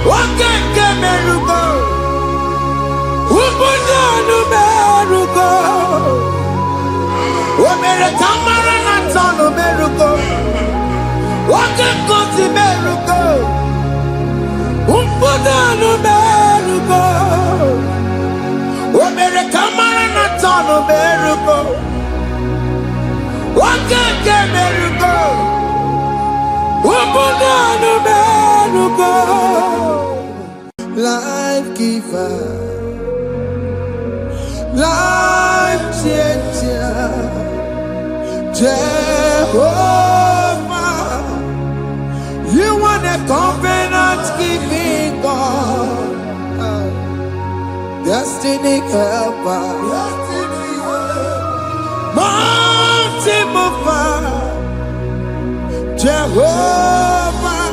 Wakeke meruko. Ubudanu meruko. Omere kamara na tonu meruko. Wakeke meruko. Ubudanu meruko. Omere kamara na tonu meruko. Wakeke meruko. Ubudanu meruko. Life giver, life changer, Jehovah, you want a covenant keeping God, destiny helper, mountain mover, Jehovah,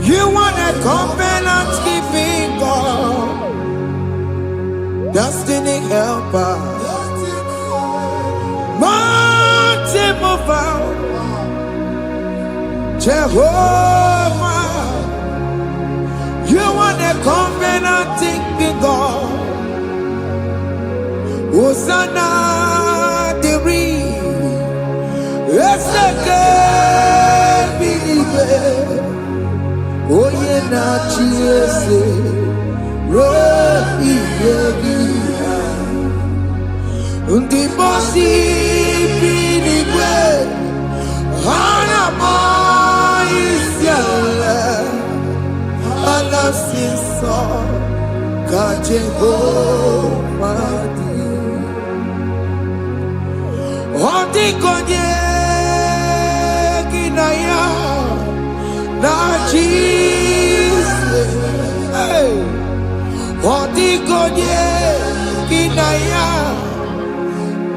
you want a covenant keeping God, destiny helper, mountain mover, Jehovah, you want a covenant keeping God. Hosanna diri, eseke believe. Oye na chiese, rohi yegi. Undi bosi binigwe, hana mo isyala, ala sinso ka Jehovah di. Ondi konye kinaya na Jesus, hey. Ondi konye kinaya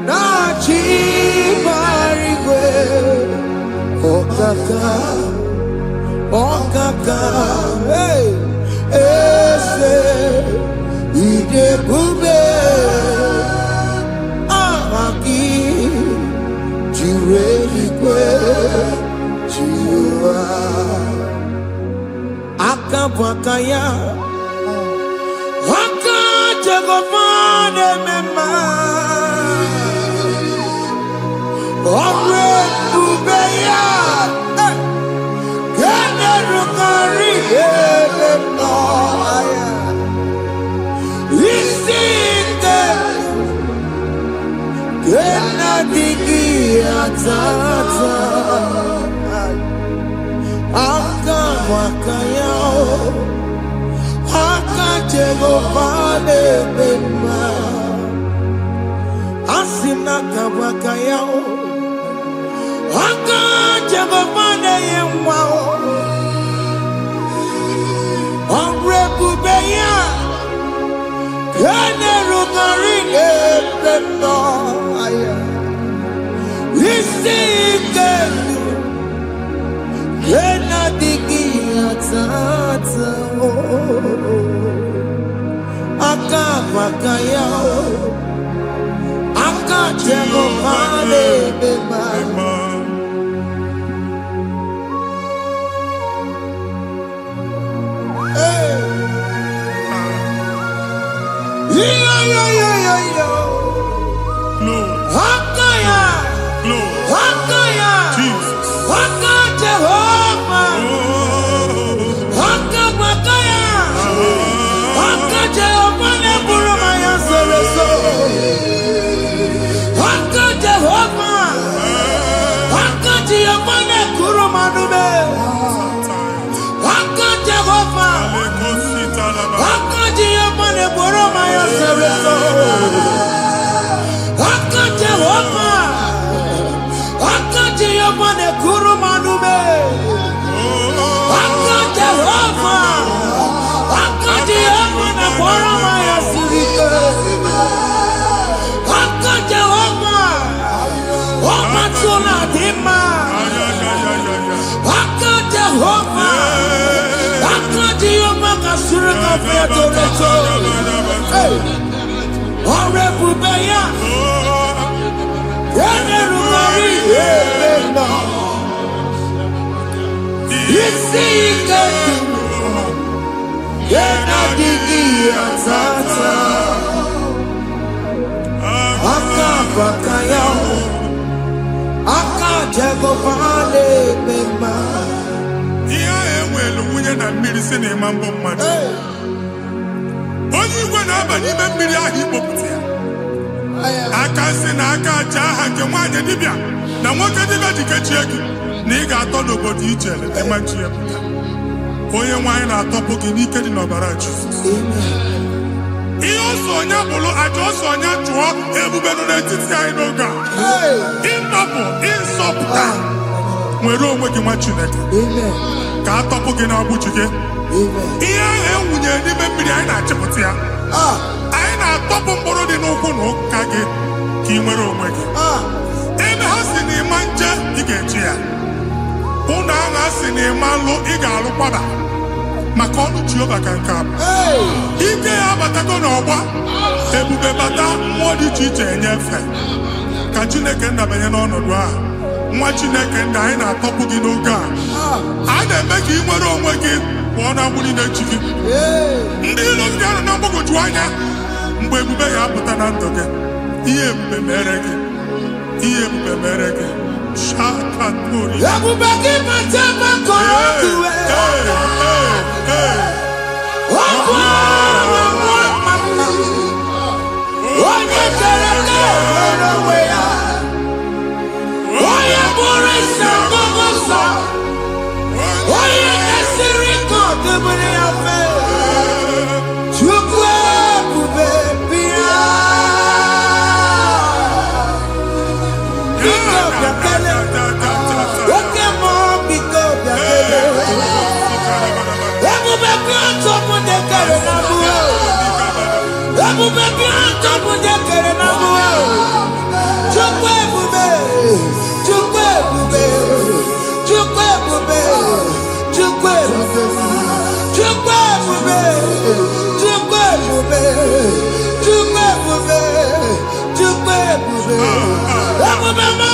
na chibarigwe. Okaka, hey, ese ide bube, amaki, jireligwe, jiwa, akabwakaya, akajegomane mema, omre bubeya. Yena digi atata Aka bakaya Aka jego vale mema Iya ewelu wunye na mmiri si na ịma mbọ mmadụ onye igwe na-aba n'ime mmiri ahụ ikpopụta ya aka si na aka aja aha nke nwaanyị dibịa na nwoke dibịa ji kechie gị na ị ga-atọ n'obodo ijele ịmachi ya pụta onye nwaanyị na-atọpụ gị n'ike dị n'ọbara Jizọs ihe ọsọ onye bụrụ aja ọsọ onye chụọ ebube nọ n'etiti anyị n'oge a ịtọpụ ịsọpụta nwere onwe gị nwa Chineke ka atọpụ gị na-agbụchi gị ihe ahụ ewunye n'ime mmiri anyị na-achịpụta ya anyị na-atọpụ mkpụrụ dị n'ụkwụ na ụka gị ka ị nwere onwe gị ebe ha si na ịma nje ị ga-eji ya ụlọ ahụ ha si na ịma lụ ị ga-alụ kwaba maka ọnụ Jehova ka nke a ike ya abatago n'ọgba ebube bata mmụọ dị iche iche enyefe ka Chineke ndabanye n'ọnọdụ a nwa Chineke ndị anyị na-atọpụ gị n'oge a na-eme ka ị nwere onwe gị pụọ na mgburi na-echi gị ndị ilo ndị ahụ na mgbagwoju anya mgbe ebube ya apụta na ndụ gị ihe ebube mere gị ihe ebube mere gị shakatori ebube gị mata maka ọkụwe onye kere nwere onwe ya onye bụrụ isi ọgụgụ nsọ onye na-esiri ka ọdịbụrụ ya fe Chukwu ebube bịa biko bịakele oke mmụọ biko bịakele ebube gị ọtọpụ dekere na mụọ ebube gị ọtọpụ dekere na mụọ Chukwu ebube Chukwu ebube Chukwu ebube Chukwu ebube Chukwu ebube Chukwu ebube Chukwu ebube Chukwu ebube ebube mo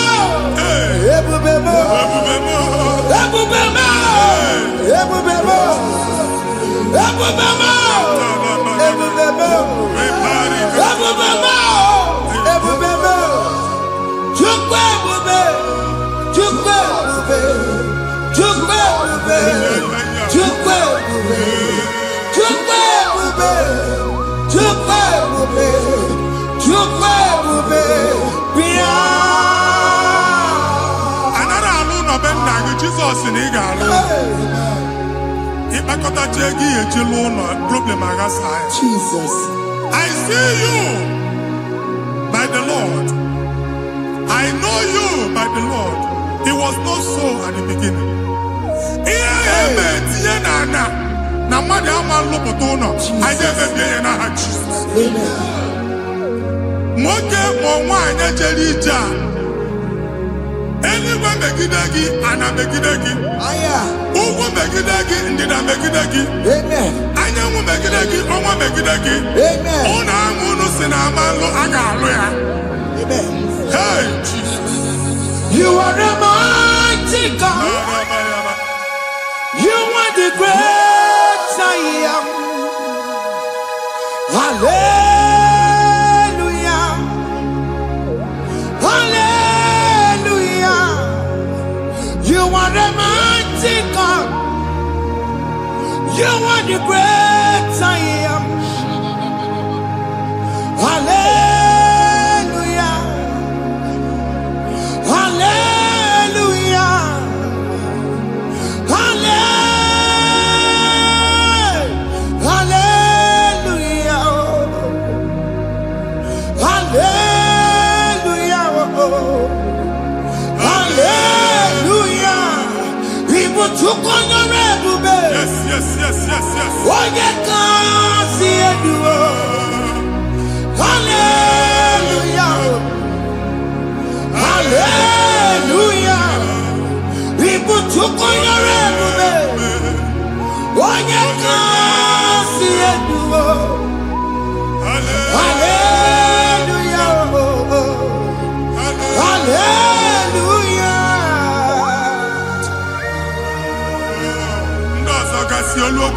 ebube mo ebube mo ebube mo ebube mo ebube mo ebube mo ebube mo Chukwu ebube Chukwu ebube Chukwu ebube Chukwu ebube Chukwu ebube Chukwu ebube Chukwu ebube bịa anara alụ n'ọbe nna gị Jizọs na ị ga-alụ ịkpakọtacha ego ihe eji lụọ ụlọ problem aghasa ya Jesus I see you by the Lord I know you by the Lord it was not so at the beginning ihe eme tinye na ana na mmadụ ama nlụpụta ụlọ anyị emebie ya n'aha Jizọs nwoke ma nwaanyị jere ije a eluigwe megide gị ana megide gị ugwu megide gị ndịda megide gị anyanwụ megide gị ọnwa megide gị ụlọ ahụ unu si na ama nlụ a ga-alụ ya hey Jesus you are a mighty God you are the great I am hallelujah hallelujah you are a mighty God you are the great I am hallelujah hallelujah hallelujah hallelujah hallelujah ibu tukonyore ebube yes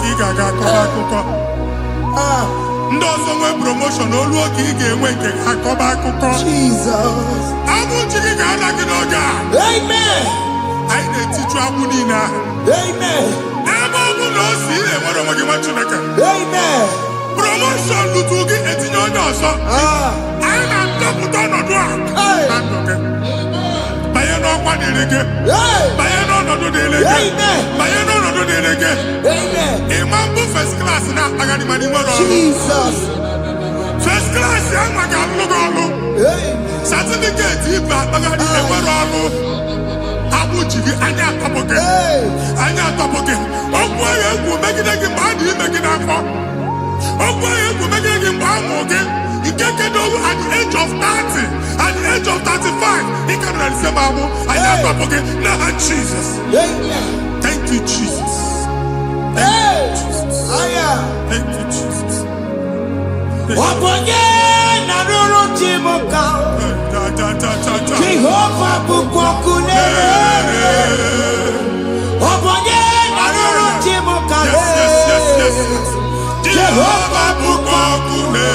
ị ga-aga akọba akụkọ. Ndị ọzọ nwee promotion olu oge ị ga-enwe nke akọba akụkọ. Jesus. Abụ chi gị ga-ala gị n'oge a. Amen. Anyị na-etichu agbụ niile ahụ. Amen. Ebe ọ bụ na o si ị na-enwere onwe gị nwa Chineke. Amen. Promotion lutu gị etinye onye ọzọ. Anyị na-adọpụta ọnọdụ a na ndụ gị. Banye n'ọkwa dịrị gị. Banye n'ọnọdụ dịrị gị. Banye n'ọnọdụ dịrị gị. Ịma mbụ first class na-akpagharị ma n'ime ọrụ. Jesus. First class ya nwa ga-alụ gị ọrụ. Certificate ibe akpagharị enwere ọrụ. Agbụ ji gị anya atọpụ gị. Anya atọpụ gị. Okwu ahụ egwu megide gị mgbe a dị ime gị n'afọ. Okwu ahụ egwu megide gị mgbe a mụrụ gị. Nke kedu at the age of 30, at the age of 35, he can receive abu. I am not forget. Now, Jesus. Thank you, Jesus. Thank you, Jesus. Thank you, Jesus. Jehovah bukokune. Jehovah bukokune.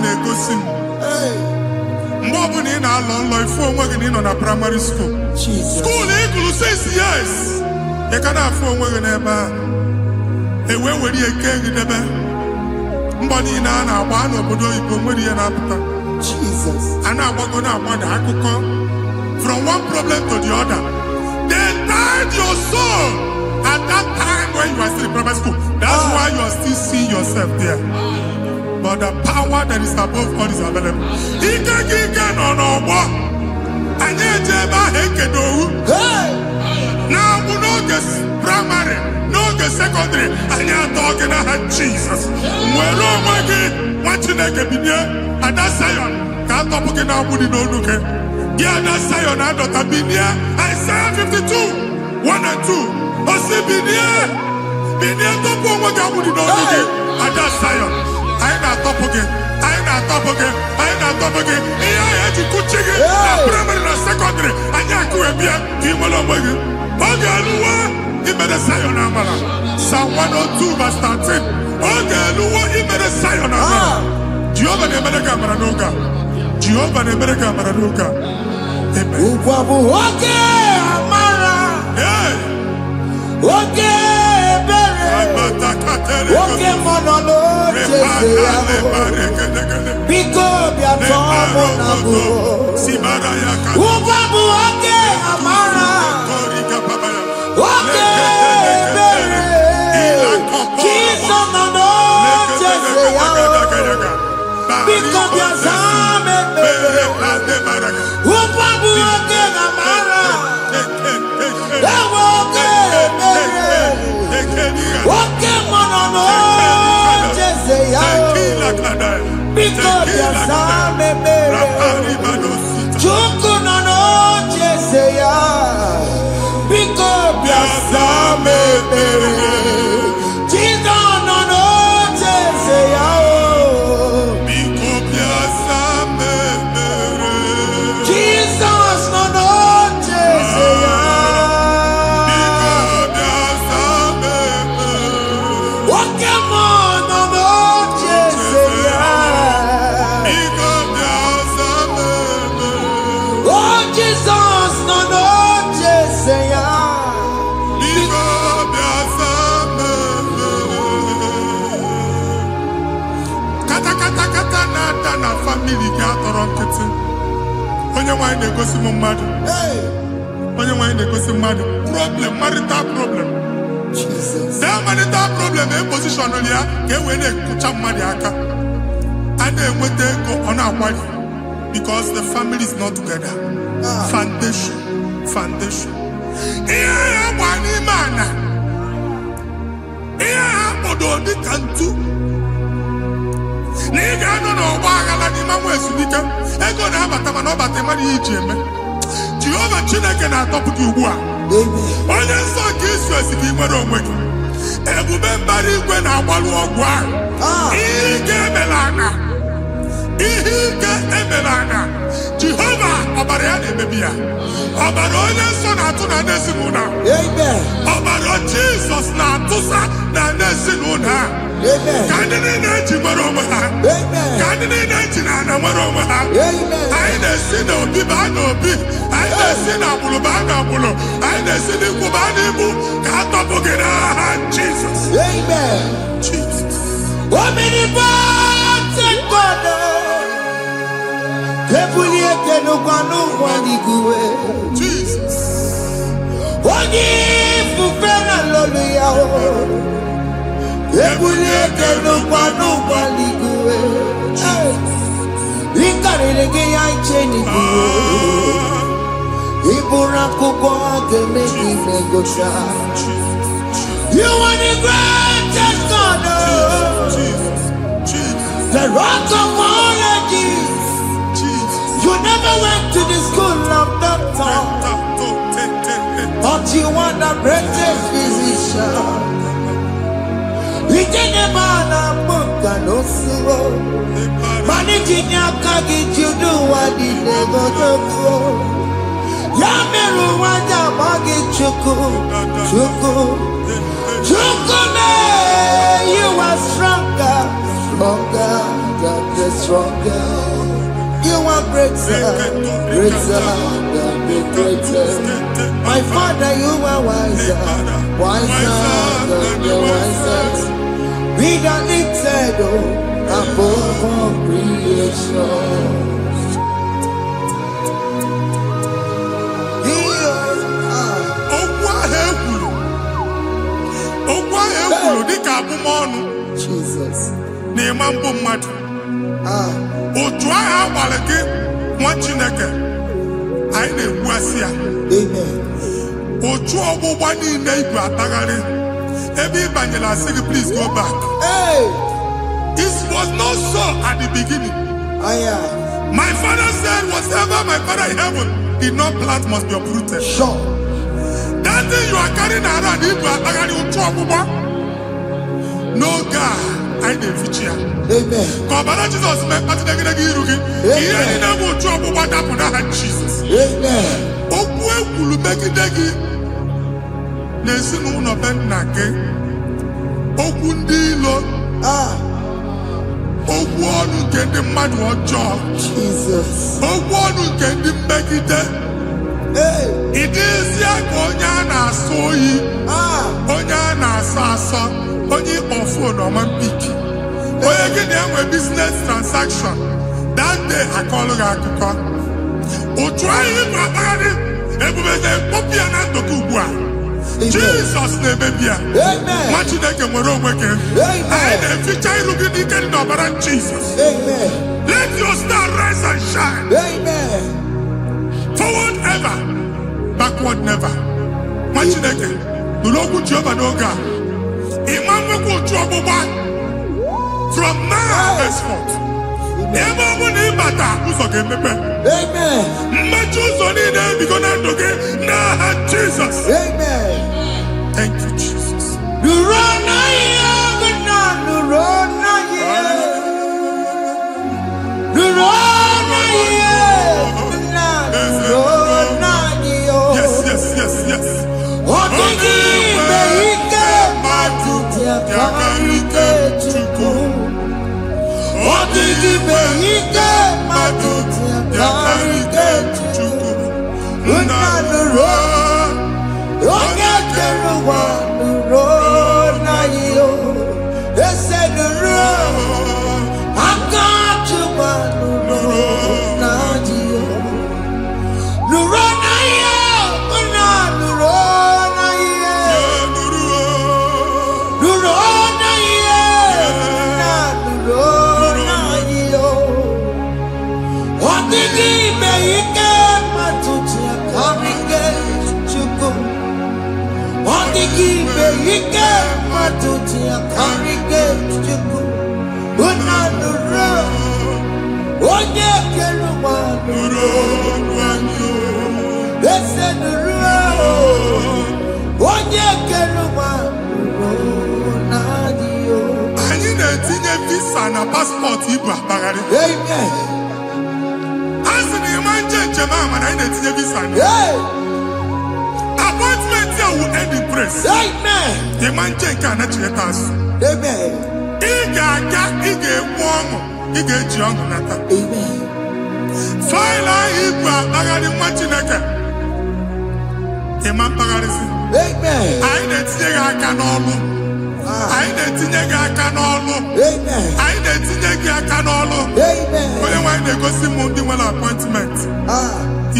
na-egosi m mgbe ọ bụla ị na-alọ nlọ ifu onwe gị na ị nọ na primary school school ị gụrụ 6 years ị ka na-afụ onwe gị n'ebe a ewee were eke gị debe mbọ niile a na-agba n'obodo oyibo nwere ihe na-apụta a na-agbago na-agbada akụkọ from one problem to the other. They tied your soul at that time when you are still in primary school. That's why you are still seeing yourself there. But the power that is above all is available. Ike no more. Anye jeba hekedowu. Now we know this primary, no the secondary. Anye talking about Jesus. Mwelo mwagi mwachineke binye. Ada Zion can't talk again now. Budi no look. Yeah, that Zion and Dr. Binye. Isaiah 52, 1 and 2. Osi Binye topo mwagi budi no look. Ada Zion. I ain't not top again. I ain't not top again. I ain't not top again. I had to go check it. Primary and secondary. I can't go and be a team along with you. Okay, Lua, he made a Zion Amala. Psalm 102, verse 13. Okay, Lua, he made a Zion Amala. Jehovah the America Maranuka. Jehovah the America Maranuka. Amen. Okay, Amara. Hey. Okay. Oke monolo biko bia tomo nabu ubabu oke amara oke bere kiso nono jese ya biko bia zame bere ubabu oke amara oke bere oke monolo jese ya because ya same mere chuku nono jese ya because ya same mere chido nono jese ya because ya same Jesus no no Jeseya. Igo biasame. Kata na family ga atọrọ nkịtị. Onye nwanyị na-egosi m mmadụ. Onye nwanyị na-egosi mmadụ. Problem, marital problem. Jesus. That marital problem in position on ya ka e wee na-ekụcha mmadụ aka. A na-enweta ego ọ na-akwari because the family is not together. Foundation. Ihe ya gba n'ime ana. Ihe ha kpọdo dị ka ntu. Na ị ga-anọ n'ọgba aghara n'ime nwa ezumike. Ego na-abata mana ọ bata mmadụ ihe iji eme. Jehova Chineke na-atọpụ gị ugbu a. Onye nsọ nke Izrel gị nwere onwe gị. Ebube mbara igwe na-agbalụ ọgwụ ahụ. Ihe ike emela ana. Jehova ọbara ya na-emebi ya. Ọbara onye nsọ na-atụ na n'ezinụlọ. Ọbara Jizọs na-atụsa na n'ezinụlọ. Ka ndị niile eji nwere onwe ha. Ka ndị niile eji na ana nwere onwe ha. Anyị na-esi n'obi baa n'obi. Anyị na-esi n'agbụrụ baa n'agbụrụ. Anyị na-esi n'ikwu baa n'ikwu. Ka a tọpụ gị n'aha Jizọs. Jesus. Jesus. You are the greatest God, the rock of all ages. You never went to the school of doctor, but you are the greatest physician. We did the man of book and also managing your carriage. You do what you never do. Yameru wanda magi chuku. Chukume, you are stronger than stronger. You are greater than the greatest. My Father, you are wiser than the wisest. Be the lifted above all creation. Jesus. Na-emambo mmadụ. Otu ahụ agbara gị nwa Chineke. Anyị na-egbuasị ya. Otu ọgbụgba niile igwe atagharị. Ebe ị banyere asị gị, please go back. It was not so at the beginning. My father said, whatever my father in heaven did not plant must be uprooted. Sure. That thing you are carrying around, igwe atagharị otu ọgbụgba. No God, I didn't feature. Amen. Kọbara Jesus mee kpatị negidegi iru gị. Ihe niile bụ otu ọgbụgba dapụ n'aha Jesus. Amen. Okwu ekwuru megide gị n'ezinụlọ be nna gị. Okwu ndị ilo. Okwu ọnụ nke ndị mmadụ ọjọọ. Jesus. Okwu ọnụ nke ndị mmegide. Ị dịzie ka onye a na-asọ oyi. Onye a na-asọ asọ. Onye ịkpọ phone ọma mpiki. Onye gị na-enwe business transaction. That day akọlụ gị akụkọ. Otu anyị gbagharị ebube na-ekpọpụ ya na ndụ gị ugbu a. Jesus na-emebi ya. Nwa Chineke nwere onwe gị. Anyị na-eficha iru gị n'ike dị n'ọbara Jesus. Let your star rise and shine. Forward ever, backward never. Nwa Chineke nụrụ okwu Jehova n'oge a. From now henceforth. Ebe ọ bụ na ịbata ụzọ ga-emepe. Mmechi ụzọ niile ebigo na ndụ gị n'aha Jesus. Thank you, Jesus. Yes. Unanuro. Onye kere ụwa nuro na yo. Ese nuro. Aka chụba nuro na yo. Nuro na yo. Unanuro na yo. Nuro na yo. Unanuro na yo. Odigi me ike matuti akamike chuku. Odigi me ike matuti akamike chuku. Unanuro. Onye keluwa nuro wanyo. Ese nuro. Onye keluwa nuro nadio. Anyị na-etinye visa na passport ibu akpagharị. Amen. Asị na ịma njem ahụ mana anyị na-etinye visa na. Appointment ya will end in praise. Amen. Ịma njem nke a na-echeta azụ. Amen. Ị ga-aga, ị ga-ekwu ọṅụ, ị ga-eji ọṅụ nata. Amen. Faịlụ ahụ ibu akpagharị nwa Chineke. Ịma mkpagharịsị. Amen. Anyị na-etinye gị aka n'ọlụ. Anyị na-etinye gị aka n'ọlụ. Amen. Anyị na-etinye gị aka n'ọlụ. Amen. Onye nwaanyị na-egosi m ndị nwere appointment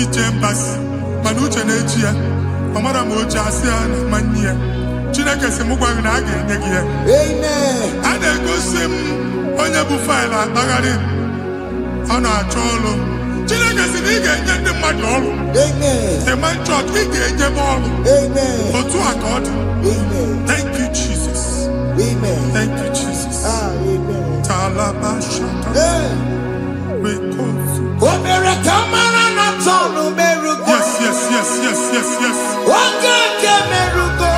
ije mbasi mana uche na-eji ya ọ mara ma o ji asị ya na ma nne ya. Chineke sị m gwa gị na a ga-enye gị ya. Amen. A na-egosi m onye bụ faịlụ akpagharị ọ na-achọ ọrụ. Chineke sị na ị ga-enye ndị mmadụ ọrụ. Amen. Ema chọọchị ị ga-enye m ọrụ. Amen. Otu a ka ọ dị. Amen. Thank you Jesus. Amen. Thank you Jesus. Amen. Talabashaka. Rekosu. Omere kamara na tonu merugo. Yes. Oge ke merugo.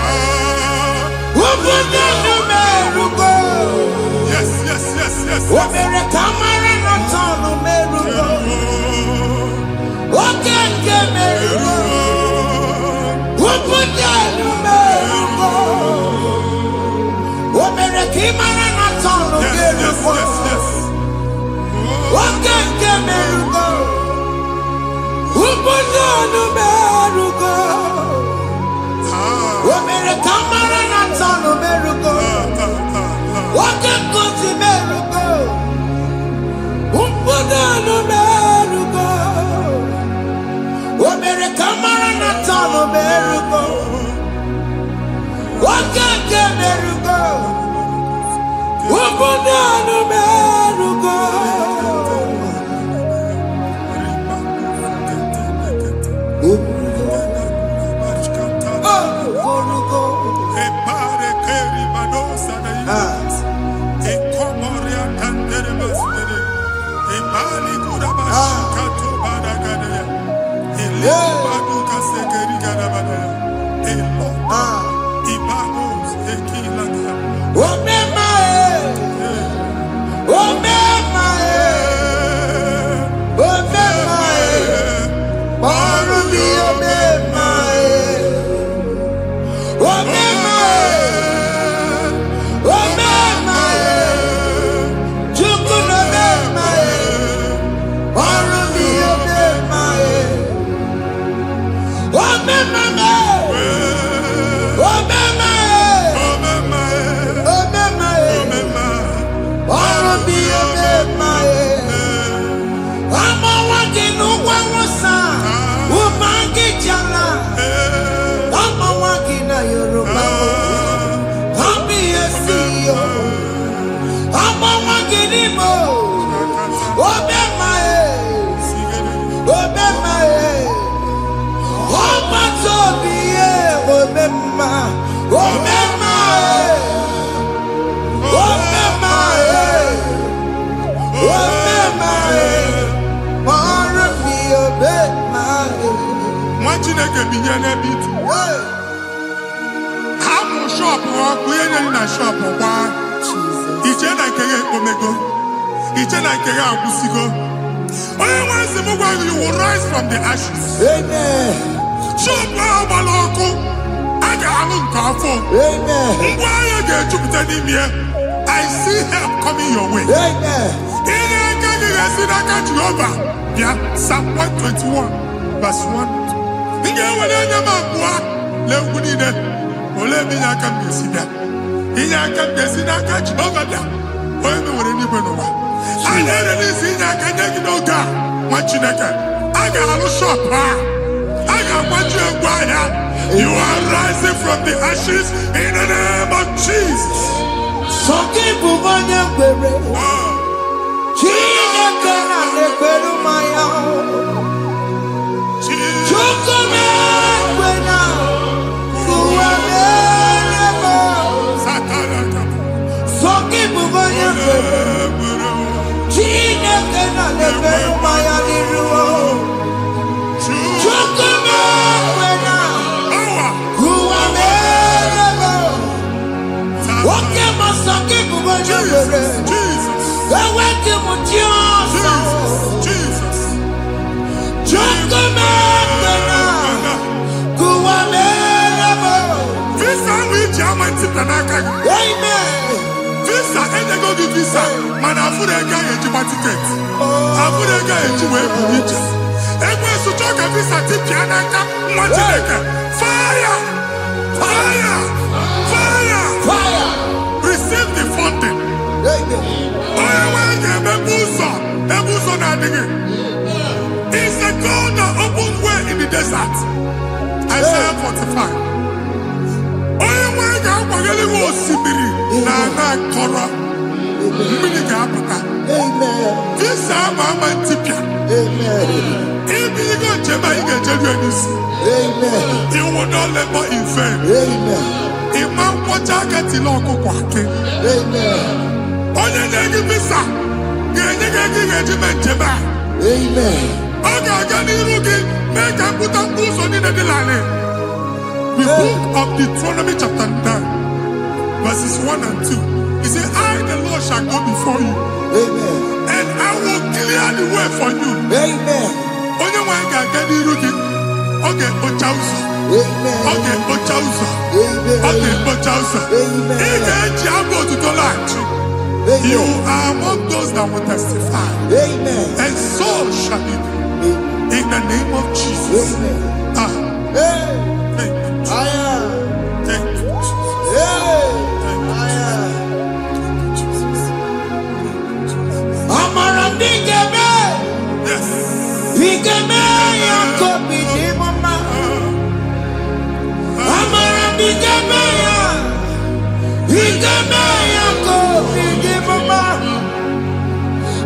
Obunya nu merugo. Yes. Omere kamara na tonu merugo. Oge ke merugo. Obunya nu merugo. Omere kamara na tonu merugo. Oge ke merugo. Obunya nu merugo. Omere kamara na tonu merugo. Oge kosi merugo. Obunya nu merugo. Omere kamara na tonu merugo. Oge ke merugo. Obunya nu merugo. Chineke binye n'ebe itu. Hapụ shọpụ ọkụ ihe nyere na shọpụ kwa. Iche na nke ya ekpomego. Iche na nke ya agwụsigo. Onye nwe nsị m gwa you will rise from the ashes. Amen. Shọpụ ahụ gbara ọkụ. A ga-alụ nke afọ. Amen. Ngwa ahịa ga-ejupụta n'ime ya. I see help coming your way. Amen. Ihe aka gị ga-esi n'aka Jehova. Bịa Psalm 121 verse 1. Inge wale nyama kwa le wunine. Ole mi nyaka mbesida. Inyaka mbesida ka Jehova bia. Oye mi wale ni benowa. Anya ni si nyaka nyaki noga. Mwachineke. Aga alu shop ha. Aga mwachi egwaya. You are rising from the ashes in the name of Jesus. Soki bubanya kwere. Chineke na nekweru maya. Chukome kwena. Kuwamerebo. Soki bubanya kwere. Chineke na nekweru maya liruo. Chukome kwena. Kuwamerebo. Woke masaki bubanya kwere. Jesus. Visa we German titanaka. Amen. Visa ene go give visa. Man afure ga ejiba ticket. Afure ga ejiwe ebuije. Egwe su choka visa tipianaka mwajileke. Fire! Receive the funding. Ebuso na digi. It's a God that opens way in the desert. Isaiah 45. Oye wega wageli wo sibiri na koro. Mini ga apata. Visa mama tipia. Ibi you go jema you get jealous. You will not labor in vain. Imam wacha kati loko kwake. Onye nyegi visa. Amen. The book of Deuteronomy chapter 9, verses 1 and 2. He said, I, the Lord, shall go before you. Amen. And I will clear the way for you. Amen. You are among those that will testify. Amen. And so shall it be. In the name of Jesus. Amen. Thank you, Jesus. Thank you, Jesus. Thank you, Jesus. Amara bigeme. Yes. Bigeme yakobi di mama. Amara bigeme ya. Bigeme yakobi di mama.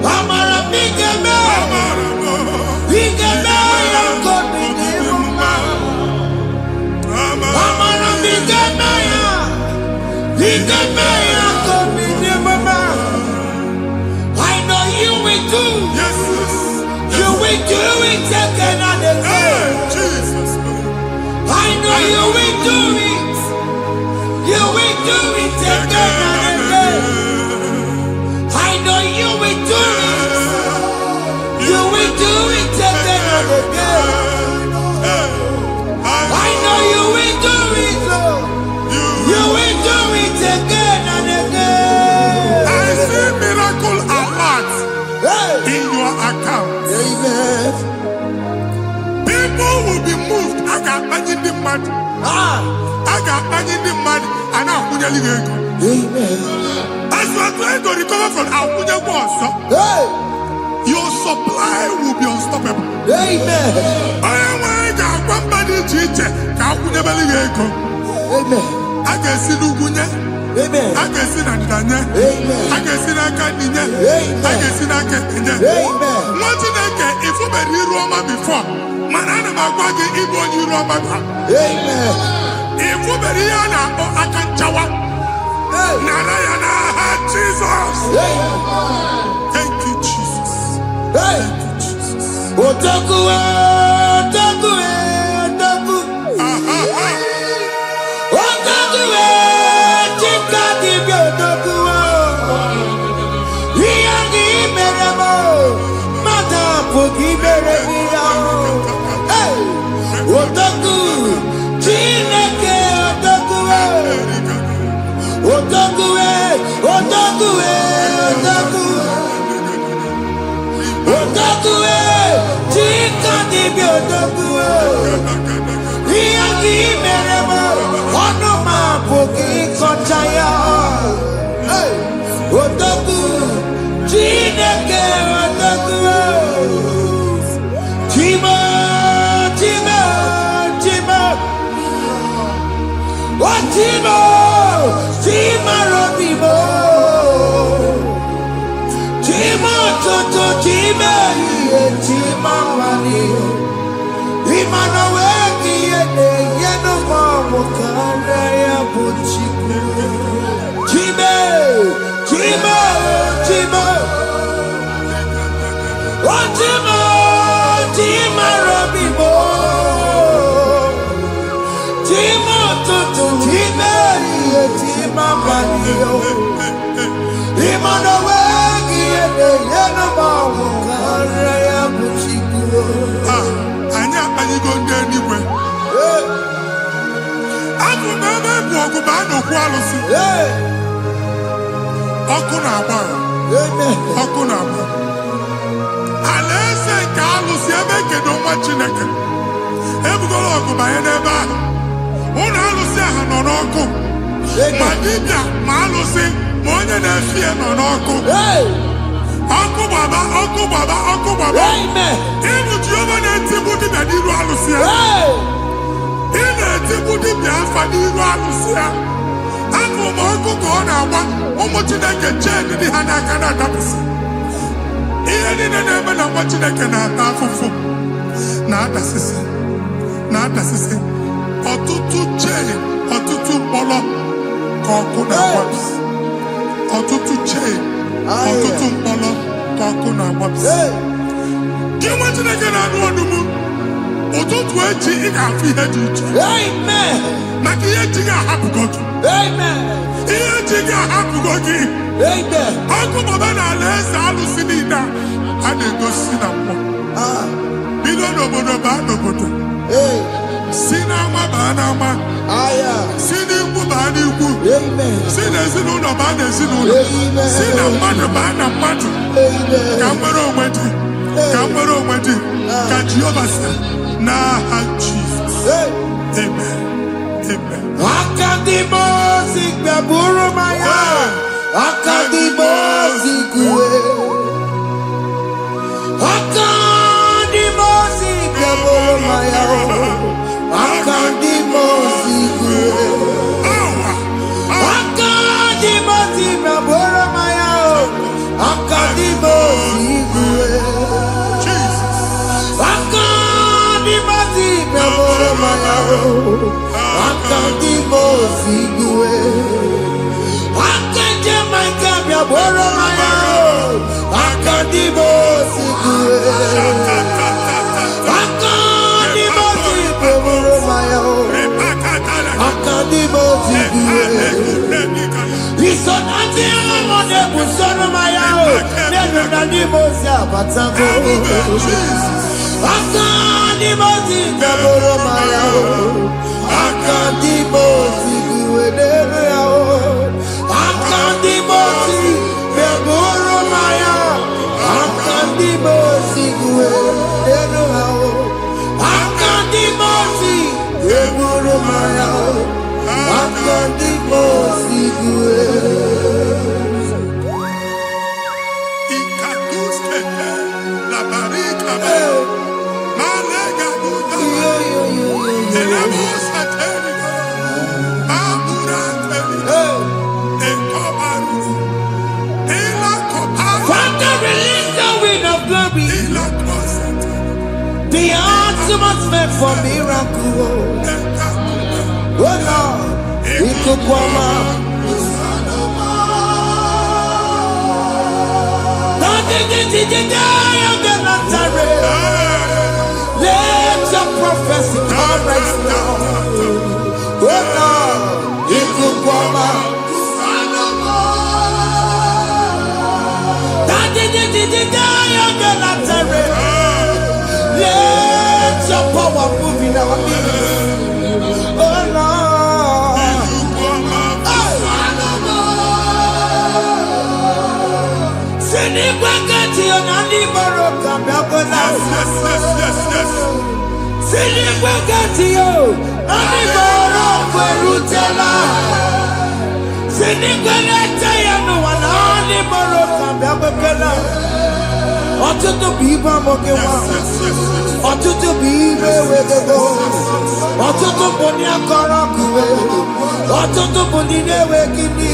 Amara bigeme. Bigeme yakobi di mama. Amara bigeme ya. Bigeme yakobi di mama. I know you will do. Yes. You will do it again and again. Jesus. I know you will do it. You will do it again and again. I know you will do it. You will do it again and again. I know you will do it, Lord. You will do it again and again. I see miracle alert in your account. Amen. People will be moved. I got imagine the mad. I got imagine the mad. And I'm going to leave. Amen. As you are trying to recover from Abuja Boss, your supply will be unstoppable. Amen. I am one body teacher. Amen. I can see Lugunya. Amen. I can see Nadanya. Amen. I can see Nakaninya. Amen. I can see Nakaninya. Amen. What did I get? If you were here Roma before, Manana Magwagi, Ibo, you Roma. Amen. If you were here now, I can Jawa. Narayana, Jesus. Thank you, Jesus. Thank you, Jesus. Otaku, otaku, otaku. Otaku, chika dibi otaku. Iyagi meremo, mata pogi meremia. Otaku, chineke otaku. Otaku, otaku, otaku. Otaku, chika dibi Timo, Tima Robibo, Timo Toto, Tima, Tima Mani, Imanaweki, Yeno Mamo, Karaya Buchiku, Timo, Timo, Timo, oh Timo, Tima Robibo, Timo Toto, Tima, Tima Mani, Imanaweki, Yeno Mamo, Karaya Buchiku. Anya ayigo ndị eluigwe. Abụ m ebe bụ ọgụ ma a na-okwu alụsị. Ọkụ na-agba. Ọkụ na-agba. Alaeze nke alụsị ebe kedu nwa Chineke. Ebugoro ọgụ banye n'ebe ahụ. Ụlọ alụsị ahụ nọ n'ọkụ. Ma dibịa ma alụsị ma onye na-efi ya nọ n'ọkụ. Ọkụ gbaba, ọkụ gbaba, ọkụ gbaba. Ịbụ Jehova na-etigbu dibịa n'iru alụsị ya. Ị na-etigbu dibịa afa n'iru alụsị ya. Abụ m ọkụ ka ọ na-agba ụmụ Chineke chee ndị ha n'aka na-adapụsị. Ihe niile na-eme na nwa Chineke na-ata afụfụ na-adasịsị na-adasịsị. Ọtụtụ chee, ọtụtụ mkpọrọ ka ọkụ na-agbapụsị. Ọtụtụ chee, ọtụtụ mkpọrọ ka ọkụ na-agbapụsị. Gị nwa Chineke na-anụ ọdụm, ụtụtụ echi ị ga-afụ ihe dị iche. Maka ihe echi ga-ahapụgo gị. Ihe echi ga-ahapụgo gị. Ọkụ baba na alaeze alụsị niile a na-egosi na mmụọ. Bido n'obodo baa n'obodo. Si n'ama baa n'ama. Si n'ikwu baa n'ikwu. Si n'ezinụlọ baa n'ezinụlọ. Si na mmadụ baa na mmadụ. Ka nwere onwe dị. Ka nwere onwe dị. Ka Jehova sị n'aha Jizọs. Amen. Amen. Akadimosi gbaburu maya. Akadimosi kuwe. Akadimosi gbaburu maya. Akadimosi kuwe. Akadimosi gbaburu maya. Akadimosi kuwe. Akadimosi gbaburu maya. Akadimosi kuwe. Akadimosi gbaburu maya. Akadimosi kuwe. Akadimosi gbaburu maya. Akadimosi kuwe. Isonati amone busono maya. Nenu nadimosi abatago. Akadimosi gbaburu maya. Akadimosi kuwe nenu yao. Akadimosi gbaburu maya. Akadimosi kuwe nenu yao. Akadimosi gbaburu maya. Akadimosi kuwe. Ikaduskete la barika be. Malega duda. Elemos ateligo. Mamura ateligo. Ekobaru. Ela koparu. Father, release the wind of glory. Ela kosete. The ultimate meant for miracle. Oh Lord, Ikukwama. Let your prophecy come right now. Oh Lord, Ikukwama. Let your power move in our midst. Oh Lord. Sinikwakati onani moroka biakola. Sinikwakati yo ani moroka erutela. Sinikwakati ya no wanani moroka biakola. Ọtụtụ bụ ibe amụghị nwa. Ọtụtụ bụ ibe ewegego. Ọtụtụ bụ ndị akọrọ kụwe. bundine wekini.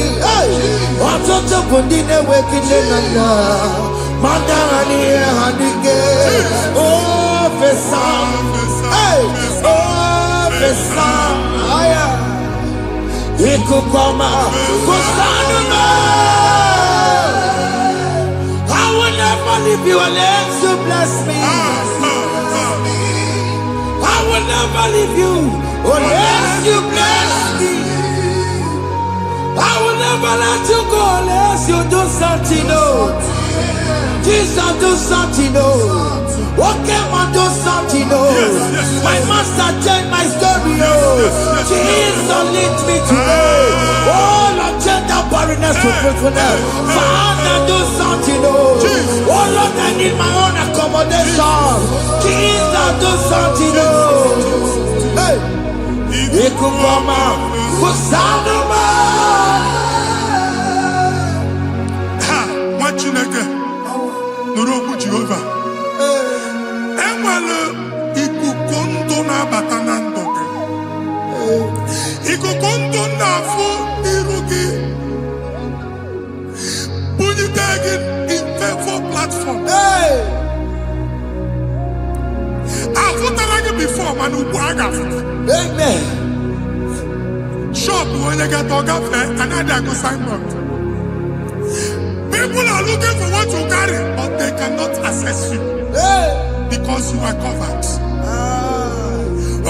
Watoto bundine wekini nana. Mandani hanike. Oh, Fesam. Oh, Fesam. Aya. Ikukoma. Kusanuma. I will never leave you unless you bless me. I will never leave you unless you bless me. I will never let you go unless you do something. No, Jesus, do something. No, what can I do something? No, my master changed my story. Oh, Jesus, lead me today. Oh, Lord, change that barrenness to fruitfulness. Father, do something. Oh, Lord, I need my own accommodation. Jesus, do something. Oh, hey, Ikukoma, Kusanuma. Chineke nụrụ okwu Jehova enwere ikuku ndụ na-abata na ndụ gị ikuku ndụ na-afụ iru gị bunyite gị infevo platform afụtara gị bifo mana ugbu a ga-afụta shop onye gata ọ gafee anaghị agụ signboard. People are looking for what you carry, but they cannot access you because you are covered.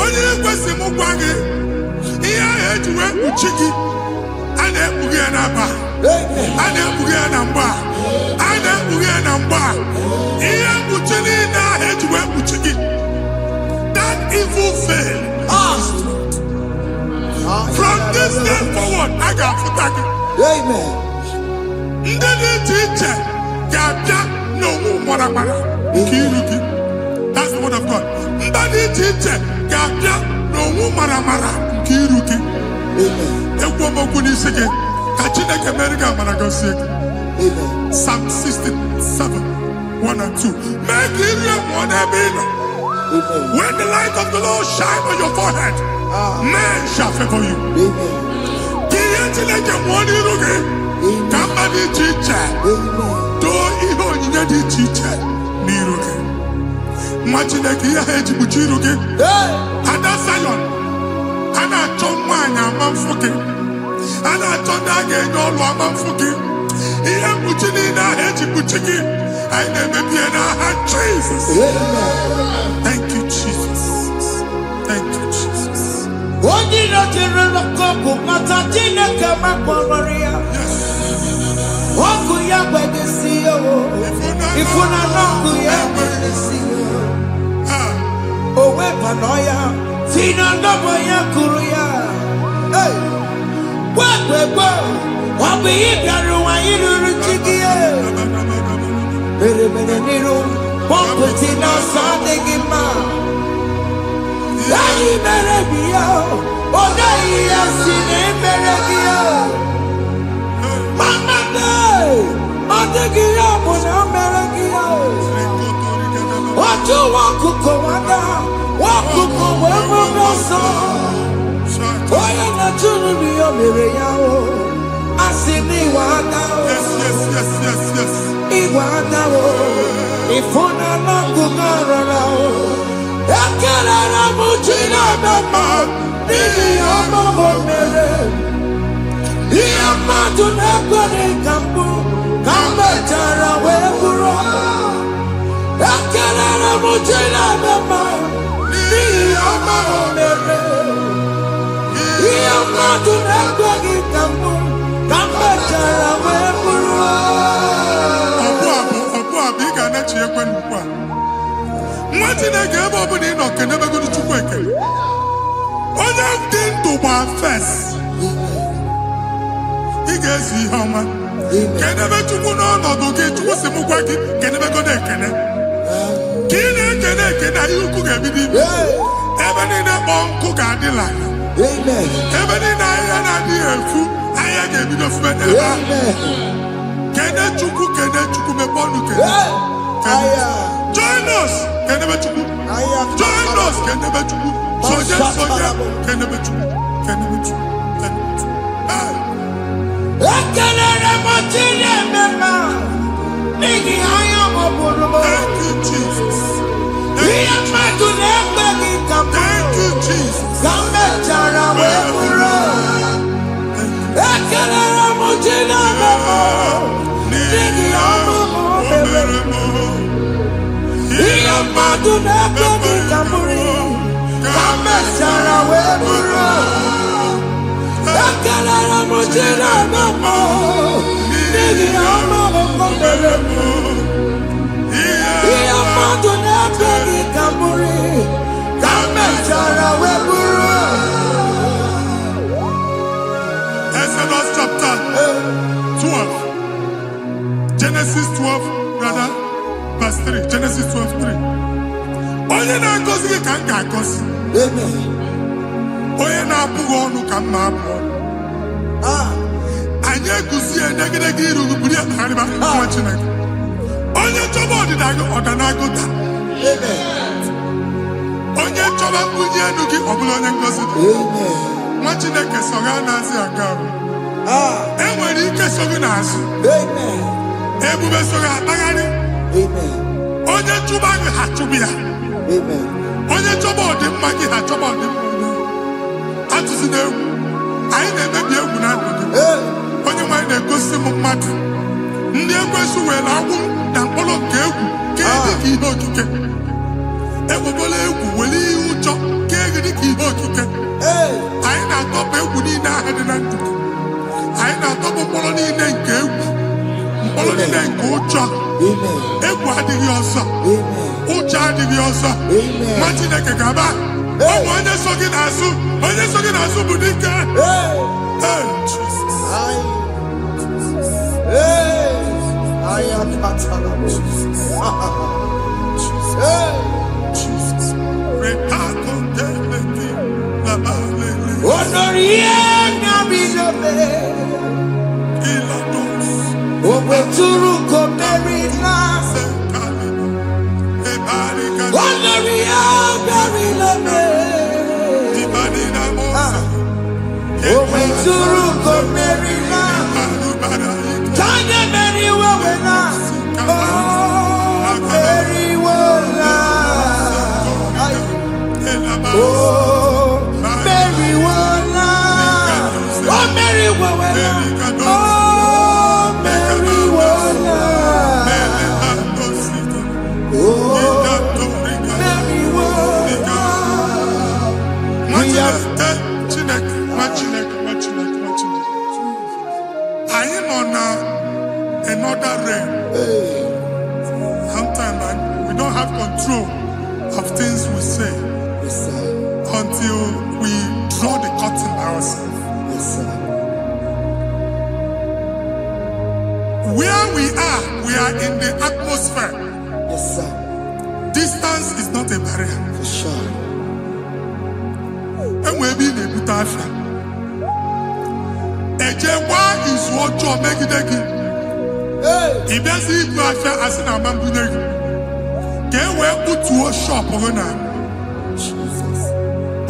Only question mugwangi, iya ejuwe uchiki, ane bugia namba, ane bugia namba, ane bugia namba. Iya uchini na ejuwe uchiki. That evil fail. From this day forward, I got futaki. Amen. That's the word of God. Psalm 67, 1 and 2. When the light of the Lord shine on your forehead, men shall favor you. Somebody teacher, do even in the teacher, Niruke. Imagine a year head to Buchiruke, and that's Zion. And I told mine, I'm fucking. And I told that again, all I'm fucking. Here, Buchina, head to Buchiki. I never be an eye, Jesus. Thank you, Jesus. Thank you, Jesus. What did I tell the couple? Matatina come up on Maria. What could you have to see? If you not know, you have to see. Oh, Wepanoya, Tina Noboya Kuria. Hey, what? I'll be here, I you to Very many room, one put in our Sunday in my. Daddy, better be out. Oh, daddy, I've seen him better be out. Mama, I'm taking up on America. What you want to come down? What to go where we're not so? Oh, you're not to be a miracle. I see me one now. Yes. Iwana, if you're not going around. Ekelera mujina mama, nini amamo mere. Iya matu nekwane kambu, kambe tara weburo. Ekelera mujina mama, nini amamo mere. Iya matu nekwane kambu, kambe tara weburo. Obu biga na chiekwe nukwa. Mwati na gebe obuni inoke nebe gudu chukwu ekele. Onye dị ndụ gba fes. Ị ga-ezi ihe ọma. Kenebe chukwu n'ọnọdụ gị, chukwu si mụ gwa gị, kenebe godo ekele. Ka ị na-ekele ekele, ihe ukwu ga-ebido ibi. Ebe niile kpọ nkụ ga-adịla. Ebe niile ahịa na-adịghị efu, ahịa ga-ebido fube n'ebe ahụ. Kene chukwu mepe ọnụ kene. Join us, kenebe chukwu. Join us, kenebe chukwu. Soja, kenebe chukwu. Ekelere mochile mema. Nigi aya moburumo. Thank you, Jesus. Iya madu nembe gikamu. Thank you, Jesus. Gambe jara weburo. Ekelere mochile mema. Nigi aya moburumo. Iya madu nembe gikamu. Gambe jara weburo. Ekelere mochile mema. Nigi aya moburumo. Iya madu nembe gikamu. Gambe jara weburo. Exodus chapter 12. Genesis 12, brother, verse 3. Genesis 12, 3. Onye na-agọzi gị ka m ga-agọzi. Amen. Onye na-abụghị ọnụ ka m na-abụ ọnụ. Anyị eguzie edegedege iru gị buru ya kpagharịba nwa Chineke. Onye chọba ọdịda gị ọdanagụta. Amen. Onye chọba mbunye elu gị ọ bụla onye ngọzi dị. Amen. Nwa Chineke so gị anazi aga ahụ. E nwere ike so gị n'azụ. Amen. Ebube so gị akpagharị. Amen. Onye chụba gị ha chụbụ ya. Amen. Onye chọba ọdịmma gị ha chọba ọdịmma onye. Atụzi n'egwu. Anyị na-emebi egwu na ndụ gị. Onye nwanyị na-egosi m mmadụ. Ndị ekwensu were agwụ na mkpụrụ nke egwu kee dị ka ihe okike. Egbebola egwu were ihe ụjọ kee gị dị ka ihe okike. Anyị na-atọpụ egwu niile ahụ dị na ndụ gị. Anyị na-atọpụ mkpọrọ niile nke egwu. Mkpọrọ niile nke ụjọ. Egwu adịghị ọzọ. Ụjọ adịghị ọzọ. Nwa Chineke gaba. Ụmụ onye so gị n'azụ. Onye so gị n'azụ bụ dike. Jesus. I am Katana. Jesus. Honorie Nabilobe. Obeturu Komerina. Honorie Nabilobe. Obeturu Komerina. Tanya Mary Wawena. Oh, Mary Wawena. Oh, Mary Wawena. Oh, Mary Wawena. Oh, Mary Wawena. Oh, Mary Wawena. I am on another realm. Sometimes we don't have control of things we say until we draw the curtain by ourselves. Where we are in the atmosphere. Yes, sir. Distance is not a barrier. For sure. And we'll be in a good affair. Ejekwa izu ọjọọ megide gị. Ị bịazi ibu afịa asị na ama mbunye gị. Ka e wee kputuo shọpụ gị na.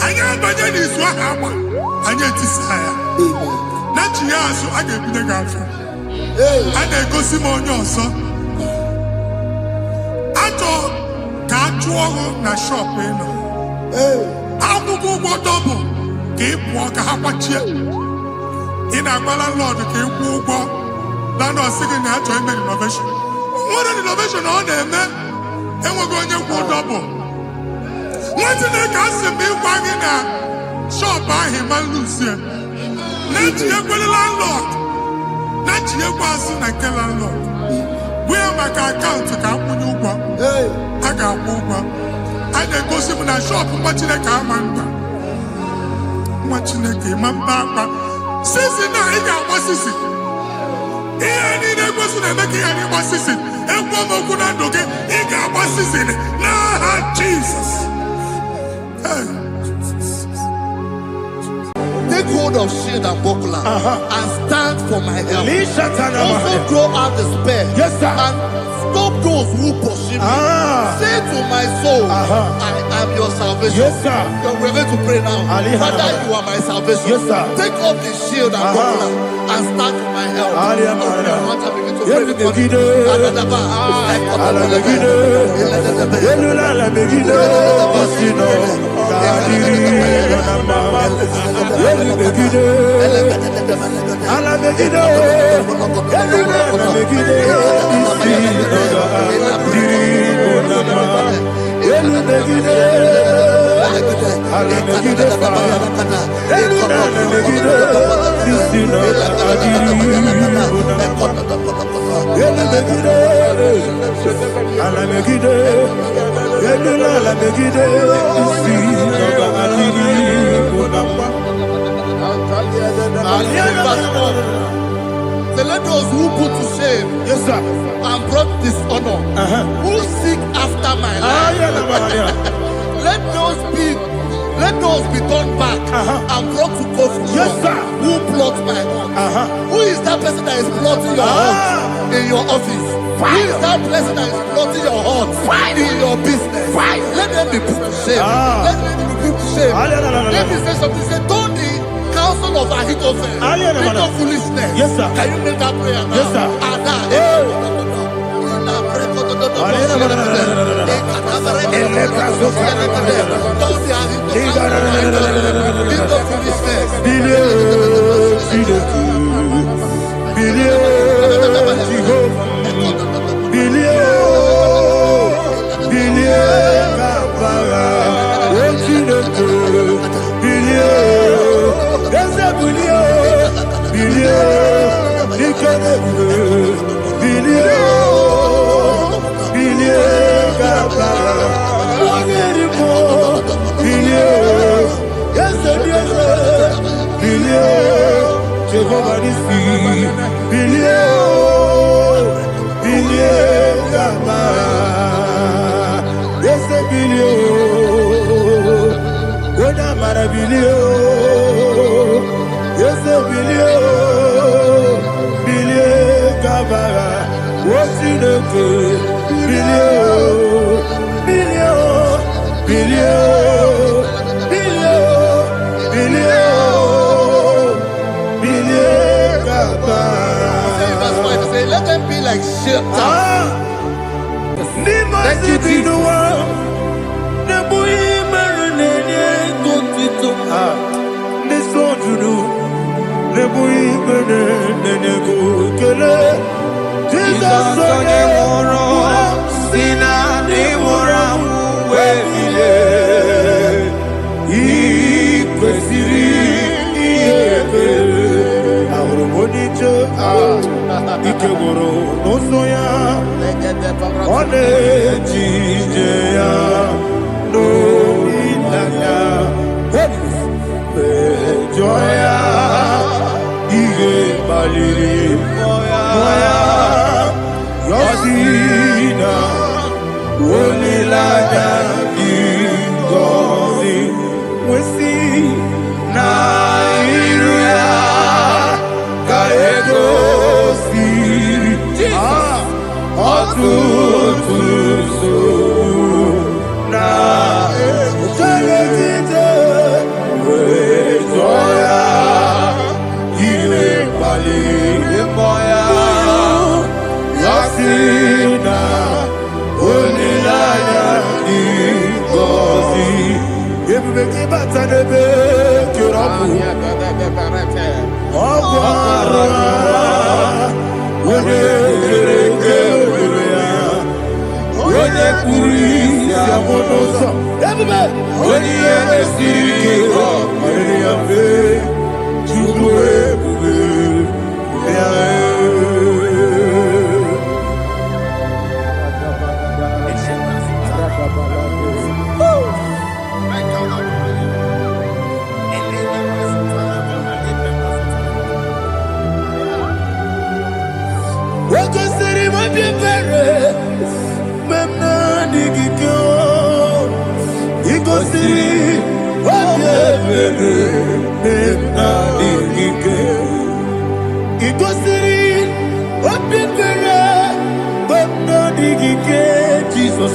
Anyị abanye n'izu ahụ agba. Anyị etisa ya. Na chi ya azụ a ga-ebunye gị afịa. A na-egosi m onye ọzọ. Achọ ka a chụọ ọrụ na shọpụ ị nọ. Akwụkwọ ụgwọ dọbụ ka ị pụọ ka ha kwachie. Ị na-agba landlord ka ị kwụọ ụgwọ. Landlord sị gị na achọ ime renovation. Nwere renovation ọ na-eme enweghị onye kwụ dọbụ. Nwa Chineke asị m ịgwa gị na shọpụ ahụ ịma nluzie. Na-echighekwele landlord. Na-echighekwa azụ na nke landlord. Bụ ya maka akaụntụ ka akwụnye ụgwọ. A ga-akwụ ụgwọ. A na-egosi m na shọpụ nwa Chineke ama mba. Nwa Chineke ịma mba akpa. Sisi na ị ga-agba sisi. Ihe niile egosi na-eme ka ihe n'ịgba sisi. Ekwu m okwu na ndụ gị, ị ga-agba sisi n'aha Jizọs. Take hold of shield and buckler and stand for my help. Also throw out despair and stop those who pursue me. Say to my soul, I am your salvation. Yes, sir. We're going to pray now. Father, you are my salvation. Yes, sir. Take off the shield and buckler and stand for my help. Open your heart and begin to pray before him. So let those who put to shame, Yes, sir. and brought dishonor, who seek after my life, let those be turned back and brought to confusion. Yes, sir. Who plot my heart? Who is that person that is plotting your heart in your office? Who is that person that is plotting your heart in your business? Let them be put to shame. Let them be put to shame. Let me say something. Say, don't the counsel of Ahithophel think of foolishness. Yes, sir. Can you make that prayer now? Yes, sir. Let them be like shelter. Thank you, Jesus. Jesus,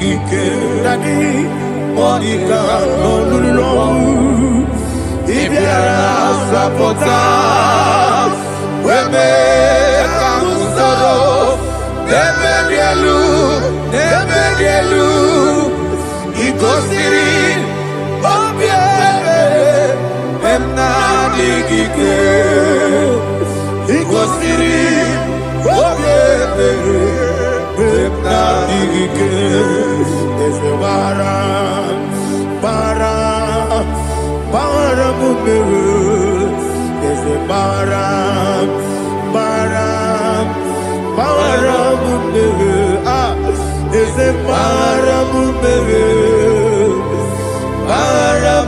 digike dadi monika nolulu ibiara sapota weme kamusoro debedielu igosiri obiebe emna digike igosiri obiebe emna digike ese bara mumere ese bara mumere ese bara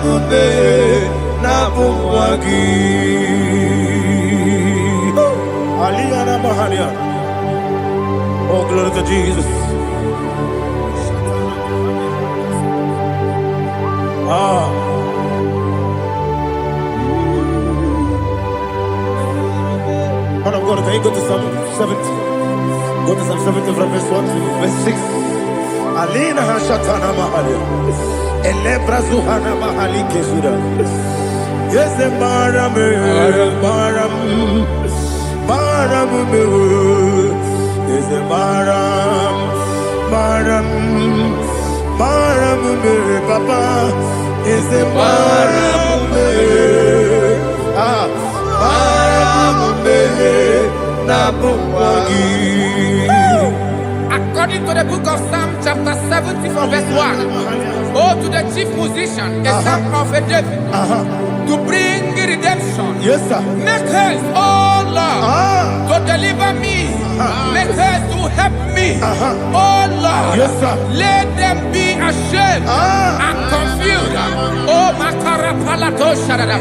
mumere na bumwagi aliyana mahalia. Oh, glory to Jesus. Man of God, can you go to Psalm 70? Go to Psalm 70 from verse 1 to verse 6. Alina hashatana mahalia. Elebra zuhana mahali kesuda. Yes, maram me. Yes, maram me, papa. Yes, maram me. According to the book of Psalm chapter 70 from verse 1, oh, to the chief musician, a psalm of a David, to bring redemption. Yes, sir. Make haste, oh Lord, to deliver me. Make haste to help me. Oh Lord, yes, sir. Let them be ashamed and confused. Oh, Makarapalato Shadada,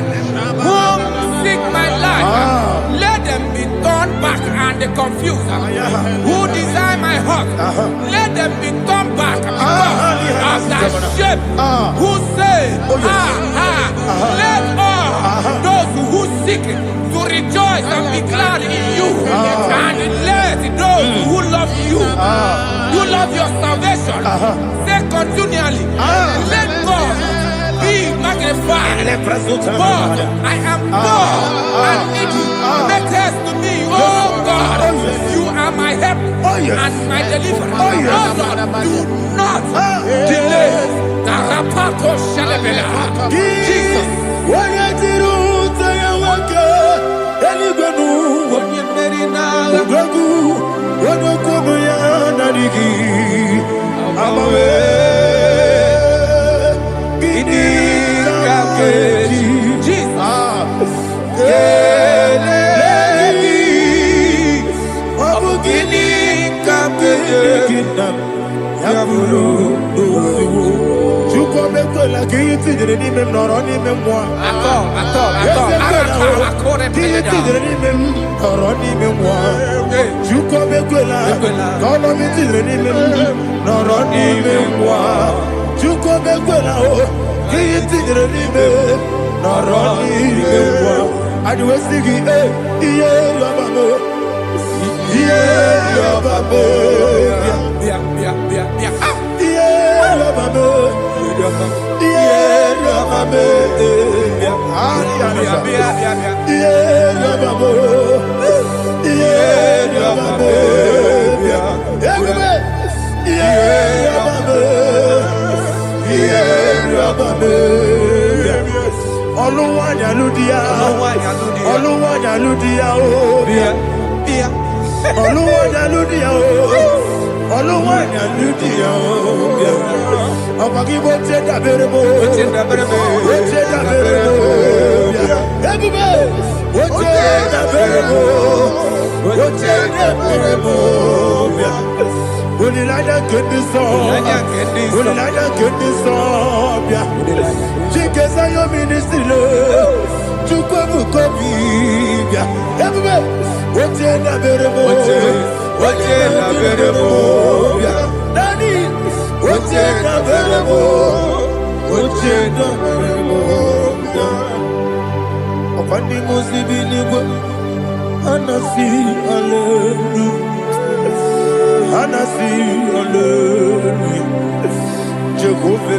whom seek my life, let them be turned back and confused. Who desire my heart, let them be turned back because of that shape. Who say, let all those who seek to rejoice and be glad in you, and let those who love you, who love your salvation, say continually, let God be magnified. God, I am poor and needy. Make haste to me, oh God. You are my help and my deliverer. Oh Lord, do not delay. Tarapato Shalabela. Jesus.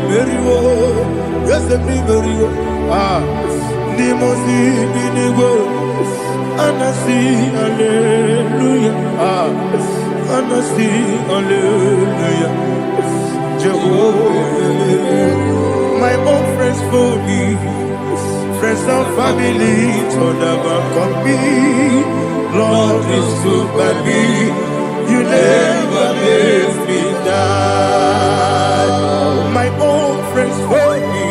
Meriwo, yes, the Meriwo, Nimosi, Binigo, Anasi, Hallelujah, Anasi, Hallelujah, Jehovah, my own friends for me, friends and family, told about me, Lord is good by me, you never let me die. My own friends for me,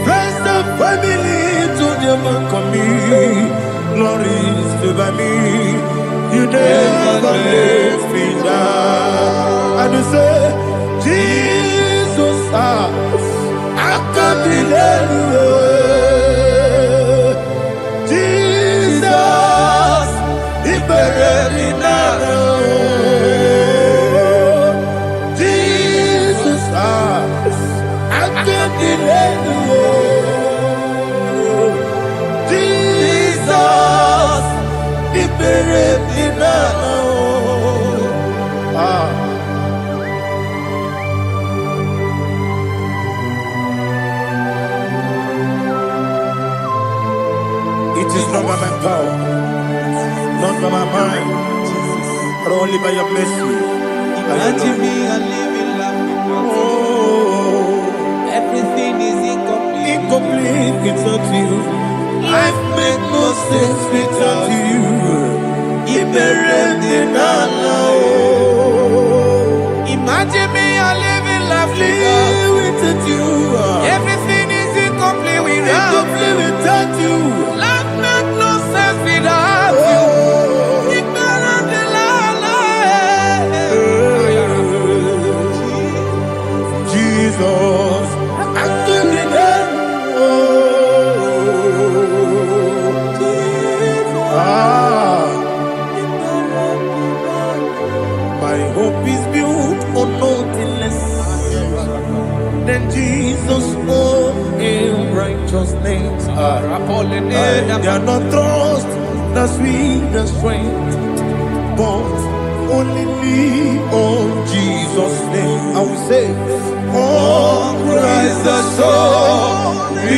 friends and family, told about me, Lord is good by me, you never let me die. And you say, Jesus, I can't believe you. Jesus, He buried me now. Jesus, I can't believe you. Jesus, He buried me now. It is not by my power, not by my mind, but only by your mercy. Imagine me and living life without you. Oh, Everything is incomplete. incomplete without you. Life makes no sense without you. Imagine me and living life without you. Everything is incomplete without you. Life makes no sense without you. Ignorant the Jesus, I could be there. My hope is built on nothing less than Jesus' own righteousness. They are not trust the sweetest strength, but only lean on Jesus' name. I will say, on Christ the solid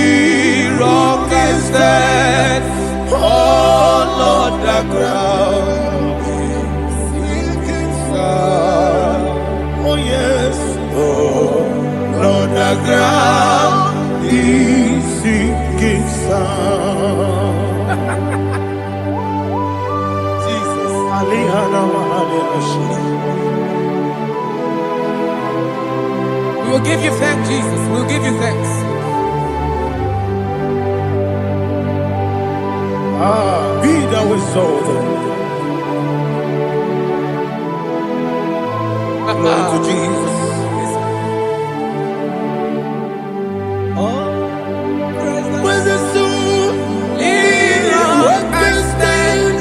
rock is stand. Oh Lord, the ground is sinking sound. Oh yes, oh Lord, the ground is sinking sound. Jesus, We will give you thanks, Jesus. We will give you thanks. Be thou exalted. Glory to Jesus. Where's the soul? What can stand?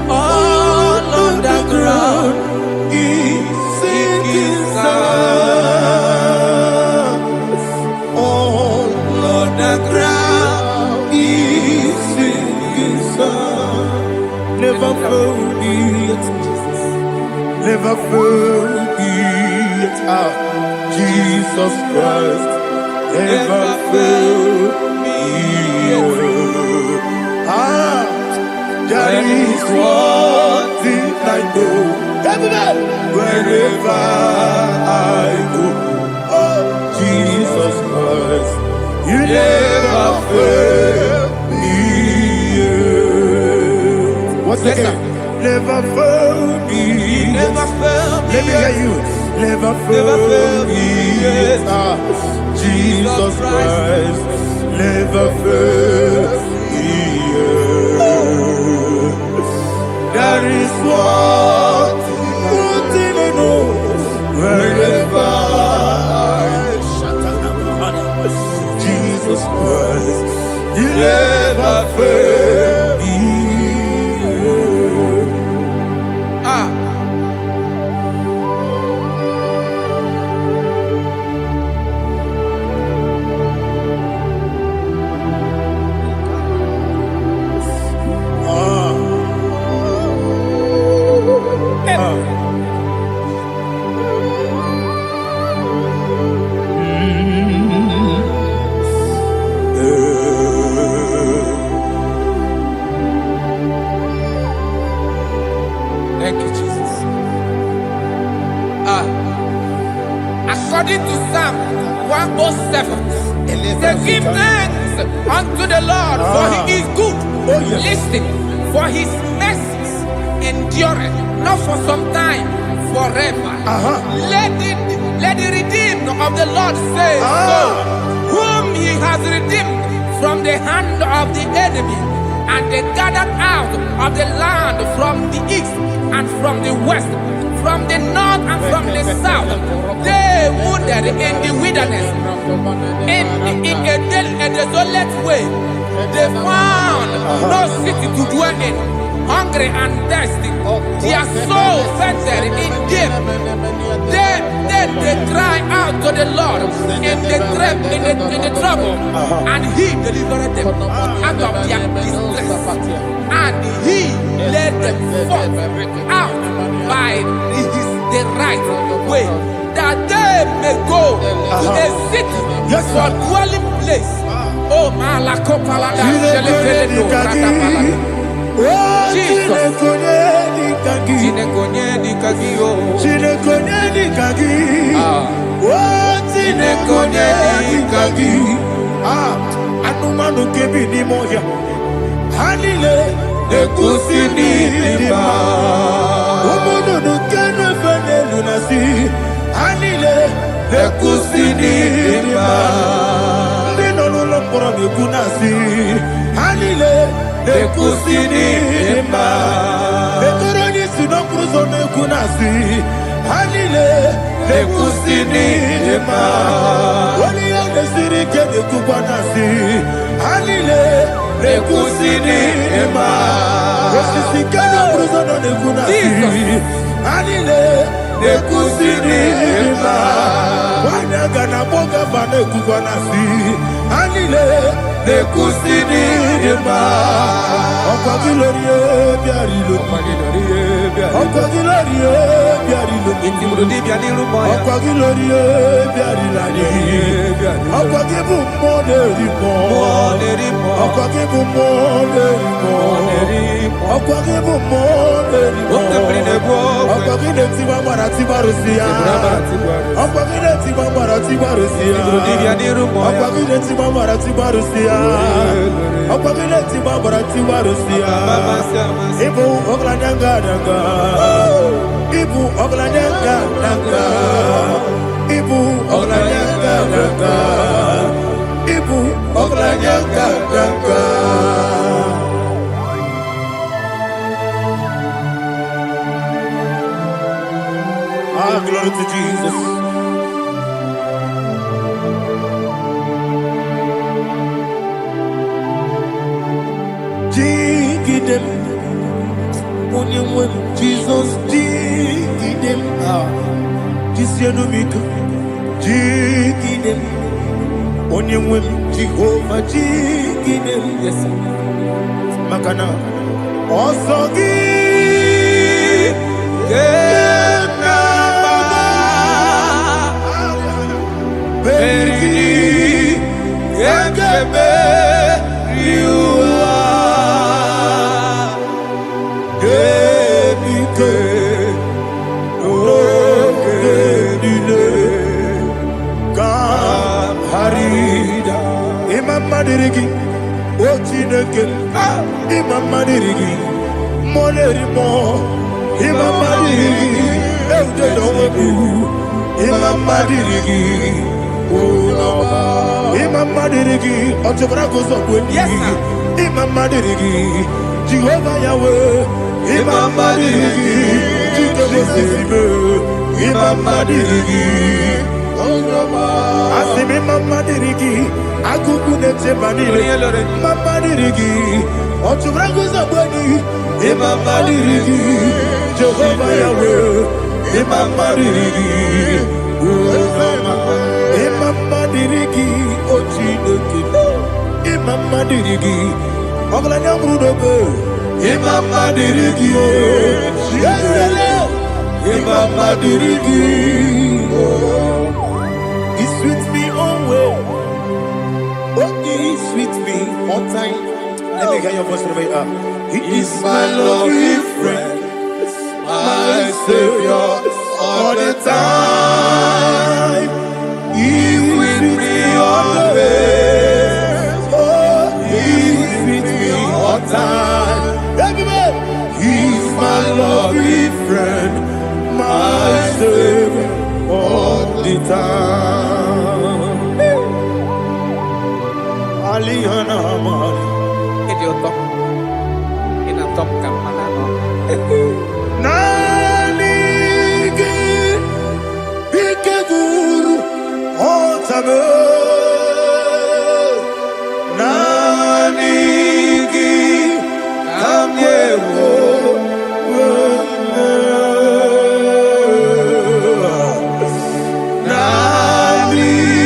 All on the ground is sinking sound. All on the ground is sinking sound. Never forget, never forget Jesus Christ. Never forget. There is one thing I know. Everybody, wherever I go, oh Jesus Christ, you never fail me. What's the name? Never fail me. Never fail me. Let me hear you. Never fail me. Jesus Christ, never fail me. There is one thing I know. Wherever Jesus Christ, you never fail me. According to Psalm 107, they give thanks unto the Lord, for he is good. Listen, for his mercies endureth, not for some time, forever. Let the redeemed of the Lord say so, whom he has redeemed from the hand of the enemy, and they gathered out of the land from the east and from the west, from the north and from the south. They wandered in the wilderness, in a desolate way. They found no city to dwell in, hungry and thirsty. Their soul fainted in deep. Then they cry out to the Lord in the trouble, and he delivered them out of their distress, and he led them forth out by the right way, that they may go to a city for dwelling place. Oh, Malakopalada, Anumanu kebi ni moya, hanile ekusini lima. Omono no kene fene lunasi, hanile ekusini lima. Lino no pora mi kunasi, hanile ekusini lima. Etoroni sino kruzo ne kunasi, hanile ekusini lima. Wali ane siri kene kupanasi, hanile ekusini lima. Osisi kene kruzo ne kunasi, hanile ekusini lima. Wanaga na boga bane kupanasi, hanile ekusini lima. Ọkwa gilorie biarilo, ọkwa gilorie biarilo, ọkwa gilorie biarilani, ọkwa gibu monerimo, ọkwa gibu monerimo, ọkwa gibu monerimo, ọkwa gile tiwa mara tiwa rosia, ọkwa gile tiwa mara tiwa rosia, ọkwa gile tiwa mara tiwa rosia, ọkwa gile tiwa mara tiwa rosia. Ibu oglanyanga danga, ibu oglanyanga danga, ibu oglanyanga danga, ibu oglanyanga danga. Ah, glory to Jesus. Them, Jesus, dig them. This year no make dig them. Only when Jehovah dig them. Yes, Makana. Also give them Madirigi, Ochineke, Imam Madirigi, Monerimo, Imam Madirigi, Eudedomu, Imam Madirigi, Imam Madirigi, Ochobrako Zobweni, Imam Madirigi, Jehovah Yahweh, Imam Madirigi, Jehovah Imam Madirigi, Asimi Mama Dirigi, Akuku Nete Manile, Mama Dirigi, Ochubrago Zabani, Mama Dirigi, Jehovah Yahweh, Mama Dirigi, Mama Dirigi, Ochineke, Mama Dirigi, Oglanya Brudobe, Mama Dirigi, Yesele, Mama Dirigi. He sweets me always. Oh, he sweets me all time. Let me hear your voice from here. He is my loving friend, my Savior, all the the time. He with me always. Oh, he with me all time. Everybody, he's my loving friend, my savior all the time. Aliyana Amari. Nanigi Ikeguru Otame Nanigi Kamyewo Nanigi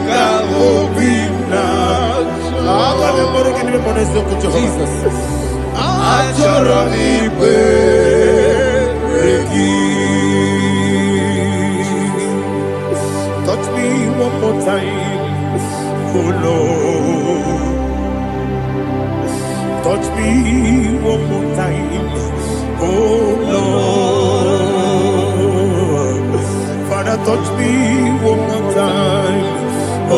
Kamobina Jesus Ajoronipe touch me one more time, oh Lord. Touch me one more time, oh Lord. Father, touch me one more time, oh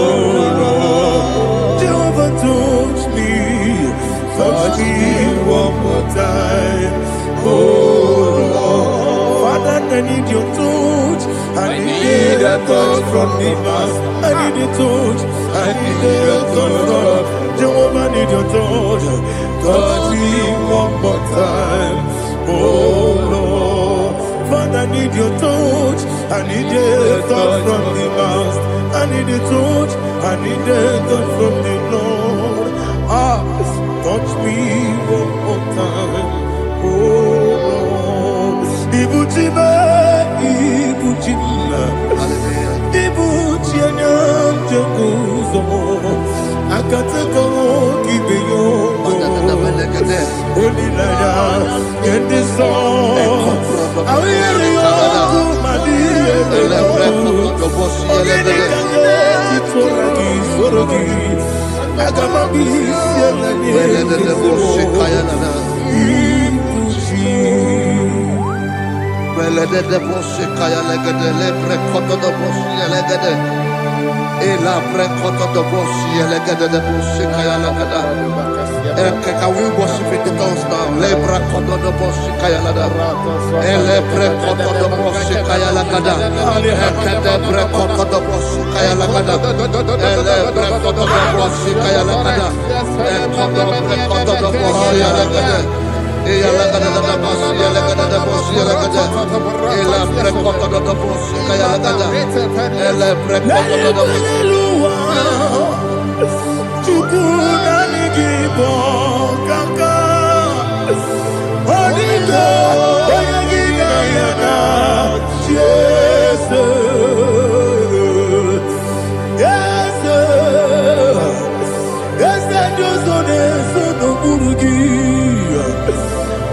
Lord. Jehovah, touch me. Touch me one more time, oh Lord. Father, I need your touch. I need a touch from the past. I need a touch. I need a touch from Jehovah. I need your touch. Touch me one more time, oh Lord. Father, I need your touch. I need a touch from the past. I need a touch. I need a touch from the Lord. Touch me one more time, oh Lord. Ibuchima, Ibuchima, Ibuchina, Jaguzo, Akatako, Kibeyo, Holy Laya, and the song. I hear you, Can we worship in the tongues now? Lebra kodo do boshi kaya lada. Elebre kodo do boshi kaya lada. Elebre kodo do boshi kaya lada. Elebre kodo do boshi kaya lada. Elebre kodo do boshi lada. Eya lada da boshi lada da boshi lada. Elebre kodo do boshi kaya lada. Elebre kodo do boshi. IGBO kaka Onigo Oyagina yana Jesus Yes Josone Sono Burugi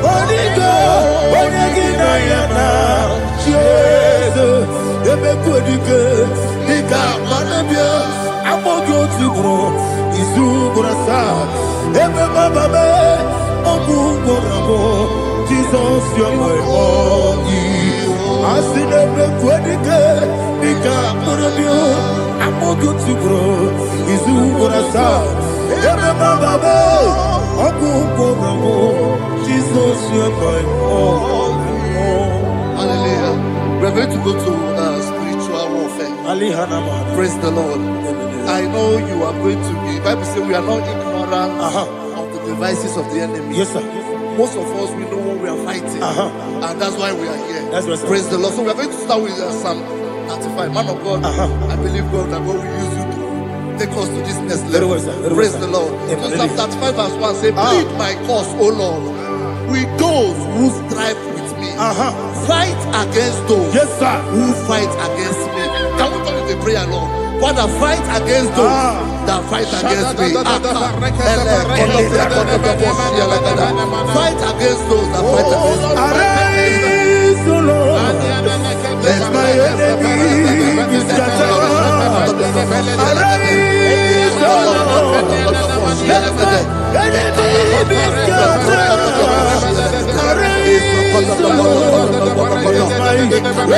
Onigo Oyagina yana Jesus Ebe Kodike Nika Manabia Amogo Tibro Izugrasa, Ebe Bababe, Ogugorabo, Jesus, you're my only. I see the Quedike, Nika Murabio, Amogo Tibro, Izugrasa, Ebe Bababe, Ogugorabo, Jesus, you're my only. Hallelujah. We're going to go to spiritual warfare. Praise the Lord. I know you are going to be. Bible says we are not ignorant of the devices of the enemy. Yes, sir. Most of us, we know what we are fighting, and that's why we are here. That's right, sir. Praise the Lord. So we are going to start with Psalm 35. Man of God, I believe God that God will use you to take us to this next level. Praise the Lord. So Psalm 35 verse 1 says, plead my cause, O Lord, with those who strive with me. Fight against those who fight against me. Can we turn with a prayer, Lord? Father, fight against those that fight against me. Fight against those that fight against me. Arise, O Lord, let my enemy be scattered. Arise, O Lord, let my enemy be scattered. Arise, O Lord, let my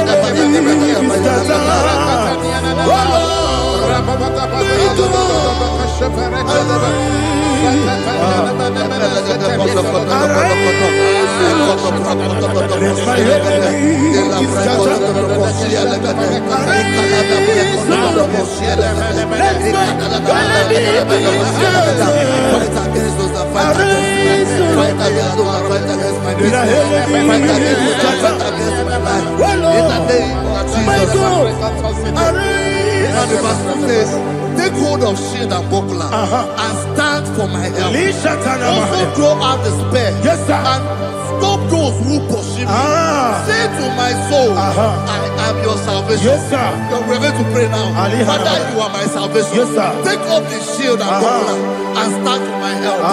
Take hold of shield and buckler and stand for my help. Also throw out despair. Yes, sir. And stop those who pursue me. Say to my soul, I am your salvation. Yes, sir. You're ready to pray now. Father, you are my salvation. Yes, sir. Take up the shield and buckler and stand for my help.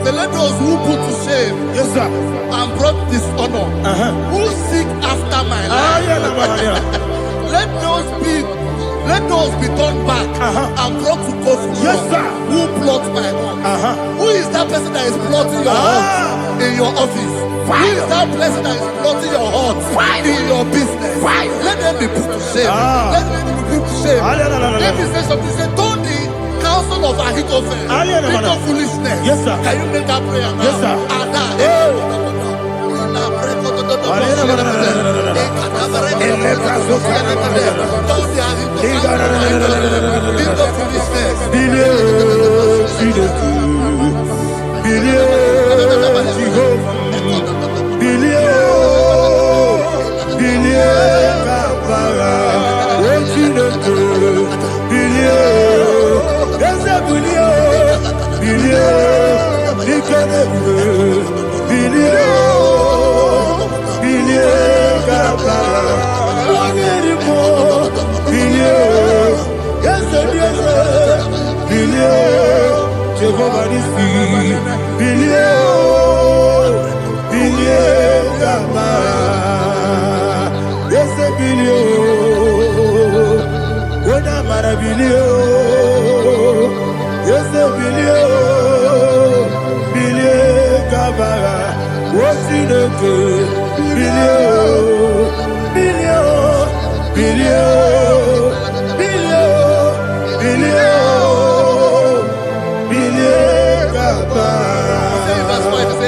Let those who put to shame, Yes, sir. and brought dishonor, who seek after my life, let those be turned back and brought to confusion. Yes, sir. Who plot my hurt? Who is that person that is plotting your hurt in your office? Who is that person that is plotting your hurt in your business? Let them be put to shame. Let them be put to shame. Let me say something. Say, don't the counsel of Ahithophel think of foolishness. Yes, sir. Can you make that prayer now? Yes, sir.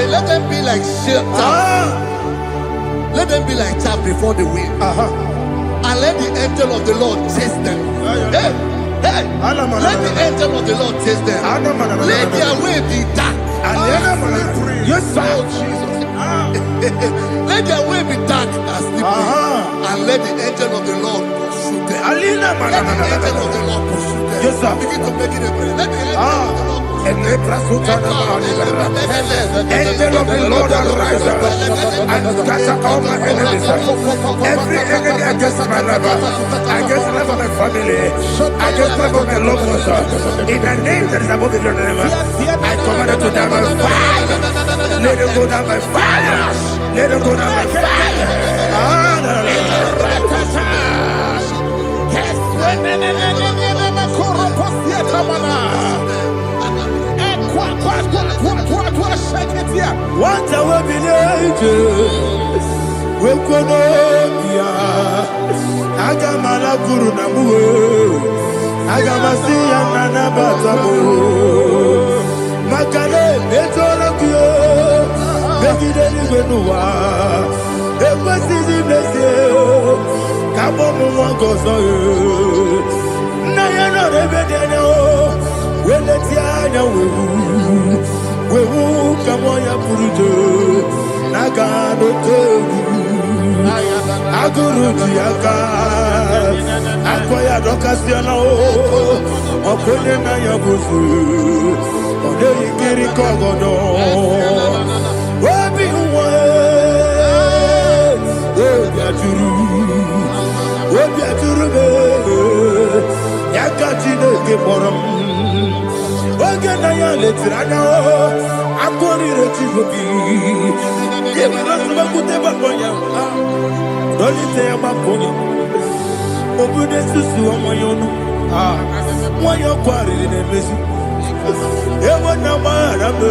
Let them be like chaff. Let them be like chaff before the wind. And let the angel of the Lord chase them. Hey, let the angel of the Lord chase them. Let their way be dark. Yes, sir. Oh, Jesus. Let their way be dark and slippery. And let the angel of the Lord pursue them. Let the angel of the Lord pursue them. Yes, sir. Begin to make it a prayer. Let the angel of the Lord Angel of the Lord arise and scatter all my enemies. Every enemy against my life, against the life of my family, against the life of my loved ones. In the name that is above the name, I command it to die by fire. Let it go down by fire. Let it go down by fire. What I will be nature, we could Agamala Guru Namu, Agamasiya Nana Batamu, Makale, Betonakio, Begideni Benua, Ebasi Blessio, Kabomu Gozo, Nayano Rebedeno, Weletiana. We will come on your Purujo, Nagano Togu. aguru diaka akoya dokasiana o okonye na yabuzu ode ikiri kogodo obi uwe obi aturu be yaka Chineke kpọrọ oge na ya letiri anya akwụrị rechigobi ịbụrụsụbakwute gbakọnya dolite ya gbakọnya obodo susu ọnwanye ọnụ nwanyị ọkụ arịrị na-emezi ewo na gbaghara m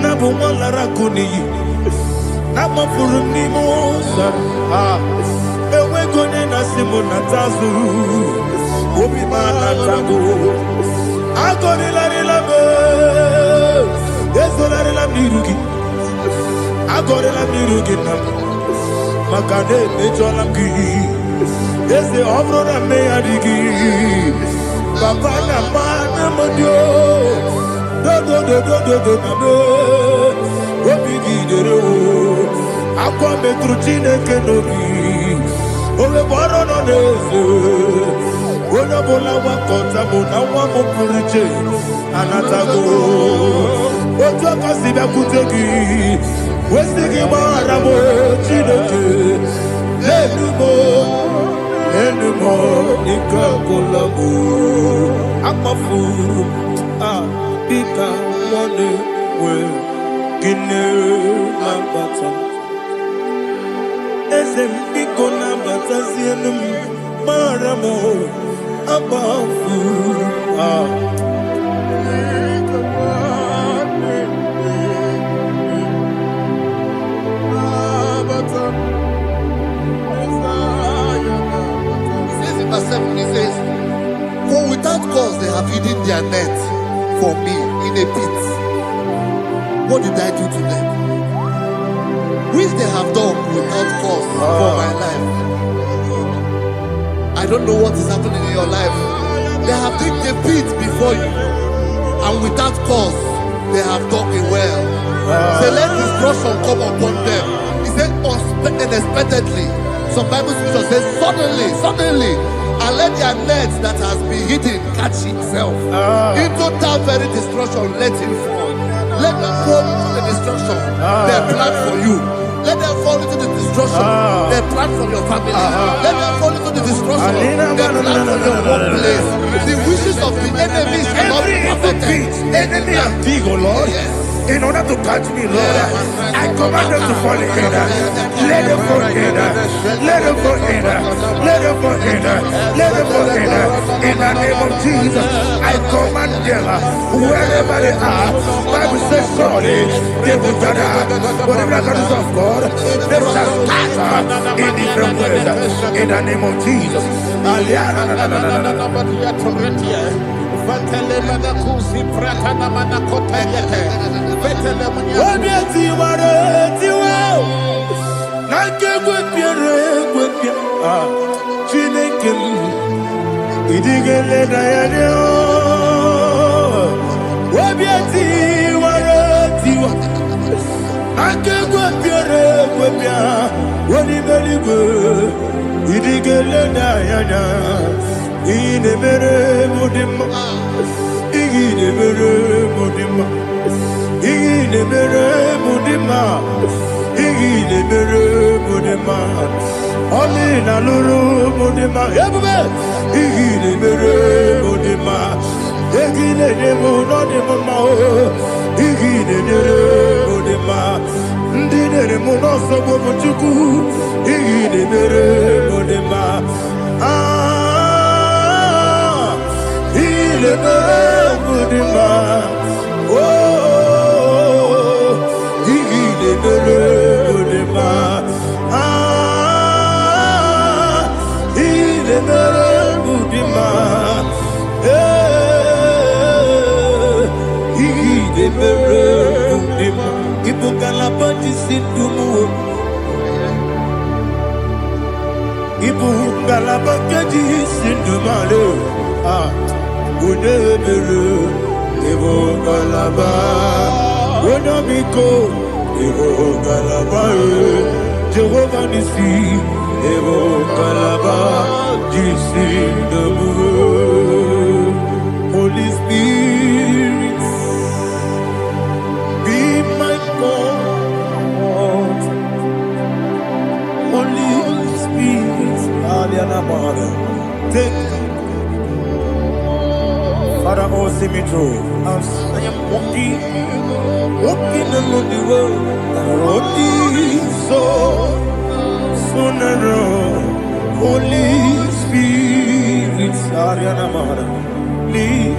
na bụ nwa lara akụ n'iyi na gbapụrụ m n'ime ụzọ enweghị onye na-asị m na tazụ obi m anatago agọrịlarịla m ezorarịla m n'iru gị agọrịla m n'iru gị na maka na emejọla m gị eze ọ bụrụ na mmegharị gị papa na mma na mmadụ dodododododo na me obi gị dere akwa metụrụ Chineke n'obi owebe ọrụ nọ n'eze onye ọbụla gbakọta mụ na nwa m pụrụ iche anatago otu aka si bịakwute gị wesị gị gbaghara m Chineke enumo ike agụla m akpafuru dịka nwanne nwee gịnị na-abata eze m biko na-abatazienu m mara m akpafuru He says, for without cause they have hidden their net for me in a pit. What did I do to them? Which they have done without cause for my life. I don't know what is happening in your life. They have digged a pit before you, and without cause they have done it well. Say, let destruction come upon them. He said, unexpectedly. Some Bible scripture says, suddenly. And let their net that has been hidden catch itself. Into that very destruction, let it fall. Let them fall into the destruction they plan for you. Let them fall into the destruction they plan for your family. Let them fall into the destruction they plan for your workplace. The wishes of the enemies shall not be perfected. Enemy and dig, oh Lord. Yes. In order to catch me, Lord, I command them to fall in. Let them fall in. Let them fall in. Let them fall in. Let them fall in. In the name of Jesus, I command them wherever they are. Bible says, surely they will gather. Whatever the God of God, they shall scatter in different ways. In the name of Jesus. Chineke idigele dayane obiati waratiwa akegwe piere gwepia woni meligwe idigele dayane ine mere mudima ine mere mudima ine mere mudima ine mere mudima Oli na luru mudima ebube ine mere mudima egine demo no demo ma o ine mere mudima ndine demo no so bo chuku ine mere mudima ine mere mudima oh ine mere mudima Ibu galabakaji sindumale unebere Ibu galaba unamiko Evo Kalaba, Jehovah Nissi, Evo Kalaba, Jesus the Lord. Holy Spirit, be my God. Holy Spirit, take Father, oh, see me through. As I am walking along the road, the road is so narrow. Holy Spirit, lead.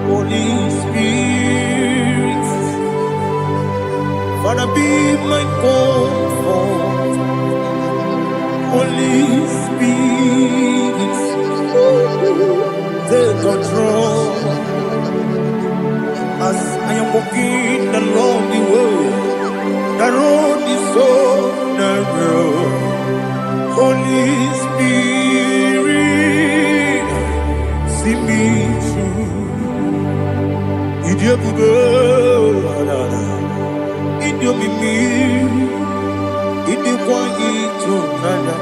Holy Spirit, Father, be my comfort. Holy Spirit, take control. As I am walking along the road is so narrow. Holy Spirit, see me through. Idiobube, Idiomimi, Idikwanito nana.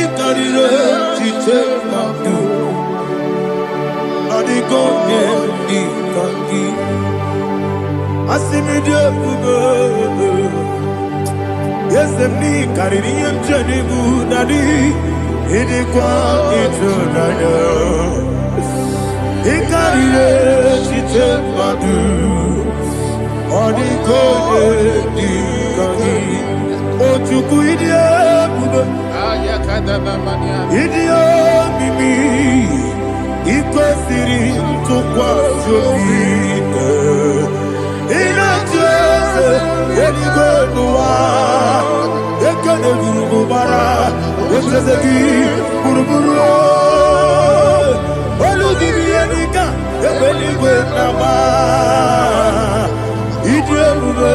Ikarire chite madu. Adigone ikangi. Asimidiobubu. Yes, me kariri emjeni budadi. Idikwanito nana. Ikarire chite madu. Adigone ikangi. Ochuku idiobubu. Idio mimi iko siri tukwa jovine inatese eligonuwa ekene gurugubara etezegi buruburu olugibi enika ebeligwe nama idio bube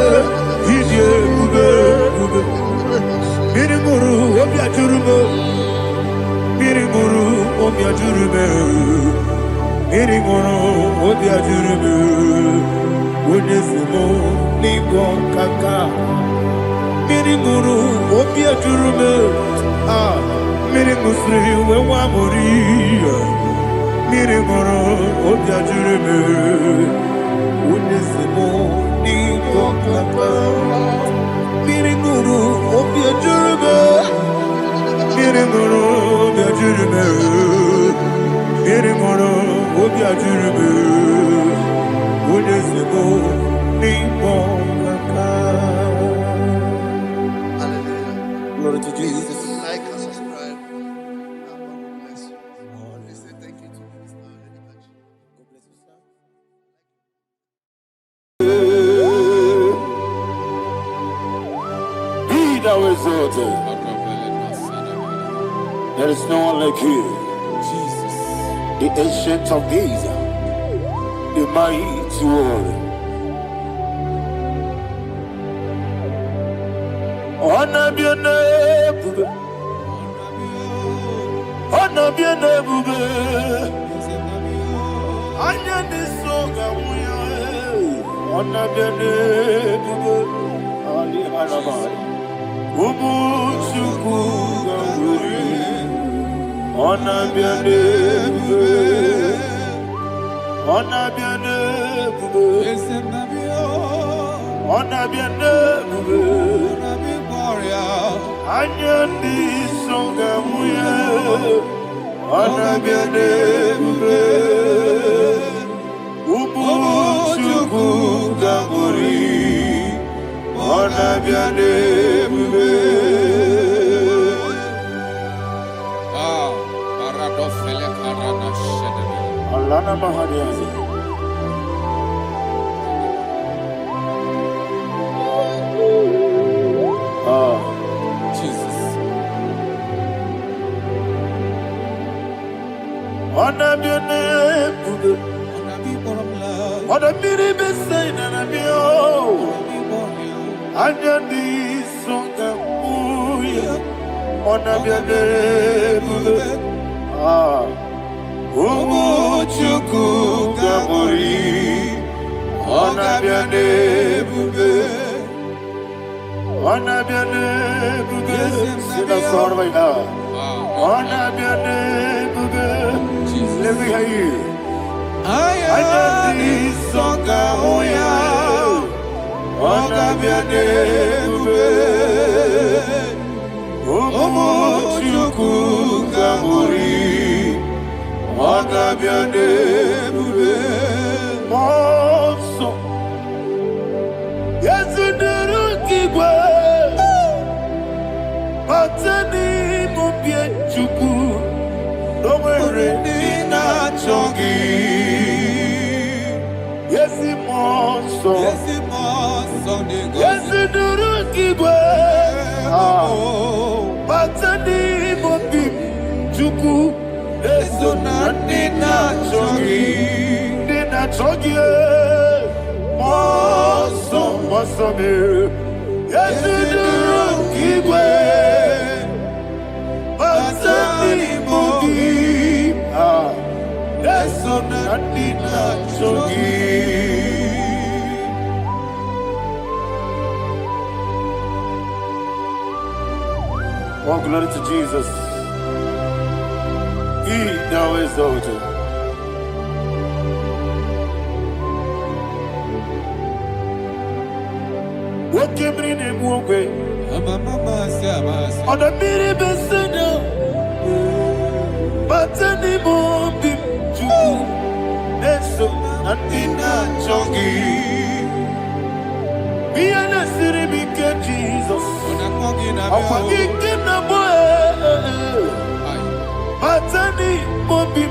Mirimuru obia jurume Mirimuru obia jurume Mirimuru obia jurume Unesimo nigo kaka Mirimuru obia jurume Mirimusri wewa mori Mirimuru obia jurume Unesimo nigo kaka Mirimuru obia jurume Mirimuru obia jurume Mirimuru obia jurume Unesimo nigo kaka. Hallelujah. Glory to Jesus. Like and subscribe. God bless you. Please say thank you to Minister Lady Kachi. God bless you, sir. Be thou exalted. There is no one like you, Jesus. the ancient of days, the mighty warrior. Honor be your name, bube. Honor be your name, bube. Anya ni soga muya. Honor be your name, bube. Ali alabari. Ubu chuku gamburi. Honor be your name, bube. Honor be your name, bube. Honor be your name, bube. Anya ni soga muya. Honor be your name, bube. Ubu chuku gamburi. Honor be your name, bube. Alana Mahadiazi. Jesus. Honor be your name, bube. Honor be the same and I be oh. Anya ni songa muya. Honor be your name, bube. Umuchuku Gamori, Onabiane Bube, Onabiane Bube, sing a song right now. Onabiane Bube, let me hear you. Ayani Songa Oya, Onabiane Bube, Umuchuku Gamori. Onabiane bube monso Yesu kigwe Matani mubie chuku Nomere nina chongi Yesu monso Yesu kigwe Matani mubie chuku Yesu nina chogi Moso me Yesu kigwe Masani mogi Yesu nina chogi. Oh, glory to Jesus. He now exalted. What came in him one way? On the mini besino, but any more big Jew. Neso, and in a chongi. Be an city big Jesus. I'm forgetting the boy. Matani mobi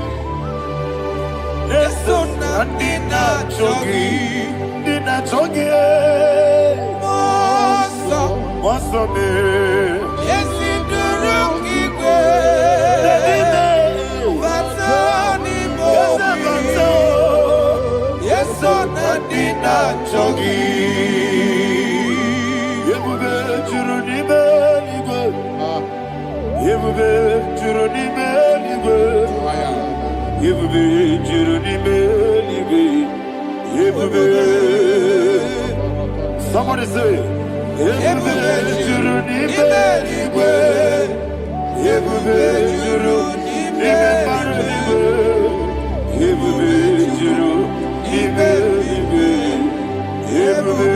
Yesu nina chogi Moso me Yesu durungigwe Matani mobi Yesu nina chogi Yebube churuni beligwe Yebube churuni beligwe Yebube churuni beligwe Yebube. Somebody say Yebube churuni beligwe Yebube churuni beligwe Yebube churuni beligwe Yebube.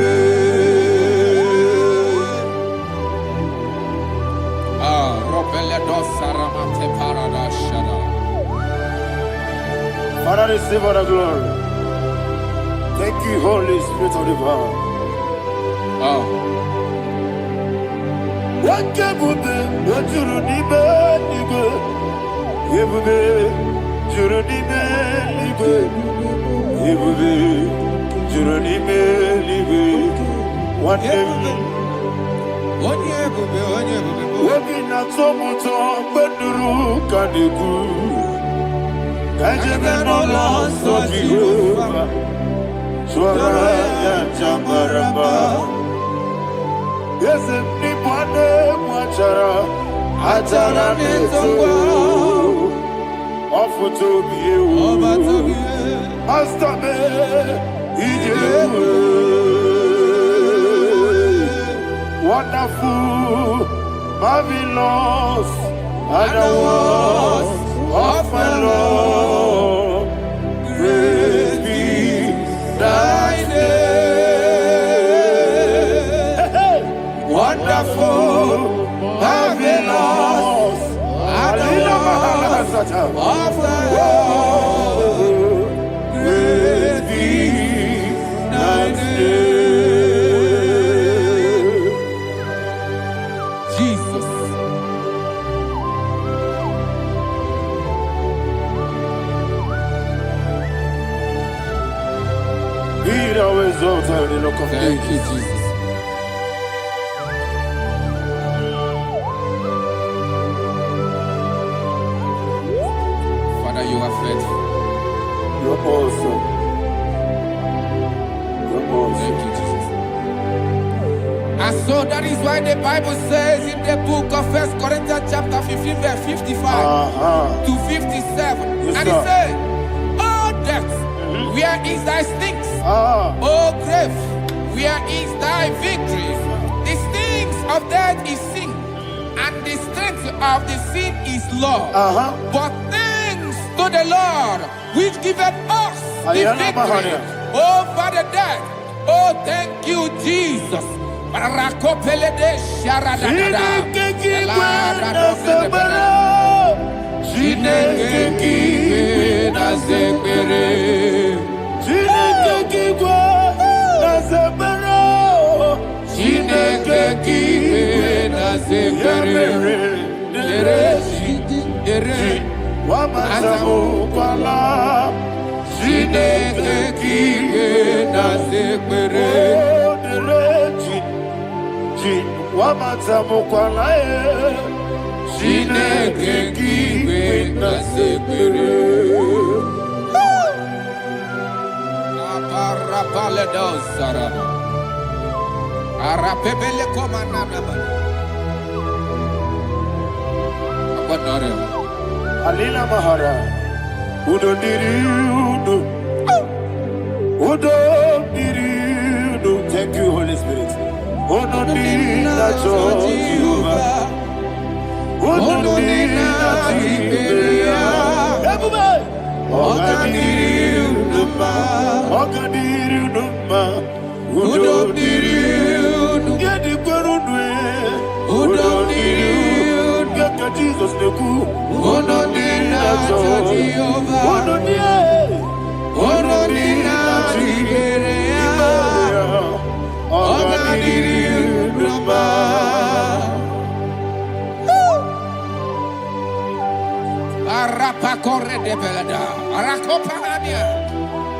Father, receive all the glory. Thank you, Holy Spirit of divine. What can you do? What you need, Yebube, Juronibe, Yebube, Juronibe, one day. Working at some motor, but the room can you do? Kajabano lost of Jehovah, Soraya Jamaraba. Yes, if Nipane Machara, Atara Neto, offer to be you, Master Me, wonderful, marvelous, and the was of my Lord, praise be thy name. Wonderful, marvelous, and the was of my Lord, praise be thy name. Jesus. Be thou exalted in the look of Thank you, Jesus. Father, you are faithful. You're awesome. You're awesome. Thank you, Jesus. And so that is why the Bible says in the book of 1 Corinthians chapter 15 verse 55 to 57, And he said, "Oh death, where is thy stings? Oh grave, where is thy victory? The stings of death is sin, and the strength of the sin is law. But thanks to the Lord, which giveth us the victory over the death. Oh, thank you, Jesus." Alina Mahara, Udo Diriudo, Udo Diriudo. Thank you, Holy Spirit. Udo Diriudo, Udo Diriudo, Jesus the cool.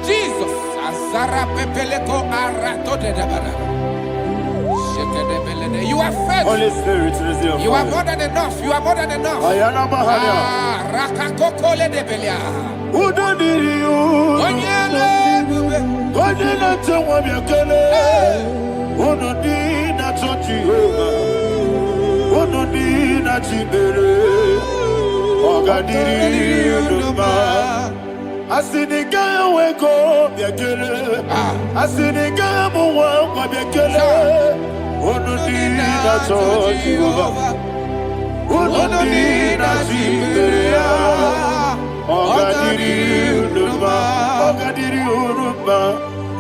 Jesus, Azara Pepeleko Arato de Dabara. You are faithful. Holy Spirit, reserve. You are more than enough. You are more than enough. Ayana Mahaya. Rakakokole de Belia. Udo Diriudo. Onyele Tewa Biakele. Udo Dina Jehovah. Udo Dina Chibere. Oga Diriudo. Asinika weko biakele. Asinika muwa biakele. Onodina Jehovah. Onodina Jiberia. Ogadiri Uruba. Ogadiri Uruba.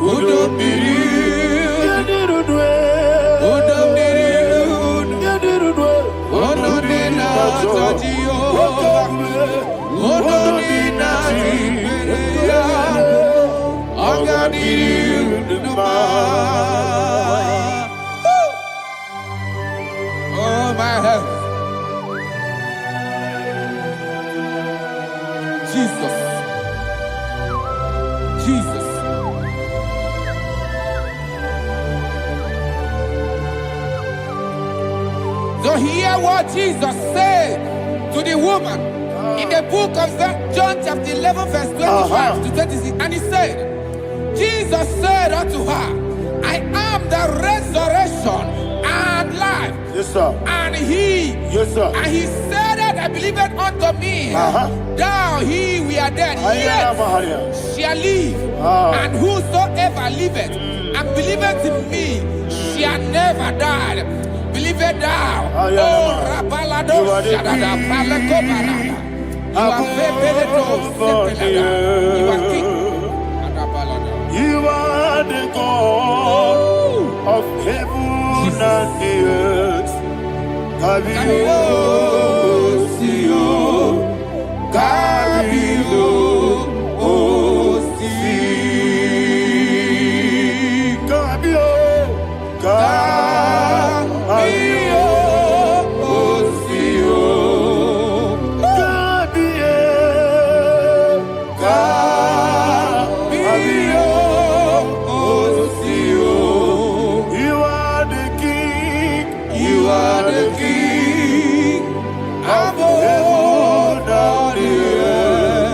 Udobiri. Yadirudwe. Udobiri. Yadirudwe. Onodina Jehovah. Onodina Jiberia. Ogadiri Uruba. Oh, my health. Jesus. Jesus. So hear what Jesus said to the woman in the book of John chapter 11 verse 25 to 26. And he said, Jesus said unto her, I am the resurrection and life. Yes, sir. And he, yes, sir. And he said that I believed unto me, thou he we are dead, yet shall live. And whosoever liveth and believeth in me shall never die. Believe it thou. Oh, Rabalado Shadada, Palako Barada. You are faithful. You are king. You are the God of heaven and the earth. Kabio, Sio, Kabio, Osi, Kabio, Kabio, Osio, Kabio, Kabio, Osio. You are the king. You are the king. Above all the earth.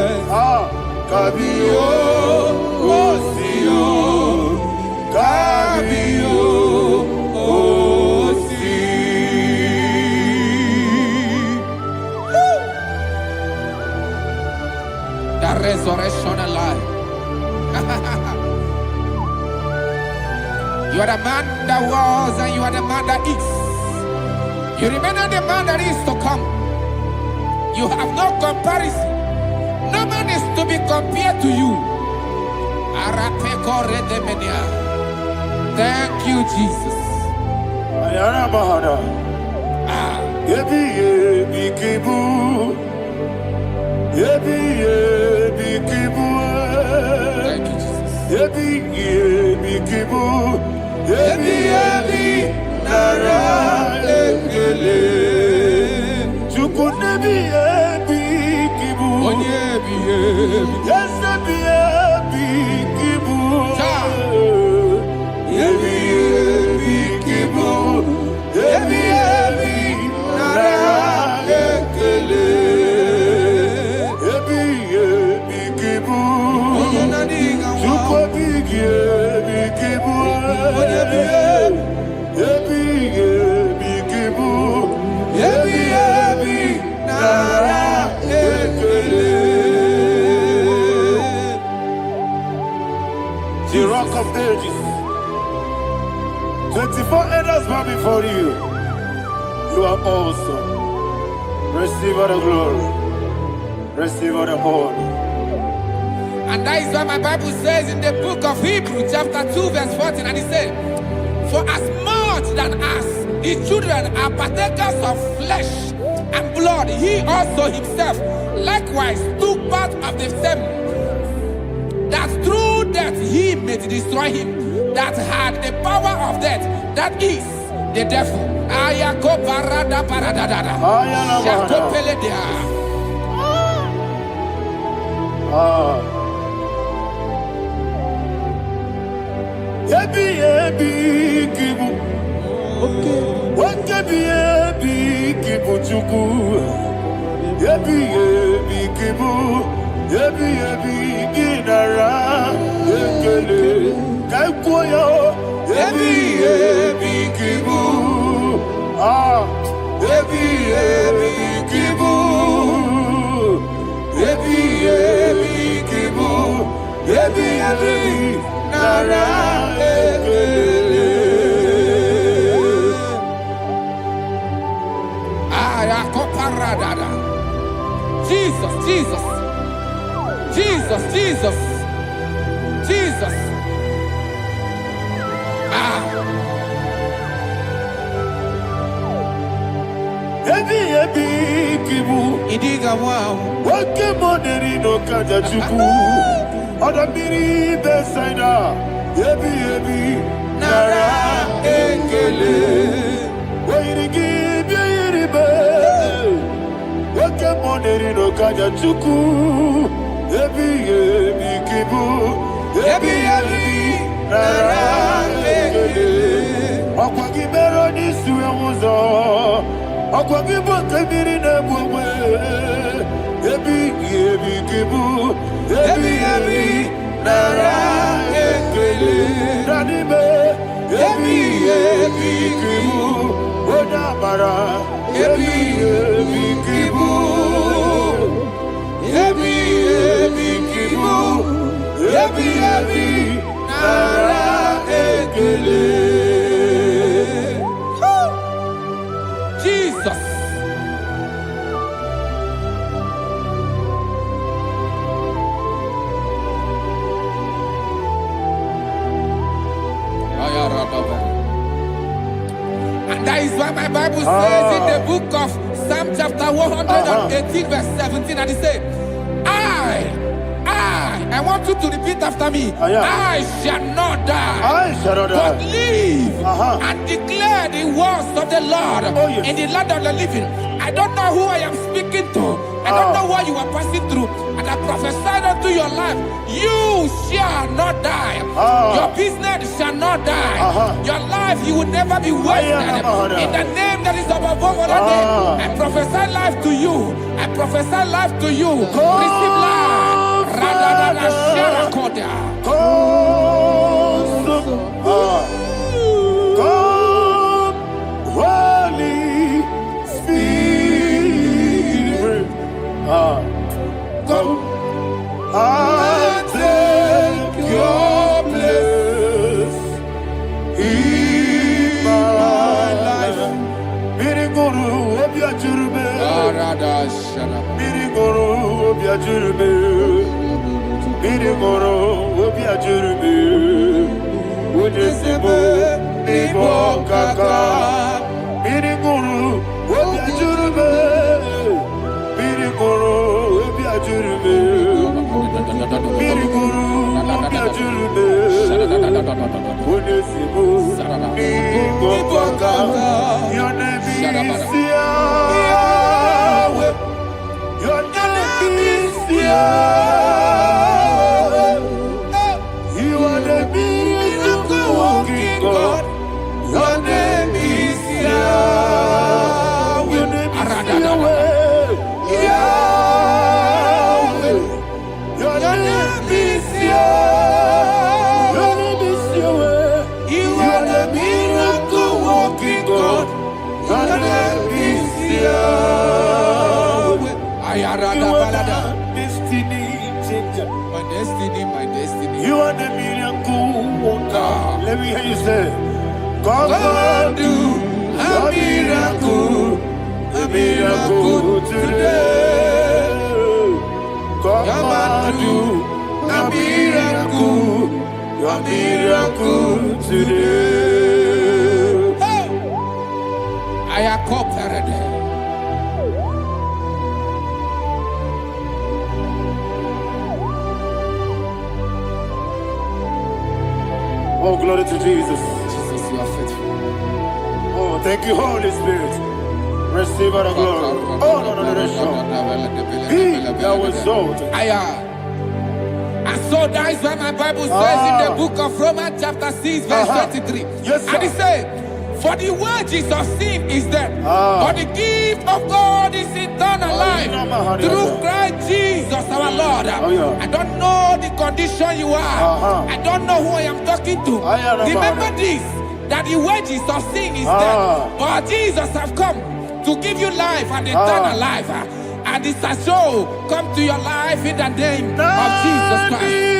resurrection and life. You are the man that was and you are the man that is. You remember the man that is to come. You have no comparison. No man is to be compared to you. Thank you, Jesus. Thank you, The rock of ages. 24 elders bow before you. You are awesome. Receive all the glory. Receive all the honor. And that is what my Bible says in the book of Hebrews chapter 2 verse 14. And it said, for as much than us, the children are partakers of flesh and blood, he also himself likewise took part of the same, that through death he may destroy him that had the power of death, that is the devil. Jesus, Jesus, Jesus, Jesus, Jesus. Idiga wow. Wakemoderi no kajachuku. Odamiri besaida. Yebi nara ekele. Wairigi biiribe. Wakemoderi no kajachuku. Yebi kibu. Yebi nara ekele. Akwagibero ni suwe muzo. Akwagibo kebiri na bwe. Yebi kibu. Yebi nara ekele. Nanibe. Yebi kibu. Odabara. Yebi kibu. Yebi kibu. Yebi nara ekele. Jesus. And that is why my Bible says in the book of Psalm chapter 118 verse 17, and it says, I want you to repeat after me. I shall not die, but live and declare the words of the Lord in the land of the living. I don't know who I am speaking to. I don't know what you are passing through. And I prophesy unto your life, you shall not die. Your business shall not die. Your life, you will never be wasted. In the name that is above all other name, I prophesy life to you. I prophesy life to you. Receive life. Come, Holy Spirit. Come. Birigoro obiajurube. Birigoro obiajurube. Onyesibo ibo kaka. Birigoro obiajurube. Birigoro obiajurube. Birigoro obiajurube. Onyesibo ibo kaka. Your name is Yahweh. Your name is Yahweh. You are the miracle working God. Your name is Yahweh. Your name is Yahweh. Yahweh. Your name is Yahweh. Your name is Yahweh. You are the miracle working God. Your name is Yahweh. You are the destiny changer. My destiny. You are the miracle worker. Let me hear you say, come and do a miracle today. Come and do a miracle today. I am cooperative. Oh, glory to Jesus. Jesus, you are faithful. Oh, thank you, Holy Spirit. Receive our glory. Oh, no. Be thou exalted. And so that is why my Bible says in the book of Romans chapter 6 verse 23. Yes, sir. And it says, for the wages of sin is death, but the gift of God is eternal life through Christ Jesus our Lord. I don't know the condition you are. I don't know who I am talking to. Remember this, that the wages of sin is death, but Jesus have come to give you life and eternal life. And this has so come to your life in the name of Jesus Christ.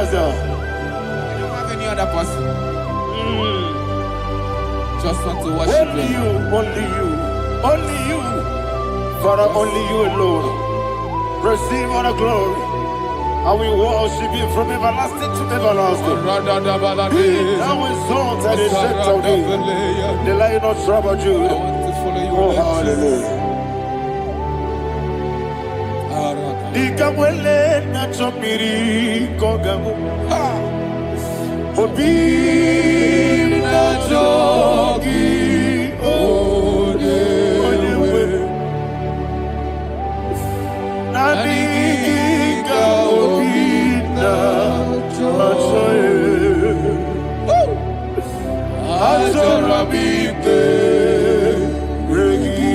I don't have any other person. Just want to worship only you, only you, Father, only you alone. Receive all the glory. I will worship you from everlasting to everlasting. Be thou exalted and set of thee, the Lion of Tribe of Judah. Oh, hallelujah. Ikamwele na chomiri kogamu. Obi na jogi onewe. Nani ka obi na choe. Azorabike regi.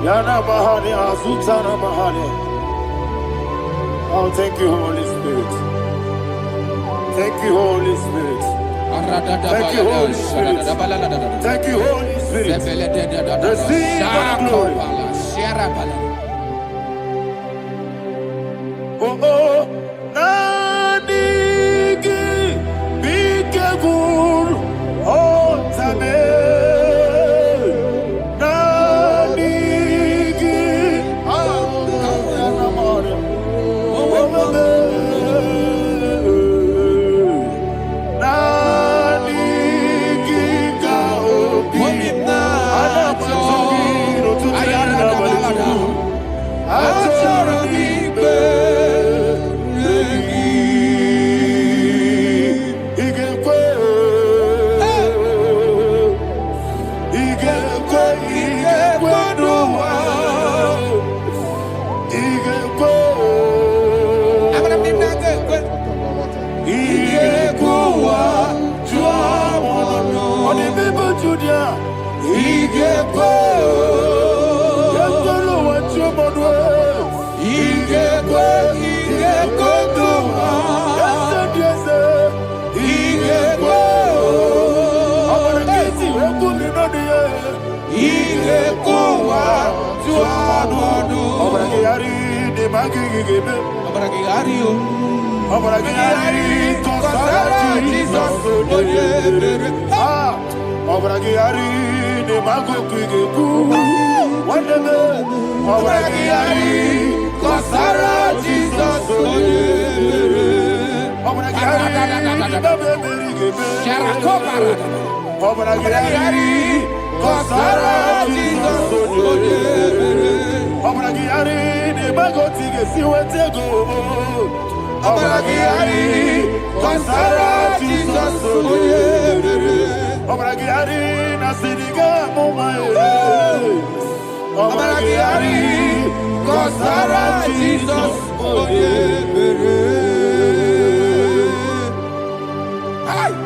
Yana Mahani Azutana Mahani. Oh, thank you, Holy Spirit. Thank you, Holy Spirit. Thank you, Holy Spirit. Thank you, Holy Spirit. Receive the glory. Oh, oh, Nanigi, Bigagul, oh, Tame, Nanigi,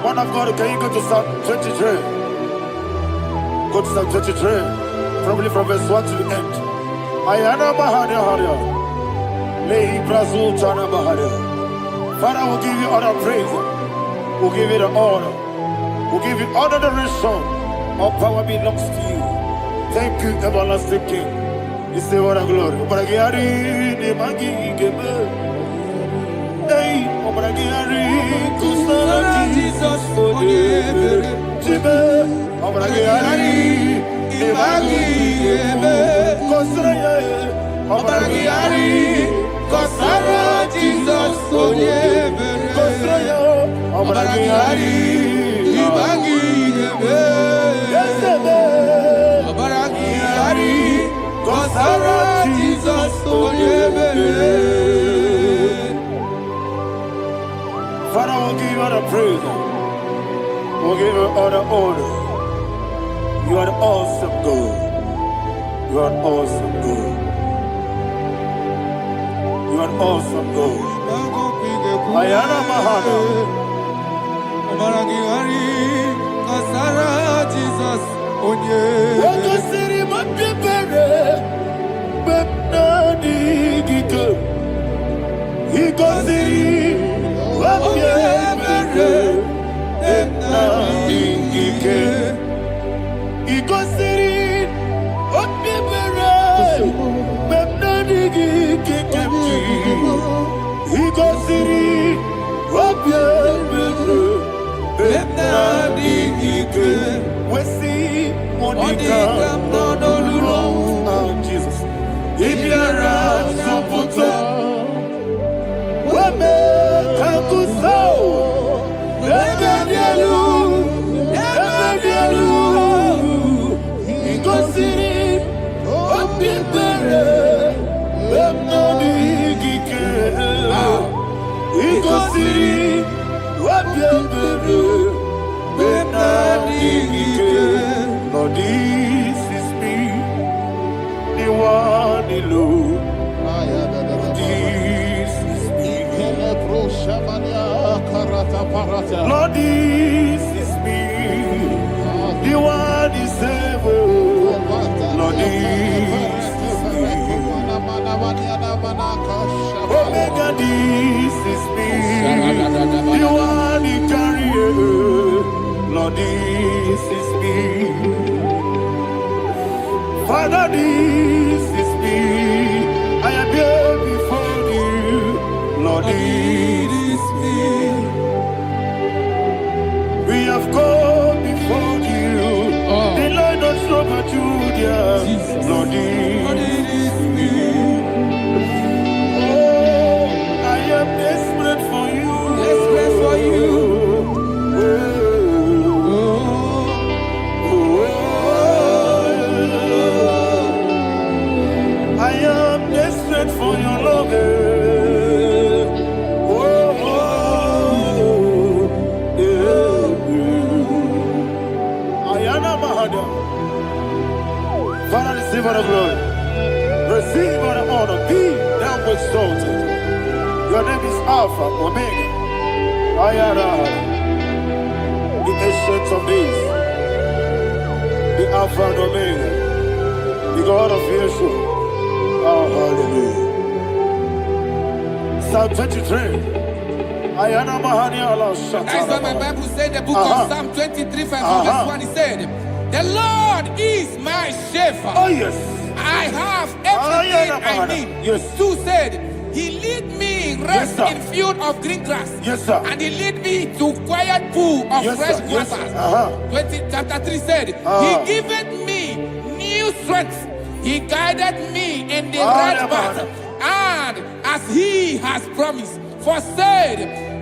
Man of God, can you go to Psalm 23? Go to Psalm 23, probably from verse 1 to the end. Ayana Mahania Haria. Lay Brazil Chana Mahania. Father, we'll give you all the praise. We'll give you the honor. We'll give you all the adoration. All power belongs to you. Thank you, everlasting King. You say what a glory. Obragiari, the Magi, Gebe. Hey, Obragiari, Kusara, Jesus, for you. Jibe, Obragiari, the Magi, Gebe. Kusara, Obragiari, Kusara, Jesus, for you. Kusara, Obragiari, the Magi, Gebe. Obragiari, Kusara, Jesus, for you. Father, we'll give you all the praise. We'll give you all the honor. You are the awesome God. You are an awesome God. You are an awesome God. Ayana Mahana. Jesus, onye. Wakasiri mapipere, bepnani gike. Ikosiri mapipere, bepnani gike. Ikosiri mapipere, bepnani gike kemji. Ikosiri mapipere, bepnani gike. Wesi Monica, oh Jesus, Ibiara Saputo, Wame Kakuso, Ebedielu, Igosiri, Opipere, Bemnodi Gike, Igosiri, Opipere, Bemnodi Gike. Lord, this is me, the one alone. This is me. Lord, this is me, the one is able. Lord, this Lord, this is me. Father, this is me. I am here before you. Lord, this is me. We have come before you. The Lord not show but you, dear. Lord, this is me. Oh, I am desperate for you. Desperate for you. I am desperate for your love. Father, receive all the glory. Receive all the honor. Be thou exalted. Your name is Alpha, Omega. Ayara, the ancient of days. The Alpha and Omega. The God of Yeshua. Oh, hallelujah. Psalm 23. Ayana Mahani Allah Shatana. That's why my Bible said the book of Psalm 23, 5 verse 1, he said, the Lord is my shepherd. Oh, yes. I have everything I need. Yes. 2 said, he lead me rest Yes, in field of green grass. Yes, sir. And he lead me to quiet pool of Yes, fresh sir. Yes, waters. sir. Chapter 3 said, he giveth me new strength. He guided me in the right path. And as he has promised, for said,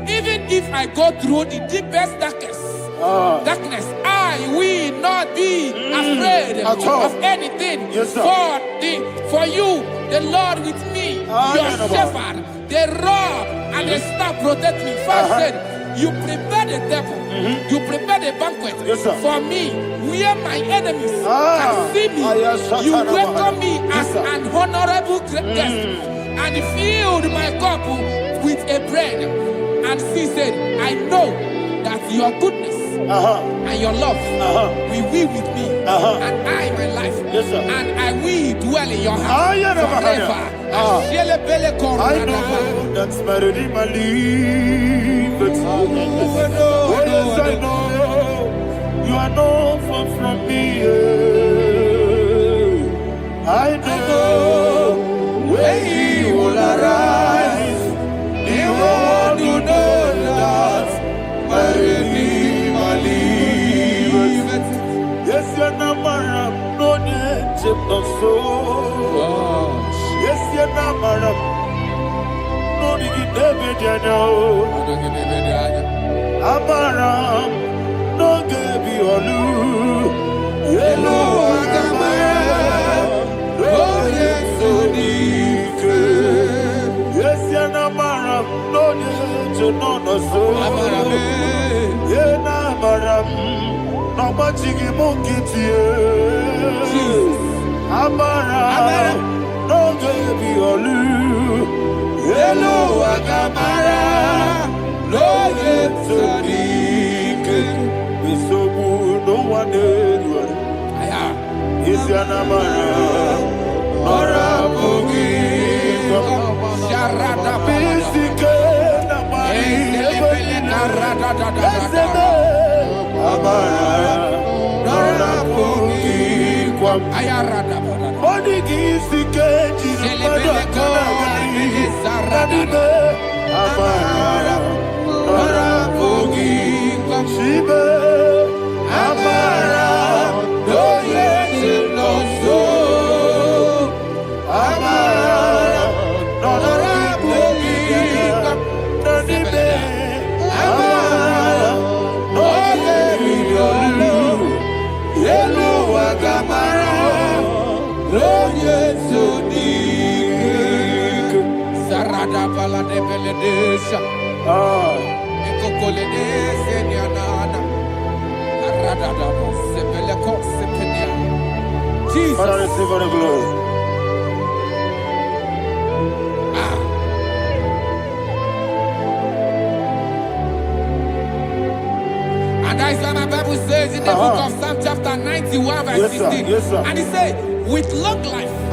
even if I go through the deepest darkness, I will not be afraid of anything. Yes, sir. For you, the Lord with me, your shepherd, the rod and the staff protect me. First said, you prepare the table, you prepare the banquet for me, where my enemies can see me. You welcome me as an honorable guest, and filled my cup with a bread. And she said, I know that your goodness and your love will be with me, and I, my life, and I will dwell in your house forever. I know that's better than my life. Oh, yes, I know you are not far from me. I know when he will arise, he will do that. My Redeemer liveth. Yes, you're not married, no need to so. Yes, you're not married, no need to David, Amaram, no Gaby Olu. Yellow, oh, yes, so deep. Yes, you're not married, no need to know so. Yena maram, no machigi mukiti. Amara, no Gaby Olu. Hello, Agamara, no Yetsodik. Bisobu, no one did. Is Yanamara, Nora Bogi, Sharada Bisike, Amara, Nora Bogi, Ayarada Odigi Sikeji, Amara, Nora Bogi, Shibe, Amara, no yes, no so, Amara, Nora Bogi, Nodibe, Amara, no Yellow Agamara, no yes, so deep. Sarada Bala de Beledesha, Ecocoledese, Nianana, Arada Sepeleco, Sepenia. Jesus. Father, receive all the glory. And that's why my Bible says in the book of Psalm chapter 91 verse 16. Yes, sir. And he said, with long life, I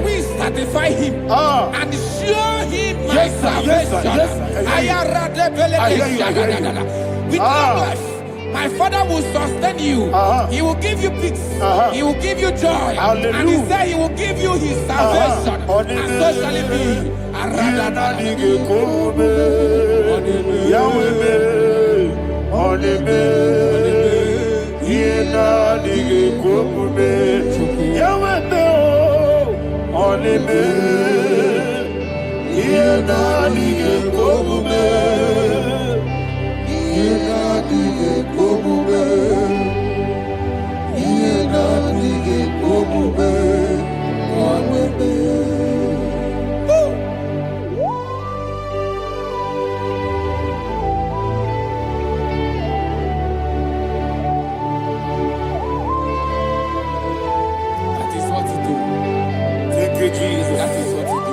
will satisfy him and show him my salvation. with long life. My Father will sustain you. He will give you peace. He will give you joy. Hallelujah. And He said He will give you His salvation. And so shall it be. That is what to do. Thank you, Jesus. That is what to do.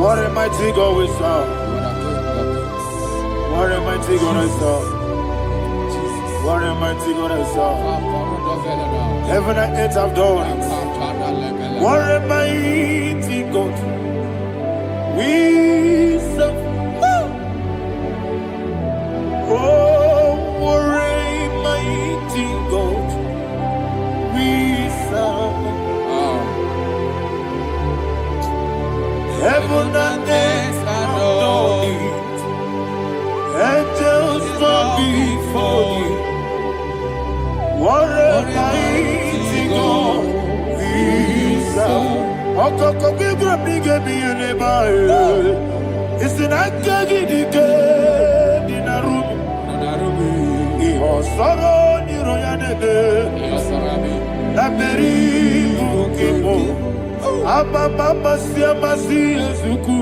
What a mighty God we serve. What a mighty God I serve. What a mighty God I serve. Heaven and earth have done it. What a mighty God we serve. Oh, what a mighty God we serve. Heaven and earth have done it. Angels bow before you. What a mighty God we serve. Okoko bibra bige bi eneba. Isinaka gidike dinarubi. Iho soro ni royanebe. Laberi bukibo. Ababa siamasi ezuku.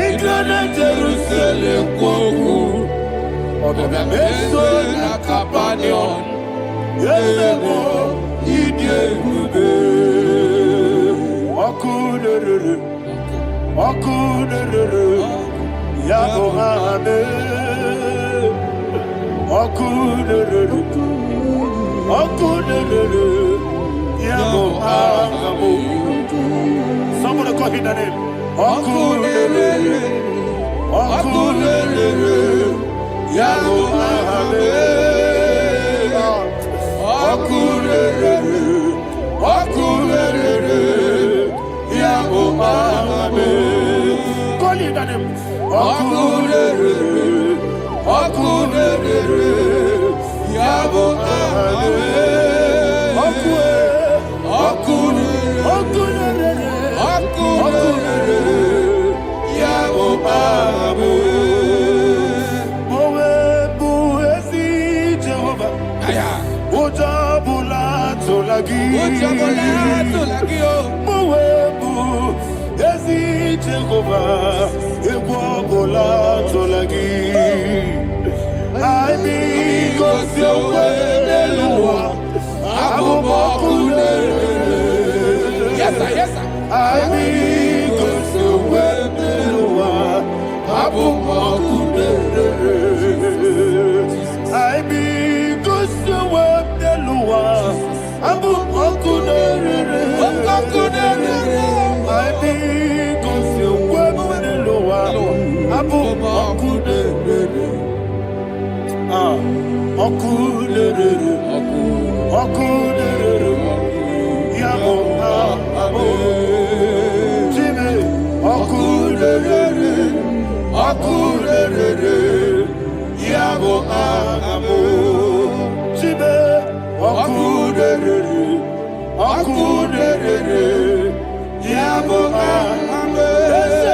Igrana Jerusalem kwoku. Obebe meso na Capernaum. Yesemo idie gube. Okunere. Yabo hame. Okunere. Yabo hame. Somebody call him the name. Okunere. Yabo hame. Okunere. Yabo hame. Call him the name. Okunere. Yabo hame. Yes, sir.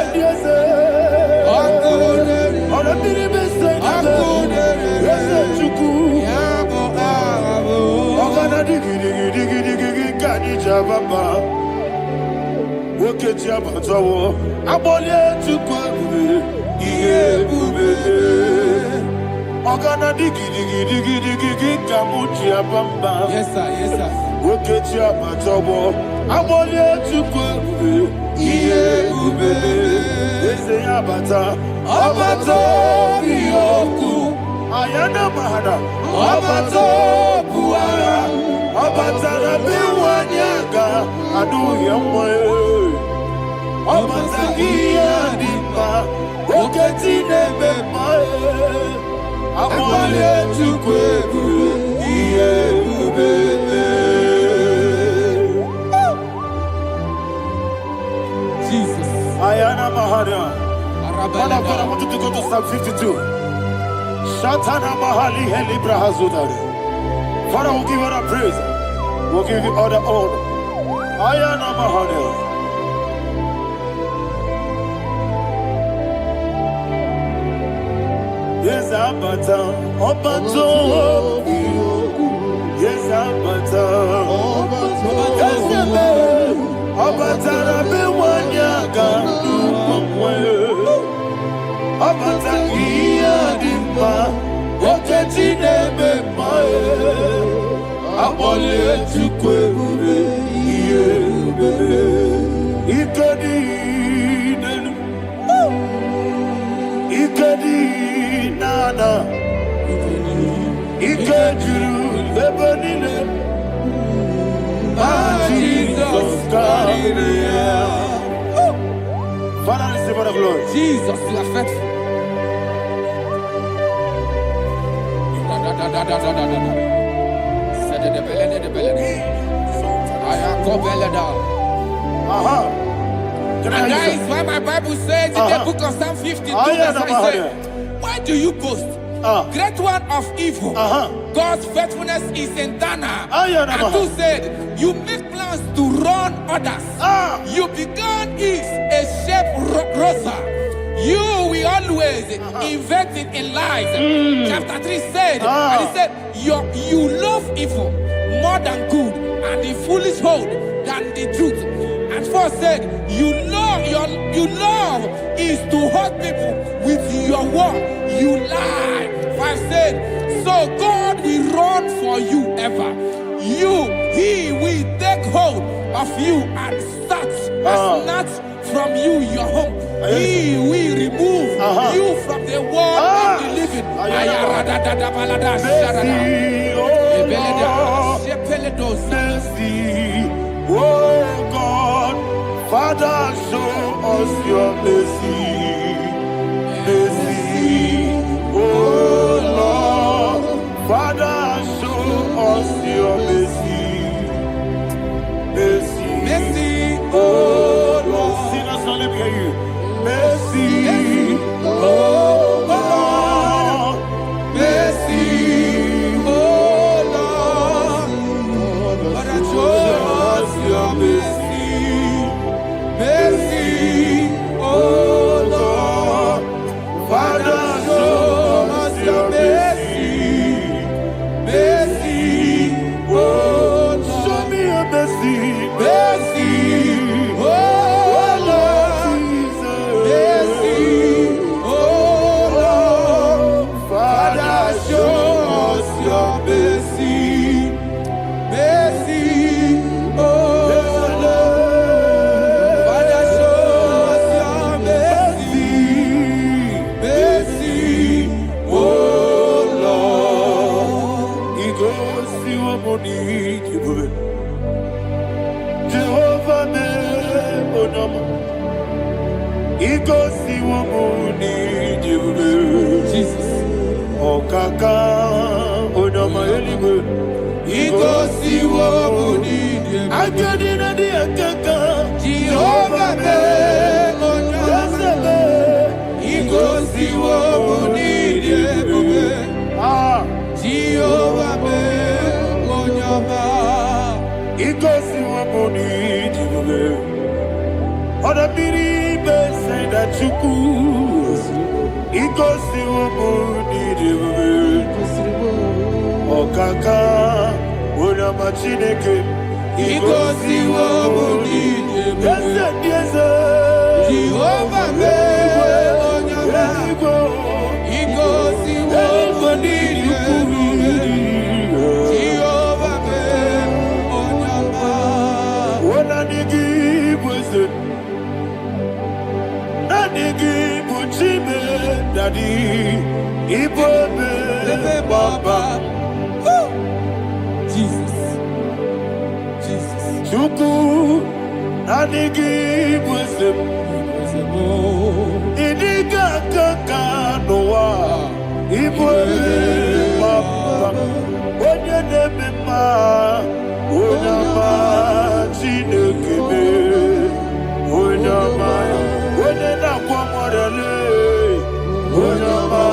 Yes, sir. Yes, sir. Yes, sir. Obazagia dimba, oketine bemae. Amale chukwebu, iye ubebe. Jesus. Ayana Mahana. Man of God, I want you to go to Psalm 52. Shatana Mahali Helibra Hazudari. Father, we'll give you the praise. We'll give you all the honor. Ayana Mahana. Yes, Abata. Obato. Yes, Abata. Yes, Abata. Bewanya. Abata iya dimba, oketine bemae. Abole chukwe ube, iye ube. Ikadi nenu, ikadi nana, ikadiru lebanine. Jesus Christ. Father, receive all the glory. Jesus, you are faithful. And that is why my Bible says in the book of Psalm 52, verse 9, why do you boast? Great one of evil. God's faithfulness is eternal. And who said, you make plans to run others. You began is a shape rosa. You will always invent it in lies. Chapter 3 said, and he said, you love evil more than good, and the foolish hold than the truth. And 4 said, you love is to hurt people with your word. You lie. 5 said, so God will run for you ever. He will take hold of you and snatch from you your home. He will remove you from the world of the living. Oh God, Father, show us your mercy. Mercy, oh Lord, Father, show us your mercy. Mercy, Mercy, oh Lord, sinners don't let me hear you. Mercy, oh Lord, mercy, oh Lord, Father, show us your mercy. Mercy, oh Lord, Father, show us your mercy. Mercy, oh Lord, show me your mercy. mercy, oh Lord, mercy, oh Lord, Father, show us your mercy. Mercy, oh Lord, Father, show us your mercy. Mercy, oh Lord. He goes to a money, Jehovah me onama. He goes to a money, Jesus. Okaka onama eligwe. He goes to what we need. I get in the akaka. Jehovah me onama. He goes to what we need. Jehovah me onama. He goes to a money, Other people say that you could. He goes to a money, Okaka, Unama Chineke. He goes to what we need. Yes, Jehovah me onama. He goes to what we need. Jehovah me onama. When I give was it, I give Chime, Daddy, Ibobe, Baba, Jesus. Jesus. Chuku, Nanigi Muslim, Idiga Kaka Noa, Ibu Papa, Onya Nebima, Onya Ma, Chinekebe, Onya Ma, Onya Nakwamorele, Onya Ma,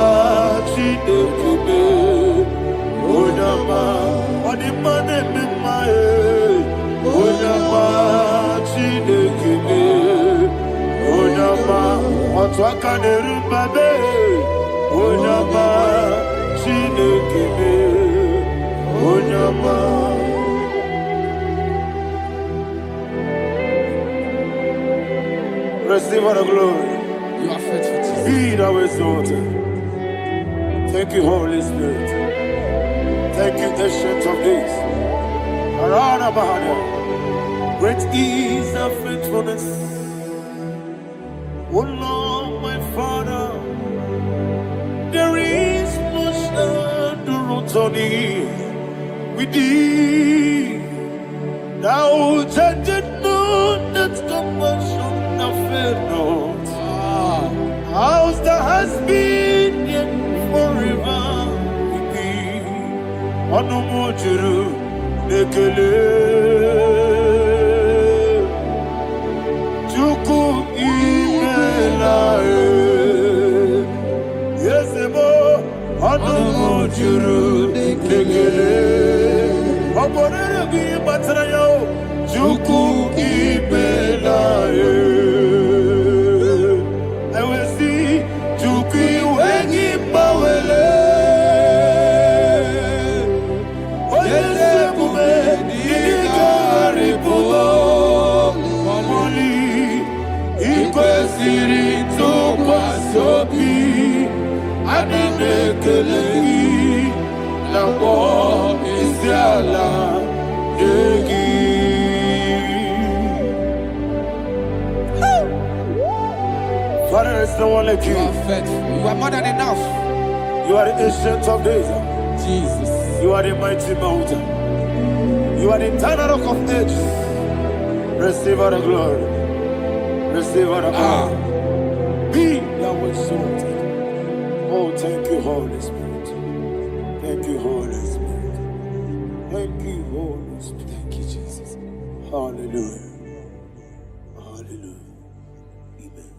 Chinekebe, Onya Ma, Odimane Mimae, Onya Ma, Chinekebe, Onya Ma, Otwakane Rumbabe, Onya Ma, Chinekebe, Onya Ma. Receive all the glory. You are faithful, Jesus. Be thou exalted. Thank you, Holy Spirit. Thank you, Ancient of Days. Arana Bahana. Great is thy faithfulness. Oh Lord, my Father, there is no shadow on thee. With thee, thou judgest not that compassion of fair not. Ours that has been yet forever with thee. Onomojuru nekele. Chuku imelae. Yesebo onomojuru nekele. Oborere gi batrayo. Chuku imelae. Father, there's no one like you. You are faithful. You are more than enough. You are the ancient of days. Jesus. You are the mighty mountain. You are the eternal rock of ages. Receive all the glory. Receive all the honor. Be thou exalted. Oh, thank you, Holy Spirit. Thank you, Holy Spirit. Thank you, Holy Spirit. Thank you, Jesus. Hallelujah. Hallelujah. Amen.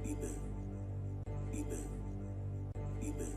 Amen. Amen. Amen.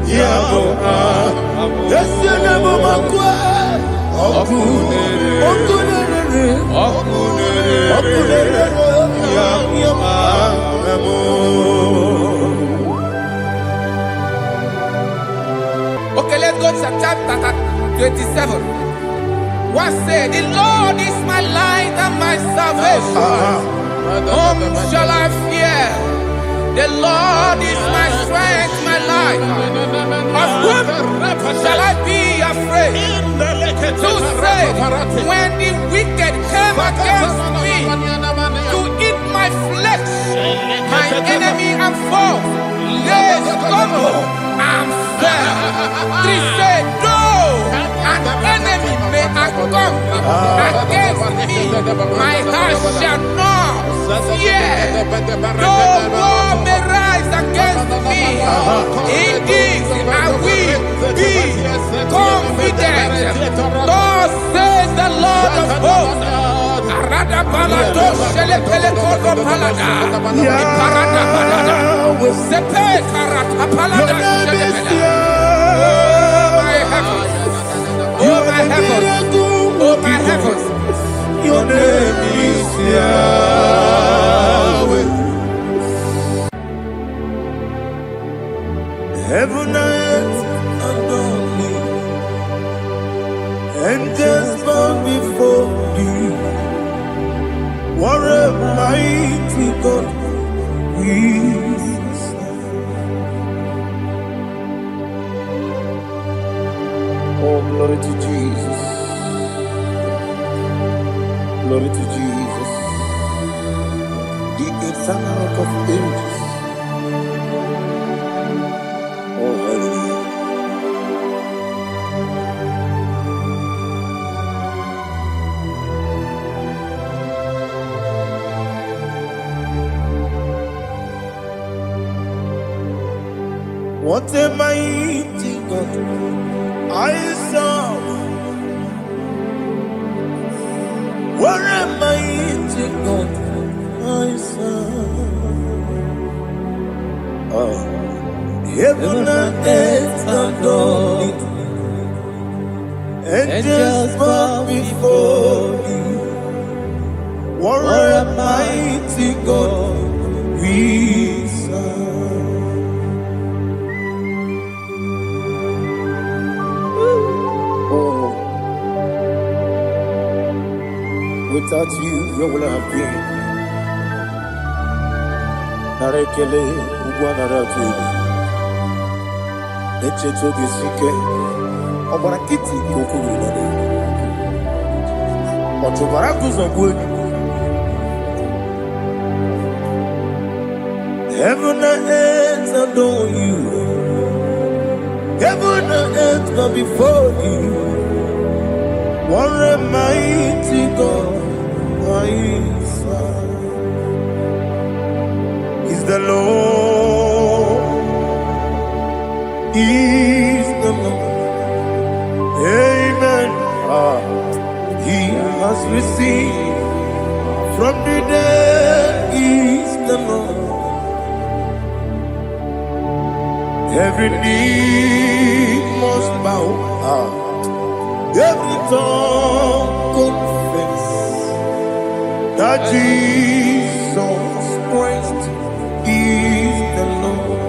Yabo Yesenemo Makwa Okunere Okay, let's go to chapter 27. What said, the Lord is my light and my salvation. Whom shall I fear? The Lord is my strength, my life. Of whom shall I be afraid? To say, when the wicked came against me to eat my flesh, my enemy and foe, they stumble and fell. Three said, though an enemy may come against me, my heart shall not fear. Though war may rise against me, in this I will be confident. Thus says the Lord of hosts. Arada balado shele pele kodo palada. Iparada balada. Sepe karata palada shele pele. Oh my heavens. Oh my heavens. Your name is Yahweh. Heaven and earth adore me, angels bow before you. What a mighty God we serve. Oh, glory to Jesus. Glory to Jesus, the eternal rock of ages. Oh, hallelujah. What a mighty God I serve. What a mighty God I serve. Oh, heaven and earth adore it, angels bow before you. What a mighty God we serve. Oh, without you, where would I have been? Narekele, Ugwanaratu, Echeto Gisike, Obarakiti, Kokuru, Otobarakus of wood. Heaven and earth adore you. Heaven and earth bow before you. What a mighty God I serve. Is the Lord, is the Lord. Amen. He has received from the dead, is the Lord. Every knee must bow, every tongue confess that Jesus Christ is the Lord.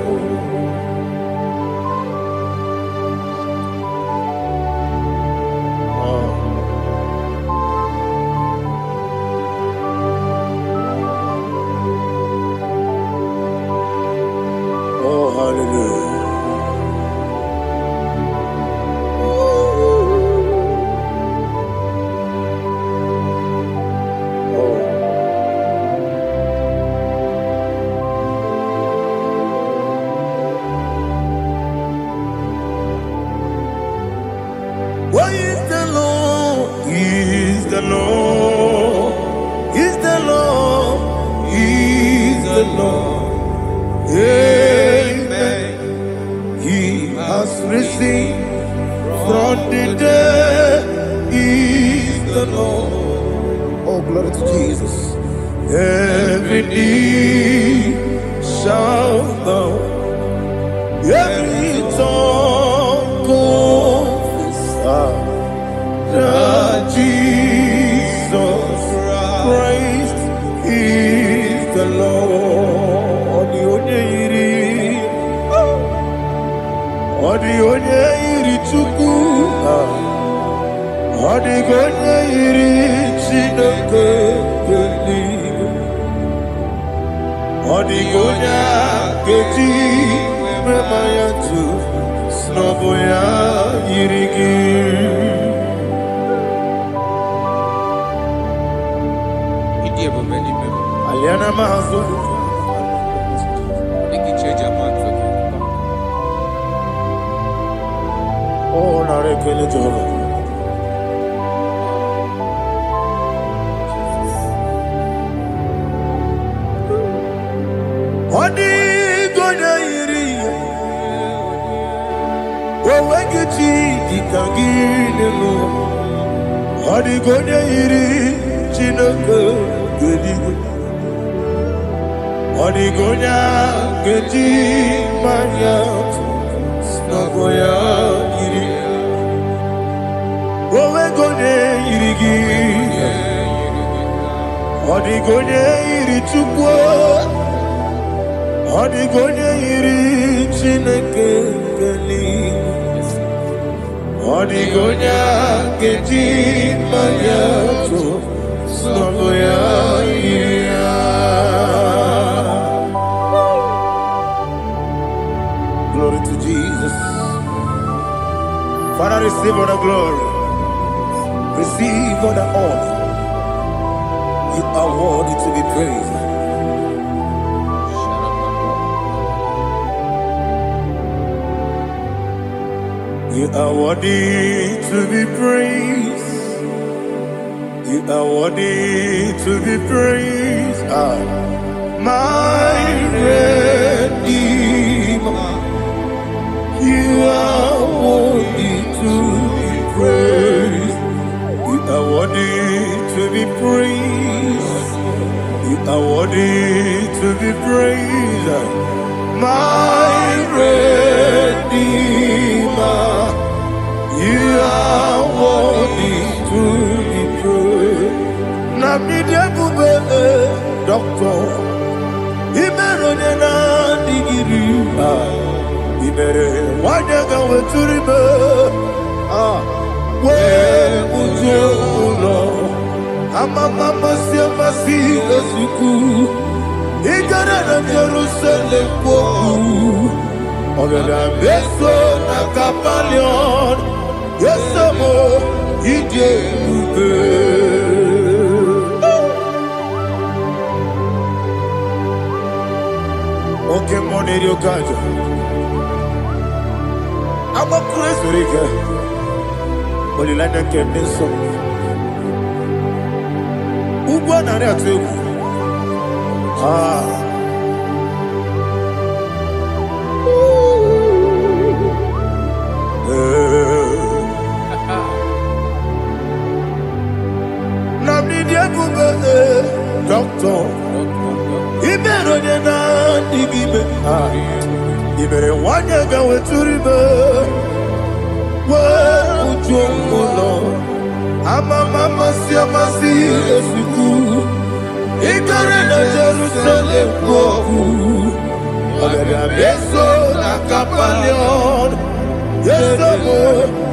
Oh, hallelujah. What is the Lord? Is the Lord? Is the Lord? Is the Lord? Amen. He has risen from the dead. Is the Lord? Oh, glory to Jesus. Every knee shall bow, every tongue Lord, the only iri chuku, the only iri chineke geli, the only keji memaya tu snoboya irigi. Aliana mazo. Oh, na rekele Jehovah. Odi gonya iri. Wewe giti dikagine mo. Odi gonya iri chineke gedi. Odi gonya gedi manya. Snaboya iri. Wewe gonya irigi. Odi gonya iri chukwu. Odi gonya iri chineke geli. Odi gonya gedi manya. Snaboya iri. Glory to Jesus. Father, receive all the glory. Receive all the honor. You are worthy to be praised. You are worthy to be praised. You are worthy to be praised. My Redeemer. You are worthy to be praised. You are worthy to be praised. You are worthy to be praised. My Redeemer. You are worthy to be praised. Namidia bube doctor. Imeronena digiri. Ibere wanyaga weturibe we ujulo amama masi esuku igara na Jerusalem kwoku ogada beso na kapalion yesamo ije ube oke moneri okajo I'm a crazy riga. Only like that can be so. Ugo na re atu. Namni dia bube doctor. Ibero de na digibe. Ibere wanya ga weturibe. Ujulo amama masi esuku igare na Jerusalem kwoku ogada beso na kapalion yesamo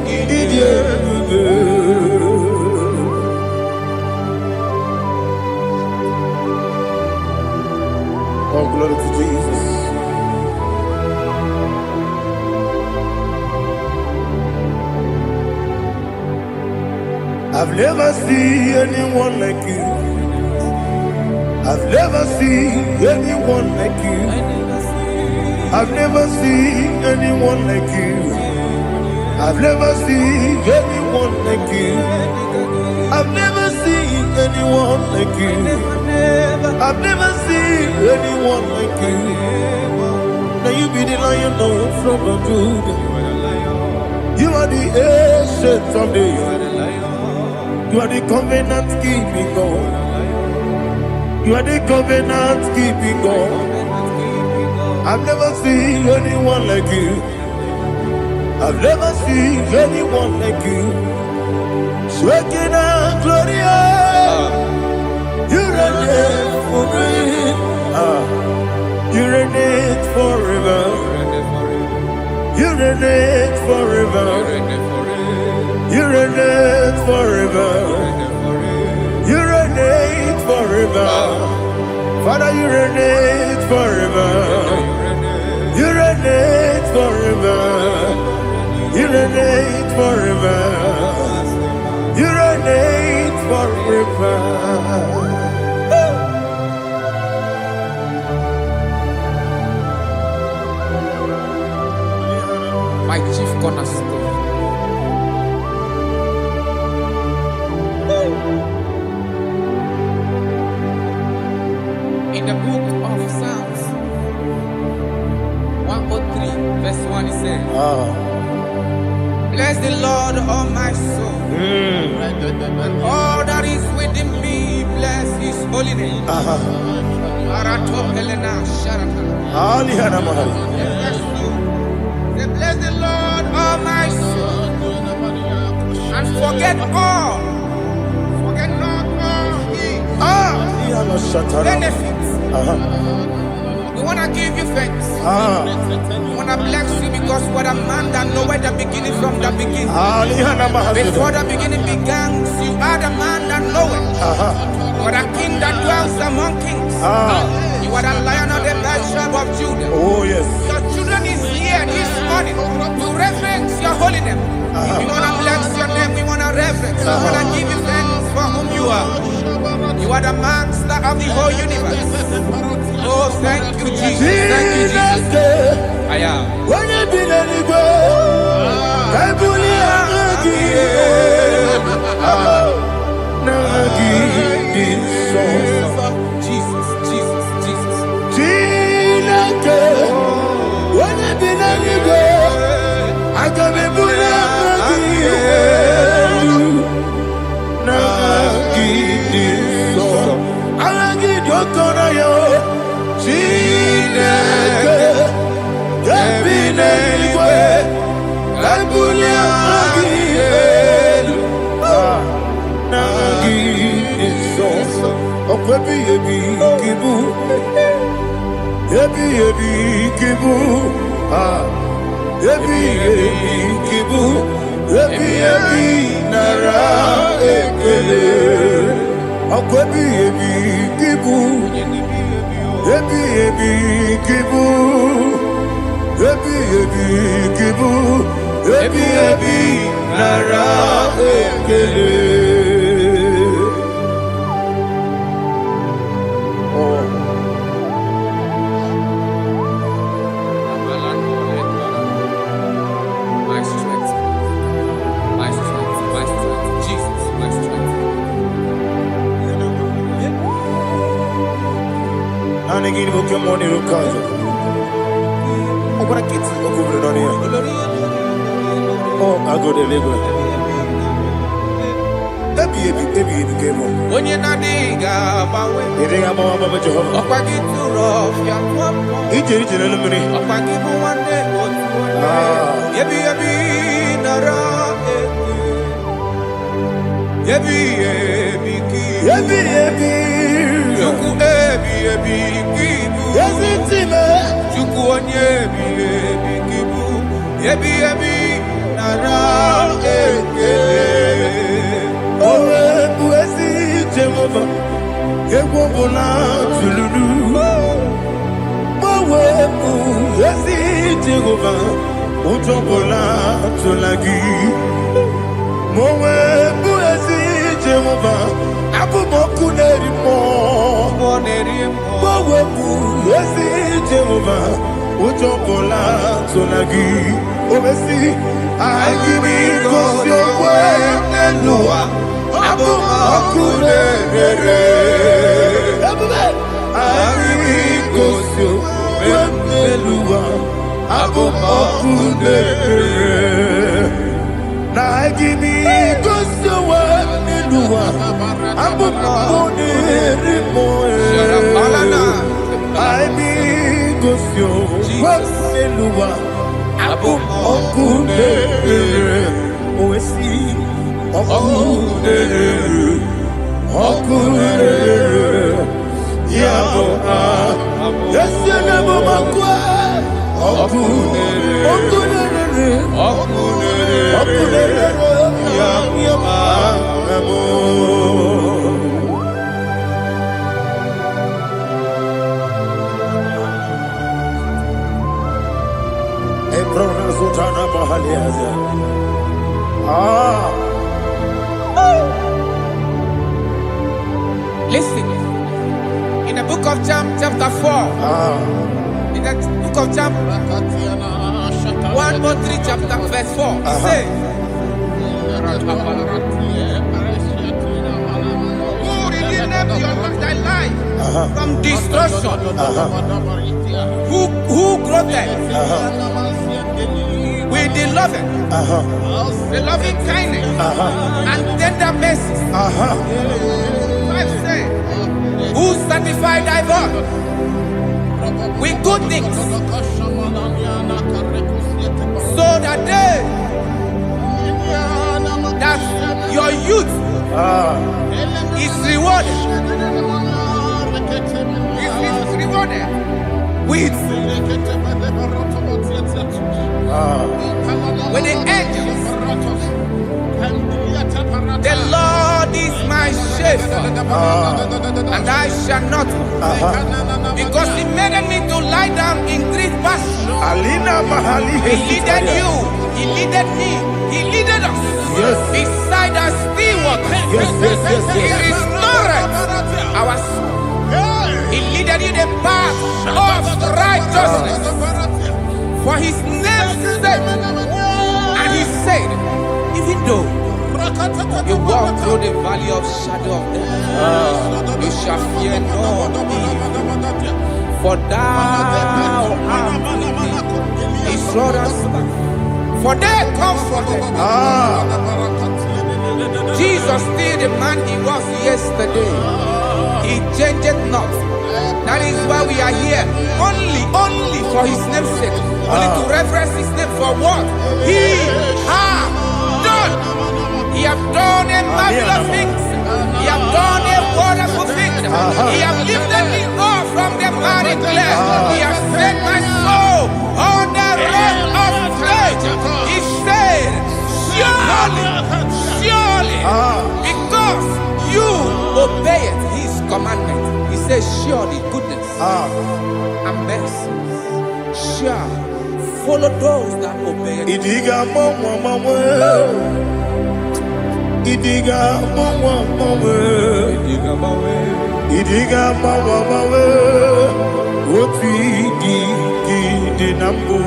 idie Oh, glory to Jesus. I've never seen anyone like you. I've never seen anyone like you. I've never seen anyone like you. I've never seen anyone like you. I've never seen anyone like you. I've never seen anyone like you. Now you be the Lion from the Judah. You are the ancient of days. You are the covenant keeping God. You are the covenant keeping God. I've never seen anyone like you. I've never seen anyone like you. Shaking and glorious. You are there for me. Father, you reign forever. You reign forever. You reign forever. You reign forever. My chief cornerstone. In the book of Psalms 103, verse 1, it says, bless the Lord, all my soul. And all that is within me, bless his holy name. Say, bless the Lord, all my soul. And forget all. Forget not all his benefits. We want to give you thanks. We want to bless you because what a man that knoweth the beginning from the beginning. Before the beginning began, you are the man that knoweth. You are the king that dwells among kings. You are the lion of the tribe of Judah. Oh, yes. Your children is here this morning to reverence your holy name. We want to bless your name. We want to reverence. We want to give you thanks for whom you are. You are the master of the whole universe. Oh, thank you, Jesus. Thank you, Jesus. I am. When you been anywhere, I Jesus, Jesus, Jesus. When you been anywhere, I can be My strength, my strength, my strength, Jesus, my strength. And again, we come on here, cause I'm gonna get to go on here. Oh, I go to live. Baby, came on. When you're not digging, You think I'm on Mama Jehovah? up I get too rough, young one. He did it in a minute. Up I give you one day, Yebi, Nara, Yebi, Juku, Kibu, Yes, it's him. Juku, Yebi, Kibu, Yebi, Nara, Oh, Buesi Jehovah, Ewobola Tululu. Mowe Buesi Jehovah, Utobola Tulagi. Mowe Buesi Jehovah, Abumoku Nerimo. Mowe Buesi Jehovah, Utobola Tulagi. Obesi, I give it 'cause your word and Noah. Abumoku Nerere. I give it 'cause your word and Noah. Abumoku Nerere. Now I give me 'cause your word and Noah. Abumoku Nerere. I mean 'cause your word and Noah. Abumoku Nerere. Oh, I see. Yes, you never Listen, in the book of John, chapter 4, in the book of John, 1 more 3, chapter verse 4, it says, who redeemed thy life from destruction, who groweth with the loving kindness and tender mercies. Who sanctify thy body with good things, so that your youth is rewarded. Is rewarded with the angels. The Lord is my shepherd, and I shall not want, because He made me to lie down in green pastures. He leaded you, He leaded me, He leaded us beside the still waters. He restored our soul. He leaded you the path of righteousness for His name's sake. And He said, even though you walk through the valley of shadow of death, you shall fear no evil, for thou art with me. His rod and staff, for they comforted. Jesus still the man He was yesterday. He changed not. That is why we are here, only for His name's sake, only to reference His name for what He has done. He have done a marvelous things. He have done a wonderful thing. He have lifted me up from the miry clay. He has set my soul on the rock of faith. He said, surely, because you obeyed His commandment. He says, surely goodness and mercy shall follow those that obey Him. Idiga mawe Woti di nambu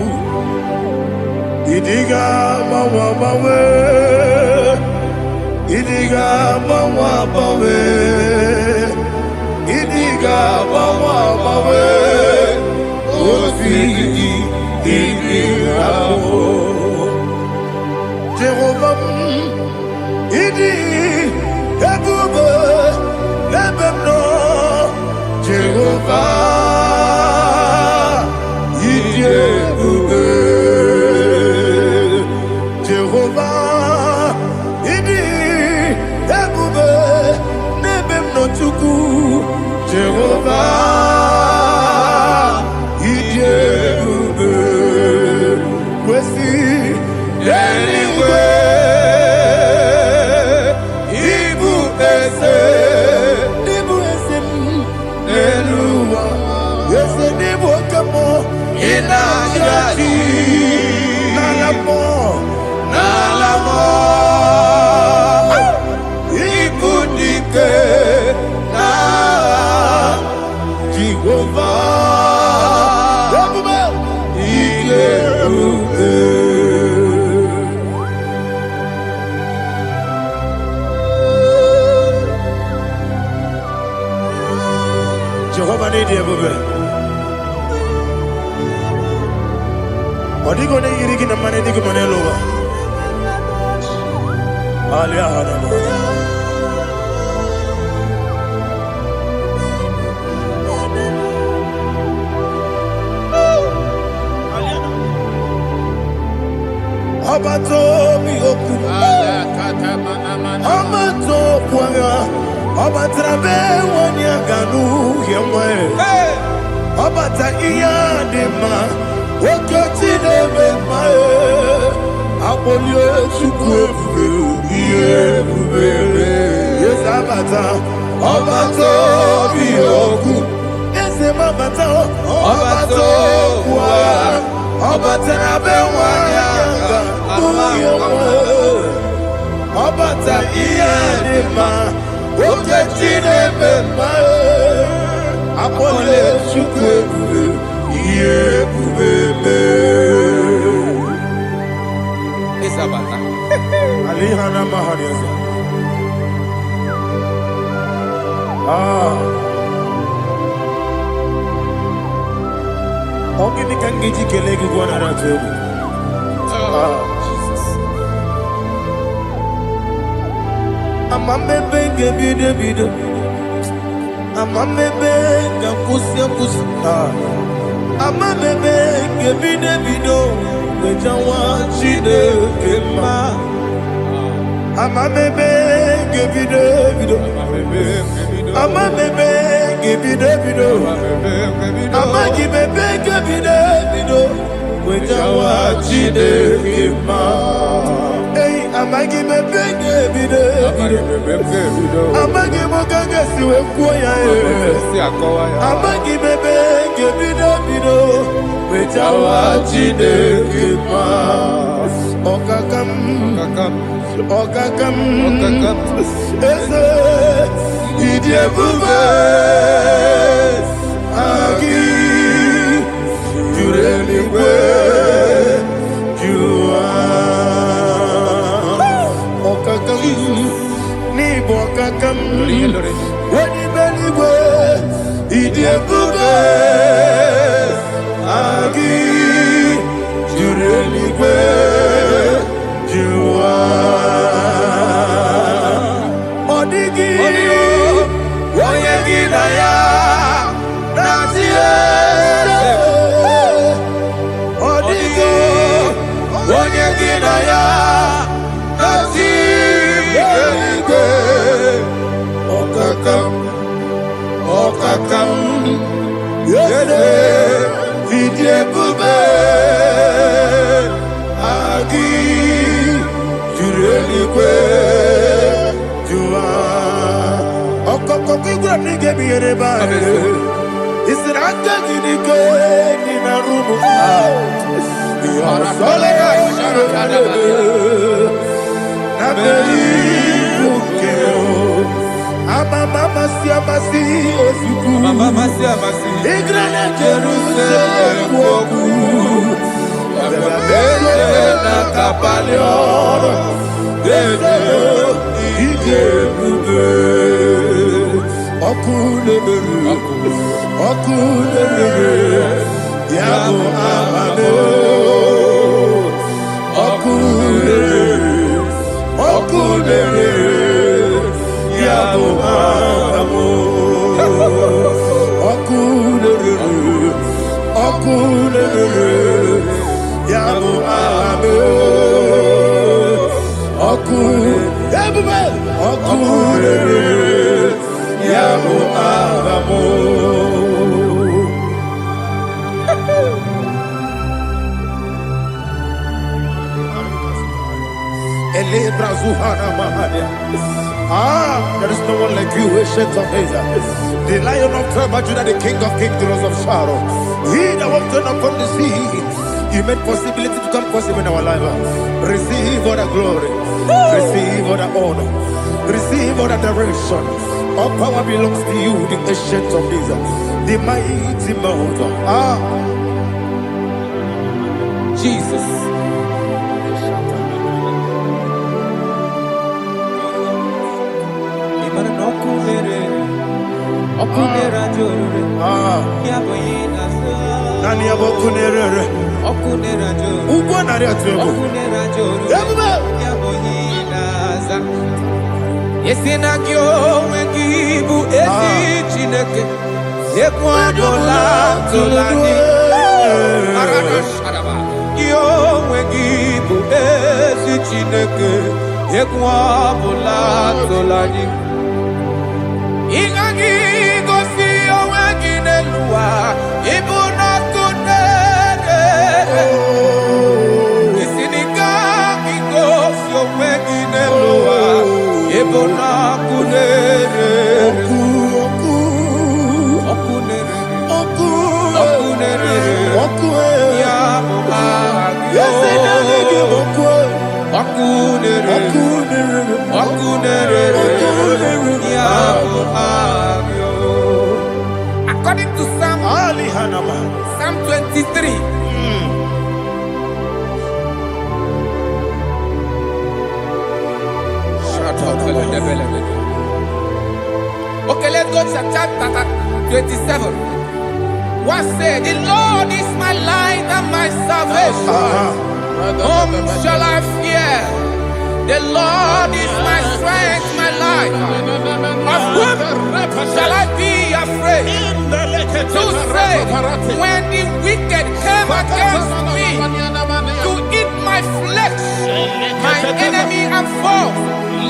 Idiga mawe Idiga mawe Idiga mawe Woti di nambu Jehovah Idi Ebube Lebemno Jehovah Idi Ebube Jehovah Idi Ebube Lebemno Tuku Jehovah Idi Ebube Kwesi anyway Jehovah need you, baby. What are you going to get in the money? You can over. Abato mi oku, Abato kwanga, Abatrabe wanyaganu yemwe, Abata iyadema, Wakati neme mae, Abolyo chukwefu, Yebubele, Yes Abata, Abato mi oku, Yes Abato kwa, Abatrabe wanyaganu. Obata iyanima, uketine bema, apole chukwe, iye bubebe. Isabata. Alihana mahariasa. Ongi kangeji kelegi gwana ratu. Amamebe gebide bide. Amamebe gakusia kusi. Amamebe gebide bido. Bejawa chide kema. Amamebe gebide bido. Amamebe gebide bido. Amagibebe gebide bido. Bejawa chide kema. Amagi bebe gebide, amagi mogaga siwe kuya amagi bebe gebide bido, bejawa chide kima, okakam, ese idie bube, agi jureli kwe, ni bokakam wani beligwe idiebube agi jureligwe jua odigi oyegi na ya natie odigi oyegi na ya Okakam, yede, vidye bube, agi, jurelikwe, jua. Okokoki gra nige biyere ba. Isiranga ginike nina rumu. Yasole nabeli bukeo. Mama siamasi osuku. Mama siamasi. Igrane Jerusalem woku. Bebe na kapalion. Bebe ije bube. Okulere. Yabo amame. Okulere. Yabo amo, okulere, yabo amo, okulere, yabo amo. Ele brazuhana mahania. There is no one like you, ancient of days. The Lion of tribe of Judah, the King of kings, the Rose of Sharon. He that walked on upon the sea. You made possibility to come possible in our life. Receive all the glory. Receive all the honor. Receive all the adoration. All power belongs to you, the ancient of days. The mighty mountain. Jesus. Okunera jore, yaboyina so. Nani abokunere? Okunera jore. Ugo nari atugo. Okunera jore. Yaboyina za. Yesina kyo wengibu esi chineke. Ekwa dola tolani. Arana sharaba. Kyo wengibu esi chineke. Ekwa dola tolani. Igagi gosi owegi nelua ibuna kunere isinika gosi owegi nelua ibuna kunere okunere ya mo agyo 23. Okay, let's go to chapter 27. What said? The Lord is my light and my salvation. Whom shall I fear? The Lord is my strength, my life. Of whom shall I be afraid? To say, when the wicked came against me to eat my flesh, my enemy and foe,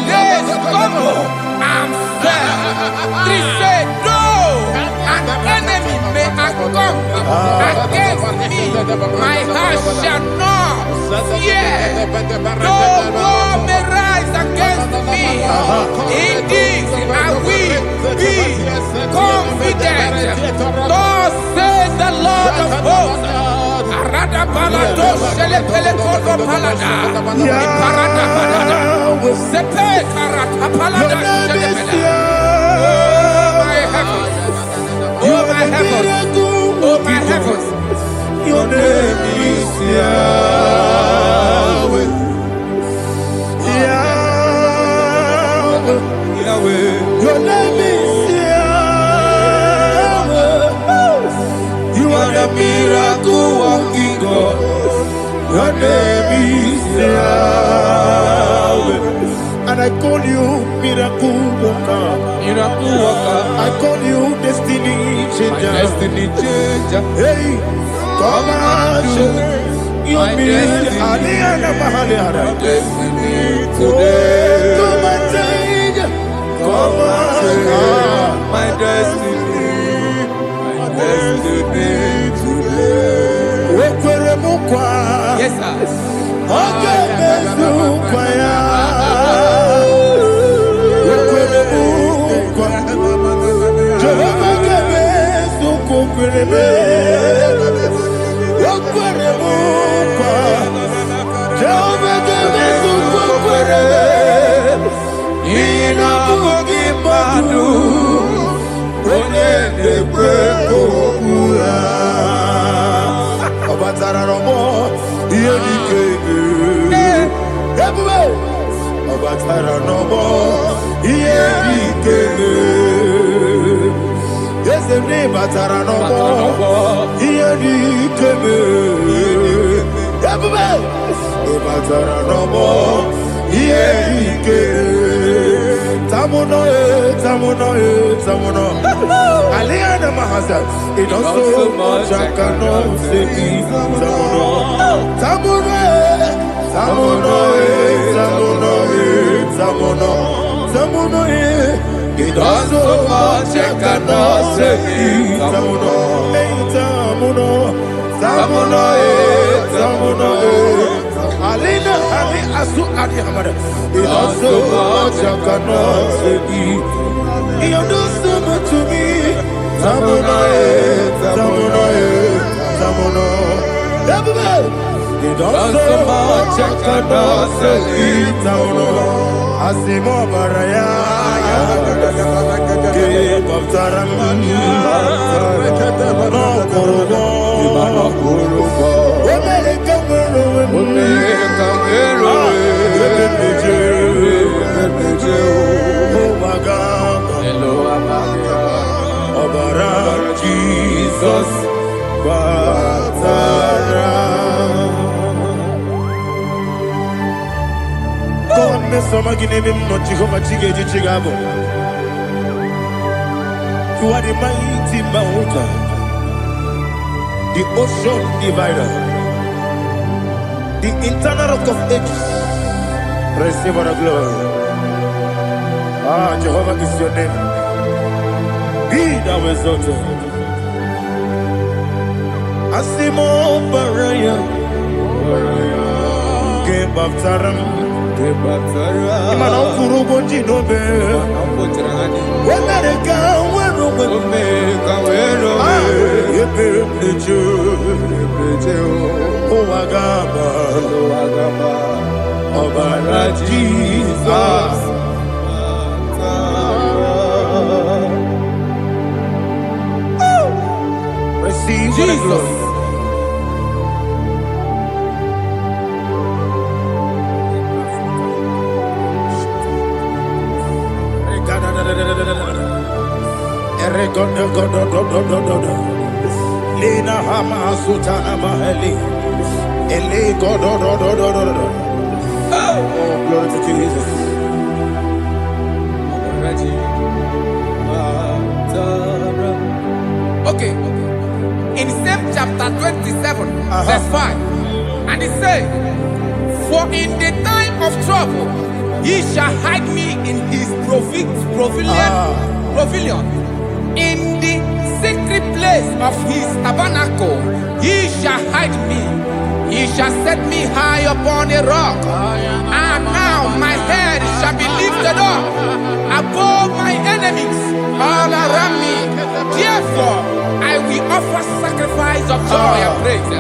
they stumble and fell. 3 said, though an enemy may come against me, my heart shall not fear. Though war may rise against me, in this I will be confident. Thus says the Lord of hosts. Arada balado shele pele kodo palada. Iparada palada. Sepe karata palada shele pele. Oh my heavens. Oh my heavens. Your name is Yahweh. Yahweh. Yahweh. Your name is Yahweh. You are the miracle working God. Your name is Yahweh. And I call you miracle worker. Miracle worker. I call you destiny changer. Destiny changer. Hey, come on, you destiny. My destiny today. Come and change. Come on, my destiny. My destiny today. Yes, sir. Okay, it does so much I cannot say. It does so much I cannot say. Alina, Ali Asu Adi Hamada. It does so much I cannot say. You do so much to me. Tamuno. You don't so much I cannot say. Tamuno. Asimo Baraya. Give up Taram. No Kurubo. Jesus, God, me some again him not Jehovah Chigabo. You are the mighty mountain, the ocean divider, the internal rock of ages. Receive our glory. Ah, Jehovah is your name. Be thou exalted. Asimo Baraya, Give up Taram, Imano Kuruboji Nobe, when I go, when oh, Agaba, Obara Jesus. Receive the glory. Lina Hama Sutana Mahali. Oh, glory to Jesus. Okay. In same chapter 27, verse 5. And it says, for in the time of trouble, he shall hide me in his pavilion. In the secret place of his tabernacle, he shall hide me. He shall set me high upon a rock. And now my head shall be lifted up above my enemies all around me. Therefore, I will offer sacrifice of joy and praise.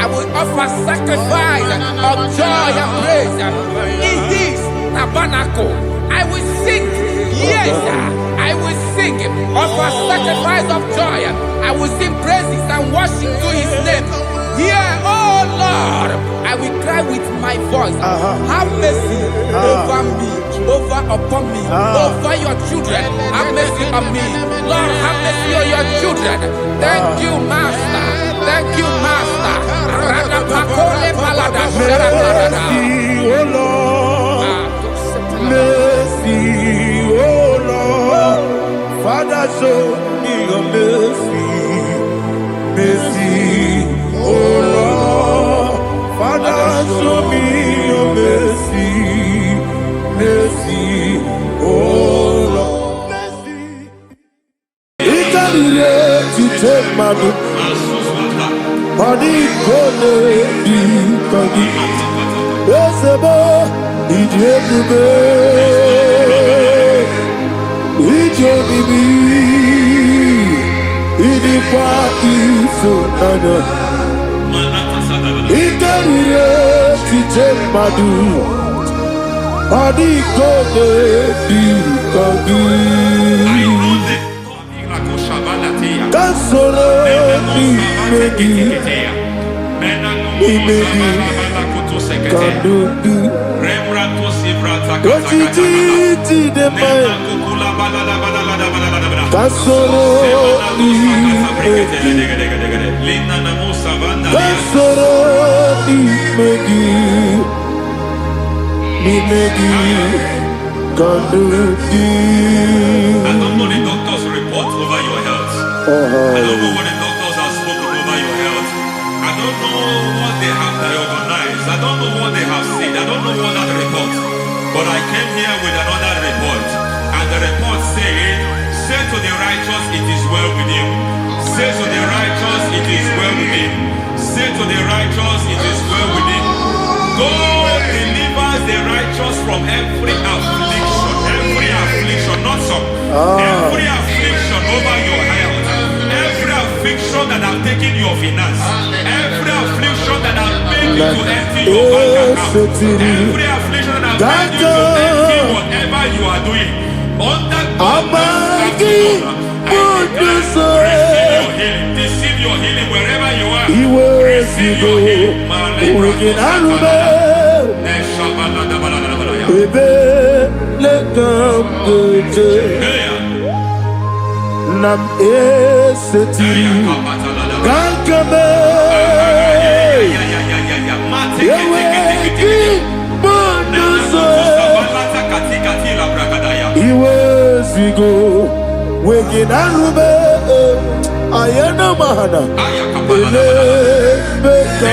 I will offer sacrifice of joy and praise in his tabernacle. I will sing, yes, I will sing, offer sacrifice of joy. I will sing praises and worship to his name. Here, oh Lord, I will cry with my voice. Have mercy over me, upon me, over your children. Have mercy on me. Lord, have mercy on your children. Thank you, Master. Thank you, Master. Mercy, oh Lord. Mercy, oh Lord. Father, show me your mercy. Mercy, oh Lord. Father, show me your mercy. Mercy, oh Lord. Mercy. To take my book. Money gonna be coming. Yes, boy. I don't know the doctor's report over your health. I don't know what the doctors have spoken over your health. I don't know what they have diagnosed. I don't know what they have said. I don't know what that report. But I came here with another report. And the report said, say to the righteous, it is well with him. Say to the righteous, it is well with him. Say to the righteous, it is well with him. God delivers the righteous from every affliction. Every affliction, not some. Every affliction over your health. Every affliction that have taken your finance. Every affliction that have made you to empty your bank account. Every affliction that have made you to empty whatever you are doing. Under God, receive your healing. Receive your healing wherever you are. Receive your healing. Nam esetiri gankame yeweki bonuso iwezigo weginarube ayana mahana ele beka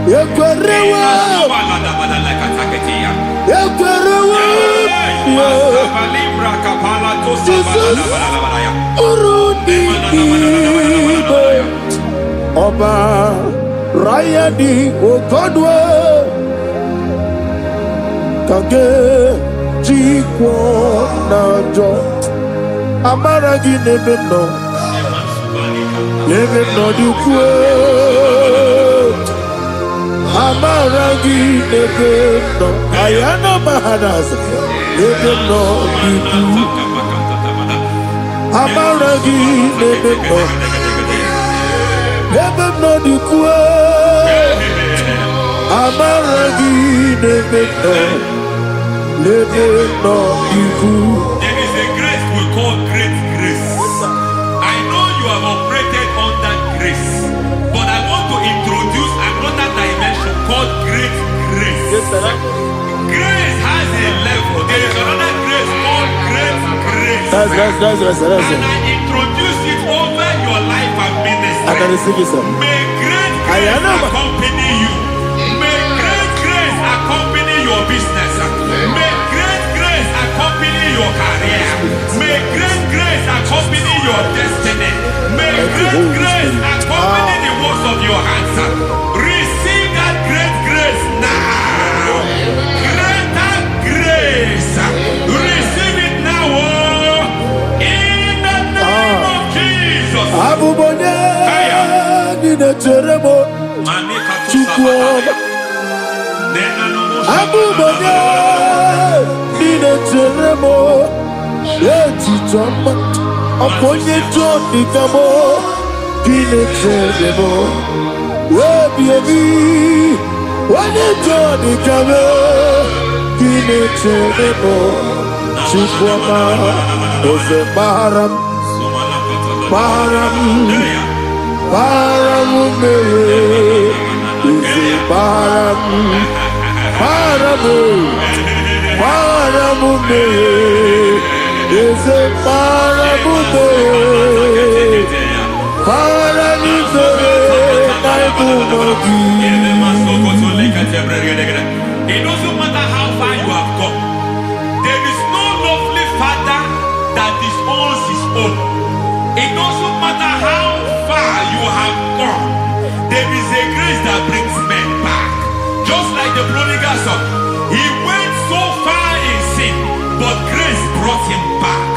yekwerewa Jesus urudi ibo Ọba Rayadi Ogodwe Kage Jikwo Najo Amaragi Nebeno Nebeno Dukwe Amaragi Nebeno Ayana Mahanas Nebeno Dukwe Amaragi Nebeno Nebeno Dukwe Amaragi Nebeno Nebeno Dukwe And I introduce it over your life and ministry. I can receive it, sir. May great grace accompany you. May great grace accompany your business. May great grace accompany your career. May great grace accompany your destiny. May great grace accompany the works of your hands. Receive that great grace now. Greater grace. Receive it now. In the name of Jesus. Aponye Johnny Kamo, Pinetemo, baby, when you Johnny Kamo, Pinetemo, Chikwama, Ose Baram, Ose Baram, is a parabude, parabude, It doesn't matter how far you have come. There is no lovely father that disowns his own. It doesn't matter how far you have gone. There is a grace that brings men back. Just like the prodigal son. He went so far in sin, but grace brought him back.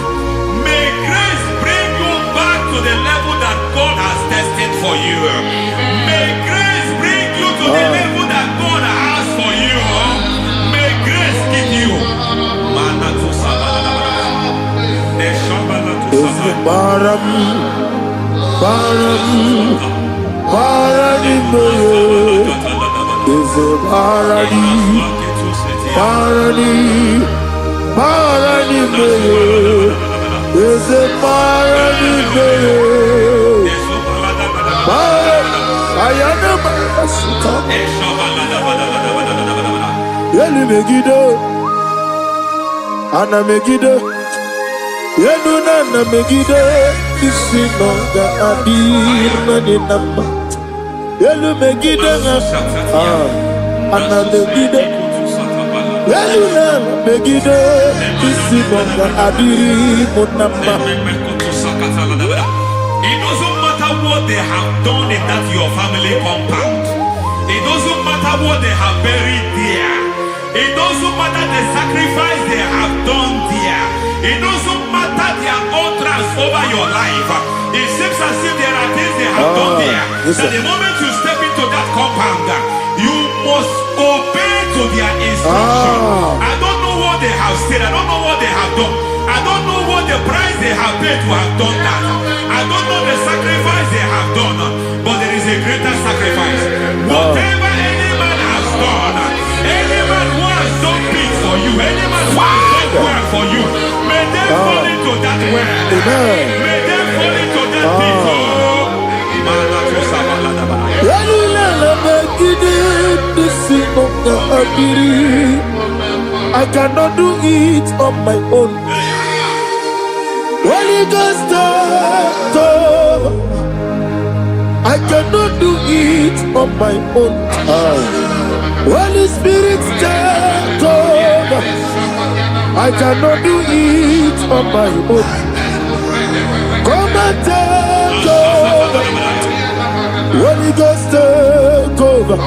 May grace bring you back to the level that God has destined for you. May grace bring you to the level that God has for you. May grace give you. Ana Megiddo, Yenuna Megiddo, Isinonga Adir Nadinamba, Yelu Megiddo, Ana Megiddo, Yenuna Megiddo, Isinonga Adir Munamba. It doesn't matter what they have done in that your family compound. It doesn't matter what they have buried there. It doesn't matter the sacrifice they have done there. It doesn't matter their utterance over your life. It seems as if there are things they have done there. That the moment you step into that compound, you must obey to their instruction. I don't know what they have said. I don't know what they have done. I don't know what the price they have paid to have done that. I don't know the sacrifice they have done. But there is a greater sacrifice. Whatever any man has done, any man who has done peace for you, any man who has done well for you, may they fall into that well. May they fall into that peace. I cannot do it on my own. Holy Ghost, I cannot do it on my own. Holy Spirit, take over. I cannot do it on my own. Come and take over. Holy Ghost, take over.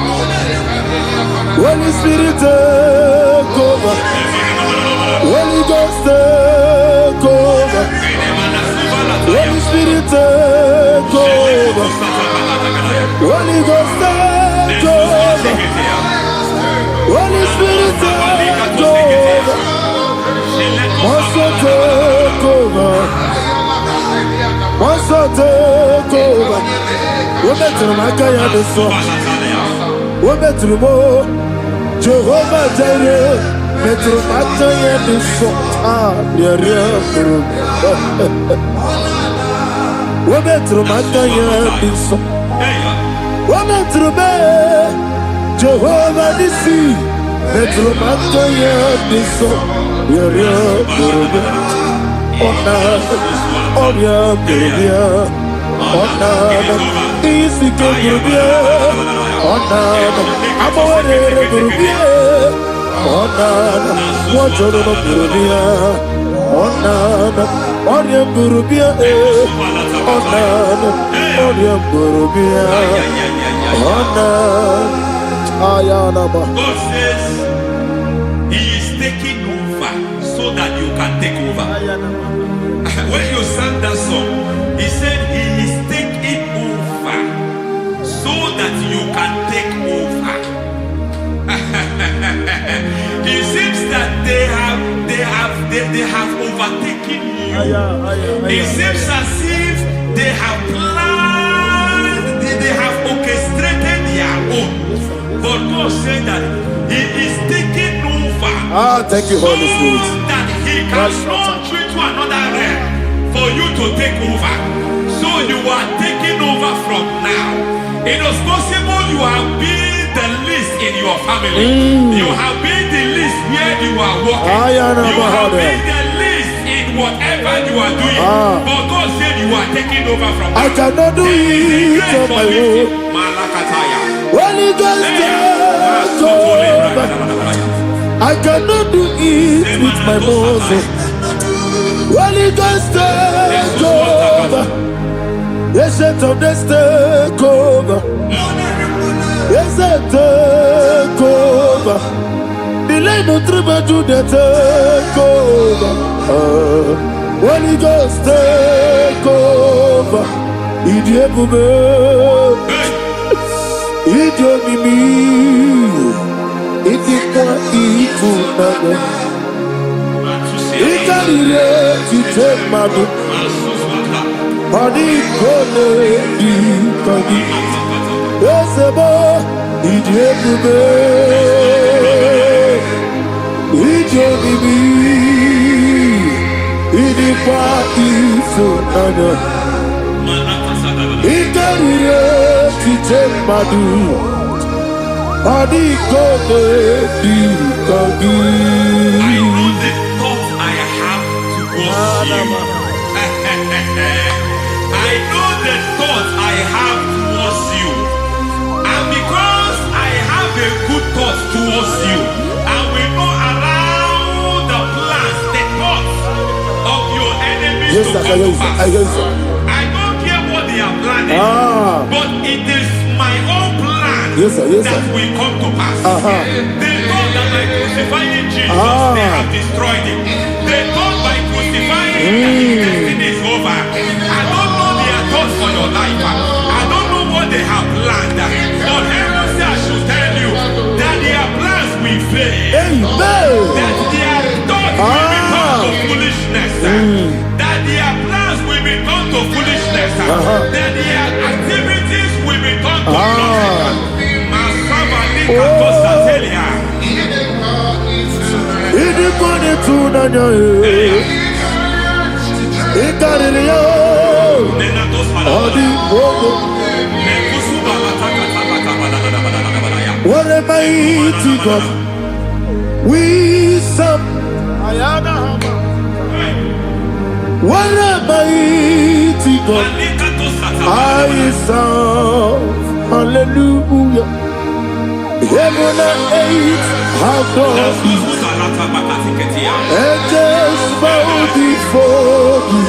Holy Spirit, take over. Holy Ghost, take over. Holy Spirit, take over. Holy Ghost, take over. Holy Spirit, take over. Also take over. Also take over. We're better than I can do so. We're better than more. Jehovah Jireh. Better than I can do so. Yeah. We're better than I can do so. We're better than Jehovah Nissi. Better than I can do so. Yeah. Onana, Onya Burubia, Onana, Isike Burubia, Onana, Amore Burubia, Onana, Wajoro Burubia, Onana, Onya Burubia, Onana, Onya Burubia, Onana, Ayanaba. God says He is taking over so that you can take over. When you sang that song, He said He is taking over so that you can take over. It seems that they have overtaken you. It seems as if they have planned, they have orchestrated their own. But God said that He is taking over. Thank you, Holy Spirit. So that He can launch you to another realm for you to take over. So you are taking over from now. It is possible you have been the least in your family. You have been the least where you are working. You have been the least in whatever you are doing. But God said you are taking over from now. I cannot do it on my own. Holy Ghost, take over. I cannot do it with my muscle. Holy Ghost, take over. Yes, of this take over. Yes, take over. Delay no trouble to the take over. Holy Ghost, take over. Idiebube, Idiomimi, Idikwa Ifunana, Ikarire Titemadu. Padi kone di padi, esebo idiebube, idionibi, idikwa ifunana, ikarire kitemadu, padi kone di padi. I know the thoughts I have towards you. I know the thoughts I have towards you. And because I have a good thought towards you, I will not allow the plans, the thoughts of your enemies to come to pass. I don't care what they are planning, but it is my own plan that will come to pass. They thought that by crucifying Jesus, they have destroyed him. They thought by crucifying him that his destiny is over. I don't know their thoughts for your life. I don't know what they have planned. But heaven says I should tell you that their plans will fail. That their thoughts will be turned to foolishness. That their plans will be turned to foolishness. That their activities will be turned to nothing. What a mighty God we serve. What a mighty God I serve. Hallelujah. Heaven and earth have done it. Angels bow before you.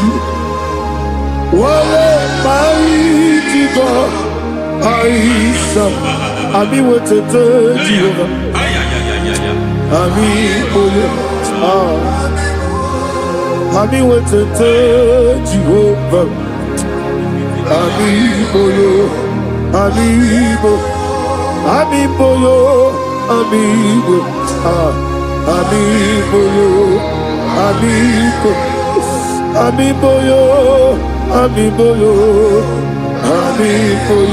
What a mighty God I serve. Ami wote Jehovah. Ami oyo. Ami wote Jehovah. Ami oyo. Ami bo. Ami boyo. Ami bo. Ami boyo. Ami bo. Ami boyo. Ami boyo. Ami boyo.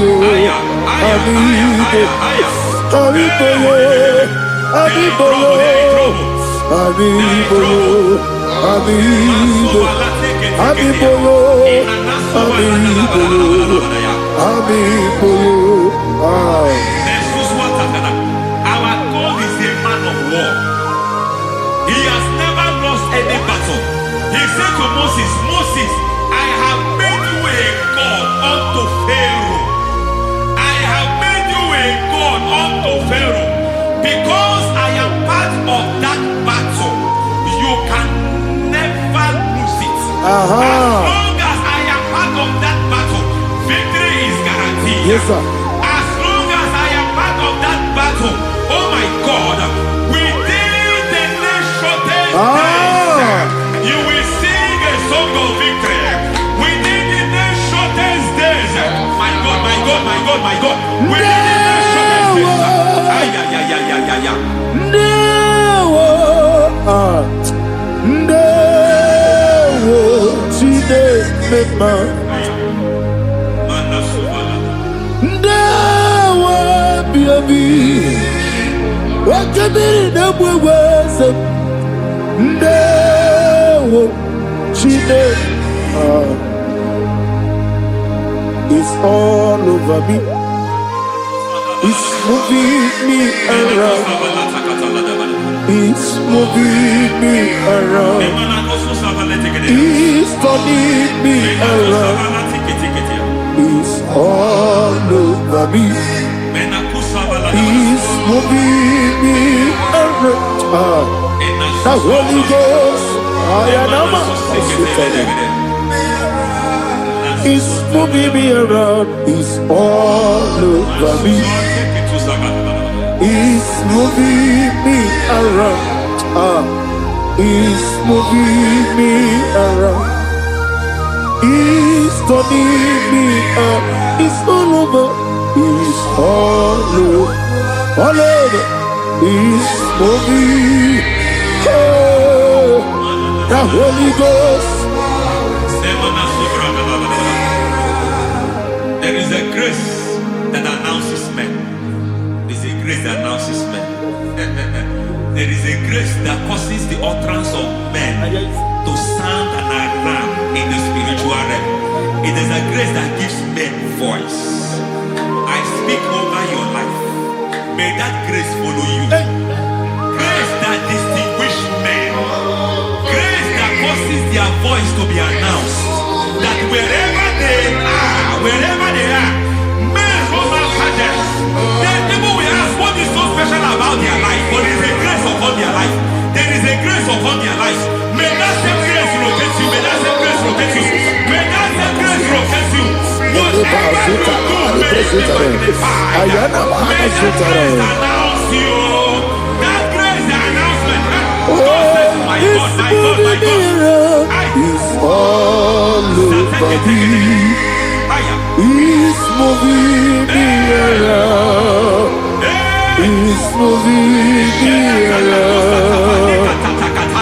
Amigo, amigo, our God is a man of war. He has never lost any battle. He said to Moses, Moses, I have made you a God unto Pharaoh. I have made you a God unto Pharaoh. Because I am part of that battle, you can never lose it. As long as I am part of that battle, victory is guaranteed. Yes, sir. As long as I am part of that battle, oh my God, within the next shortest days, you will sing a song of victory. Within the next shortest days, my God, my God, my God, my God, within the next shortest days, ay, ay, ay, ay, ay, ay, ay. It's all over me. It's moving me around. It's moving me around. It's turning me around. It's all over me. It's moving me around. The Holy Ghost, it's moving me around. It's all over me. It's moving me around. It's moving me around. It's turning me up. It's all over. It's all over. All over. It's moving. Oh, the Holy Ghost. There is a grace that announces men. There's a grace that announces men. There is a grace that causes the utterance of men to sound an alarm in the spiritual realm. It is a grace that gives men voice. I speak over your life. May that grace follow you. Grace that distinguishes men. Grace that causes their voice to be announced. That wherever they are, men hold out others. Then people will ask what is so special about their life. But there is a grace upon their life. There is a grace upon their life. May that same grace rotate you. May that same grace rotate you. May that same grace rotate you. Whatever you do, may it be magnified. May that grace announce you. That grace, the announcement. God says, my God, my God, my God. It's all over me. It's moving me around. It's moving me around.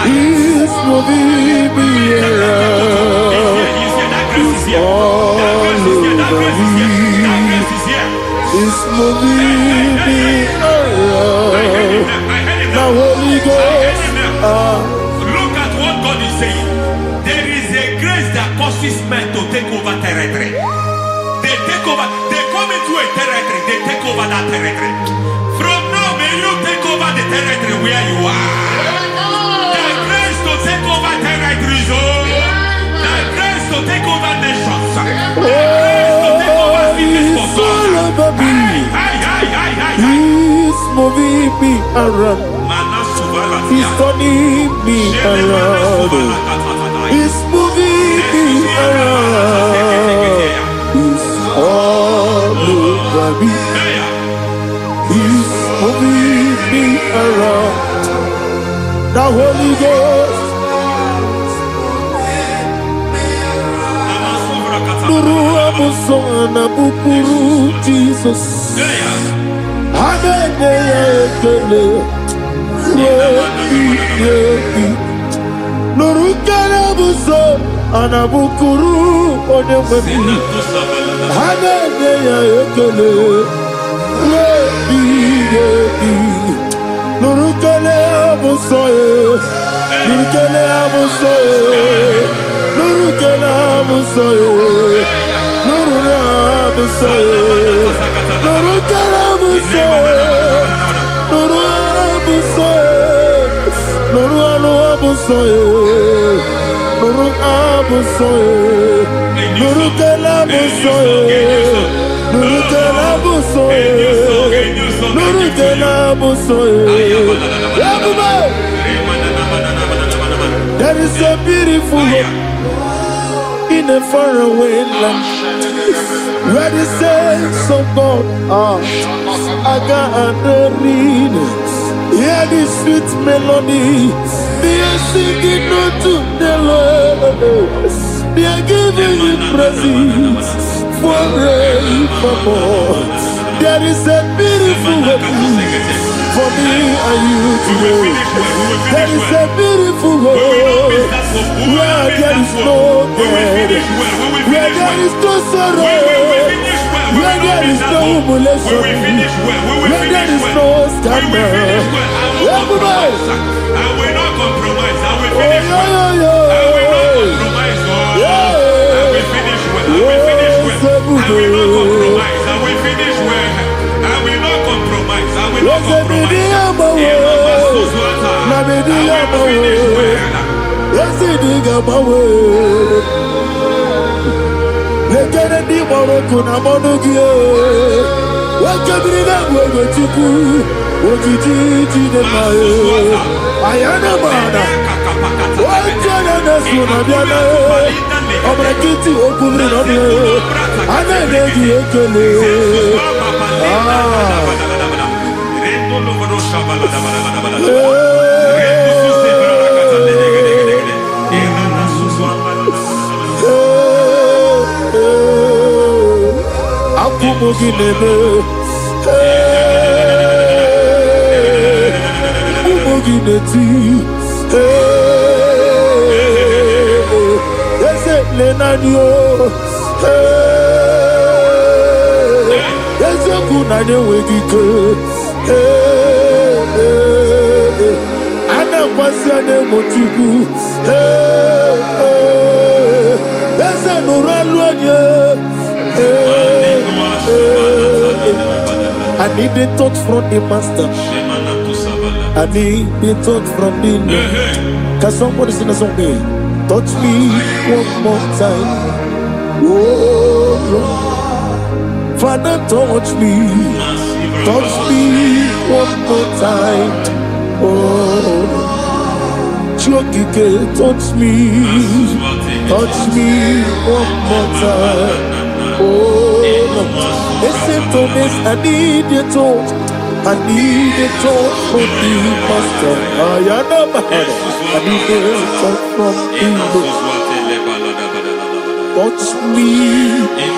It's moving me around. It's all over me. It's moving me around. The Holy Ghost. Look at what God is saying. There is a grace that causes men to take over territory. They take over. They come into a territory. They take over that territory. From now, may you take over the territory where you are. The grace to take over territories. The grace to take over nations. The grace to take over cities for God. He's moving me around. He's turning me around. He's moving me around. He's all over me. He's moving me around. The Holy Ghost. Nuru amusona bukuru Jesus. Anene ekele. Nuru karabuso anabukuru onememi. Anene ekele. Nuru kele abusoye. Nuru kele abusoye. Nuru kele abusoye. Nuru abusoye. Nuru kele abusoye. Nuru abusoye. Nuru abusoe, nuru kelabusoe, nuru kelabusoe, nuru kelabusoe. There is a beautiful hope in a faraway land where the saints of God are. I got the reading. Hear the sweet melody. They are singing unto the Lord. They are giving you praise forevermore. There is a beautiful hope for me and you today. There is a beautiful hope where there is no death, where there is no sorrow, where there is no humiliation, where there is no scandal. Everybody, I will not compromise. I will finish well. I will not compromise. I will finish well. I will finish well. I will not compromise. I will finish well. I will not compromise. I will not compromise. I need the touch from the master. I need the touch from the Lord. Can somebody sing a song here? Touch me one more time. Oh Lord. Father, touch me. Touch me one more time. Oh Chokike, touch me. Touch me one more time. Oh Lord. Listen to this, I need your touch. I need a touch from the master. I need a touch from the Lord. Touch me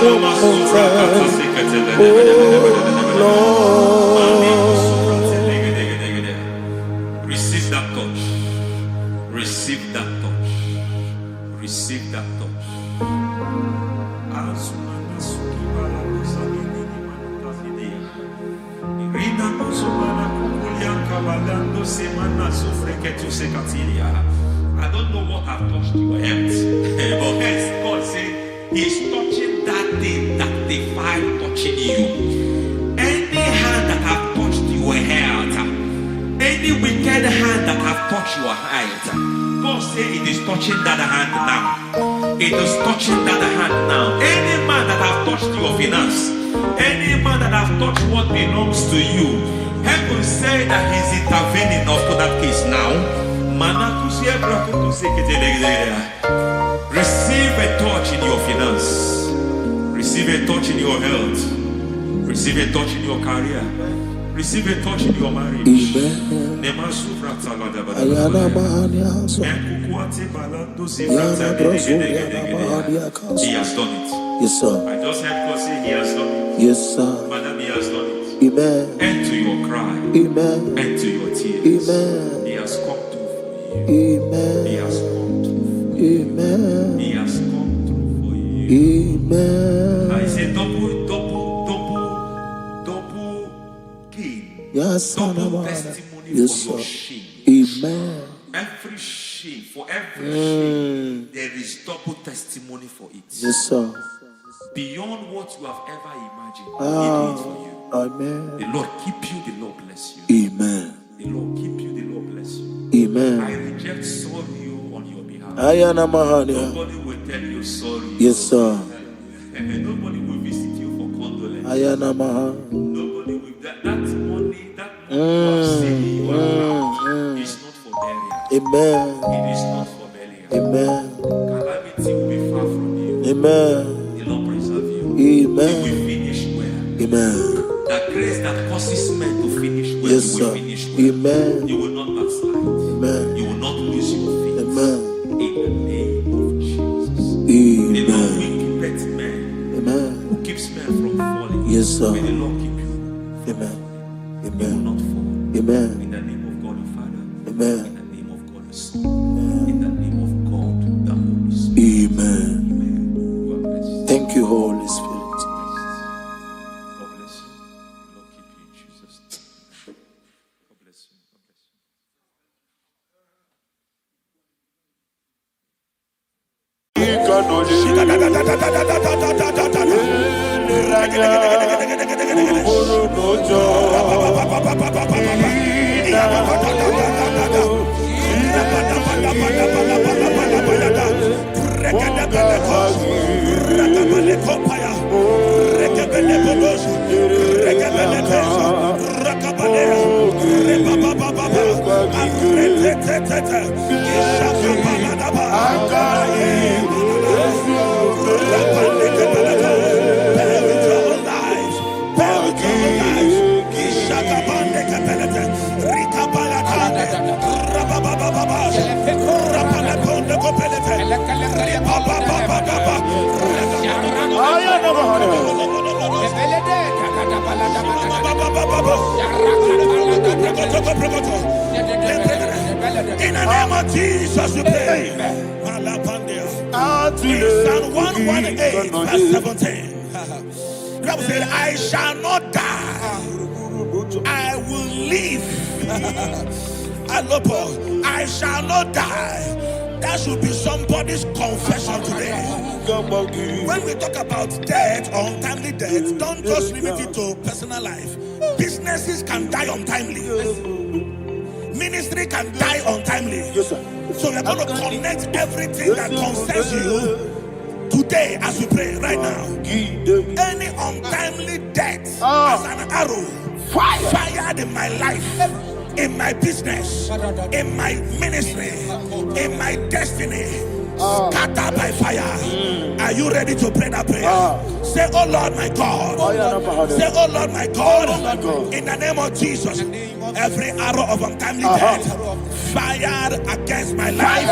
one more time. Oh Lord. Receive that touch. Receive that touch. Receive that touch. I don't know what I've touched your health, but hence God said He's touching that thing that defied touching you. Any hand that have touched your health, any wicked hand that have touched your health, God said it is touching that hand now. It is touching that hand now. Any man that have touched your finance, any man that have touched what belongs to you, heaven said that He's intervening after that case now. Receive a touch in your finance. Receive a touch in your health. Receive a touch in your career. Receive a touch in your marriage. He has done it. Yes, sir. I just heard God say He has done it. Yes, sir. Madam, He has done it. Amen. End to your cry. Amen. End to your tears. Amen. He has come through for you. Amen. He has come through for you. Amen. He has come through for you. Amen. I say double gain. Yes, Double testimony yes, for your sir. shame. Amen. Every shame, for every shame, there is double testimony for it. Yes, sir. Beyond what you have ever imagined, He did it for you. Amen. The Lord keep you, the Lord bless you. Amen. The Lord keep you, the Lord bless you. Amen. I reject sorrow on your behalf. Ayana Mahania. Nobody will tell you sorry. Yes, sir. Nobody will visit you for condolence. Ayana Maha. Nobody will. That money you have saved in your account is not for burial. Amen. It is not for burial. Amen. Calamity will be far from you. Amen. The Lord preserve you. Amen. You will finish well. Amen. That grace that causes men to finish well, Yes, you will sir. finish well. Amen. You will not backslide. Amen. You will not lose your faith. Amen. In the name of Jesus. The Lord Amen. will keep men. Amen. Who keeps men from falling. Yes, sir. May the Lord keep you. Amen. You will Amen. not fall. Amen. In the name of God the Father. Amen. In the name of God the Son. In the name of God the Holy Spirit. Amen. Amen. You are blessed. Thank you, Holy Spirit. God bless you. The Lord keep you in Jesus' name. God bless you. God bless you. In the name of Jesus, we pray. In Psalm 118, verse 17, the Bible said, I shall not die, I will live. I shall not die. That should be somebody's confession today. When we talk about death or untimely death, don't just limit it to personal life. Businesses can die untimely. Ministry can die untimely. Yes, sir. So we're going to connect everything that concerns you today as we pray right now. Any untimely death as an arrow fired in my life, in my business, in my ministry, in my destiny, scattered by fire. Are you ready to pray that prayer? Say, oh Lord my God. Say, oh Lord my God. In the name of Jesus, every arrow of untimely death fired against my life,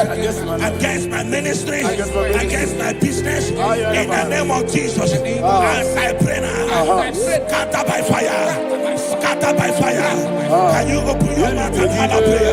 against my ministry, against my business, in the name of Jesus, as I pray now, scattered by fire, scattered by fire. Can you open your mouth and have a prayer?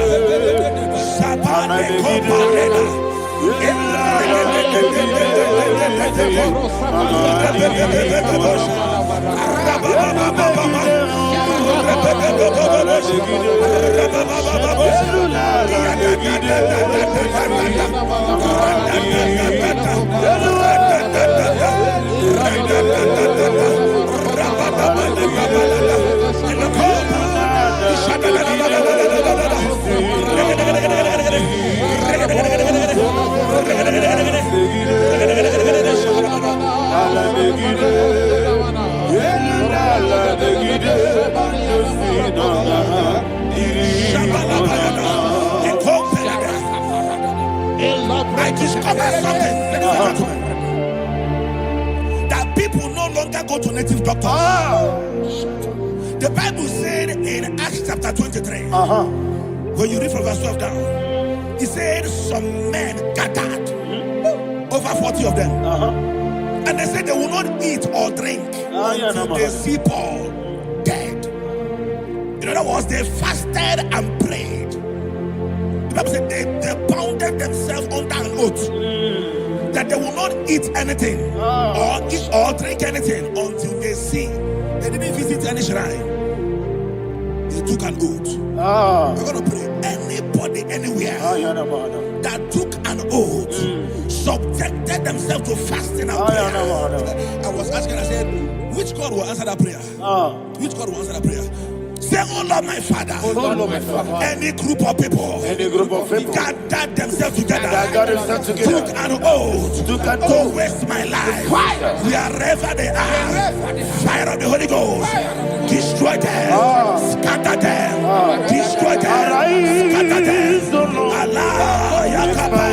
I discovered something, ladies and gentlemen, that people no longer go to native doctors. The Bible said in Acts chapter 23, when you read from verse 12 down, it said some men gathered, over 40 of them, and they said they will not eat or drink until they see Paul dead. In other words, they fasted and prayed. The Bible said they bounded themselves under an oath that they will not eat anything or eat or drink anything until they see. They didn't visit any shrine. They took an oath. We're going to pray. Anybody, anywhere that took an oath, subjected themselves to fasting and prayer. I was asking, I said, which God will answer that prayer? Which God will answer that prayer? Say, oh Lord, my Father. Oh Lord, my Father. Any group of people. Any group of people. Gathered themselves together. Took an oath. To waste my life. Wherever they are. Fire of the Holy Ghost. Destroy them. Scatter them. Destroy them. Scatter them. Allah Yakaba.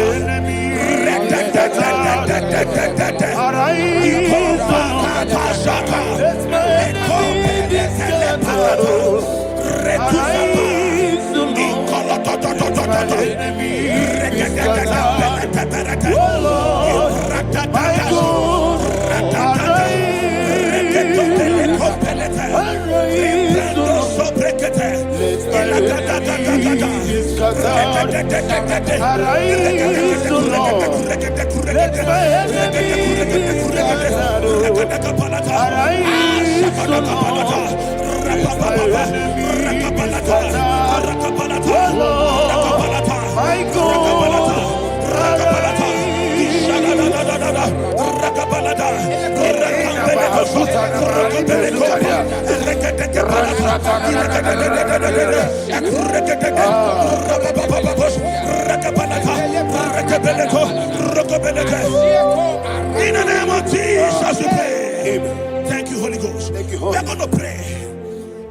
In the name of Jesus, we pray. Thank you, Holy Ghost. We are going to pray.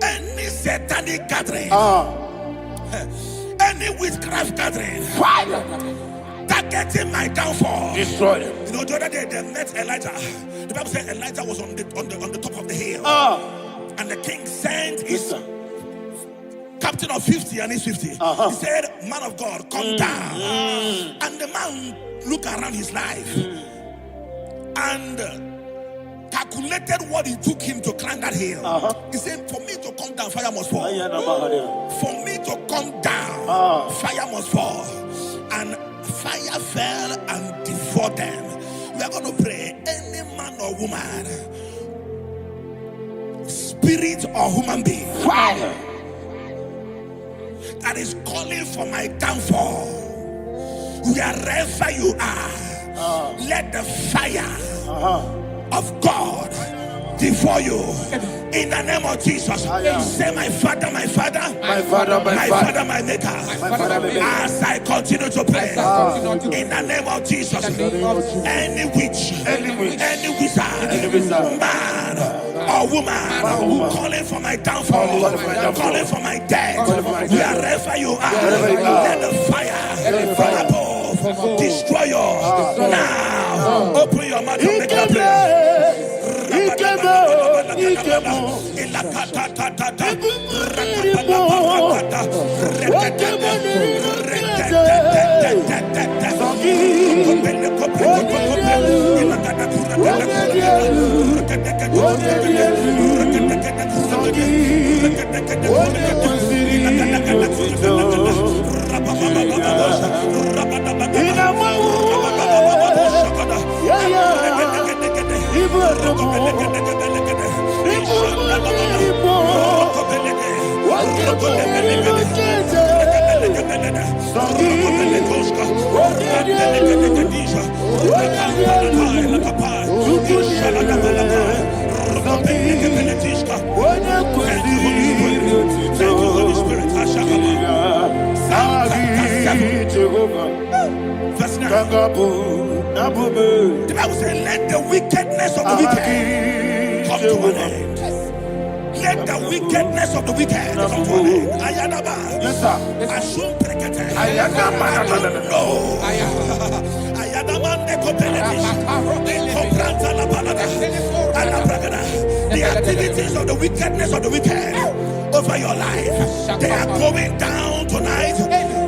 Any satanic gathering, any witchcraft gathering, targeting my downfall, destroy them. You know, the other day they met Elijah. The Bible said Elijah was on the top of the hill, and the king sent his captain of 50 and his 50. He said, "Man of God, come down." And the man looked around his life and calculated what it took him to climb that hill. He said, "For me to come down, fire must fall. For me to come down, fire must fall." And fire fell and devoured them. We are going to pray. Any man or woman, spirit or human being, that is calling for my downfall, wherever you are, let the fire of God devour you. In the name of Jesus, say, "My Father, my Father, my Father, my Father, my Maker." As I continue to pray, in the name of Jesus, any witch, any wizard, man or woman calling for my downfall, calling for my death, wherever you are, let the fire above destroy you now. Open your mouth and make a prayer. Verse 9. The Bible says, "Let the wickedness of the wicked come to an end." Let the wickedness of the wicked come to an end. Ayadaba. Yes, sir. Assume prekete. Ayadaba. No. Ayadaba nekopeletish. Nekopranta la balada. Alabragada. The activities of the wickedness of the wicked over your life, they are going down tonight.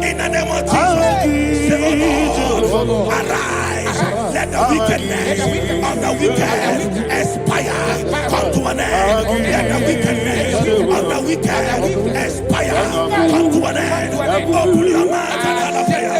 In the name of Jesus, say, "Oh Lord, arise. Let the wickedness of the wicked expire. Come to an end. Let the wickedness of the wicked expire. Come to an end." Open your mouth and have a prayer.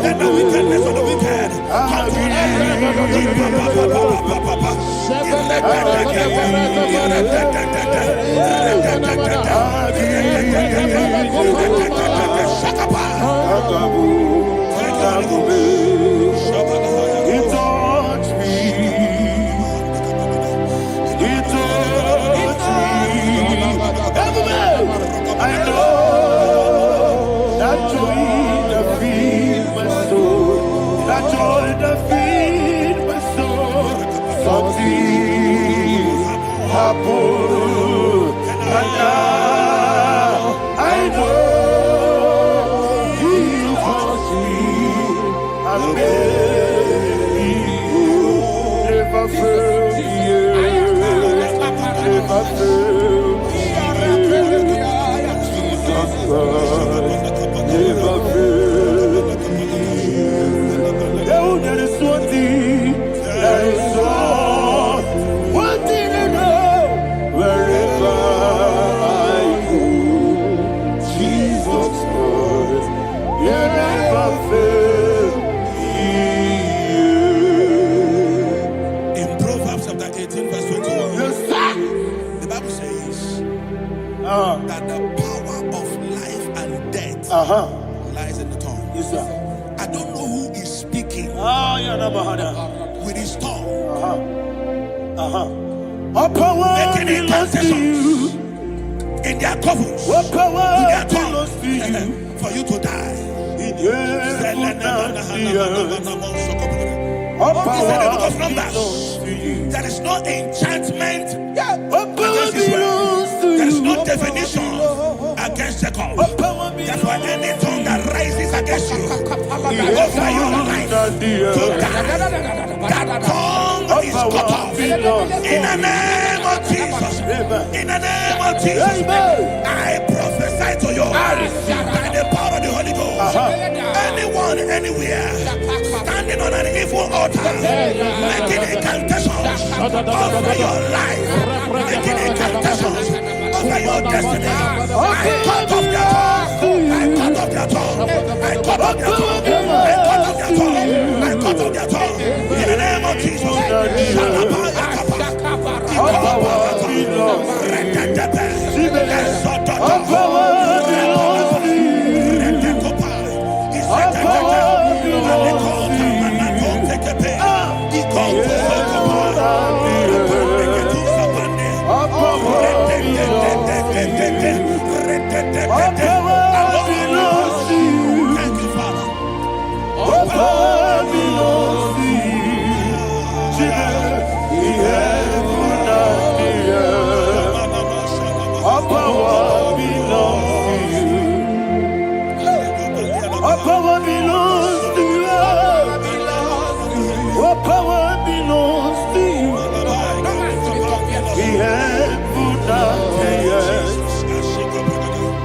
Let the wickedness of the wicked come to an end. He touched me. He touched me. I know that joy that feeds my soul. That joy that feeds my soul. Something happened, and now I know He touched me. And baby, never failed me yet. Never failed me yet. Jesus Christ, never failed me yet. Oh, there is one thing, there is one thing I know. Wherever I go, Jesus Christ, you never fail me. In Proverbs chapter 18, verse 21, Yes, sir. the Bible says that the power of life and death lies in the tongue. Yes, sir. I don't know who is speaking with his tongue, All power making belongs to you. incantations in their covens All power with their belongs tongue to you. for you to die. All He said in the book power of Numbers, belongs to you. there is no enchantment All power against Israel. belongs to There is you. no definition against Jacob. All power That's why belongs any tongue that rises against you over your life to to die, that tongue is cut off. In the name of Jesus. In the name of Jesus. I prophesy to you by the power of the Holy Ghost. Anyone, anywhere, standing on an evil altar, making incantations over your life, making incantations over your destiny, I cut off their tongue. I cut off their tongue. I cut off their tongue. I cut off their tongue. I cut off their tongue. In the name of Jesus. All power belongs to you. All power belongs to you. All power belongs to you. All power belongs to you. Thank you, Father. All power belongs to you. The heaven and the earth. All power belongs to you. All power belongs to you. All power belongs to you. The heaven and the earth.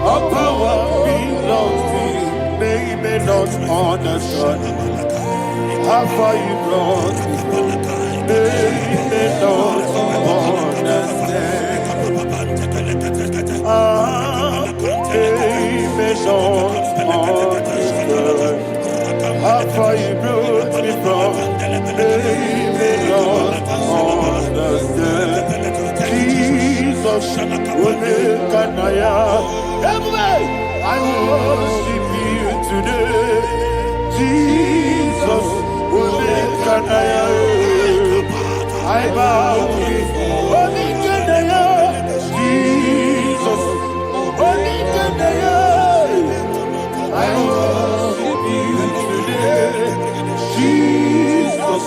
All power belongs to you. They may not understand how far you brought me. They may not understand. They may not understand how far you brought me from. They may not understand. Jesus, will make an I worship you today. Jesus, will make an I bow before Jesus, I worship you today. Jesus,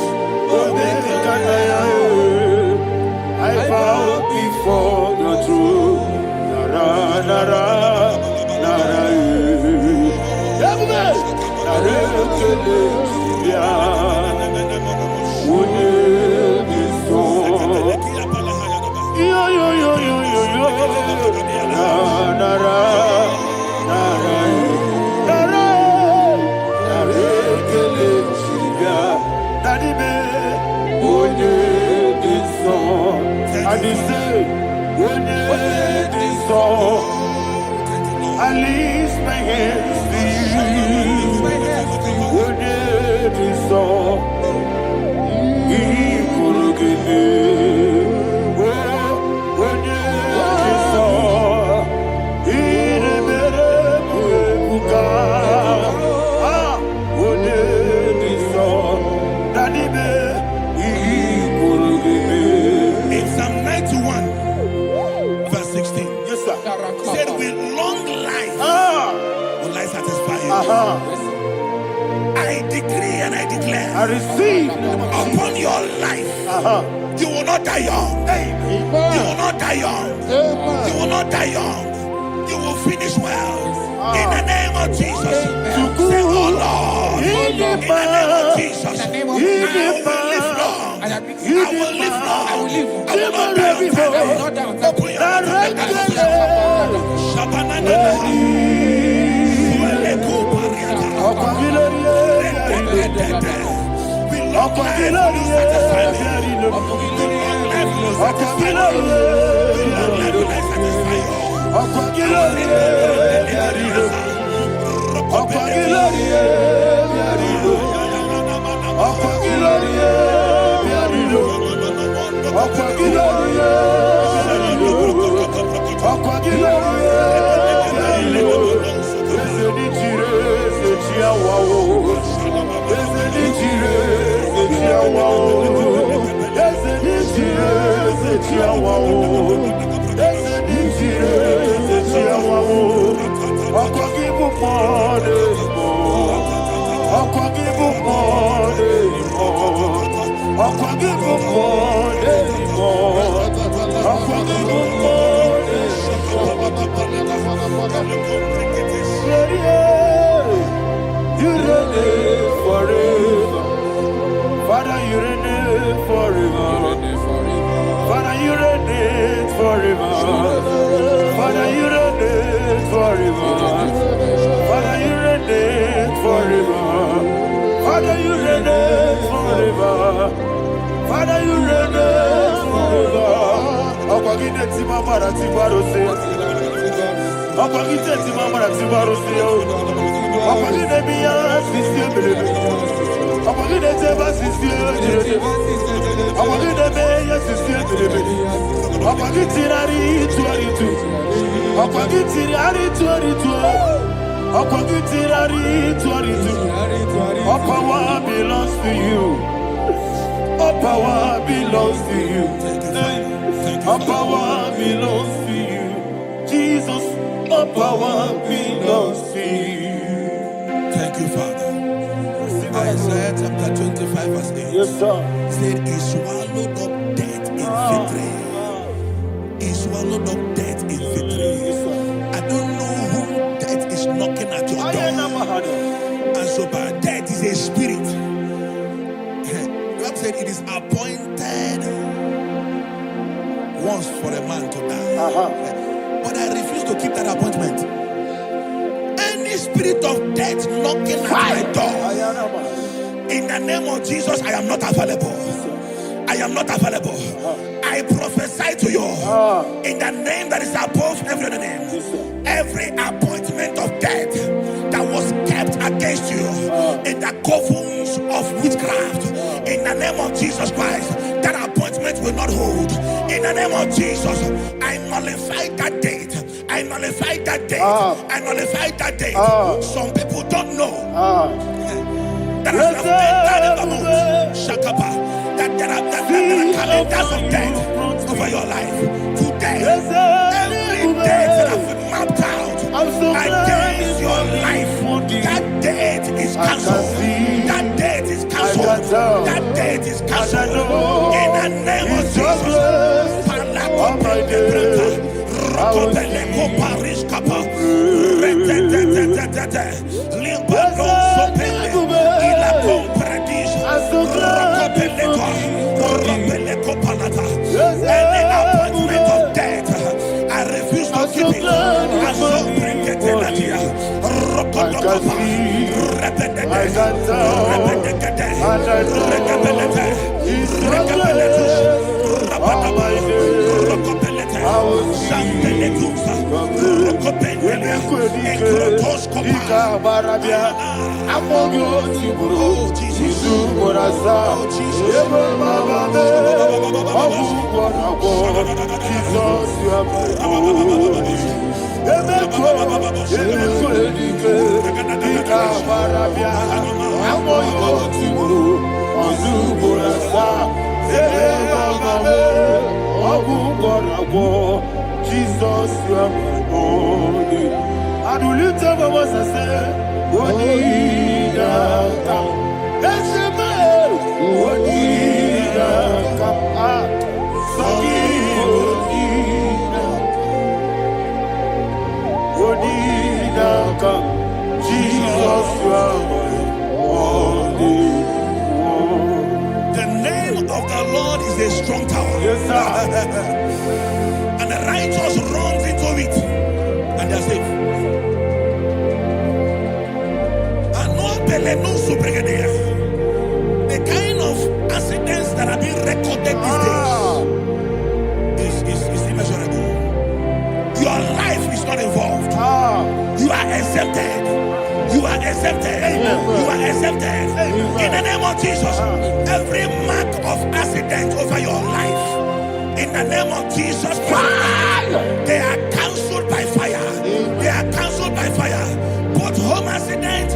I bow before the throne. Nara, nara, nara, I lift my hands to you. I receive. Upon your life. You will not die young. You will not die young. You will not die young. You will finish well. In the name of Jesus. Say, oh Lord. In the name of Jesus. I will live long. I will live long. I will not die on time. Open your You reign forever. Father, you reign forever. Father, you reign forever. Father, you reign forever. Father, you reign forever. Father, you reign forever. Father, you reign forever. Akwagide timamara tibarose. Akwagide timamara tibarose. Akwagide biya sisiye. Akwagide teba sisiye. Akwagide beya sisiye. Akwagide rari tuaritu. Akwagide rari tuaritu. Akwagide rari tuaritu. All power belongs to you. All power belongs to you. All power belongs to you. Jesus, all power belongs to you. Thank you, Father. Isaiah chapter 25 verse 8. Yes, sir. Said, he swallowed up death in victory. He swallowed up death in victory. I don't know who death is knocking at your door. And so, but death is a spirit. God said it is appointed once for a man to die. But I refuse to keep that appointment. Any spirit of death knocking at my door, in the name of Jesus, I am not available. I am not available. I prophesy to you in the name that is above every other name. Every appointment of death that was kept against you in the covens of witchcraft, in the name of Jesus Christ, that appointment will not hold. In the name of Jesus, I nullify that date. I nullify that date. I nullify that date. Some people don't know that as you have entered in the month, Shakapa, that there are calendars of death over your life. Today, every date that have been mapped out against your life, that date is cancelled. That date is cancelled. That date is cancelled. In the name of Jesus. Any appointment of death, I refuse to keep it. I so bring it in the year. Jesus, you are my Lord. And will you tell me what I say? What Jesus, you are holy. The name of the Lord is a strong tower. Yes, sir. And the righteous runs into it and they're safe. The kind of accidents that are being recorded these days is immeasurable. Your life is not involved. You are exempted. You are exempted. You are exempted. In the name of Jesus, every mark of accident over your life, in the name of Jesus Christ, they are cancelled by fire. They are cancelled by fire. Both home accident,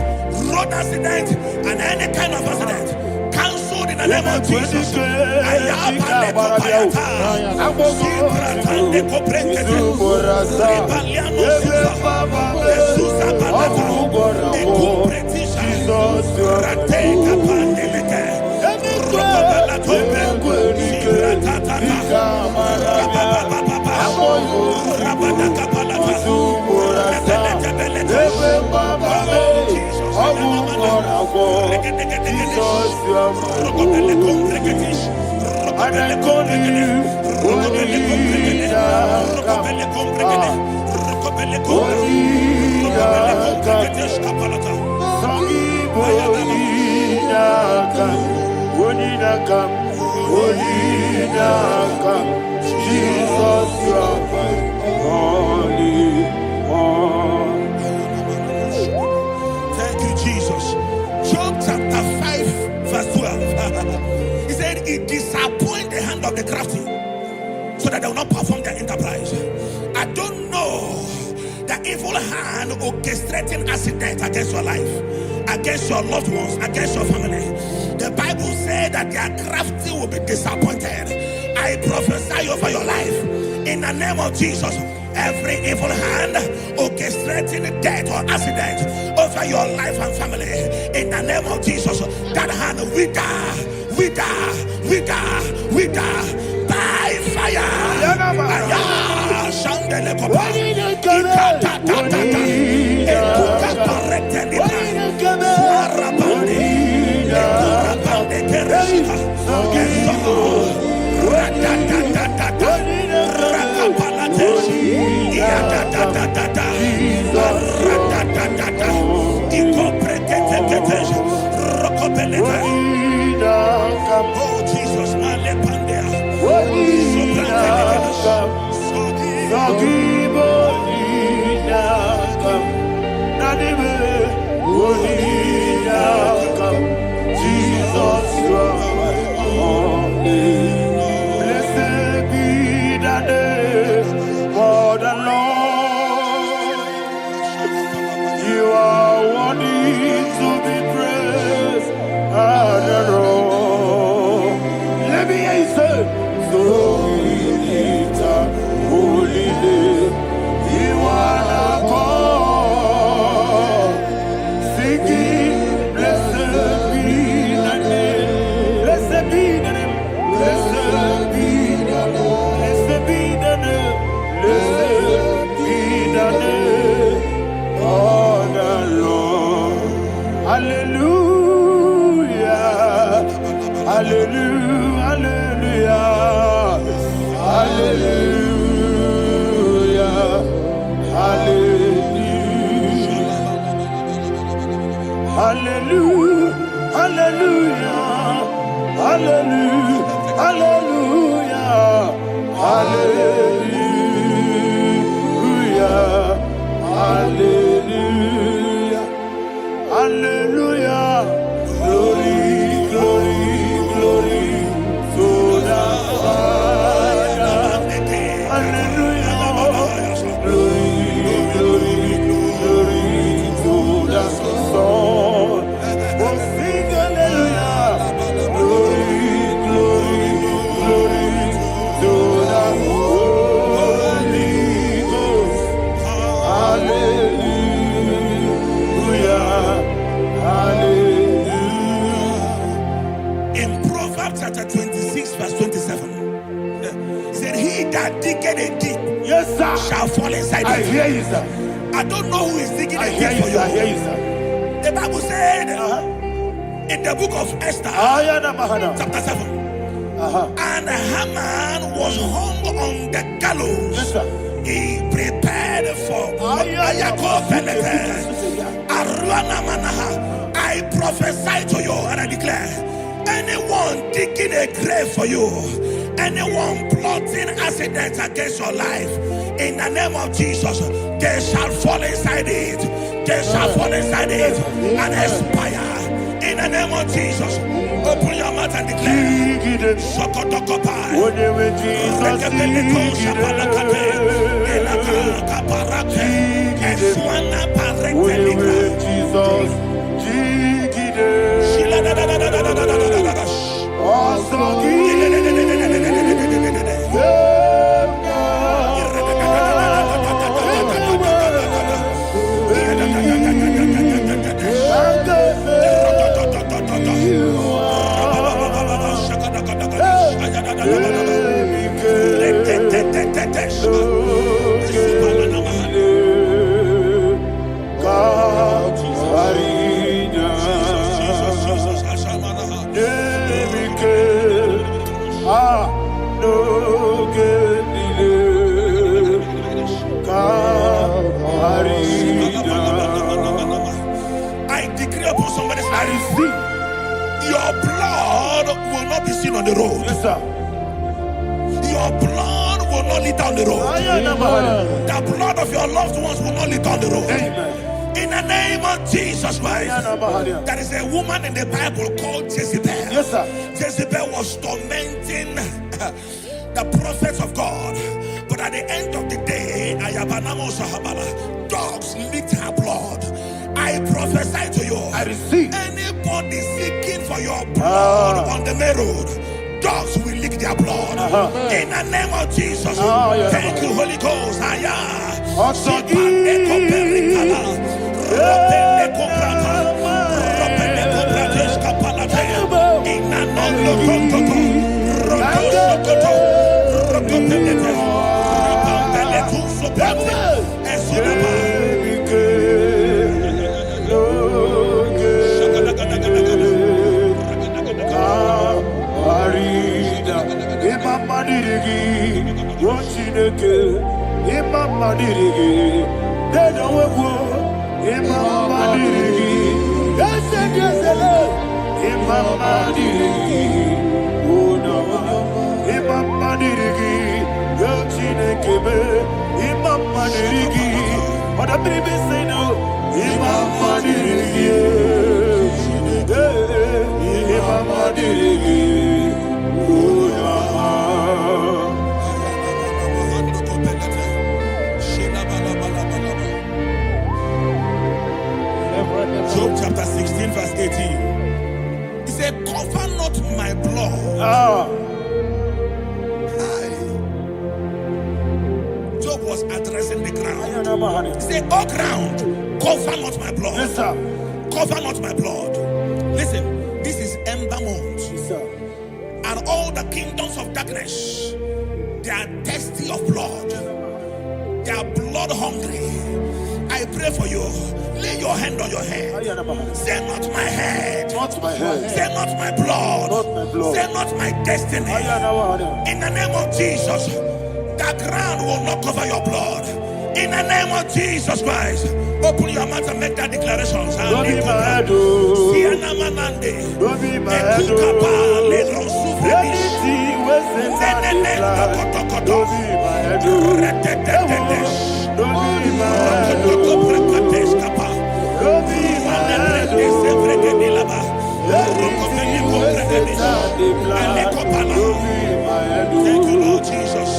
road accident, and any kind of accident, cancelled in the name of Jesus. Thank you, Jesus. Job chapter 5, verse 12. He said, it disappoints the hand of the crafty, so that they will not perform their enterprise. I don't know the evil hand orchestrating accident against your life, against your loved ones, against your family. The Bible said that their crafty will be disappointed. I prophesy over your life in the name of Jesus. Every evil hand orchestrating death or accident over your life and family, in the name of Jesus, that hand wither by fire. Oh Jesus, my that digging a deep Yes, sir. shall fall inside I it. hear you, sir. I don't know who is digging I a hear deep you, for sir. I hear you. you, sir. The Bible said in the book of Esther, chapter 7, and Haman was hung on the gallows. Yes, sir. He prepared for I prophesy to you and I declare, anyone digging a grave for you, anyone plotting accidents against your life, in the name of Jesus, they shall fall inside it. They shall fall inside it and expire. In the name of Jesus, open your mouth and declare. Sokotokopai. I decree upon somebody's life, your blood will not be seen on the road. Yes, sir. Your blood will not lead down the road. The blood of your loved ones will not lead down the road. Amen. In the name of Jesus Christ. There is a woman in the Bible called Jezebel. Yes, sir. Jezebel was tormenting the prophets of God. But at the end of the day, dogs licked her blood. I prophesy to you. I receive. Anybody seeking for your blood on the main road, dogs will lick their blood. In the name of Jesus. Thank you, Holy Ghost. Job chapter 16 verse 18. He said, cover not my blood. Job was addressing the ground. He said, oh ground, cover not my blood. Yes, sir. Cover not my blood. Listen, this is ember month. Yes, sir. And all the kingdoms of darkness, they are thirsty of blood. They are blood hungry. I pray for you. Lay your hand on your head. Say not my head. Not my head. Say not my blood. Not my blood. Say not my destiny. In the name of Jesus, the ground will not cover your blood. In the name of Jesus Christ, open your mouth and make that declaration. Don't be my head. Don't be my head. Anything was in my life. Don't be my head. Don't be my head. Don't be my head. Thank you, Lord Jesus.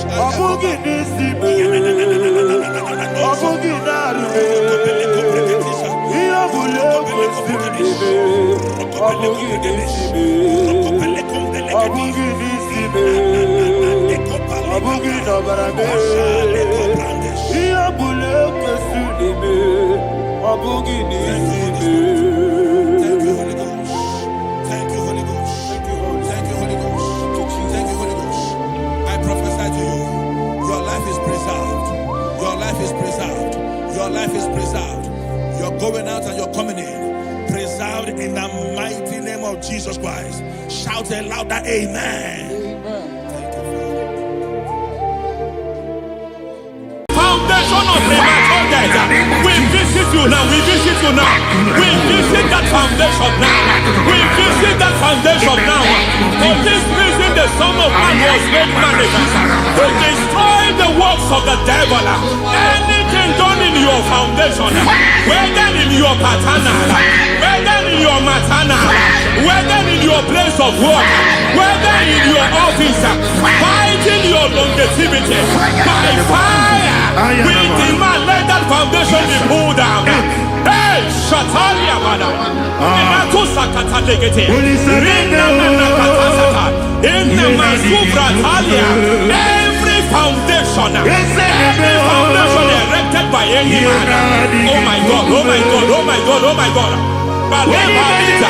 I prophesy to you. preserved. Your life is preserved. Your life is preserved. You're going out and you're coming in. Preserved in the mighty name of Jesus Christ. Shout a louder amen. Thank you, Father. Foundation of premature death. We visit you now. We visit you now. We visit that foundation now. We visit that foundation now. For this reason, the Son of Man was made manifest to destroy the works of the devil. Anything done in your foundation, whether in your paternal, whether in your maternal, whether in your place of work, whether in your office, fighting your longevity by fire. We demand let that foundation be pulled down. Hey, Shatalia Bada. Inato Sakata Legete. Rina Manakatasata. Inna Masubra Talia. Every foundation erected by any man. Oh my God, oh my God, oh my God, oh my God. Baleba Lita.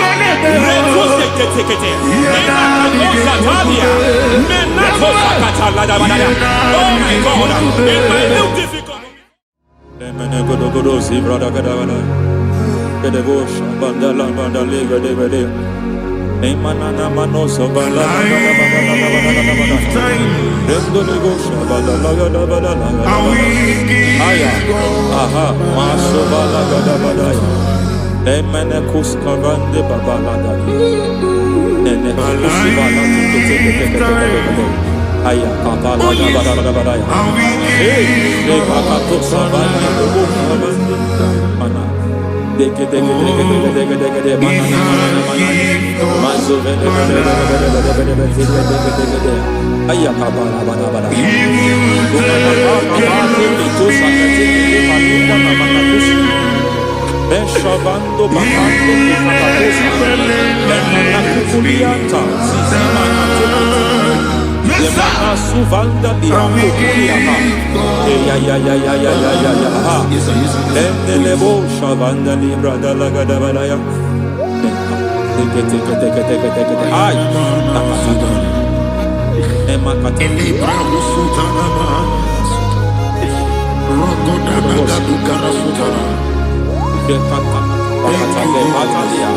Reto Sekete. Inato Satalia. Menato Sakata Ladabada. Oh my God. In my new difficult. Aya papa la da ba da ya. Hey, de papa to savana de bo savana mana. De ke mana. Mazo vene de. Aya papa la ba da. To sakati de palinda na makakusi. Ben shavando bakando de makakusi. Ben na kukulianta. Sisi mana to. Yemana suvanda biakulia ha. Ya ha. Endelebo shavanda libra dalagada balaya. Teke. Ay. Emakata libra usutana ma. Rogoda nagadu karasutana. Dekata. Bakata de batalia.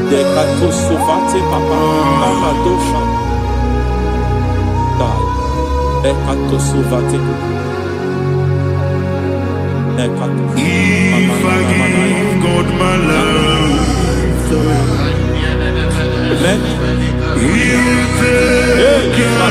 Dekato suvate papa. Amadosha. Ekato suvate. Ekato. If I give God my love, then He'll take care of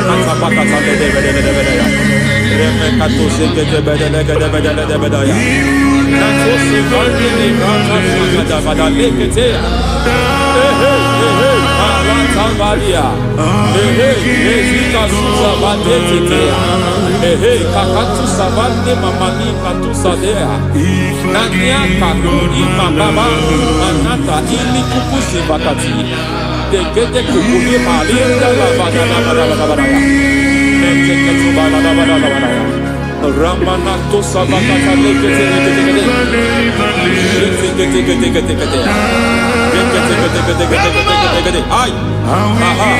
Ramanato Savakata Ay, aha,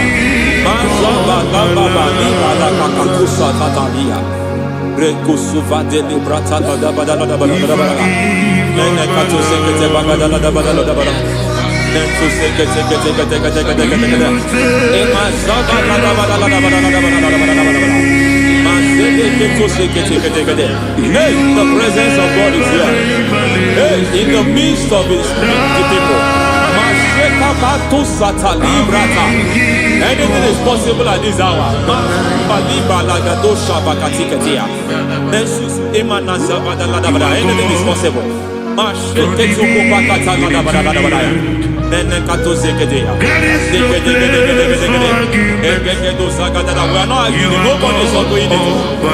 Mazaba Baba Nibala Kakakusa Tatalia, Rekusuva de Librata da Badala, Nene Katu Sekete Bagadala da Badala, Nentu Sekete, Emazaba da Badala. Hey, the presence of God is here. Hey, in the midst of His people. Anything is possible at this hour. Anything is possible. We are not arguing, nobody is doing it.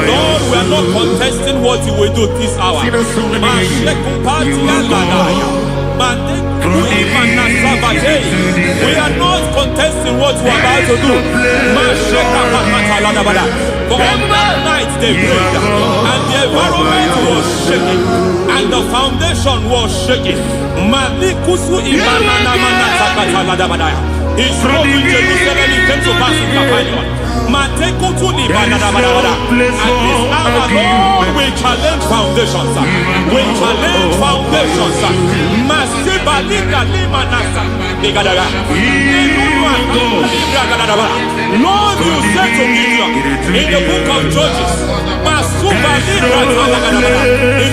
Lord, we are not contesting what you will do this hour. We are not contesting what you are about to do. For on that night they prayed, and the environment was shaking, and the foundation was shaking. He spoke in Jerusalem, he came to pass in Capernaum. And this Lord, we challenge foundations. We challenge foundations. Masiba liga lima nasa. Lord, you said to Gideon in the book of Judges, in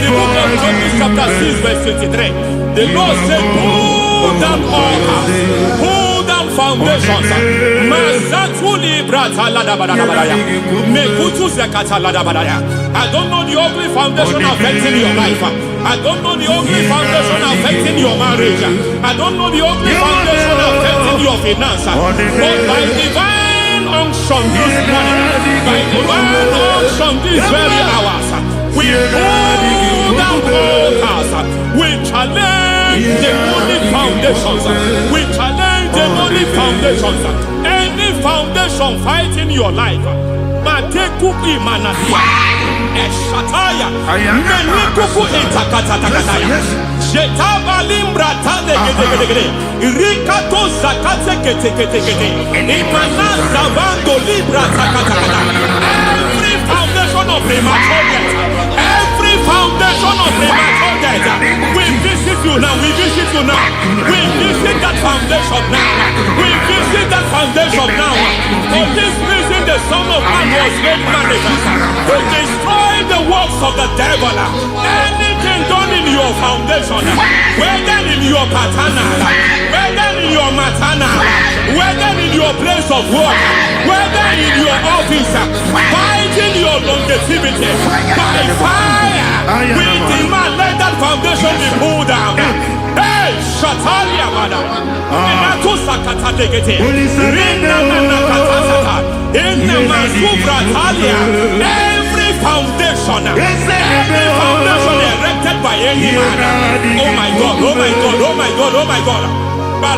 the book of Judges chapter 6 verse 23, the Lord said, pull down altars, pull down foundations. I don't know the ugly foundation affecting your life. I don't know the ugly foundation affecting your marriage. I don't know the ugly foundation affecting your finance. But by divine unction this morning, by divine unction these very hours, we pull down altars. We challenge demonic foundations. We challenge demonic foundations. Any foundation fighting your life, Matekuki Manasia, Eshataya, Menikuku Itakatatakataya, Shetabalimbra Tande, Rikato Zakate Ketekete, Imanasa Bando Libra Takatakata. Every foundation of premature death, every foundation of premature death, we visit you now, we visit you now, we visit that foundation now, we visit that foundation now. For this reason, the Son of Man was made manifest to destroy the works of the devil. Anything done in your foundation, whether in your paternal, whether in your maternal, whether in your place of work, whether in your office, fighting your longevity by fire, we demand let that foundation be pulled down. Hey, Shatalia Bada, Inatusakata Legate, Rina Nakatasata, Inna Masufra Talia, every foundation erected by any man. Oh my God, oh my God, oh my God, oh my God. Oh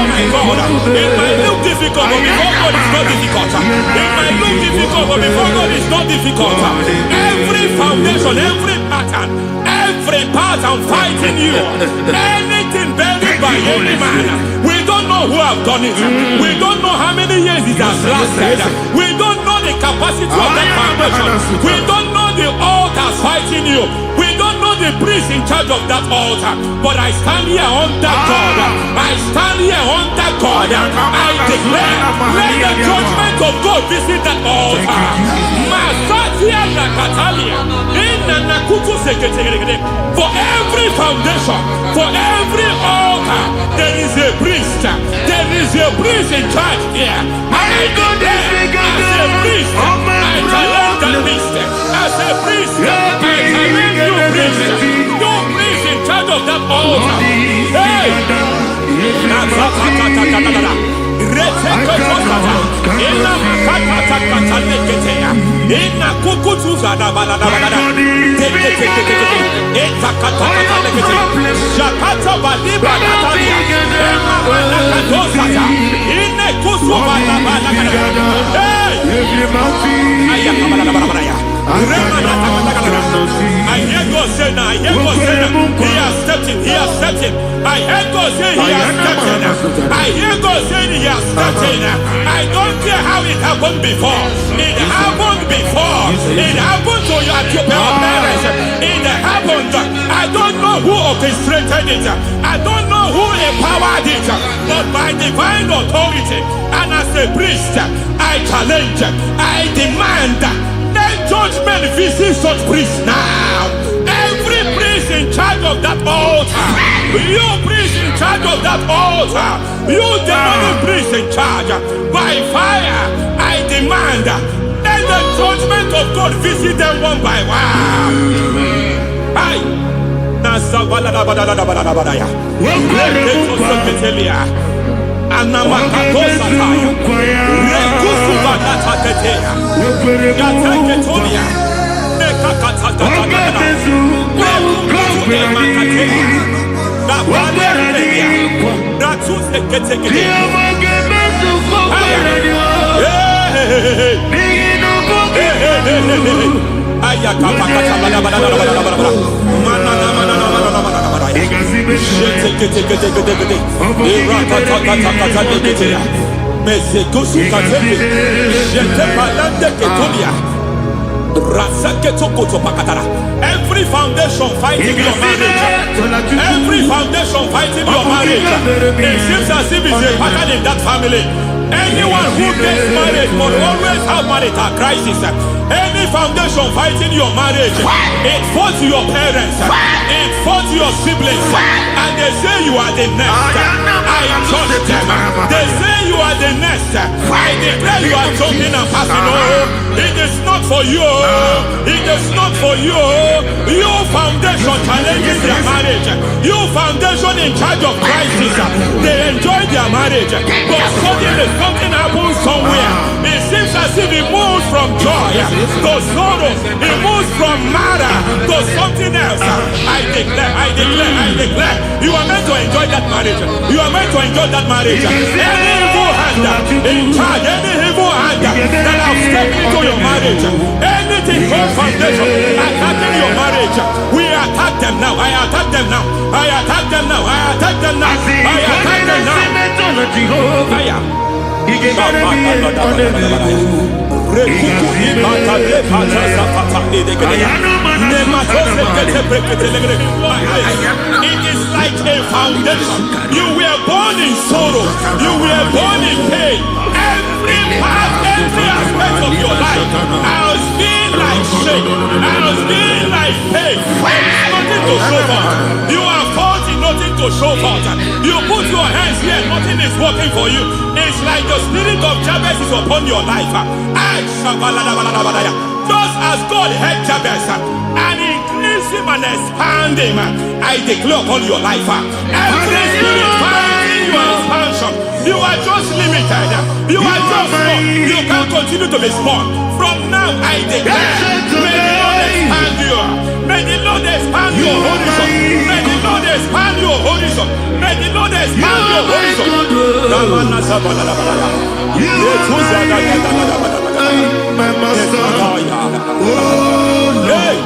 my God, it might look difficult, but before God it's not difficult. It might look difficult, but before God it's not difficult. Every foundation, every pattern fighting you, anything buried by any man, we don't know who have done it. We don't know how many years it has lasted. We don't know the capacity of that foundation. We don't know the altars fighting you. We don't know the priest in charge of that altar. But I stand here under God. I stand here under God. I declare, let the judgment of God visit that altar. For every foundation, for every altar, there is a priest. There is a priest in charge here. I declare, as a priest, I challenge the priest. As a priest, I challenge you priest. You priest in charge of that altar. Hey! I hear God say now, I hear God say now, he has stepped in, he has stepped in. I hear God say he has stepped in. I hear God say he has stepped in. I don't care how it happened before. It happened before. It happened to your parents. It happened. I don't know who orchestrated it. I don't know who empowered it. But by divine authority and as a priest, I challenge, I demand, let judgment visit such priests now. Every priest in charge of that altar, you priest in charge of that altar, you demonic priest in charge, by fire, I demand, let the judgment of God visit them one by one. Aye. Every foundation fighting your marriage, every foundation fighting your marriage, it seems as if it's a pattern in that family. Anyone who gets married must always have marital crisis. Any foundation fighting your marriage, it fought your parents, it fought your siblings, and they say you are the next. I judge them. They say you are the next. I declare you are jumping and passing. Oh, it is not for you. It is not for you. You foundation challenging their marriage. You foundation in charge of crisis. They enjoy their marriage, but suddenly something happens somewhere. It seems as if it moves from joy to sorrow. It moves from matter to something else. I declare, you are meant to enjoy that marriage. You are meant to enjoy that marriage. Any evil hand in charge, any evil hand that have stepped into your marriage, anything called foundation attacking your marriage, we attack them now. I attack them now. I attack them now. I attack them now. I attack them now. Fire. It is like a foundation. You were born in sorrow. You were born in pain. Every part, every aspect of your life has been like shame. Has been like pain. There's nothing to show for. You are faulty, nothing to show for. You put your hands here, nothing is working for you. It's like the spirit of Jabez is upon your life. Just as God had Jabez and increased him and expand him, I declare upon your life. Every spirit finding your expansion, you are just limited. You are just small. You can't continue to be small. From now, I declare, may the Lord expand you. May the Lord expand your horizon. May the Lord expand your horizon. May the Lord expand your horizon. My master, oh Lord,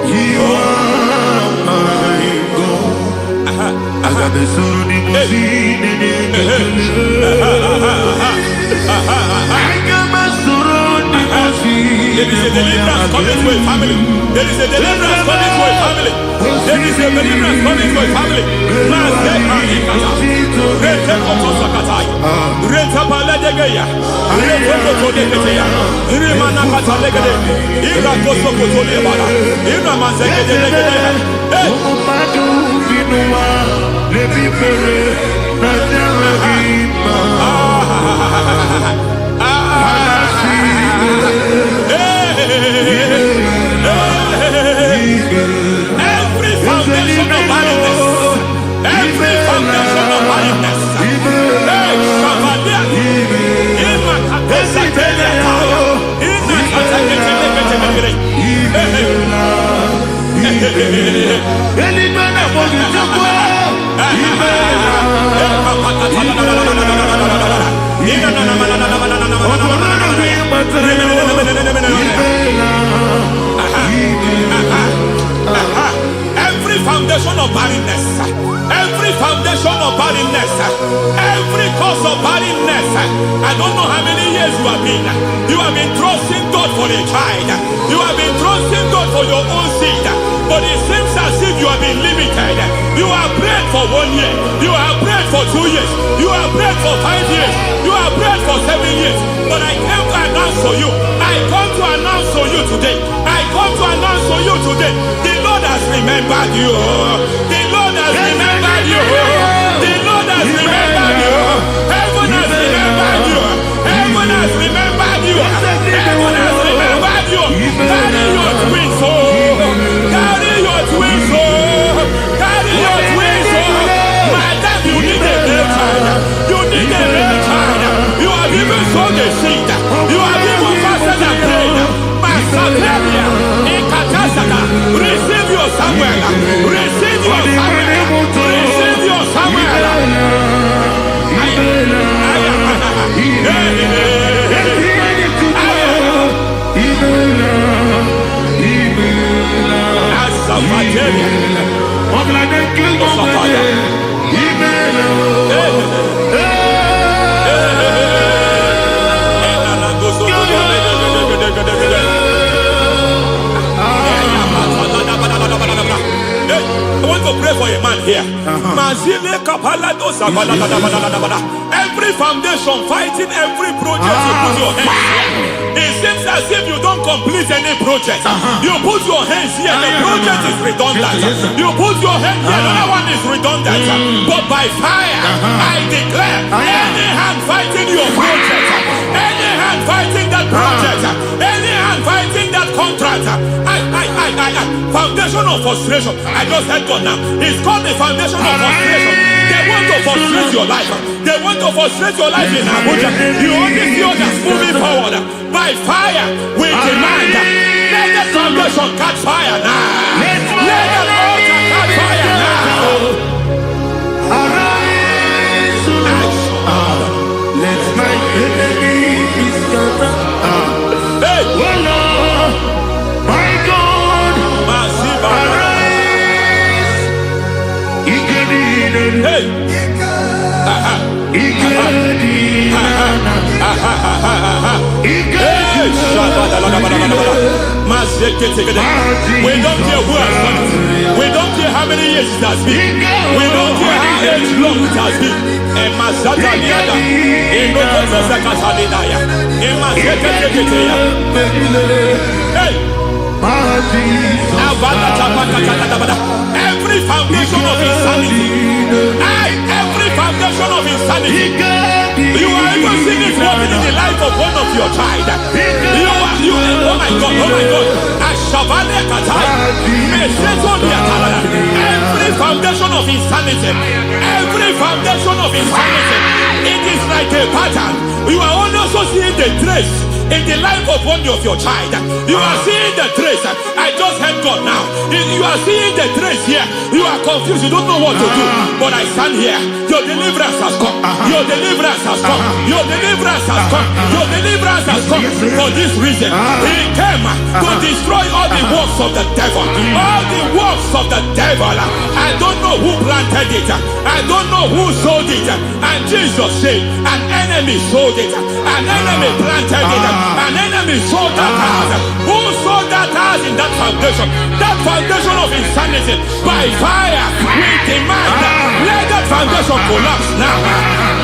you are my God. I got the soul in my feet, I got my soul in my feet. There is a deliverance coming to a family. There is a deliverance coming to a family. There is a deliverance coming to a family. Every foundation of barrenness, every foundation of barrenness, every foundation of barrenness, every foundation of barrenness, every cause of barrenness. I don't know how many years you have been trusting God for a child. You have been trusting God for your own seed, but it seems as if you have been limited. You have prayed for 1 year, you have prayed for 2 years, you have prayed for 5 years, you have prayed for 7 years. But I came to announce for you, I come to announce for you today, I come to announce for you today, the Lord has remembered you. The Lord has remembered you. The Lord has remembered you. Heaven has remembered you. Heaven has remembered you. Heaven has remembered you. Carry your twins, oh. Carry your twins, oh. Carry your twins, oh. Madam, you need a male child. You need a male child. You have even sown the seed. You have even fasted and prayed. Masaperia, Ekatasaka, receive your Samuel. Receive your Samuel. Receive your Samuel. I want to pray for a man here. Every foundation fighting every project you put your hands here. It seems as if you don't complete any project. You put your hands here, the project is redundant. You put your hand here, another one is redundant. But by fire, I declare, any hand fighting your project, any hand fighting that project, any hand fighting that contract, foundation of frustration. I just heard God now. It's called the foundation of frustration. They want to frustrate your life. They want to frustrate your life in Abuja. You only see others moving forward. By fire, we demand. Let the foundation catch fire now. Let the altar catch fire now. Arise, let my enemy be scattered. Hey. Oh Lord, my God, arise. Hey. We don't care who has done it. We don't care how many years it has been. We don't care how long it has been. Every foundation of insanity, every foundation of insanity, you are even seeing it working in the life of one of your child. Oh my God, every foundation of insanity, it is like a pattern. You are also seeing the trace in the life of one of your child. You are seeing the trace. I just heard God now. You are seeing the trace here. You are confused. You don't know what to do. But I stand here. Your deliverance has come. Your deliverance has come. Your deliverance has come. Your deliverance has come. For this reason, He came to destroy all the works of the devil. All the works of the devil. I don't know who planted it. I don't know who sold it. And Jesus said, an enemy sold it. An enemy planted it. An enemy sold that house. Who sold that house in that foundation? That foundation of insanity. By fire, we demand, let that foundation collapse now.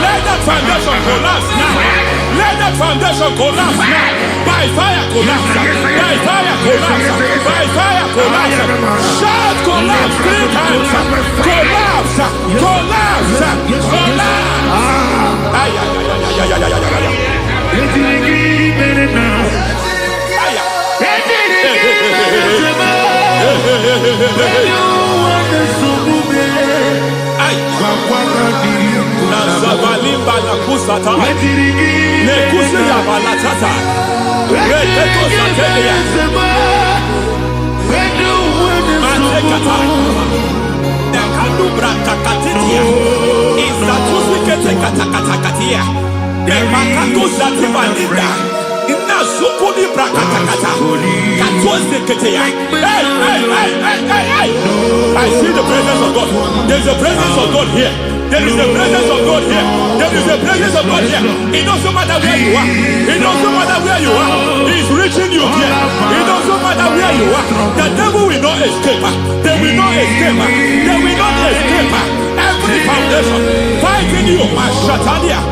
Let that foundation collapse now. Let that foundation collapse now. By fire, collapse. By fire, collapse. By fire, collapse. Shout collapse 3 times. Collapse. Collapse. Collapse. Ay, ay, ay, ay, ay, ay, ay, ay, ay. I see the presence of God. There's a presence of God here. There is a presence of God here. There is a presence of God here. It doesn't matter where you are. It doesn't matter where you are. He's reaching you here. It doesn't matter where you are. The devil will not escape. They will not escape. They will not escape. Every foundation fighting you, Mashatalia.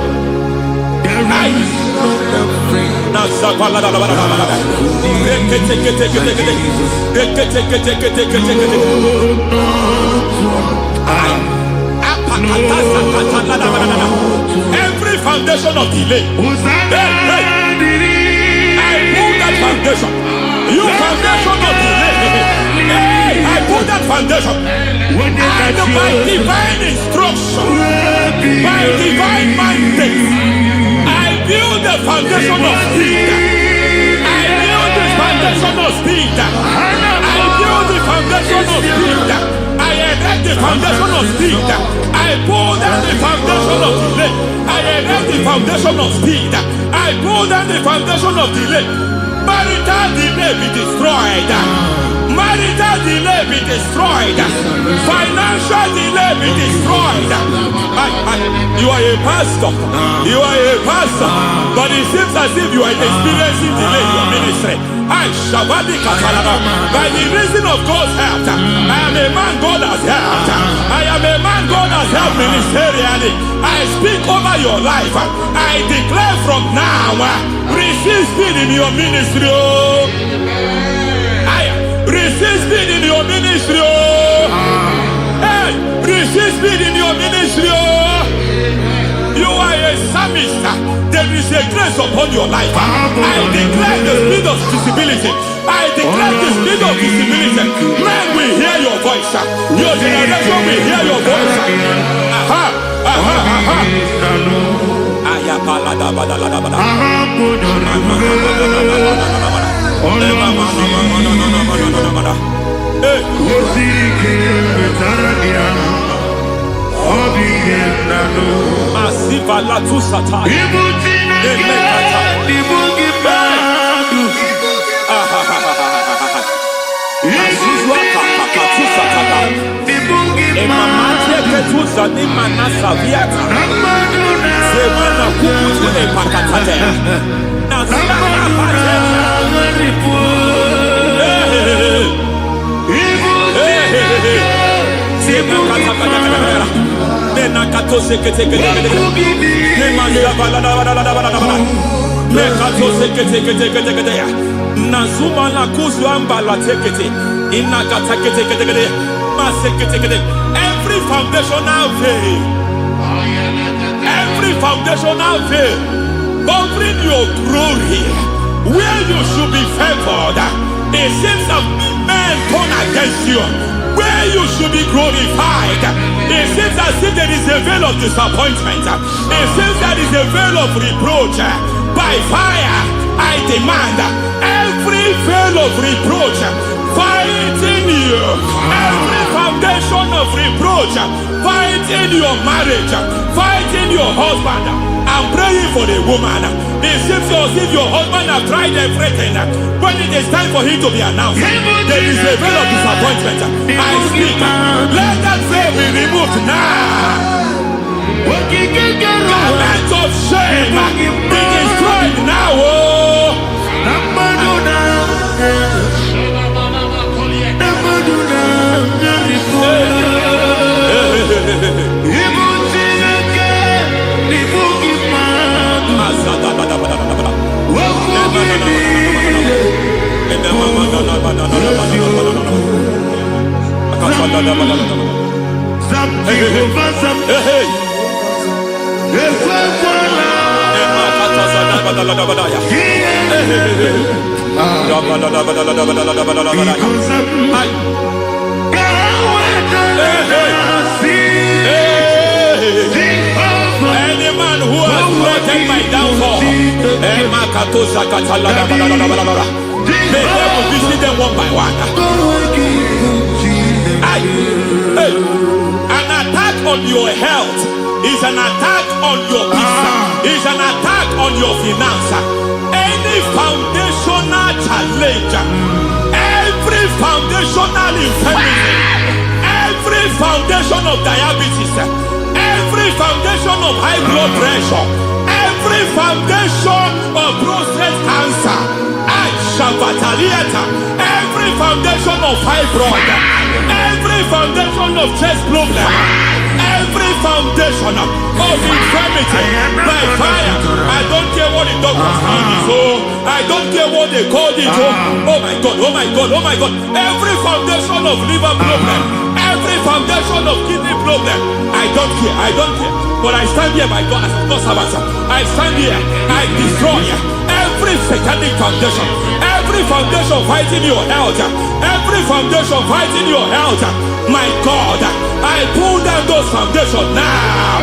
Every foundation of delay, I pull that foundation. You foundation of delay, I pull that foundation. And by divine instruction, by divine mandate, I build the foundation of speed. I build the foundation of speed. I build the foundation of speed. I erect the foundation of speed. I pull down the foundation of delay. I erect the foundation of speed. I pull down the foundation of delay. Marital delay be destroyed. Marital delay be destroyed. Financial delay be destroyed. You are a pastor. You are a pastor. But it seems as if you are experiencing delay in your ministry. By the reason of God's help, I am a man God has helped. I am a man God has helped ministerially. I speak over your life. I declare from now, receive speed in your ministry. Receive speed in your ministry. Hey, receive speed in your ministry. You are a psalmist. There is a grace upon your life. I declare the speed of visibility. I declare the speed of visibility. Men will hear your voice. Your generation will hear your voice. Masiva la tu sataya. Nazuma la kuzwamba la tekete inakata kete every foundational veil, every foundational veil covering your glory where you should be favored. It seems that men turn against you where you should be glorified. It seems as if there is a veil of disappointment. It seems there is a veil of reproach. By fire I demand every veil of reproach fighting you, every foundation of reproach fighting your marriage, fighting your husband. I'm praying for the woman. It seems as if your husband has tried everything. When it is time for him to be announced, there is a veil of disappointment. I speak, let that veil be removed now. Garment of shame be destroyed now. Any man who has threatened my downfall, may God visit them one by one. An attack on your health is an attack on your peace, is an attack on your finance. Any foundational challenge, every foundational infirmity, every foundation of diabetes, every foundation of high blood pressure, every foundation of prostate cancer, every foundation of fibroid, every foundation of chest problem, every foundation of infirmity by fire. I don't care what the doctors call it, I don't care what they call it. Oh my God, oh my God, oh my God. Every foundation of liver problem, every foundation of kidney problem, I don't care, I don't care. But I stand here, my God, as a God servant. I stand here, I destroy every satanic foundation, every foundation fighting your health, every foundation fighting your health. My God, I pull down those foundations now.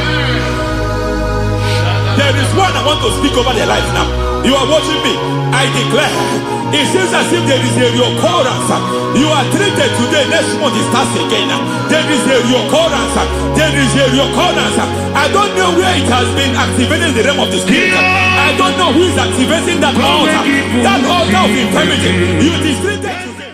There is one I want to speak over their life now. You are watching me. I declare It seems as if there is a recurrence. You are treated today, next month it starts again. There is a recurrence. There is a recurrence. I don't know where it has been activated in the realm of the spirit. I don't know who is activating that altar. That altar of infirmity. You is treated today.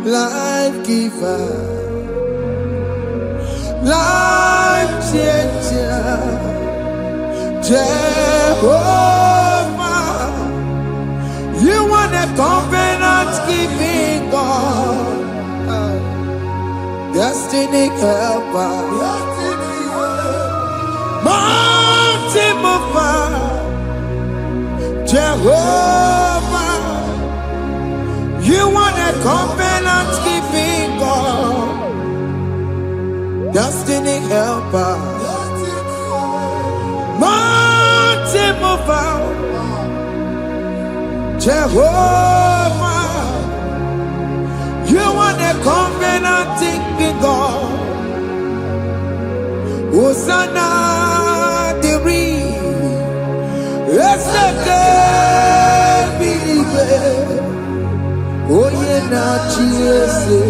Life giver, life changer, Jehovah, you want a covenant keeping God, destiny helper, mountain mover, Jehovah, you want a covenant keeping God, destiny helper, mountain mover, Jehovah, you want a covenant keeping God. Hosanna diri, eseke bilibe. Oye na chiese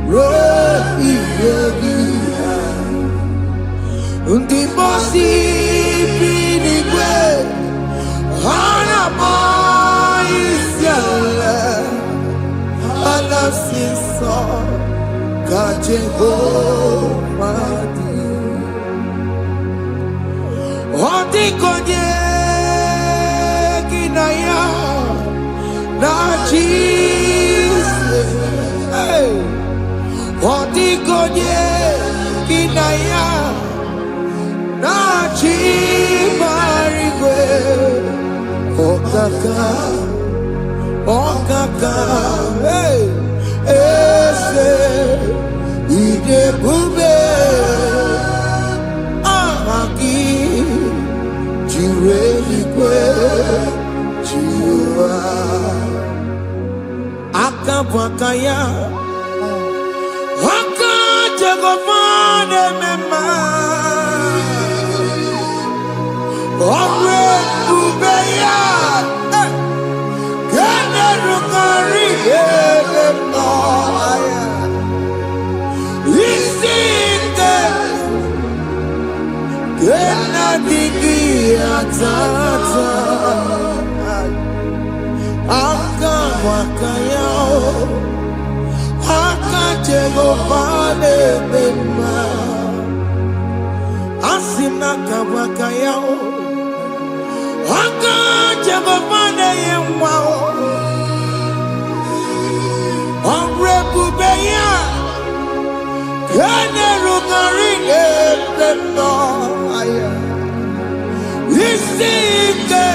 rohi yogi undi bosi binigwe hana maisiala alasiso ka Jehovah di odi konye kinaya na Jesus, hey, odi konye kinaya na chibarigwe, okaka, hey, ese ide bube, ahaki, jireligwe, jiwa. Akabwakaya Akajagomane mema Omre Ubeya Gene Rukari Edemno Isite Gena Digi Atata Akabwakaya Akajagomane mema Asina kabwakaya Akajagomane yemwa Omrebubeya Kene rugari edemno Isike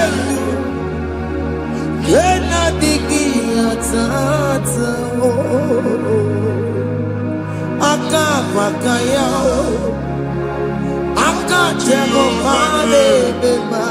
Kena digi atata Akabwakaya Akajagomane mema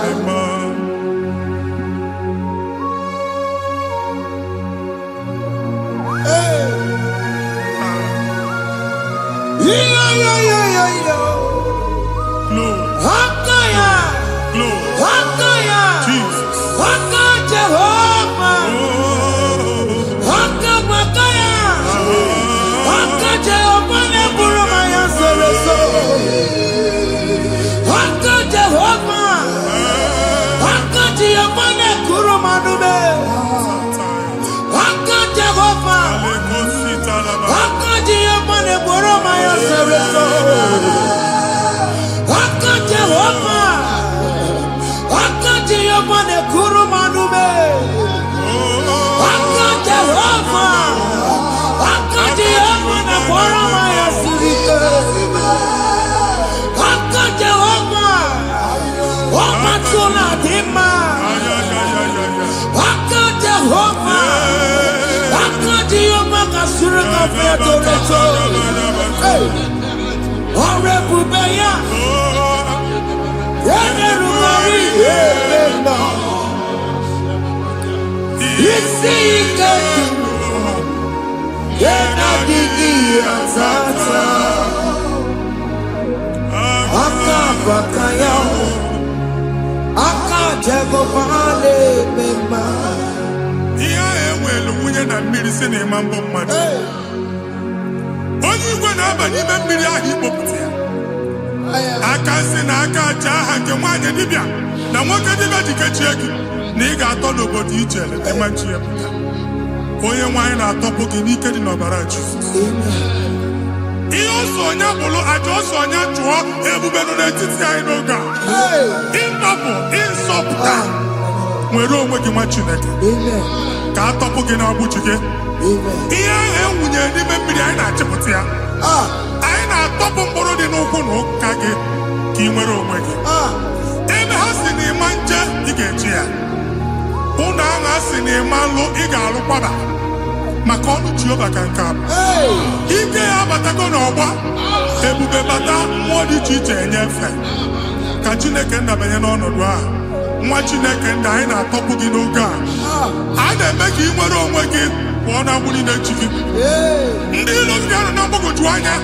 fẹ́ tó lè tó. Ọ̀rẹ́ bùbẹ́yà. Ẹ̀rù mọ̀rí èlé náà. Ìsì ìkẹ́kì. Yẹ́nà gidi àtàtà. Aka bakaya. Aka jẹ́gọ̀ balẹ̀ mẹ́ma. Ihe ewelu nwunye na mmiri si n'ịma mbọ mmadụ. Onye igwe na-aba n'ime mmiri ahụ ikpopụta ya. Aka si na aka aja aha nke nwaanyị dibịa na nwoke dibịa ji kechie gị na ị ga-atọ n'obodo ijele ịmachi ya pụta. Onye nwaanyị na-atọpụ gị n'ike dị n'ọbara Jizọs. Ihe ọsọ onye bụrụ aja ọsọ onye chụọ ebube nọ n'etiti anyị n'oge a. Ịtọpụ ịsọpụta nwere onwe gị nwa Chineke ka a tọpụ gị n'agbụchi gị. Ihe ahụ ewunye n'ime mmiri anyị na-achịpụta ya. Anyị na-atọpụ mkpụrụ dị n'ụkwụ na ụka gị ka ị nwere onwe gị. Ebe ha si na ịma nje ị ga-eji ya. Ụlọ ahụ ha si na ịma nlụ ị ga-alụkwaba maka ọnụ Jehova ka nke a bụ. Ike ya abatago n'ọgba ebube bata mmụọ dị iche iche enyefe ka Chineke ndabanye n'ọnọdụ a. Nwa Chineke ndị anyị na-atọpụ gị n'oge a. A na-eme ka ị nwere onwe gị pụọ na agbụrụ na-echi gị. Ndị ilo gị anọ na mgbagwoju anya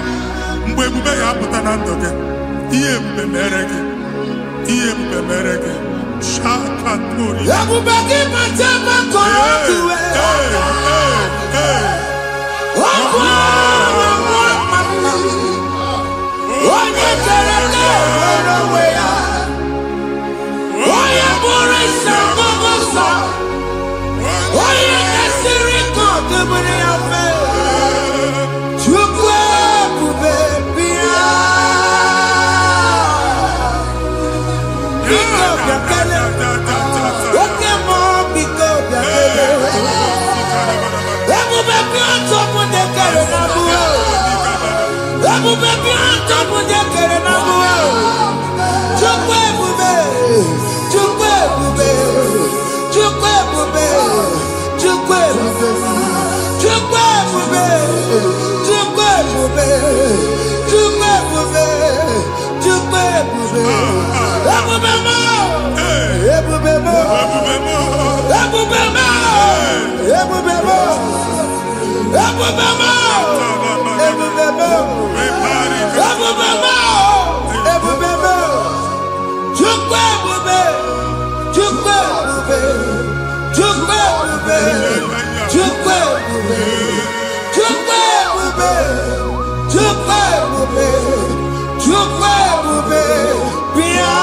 mgbe ebube ya apụta na ndụ gị. Ihe ebube mere gị. Ihe ebube mere gị. Shakatori. Ebube gị bata maka ọdụ onye kere na-enwere onwe ya. Onye bụrụ isi ọgụgụ nsọ. Onye na-esiri ka ọdụbụrụ ya mfe. Chukwu ebube bịa. Biko bịakele. Oke mmụọ biko bịakele. Ebube bịa tọpụ ndị kere na mbuo. Ebube bịa tọpụ ndị kere na mbuo. Chukwu ebube. Chukwu ebube. Chukwu ebube. Chukwu ebube. Chukwu ebube. Chukwu ebube. Chukwu ebube. Chukwu ebube. Ebube mo. Ebube mo. Ebube mo. Ebube mo. Ebube mo. Ebube mo. Ebube mo. Ebube mo. Chukwu ebube. Chukwu ebube. Chukwu ebube. Chukwu ebube. Chukwu ebube. Chukwu ebube. Chukwu ebube. Bịa.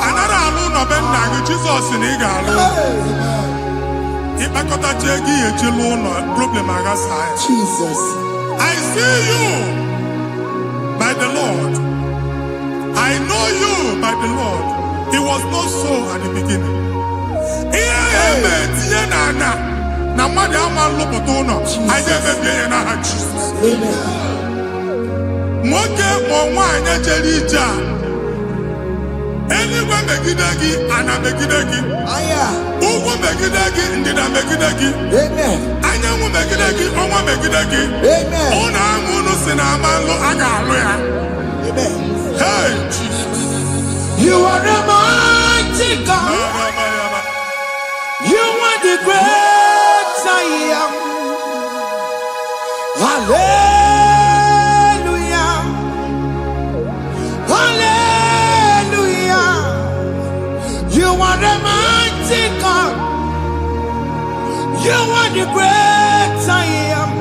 Anara alụ nọ be nna gị Jizọs na ị ga-alụ. Ịkpakọtacha ego ihe eji lụọ ụlọ problem aghasa ya. Jesus. I see you by the Lord. I know you by the Lord. It was not so at the beginning. Ihe eme tinye n'ana na mmadụ ama nlụpụta ụlọ. Anyị ga-emebie ya n'aha Jizọs. Nwoke ma nwaanyị jere ije a. Eluigwe megide gị, ana megide gị. Ugwu megide gị, ndịda megide gị. Anyanwụ megide gị, ọnwa megide gị. Ụlọ ahụ unu si na ama nlụ a ga-alụ ya. Hey, Jesus. You are the mighty God. You are the great I am. Hallelujah. Hallelujah. You are the mighty God. You are the great I am.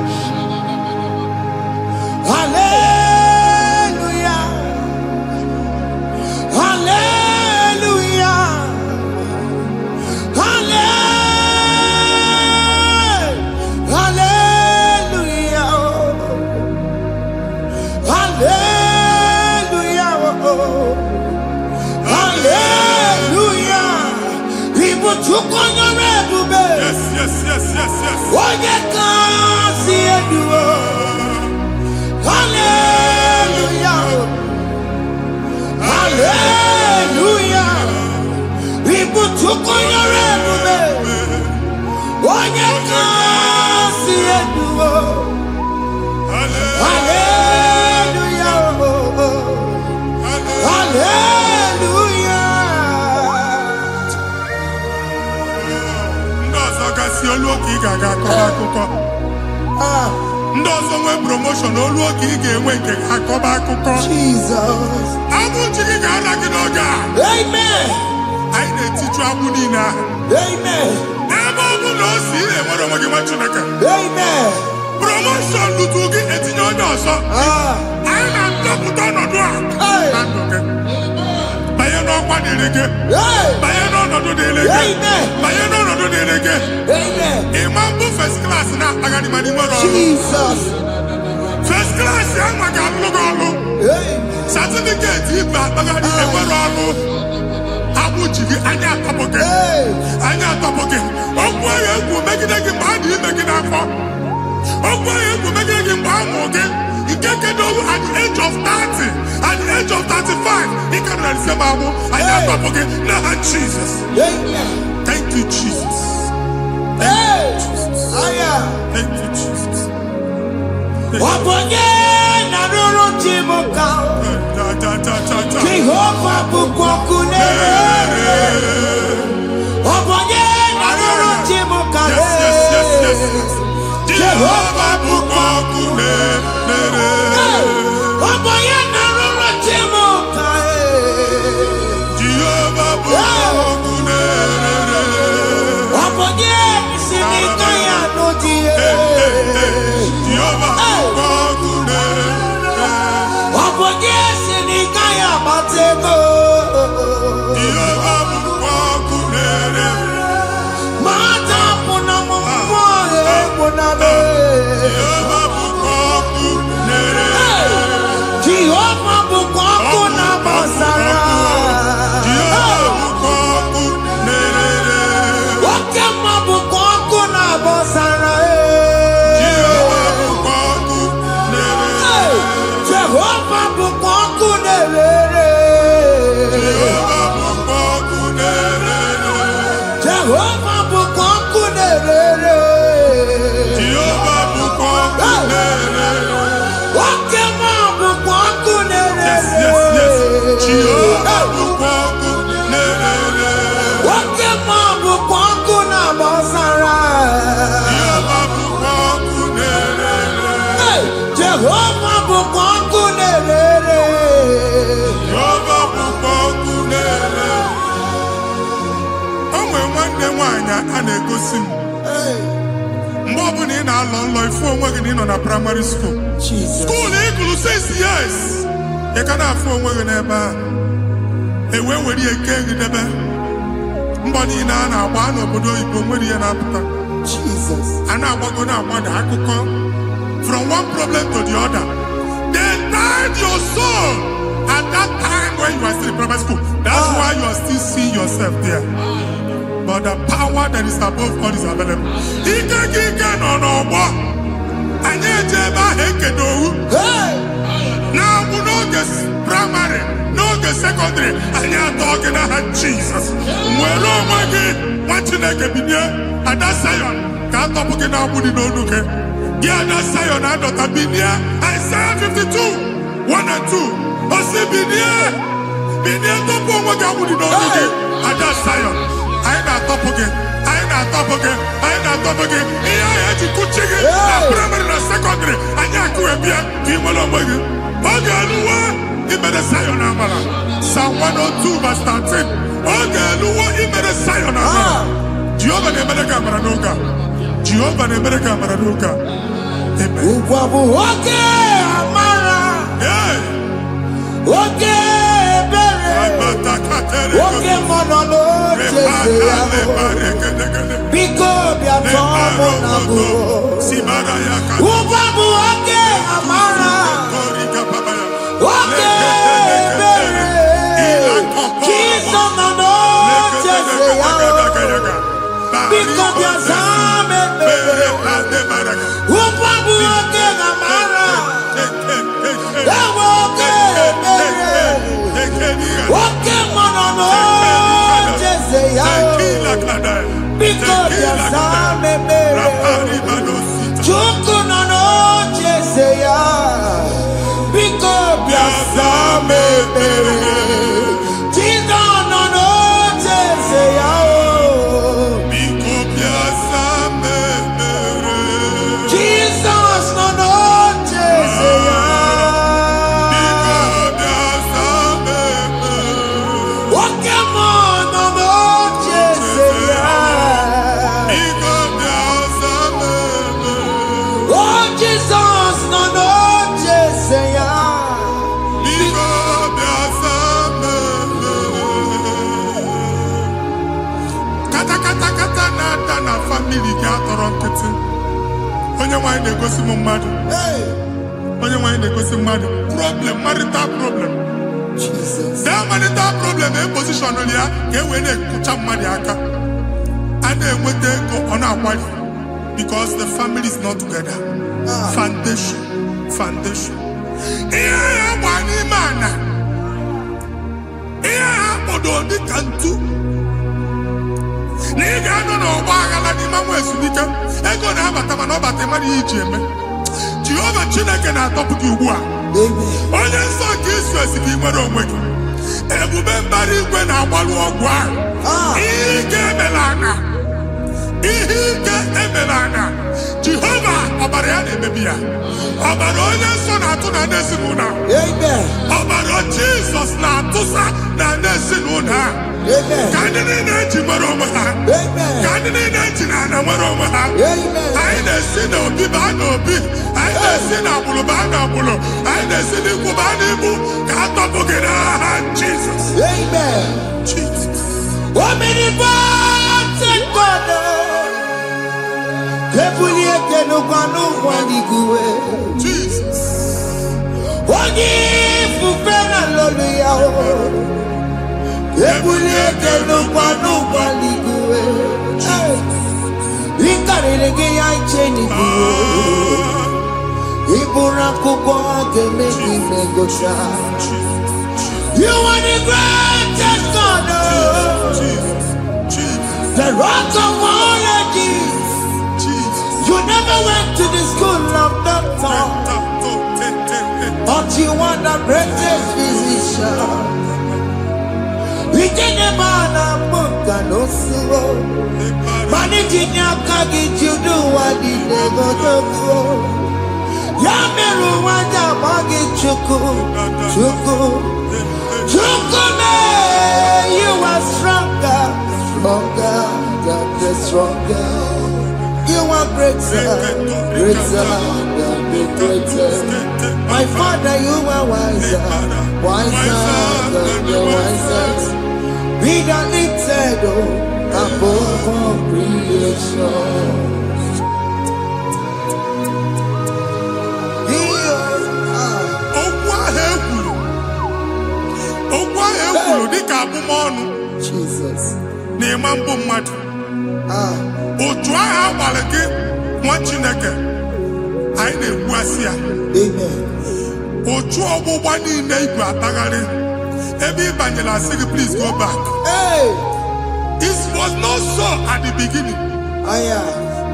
Hallelujah. Hallelujah. Hallelujah. Hallelujah. Hallelujah. People took on your red. Yes, yes, yes, yes, yes. Oh, you can't see it. Hallelujah. Hallelujah. People took on your red. Oh, you can't see it. olu oke ị ga-aga akọba akụkọ. Ndị ọzọ nwee promotion olu oke ị ga-enwe nke akọba akụkọ. Jesus. Abụ chi gị ga-ala gị n'oge a. Amen. Anyị na-etiju agbụ niile ahụ. Amen. Ebe ọ bụ na o si ị na-enwere onwe gị nwa Chineke. Amen. Promotion lutu gị etinye onye ọzọ. Anyị na-adọpụta ọnọdụ a na ndụ gị. Banye n'ọkwa dịrị gị. Banye n'ọnọdụ dịrị gị. Banye n'ọnọdụ dịrị gị. Amen. Ịma mbụ first class na-akpagharị ma n'ime ọrụ. Jesus. First class ya nwa ga-alụ gị ọrụ. Certificate ibe akpagharị enwere ọrụ. Agbụ ji gị anya atọpụ gị. Anya atọpụ gị. Okwu ahụ egwu megide gị mgbe a dị ime gị n'afọ. Okwu ahụ egwu megide gị mgbe a mụrụ gị. Nke kedu at the age of 30, at the age of 35, he can receive abu. I am not forget. Now, Jesus. Thank you, Jesus. Thank you, Jesus. Thank you, Jesus. Jehovah bukokune. Jehovah bukokune. A na-egosi m mgbe ọ bụla ị na-alọ nlọ ifu onwe gị na ị nọ na praịmarị skuul skuul ị gụrụ 6 years ị ka na-afụ onwe gị n'ebe a ewee were ihe kee gị debe mbọ niile a na-agba n'obodo oyibo nwere ihe na-apụta a na-agbago na-agbada akụkọ from one problem to the other. They tied your soul at that time when you are still in primary school. That's why you are still seeing yourself there. But the power that is above all is available. Ike no more. Anye jeba hekedowu. Now we no get primary, no get secondary. Anye talking about Jesus. Mwelo mwagi wachineke binie. Ada Zion can't talk again now. Budi no nuke. Yeah, that Zion adota binie. Isaiah 52, 1 and 2. Osi binie topo mwagi budi no nuke. Ada Zion. I ain't top again. Here I had to cook chicken. Primary and secondary. I can't go and be a team along with you. Okay, you better say on Amala. Psalm 102 verse 13. Okay, you better say on Amala. Jehovah the America Maranuka. Jehovah the America Maranuka. Amen. Okay, Amara. Yeah. Okay. Oke monolo biko bia tomo nago ubabu oke amara oke bere kiso nano jese ya biko bia zame bere ubabu oke amara oke bere oke monolo jese ya because ya same mere chuku nono jese ya because ya same mere chido nono jese ya because ya same onye nwanyị na-egosi m mmadụ. Onye nwanyị na-egosi mmadụ. Problem, marital problem. That marital problem in position on ya ka e wee na-ekụcha mmadụ aka. A na-enweta ego ọ na-akwali because the family is not together. Foundation. Ihe ya gba n'ime ana. Ihe ha kpọdọ dị ka ntu. Na ị ga-anọ n'ọgba aghara n'ime nwa ezumike. Ego na-abata mana ọ bata mmadụ ihe iji eme. Jehova Chineke na-atọpụ gị ugbu a. Onye nsọ nke Izrel si gị nwere onwe gị. Ebube mbara igwe na-agbalụ ọgwụ ahụ. Ihe ike emela ana. Jehova ọbara ya na-emebi ya. Ọbara onye nsọ na-atụ na ndị ezinụlọ. Ọbara Jizọs na-atụsa na ndị ezinụlọ. Ka ndị niile eji nwere onwe ha. Ka ndị niile eji na ana nwere onwe ha. Anyị na-esi n'obi baa n'obi. Anyị na-esi n'agbụrụ baa n'agbụrụ. Anyị na-esi n'ikwu baa n'ikwu. Ka a tọpụ gị n'aha Jizọs. Jesus. Onye ifufe na lolu ya o. Ebulie kenukwa n'ụgwọ n'igwe. Ịkarịrị gị ya iche n'igwe. Ịbụrụ akwụkwọ ga-eme gị megocha. You are the greatest God. The rock of all ages. You never went to the school of doctor, but you are the greatest physician. We didn't man a book and no slow. Managing your carriage, you do what you never do. Yameru wanda magi chuku. You are stronger than stronger. You are greater than the greatest. My Father, you are wiser than the wisest. Be the lifted above all creation. Jesus. Otu ahụ agbara gị nwa Chineke anyị na-egbu asị ya. Otu ọgbụgba niile igwe atagharị ebe ị banyere asị gị please go back. It was not so at the beginning.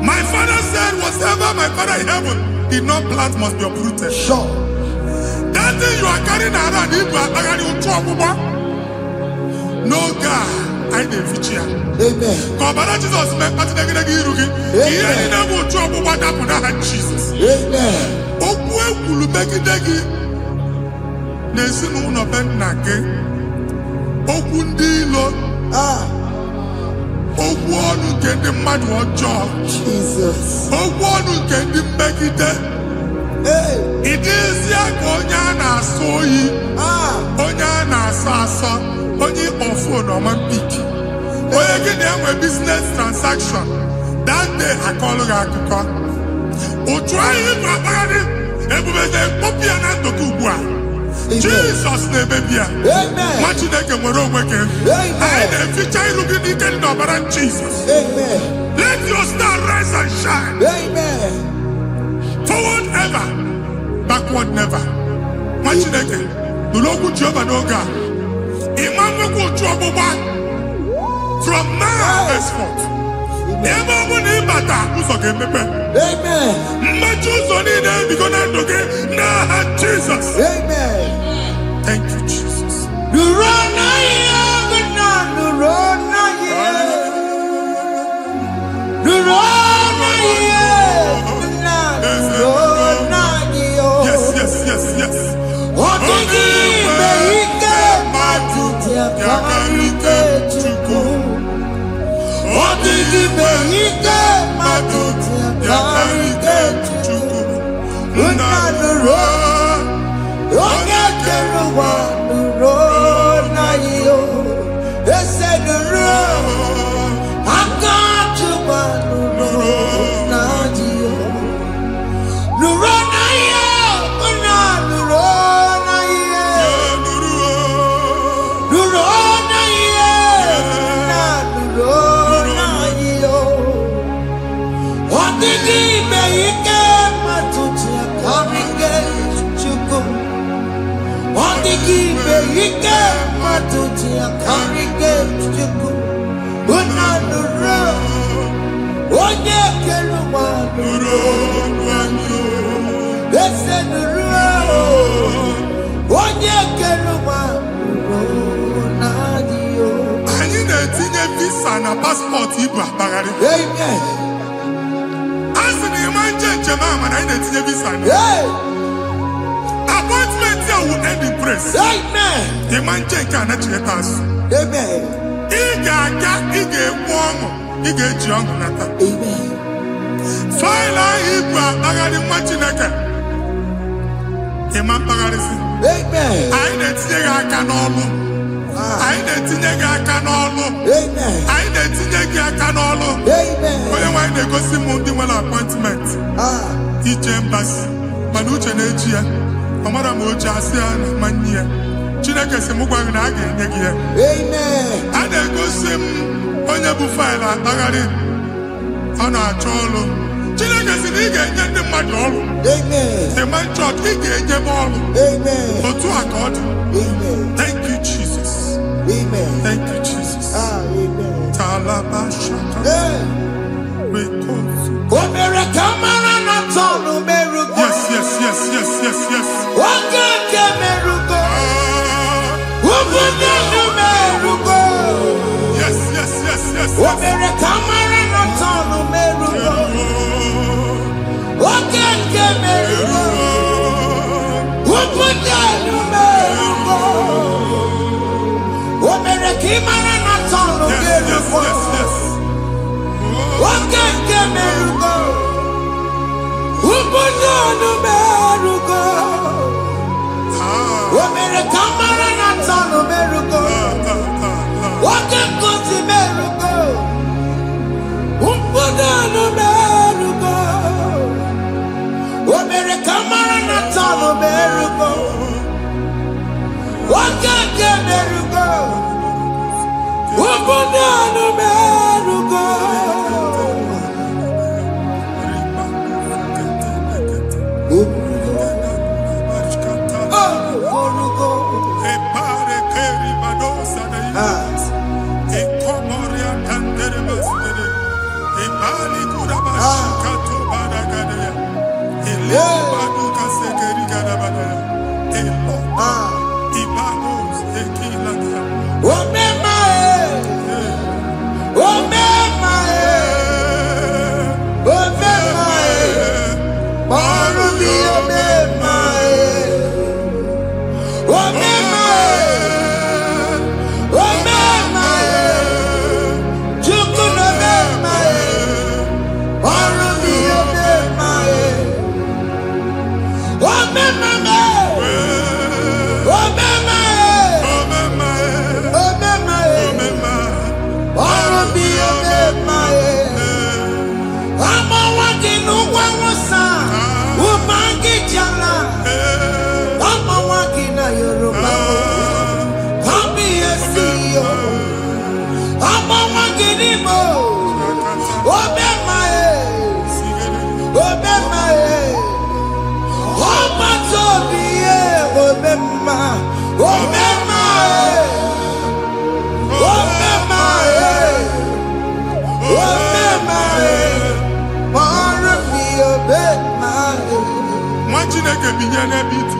My father said whatever my father in heaven did not plant must be uprooted. Sure. That thing you are carrying around igwe atagharị otu ọgbụgba. No God. I didn't feature. Amen. Kọbara Jesus mee kpatị negidegi iru gị. Ihe niile bụ otu ọgbụgba dapụ n'aha Jesus. Amen. Okwu ekwuru megide gị n'ezinụlọ be nna gị. Okwu ndị ilo. Okwu ọnụ nke ndị mmadụ ọjọọ. Jesus. Okwu ọnụ nke ndị mmegide. Ị dịzie ka onye a na-asọ oyi. Onye a na-asọ asọ. Onye ọfụ na ọma mpiki. Onye gị na-enwe business transaction. That day akọlụ gị akụkọ. Otu anyị bụ akpagharị ebube na-ekpọpụ ya na ndụ gị ugbu a. Jizọs na-emebi ya. Nwa Chineke nwere onwe gị. Anyị na-eficha iru gị n'ike dị n'ọbara Jizọs. Let your star rise and shine. Forward ever, backward never. Nwa Chineke nụrụ okwu Jehova n'oge a. From now henceforth, ebe ọ bụ na ịbata ụzọ ga-emepe. Mmechi ụzọ niile ebigo na ndụ gị n'aha Jizọs. Thank you, Jesus. Yes. Ike matuti akarike chuku. Unanuro. Onye keluwa nuro. Ese nuro. Onye keluwa nuro nadio. Anyị na-etinye visa na passport ibu akpagharị. Amen. Asị na ịma njem ama na anyị na-etinye visa na. Appointment here will end in praise. Amen. Ịma njem nke a na-echeta azụ. Amen. Ị ga-aga, ị ga-ekwu ọṅụ, ị ga-eji ọṅụ nata. Amen. Faịlụ ahụ ibu akpagharị nwa Chineke. Ịma mkpagharịsị. Amen. Anyị na-etinye gị aka n'ọlụ. Anyị na-etinye gị aka n'ọlụ. Amen. Anyị na-etinye gị aka n'ọlụ. Amen. Onye nwe anyị na-egosi m ndị nwere appointment ije mbasi mana uche na-eji ya ọ mara ma o ji asị ya na mmanyi ya. Chineke sị m gwa gị na a ga-enye gị ya. Amen. A na-egosi m onye bụ faịlụ akpagharị ọ na-achọ ọrụ. Chineke sị na ị ga-enye ndị mmadụ ọrụ. Amen. The man church, ị ga-enye m ọrụ. Amen. Otu a ka ọ dị. Amen. Thank you, Jesus. Amen. Thank you, Jesus. Amen. Talabashaka. Rekosu. Omere kamara na tonu merugo. Yes, yes, yes, yes, yes, yes. Oge nke merugo. Ubunye nu merugo. Yes, yes, yes, yes, yes. Omere kamara na tonu merugo. Oge nke merugo. Ubunye nu merugo. Omere kamara na tonu Yes, yes, merugo. yes, yes. Oge nke merugo. Ubunye nu merugo. Omere kamara na tonu merugo. Oge nkuzi merugo. Ubunye nu merugo. Omere kamara na tonu merugo. Oge nke merugo. Ubunye nu merugo. Nwa Chineke binye n'ebe itu.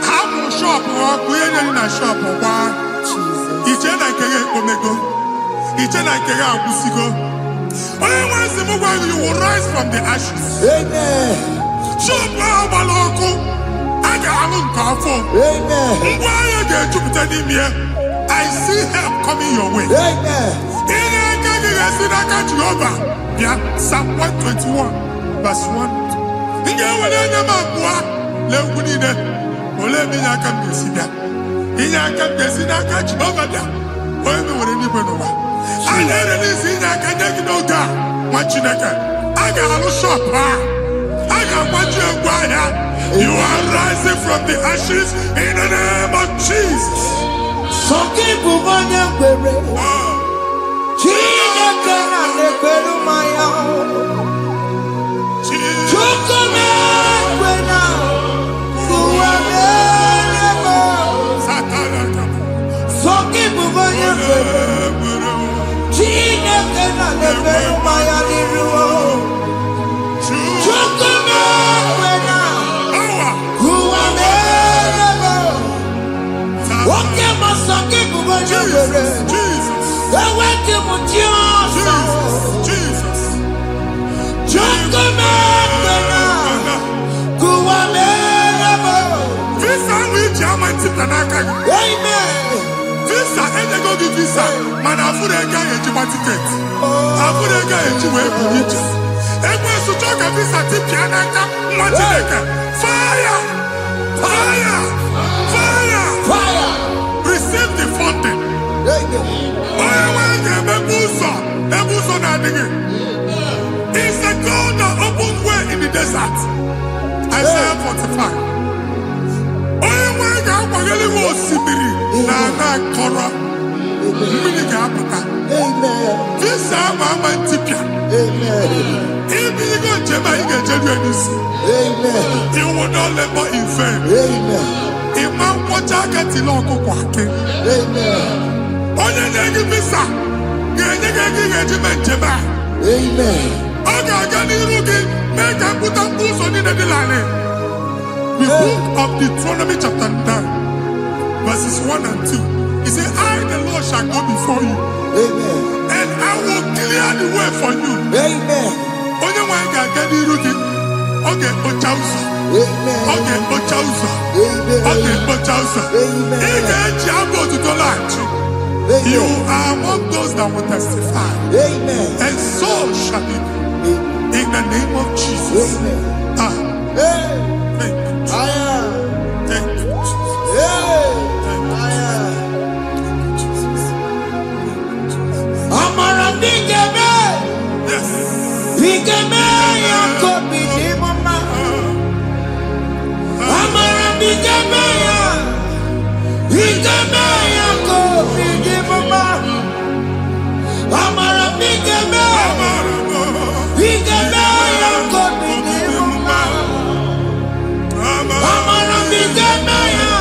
Hapụ shọpụ ọkụ ihe nyere na shọpụ gbaa. Iche na nke ya ekpomego. Iche na nke ya agwụsigo. Onye nwe nsị m gwa gị, you will rise from the ashes. Amen. Shọpụ ahụ gbara ọkụ. A ga-alụ nke afọ. Amen. Ngwa ahịa ga-ejupụta n'ime ya. I see help coming your way. Amen. Ihe aka gị ga-esi n'aka Jehova bịa. Psalm 121 verse 1. Ị ga-ewere anya m abụọ na-egwu niile. Olee ebe inye aka m ga-esi bịa? Inye aka m ga-esi n'aka Jehova bịa. Onye mewere n'igwe n'ụwa. A na-ere n'isi inye aka nye gị n'oge a, nwa Chineke. A ga-alụ shọpụ a. A ga-agbaji egwu ahịa. You are rising from the ashes in the name of Jesus. Sọkị bụ onye kwere. Chineke na na-ekwere mmanya. Chukwu na-ekwe na ụwa mere m. Visa, and go give visa. Man, I put a guy in my ticket. I put a guy in my ticket. And when you talk a visa, fire! Fire! Fire! Fire! Receive the funding. It's a God that opens way in the desert. Isaiah 45. You will not labor in vain. Imam Wajagati Loko Kwake. Onye negi visa. Amen. The book of Deuteronomy chapter 9, verses 1 and 2. He said, I, the Lord, shall go before you. Amen. And I will clear the way for you. Amen. Onye nwa ga aga n'iru gị, ọ ga-ekpocha ụzọ. Ọ ga-ekpocha ụzọ. Ọ ga-ekpocha ụzọ. Ị ga-eji abụ otuto laghachi. You are among those that will testify. Amen. And so shall it be. In the name of Jesus. Amen. Thank you. Thank you, Jesus. Thank you, Jesus. Amara bigeme. Yes. Bigeme yako bidimama. Amara bigeme ya. Bigeme yako bidimama. Amara bigeme. Bigeme yako bidimama. Amara bigeme ya.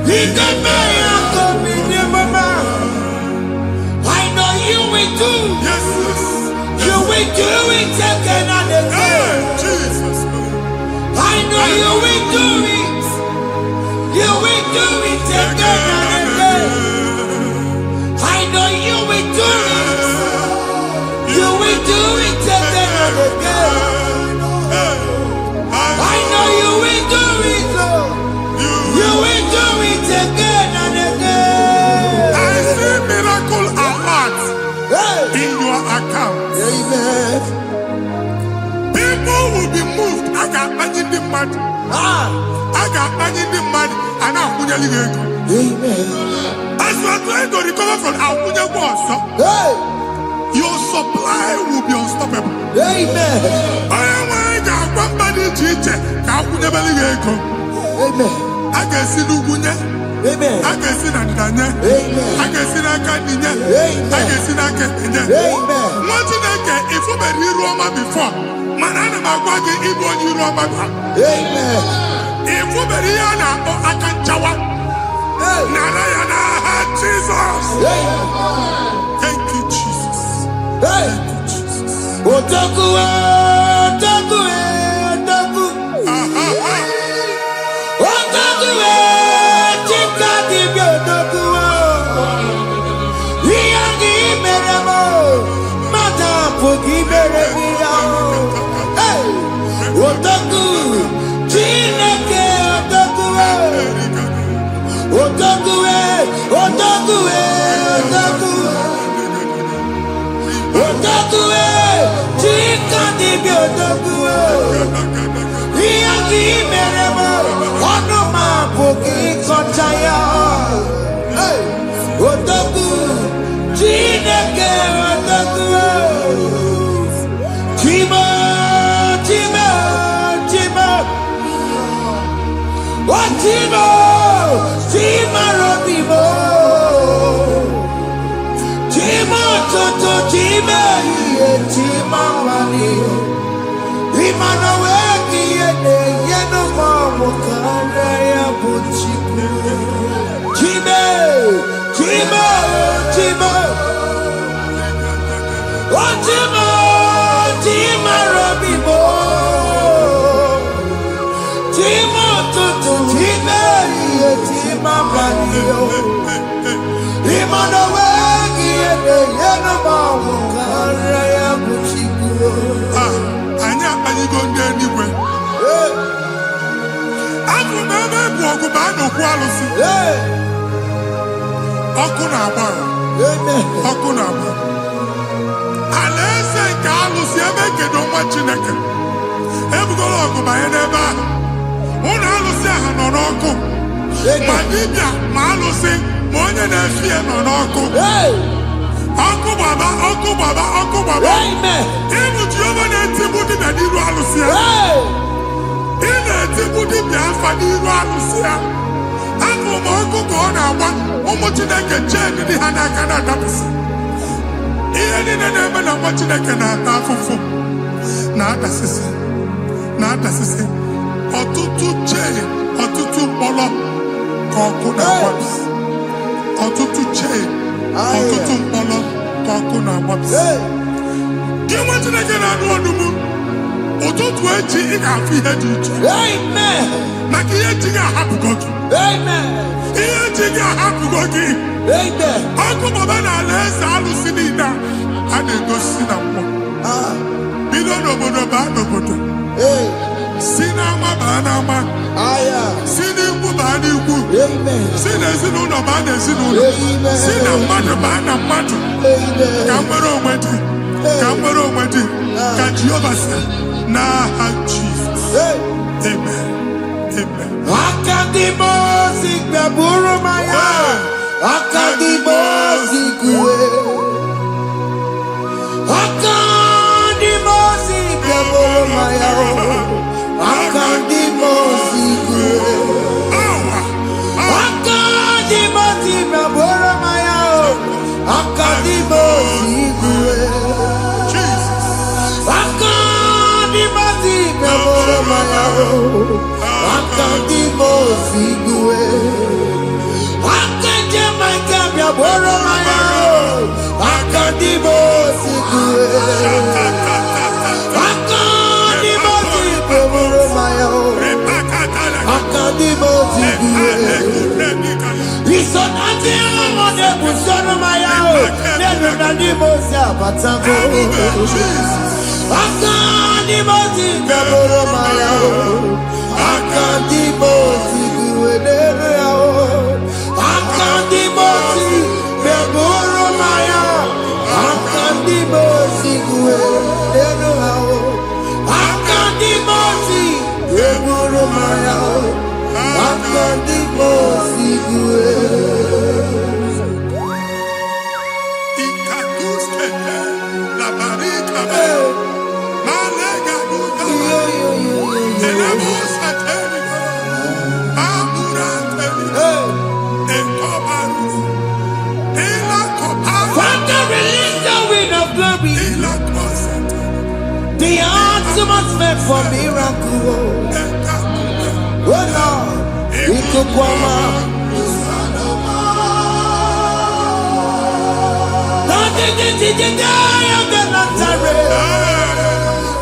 Bigeme yako bidimama. I know you will do. Yes. You will do it again and again. Jesus. I know you will do it. You will do it again and again. I know you will do it. You will do it again and again. I know you will do it, Lord. You will do it again and again. I see miracle alert in your account. Amen. People will be moved. I can imagine the mad. I can imagine the mad. And I'm going to Amen. as you are trying to recover from Abuja Boss, your supply will be unstoppable. Amen. I am going to Amen. I can see Lugunya. Amen. I can see Nadanya. Amen. I can see Nakaninya. Amen. I can see Nakaninya. Amen. What you think if you were in Roma before? Manana Magwagi, Ibo, you Roma. Amen. If you were here now, I can chawa. Narayana, Jesus. Thank you, Jesus. Hey. Thank you, Jesus. Otaku, otaku, otaku. Otaku, chika di otaku. Iyagi meremo, mata pogi meremia. Hey, otaku, chineke otaku. Otaku, otaku, otaku. Otaku, chika di otaku. Iyagi meremo, onoma pogi kochaya. Hey, otaku, chineke otaku. Chima, chima, chima. Oh, chima, chima robimo. Chima toto, chima iye, chima wali. Imana weki yene, yeno mamu kanda ya buchiku. Chima, chima, chima. Oh, tutu chimeri etimabanio. Imano wegi ede yeno mawu karaya buchikuo. Anya ayigo ndenigwe. Aku meme bu oguba no ku alusi. Oku na agba. Oku na agba. Alese nke alusi ebe kedo nwa Chineke. Ebugolo oguba ya n'ebe ahụ. Ụlọ alụsị ahụ nọ n'ọkụ. Ma dibịa ma alụsị ma onye na-efi ya nọ n'ọkụ. Ọkụ gbaba, ọkụ gbaba, ọkụ gbaba. Ịbụ Jehova na-etigbu dibịa n'iru alụsị ya. Ị na-etigbu dibịa afa n'iru alụsị ya. Afọ ma ọkụ ka ọ na-agba ụmụ Chineke chee ndị ha n'aka na-adapụsị. Ihe niile na-eme na nwa Chineke na-ata afụfụ na-adasịsị na-adasịsị. Ọtụtụ chee, ọtụtụ mkpọrọ ka ọkụ na-agbapụsị. Ọtụtụ chee, ọtụtụ mkpọrọ ka ọkụ na-agbapụsị. Gị nwa Chineke na-anụ ọdụmụ, ụtụtụ echi ị ga-afụ ihe dị iche. Maka ihe echi ga-ahapụgo gị. Ihe echi ga-ahapụgo gị. Ọkụ baba na ala eze alụsị niile a na-egosi na mmụọ. Bido n'obodo baa n'obodo. Si n'ama baa n'ama. Si n'ikwu baa n'ikwu. Si n'ezinụlọ baa n'ezinụlọ. Si na mmadụ baa na mmadụ. Ka nwere onwe dị. Ka nwere onwe dị. Ka Jehova sị n'aha Jizọs. Amen. Amen. Akadimosi gbeburu maya. Akadimosi kuwe. Akadimosi gbeburu maya. Akadimosi kuwe. Akadimosi gbeburu maya. Akadimosi kuwe. Akadimosi gbeburu maya. Akadimosi kuwe. Akadimosi gbeburu maya. Akadimosi kuwe. Akadimosi kuwe. Isonati amone busono maya. Nenu nadimosi abatago. Akadimosi gbeburu maya. Akadimosi kuwe nenu yao. Akadimosi gbeburu maya. Akadimosi kuwe nenu yao. Akadimosi gbeburu maya. Akadimosi kuwe. The ultimate meant for miracle. Oh Lord, it could come out.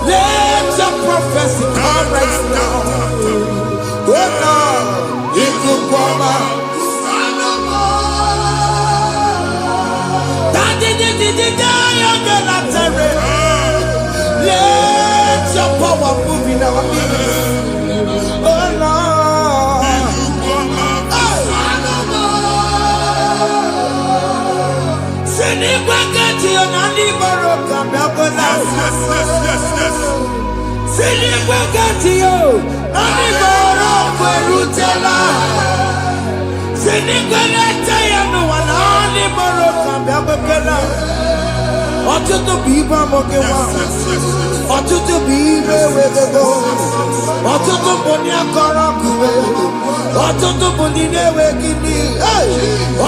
Let your prophecy come right now. Oh Lord, it could come out. Let your power move in our midst. Oh Lord. Send it back at you, Nani Baroka, send it back at you, Nani Baroka, Rutella. Send it back at you, Nani Baroka, Ọtụtụ bụ ibe amụghị nwa. Ọtụtụ bụ ibe ewegego. Ọtụtụ bụ ndị akọrọ akụwe. Ọtụtụ bụ ndị na-enweghị nne.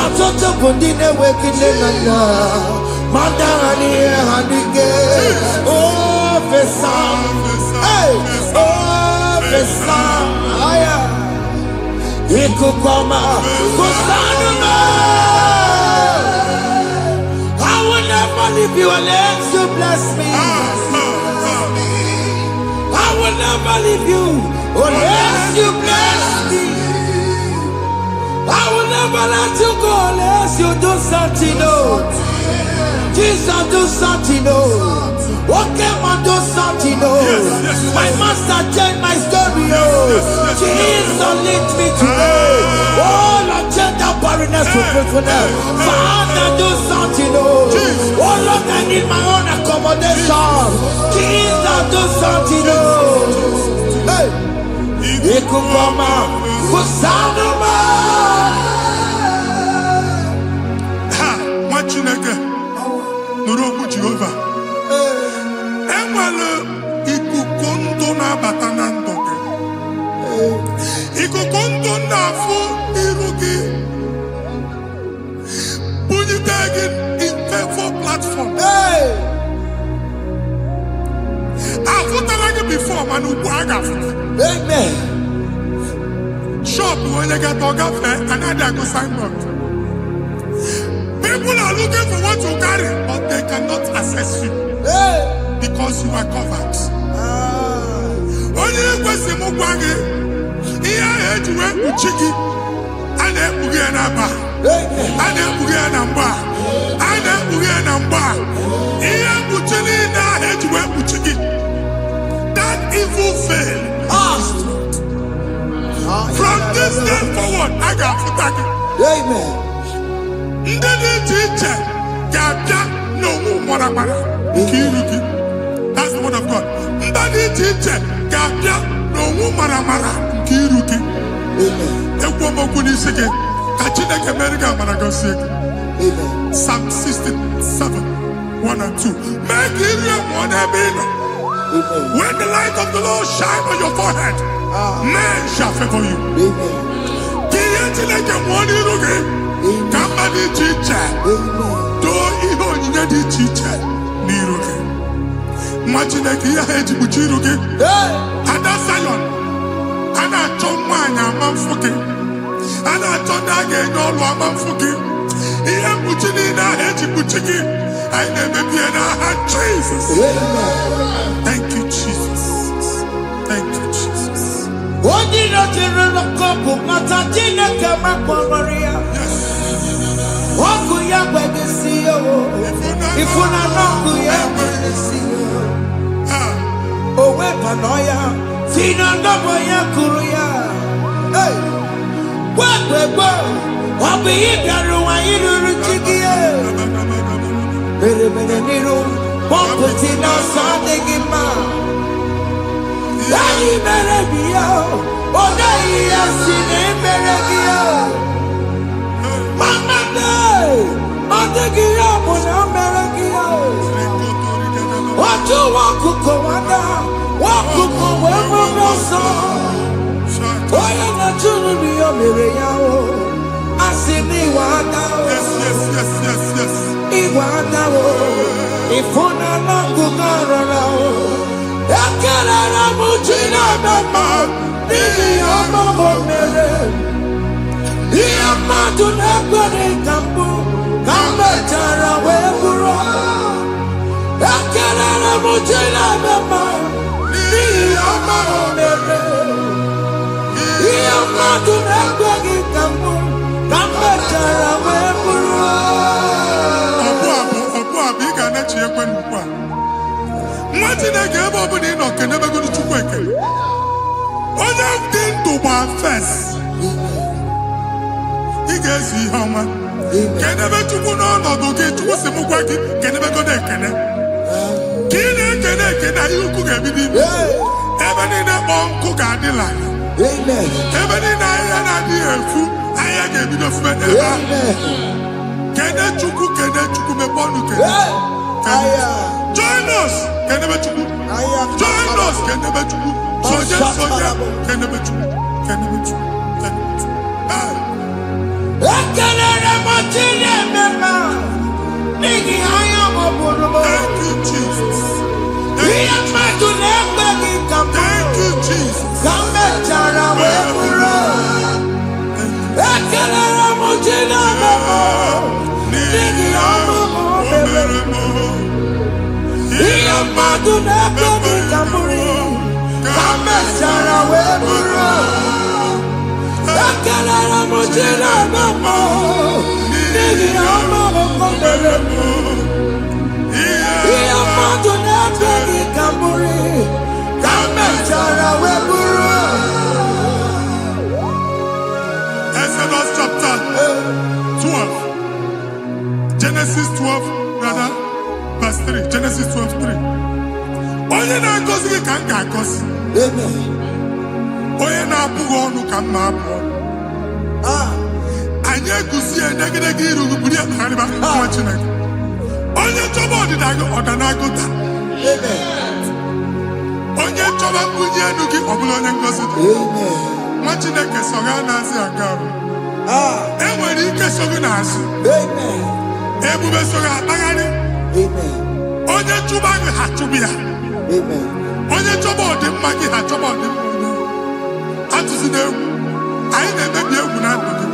Ọtụtụ bụ ndị na-enweghị nne na nna. Ma ndị agha n'ihe ha n'ike. Ofesa. Ofesa. Ikuku ọma. Kụsanụ m. Leave you unless you bless me. I will never leave you unless you bless me. never let you go unless you do something, no. Jesus do something, no. What came and do something, no. My master changed my story, oh. Jesus lift me today. Oh, Lord, change that barrenness to fruitfulness. Father, do something, oh. Oh, Lord, I need my own accommodation. Jesus, do something, oh. Hey. Ikukoma, Kusanuma. Ha, Machineke, Nuroku Jehovah. Enwale ikukondo na batanando. Ikukondo na fu irugi. Bunyitegi in favor platform. Hey. Afutalagi before manu waga. Amen. Shop when you get to fair and I go sign up. People are looking for what you carry, but they cannot access you because you are covered. When you go see Mugwagi, here I had to work with Chiki, and then Bugianaba, and then Bugianamba, and then Bugianamba. Here Buchini, I had to work with Chiki. That evil failed. From this day forward, I got to thank you. Amen. That's the word of God. Amen. Psalm 67, 1 and 2. Make it one when the light of the Lord shine on your forehead, men shall favor you. Jesus. Thank you, Jesus. Thank you, Jesus. Join us. Akalala mojina mamo. Nigi amamo komeremo. Iya madu nebeni kamuri. Kamechara weburu. Exodus chapter 12. Genesis 12, rather, verse 3. Genesis 12:3. Onye na-agọzi gị ka m ga-agọzi. Amen. Onye na-abụghị ọnụ ka m na-abụ ọnụ. Anyị eguzie edegedege iru gị buru ya kpagharịba nwa Chineke. Onye chọba ọdịda gị ọdanagụta. Onye chọba mbunye elu gị ọ bụla onye ngọzi dị. Nwa Chineke so gị anaghịzi aga arụ. E nwere ike so gị n'azụ. Ebube so gị akpagharị. Onye chụba gị ha chụba ya. Onye chọba ọdịmma gị ha chọba ọdịmma onye. Atụzina egwu. Anyị na-emebi egwu na ndụ gị.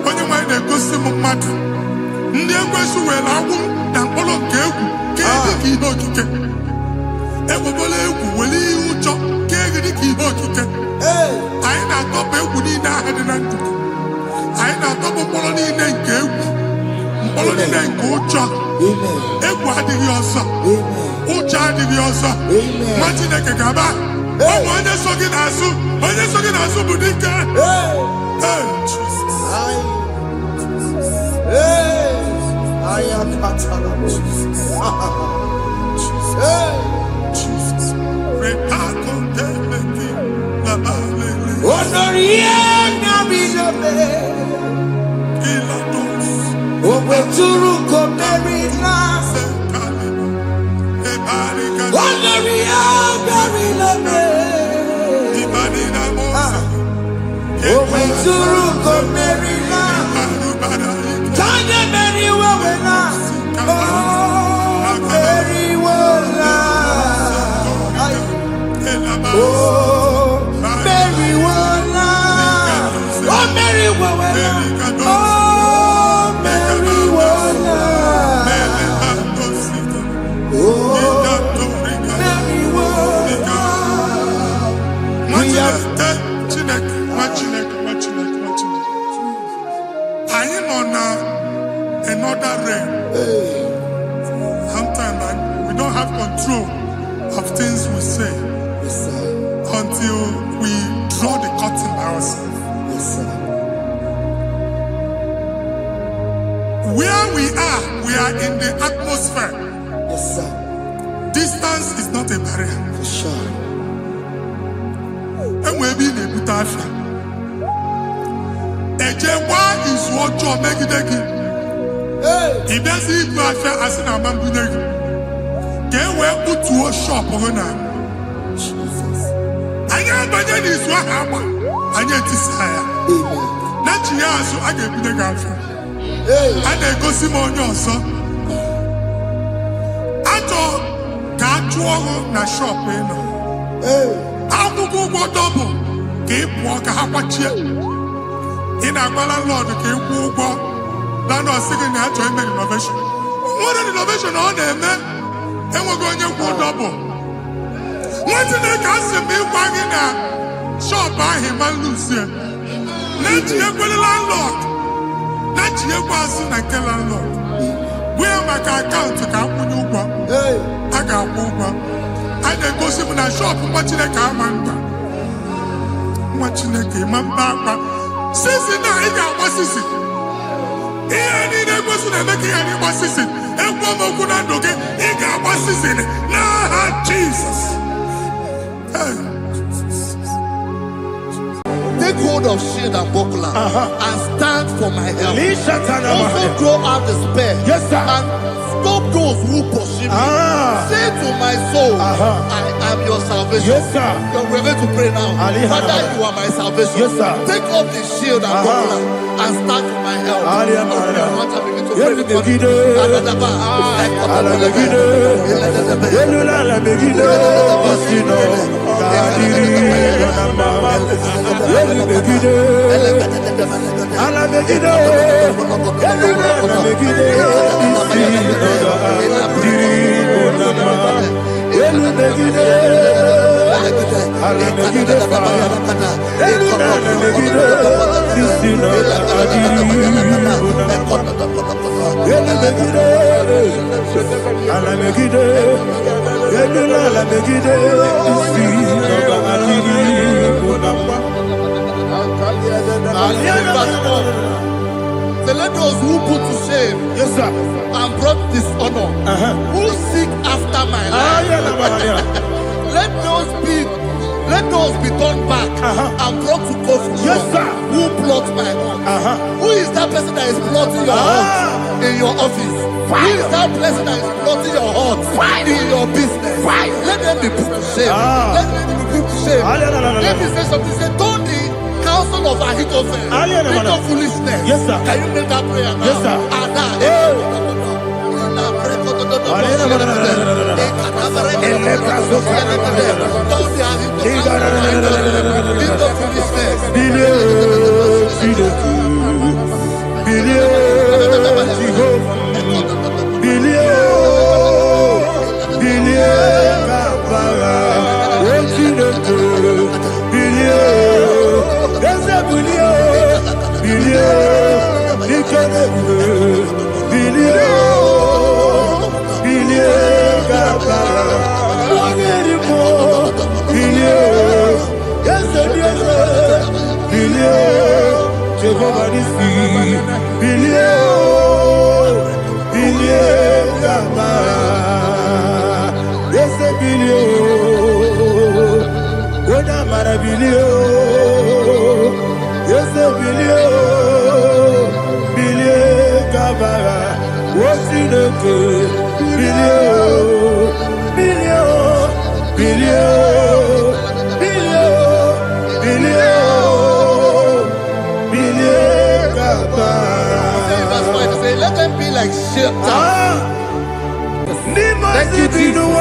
Onye nwaanyị na-egosi m mmadụ. Ndị ekwensu were agwụ na mkpụrụ nke egwu kee dị ka ihe okike. Ekwebola egwu were ihe ụjọ kee gị dị ka ihe okike. Anyị na-atọpụ egwu niile ahụ dị na ndụ gị. Anyị na-atọpụ mkpọrọ niile nke egwu. Mkpọrọ niile nke ụjọ. Egwu adịghị ọzọ. Ụjọ adịghị ọzọ. Nwa Chineke ga-aba. Ụmụ onye so gị n'azụ. Onye so gị n'azụ bụ dike. I am Patala. Obeturu komerina. Onoria berilame. Obeturu komerina. Tanya meri wawena. Oh, meri wala. Oh, meri wala. Oh, meri wawena. Oh, meri wala. Oh, meri wala. Anyị nọ na another realm. Sometimes we don't have control of things we say until we draw the curtain by ourselves. Where we are in the atmosphere. Distance is not a barrier. And we'll be in a good affair. Ejekwa izu ọjọọ megide gị. Ị bịazi ibu afịa asị na ama mbunye gị. Ka e wee kputuo shọpụ gị na. Anyị abanye n'izu ahụ agba. Anyị etisa ya. Na chi ya azụ a ga-ebunye gị afịa. A na-egosi m onye ọzọ. Achọ ka a chụọ ọrụ na shọpụ ị nọ. Akwụkwọ ụgwọ dọbụ ka ị pụọ ka ha kwachie. Ị na-agba landlord ka ị kwụọ ụgwọ. Landlord sị gị na achọ ime renovation. Nwere renovation ọ na-eme enweghị onye kwụ dọbụ. Nwa Chineke asị m ịgwa gị na shọpụ ahụ ịma nluzie. Na-etinyekwele landlord. Na-echinyekwa azụ na nke landlord. Bụ ya maka akaụntụ ka akwụnye ụgwọ. A ga-akwụ ụgwọ. A na-egosi m na shọpụ nwa Chineke ama mba. Nwa Chineke ịma mba akwa. Sisi na ị ga-agba sisi. Ihe niile egosi na-eme ka ihe n'ịgba sisi. Ekwu m okwu na ndụ gị, ị ga-agba sisi n'aha Jizọs. Take hold of shield and buckler and stand for my help. Also throw out despair and stop those who pursue me. Say to my soul, I am your salvation. We're going to pray now. Father, you are my salvation. Take off the shield and buckler and stand for my help. So let those who put to shame, Yes, sir. and brought dishonor, who seek after my life, let those be turned back and brought to confusion. Yes, sir. Who plot my own? Who is that person that is plotting your heart in your office? Who is that person that is plotting your heart in your business? Let them be put to shame. Let them be put to shame. Let me say something. Say, don't the counsel of Ahithophel think of foolishness. Yes, sir. Can you make that prayer now? Yes, sir. Let them be like shelter. Thank you, Jesus.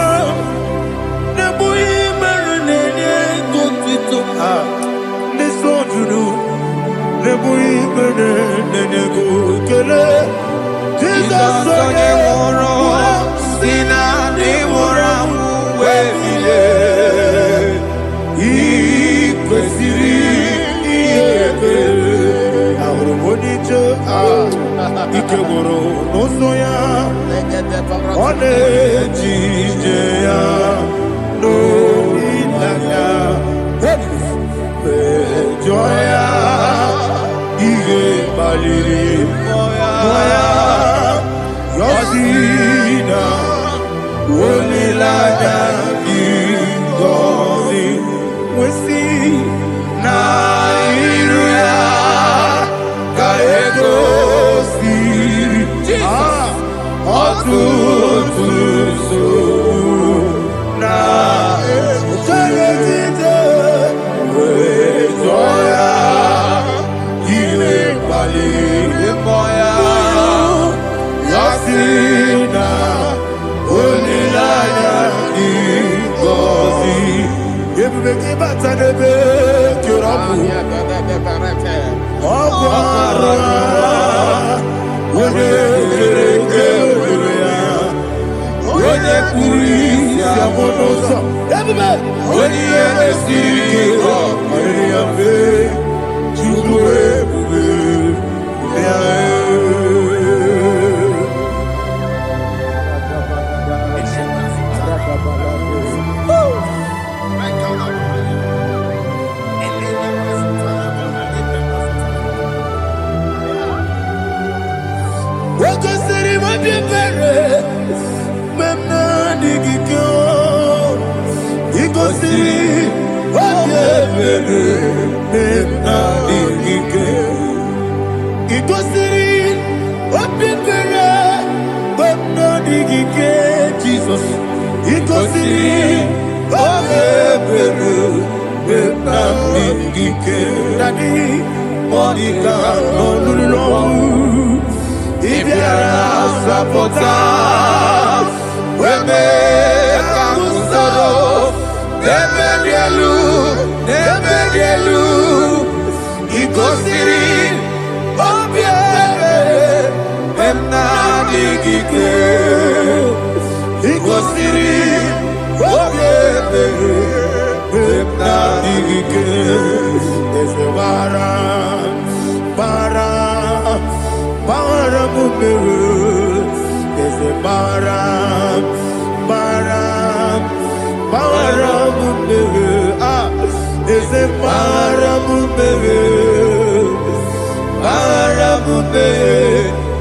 Maramube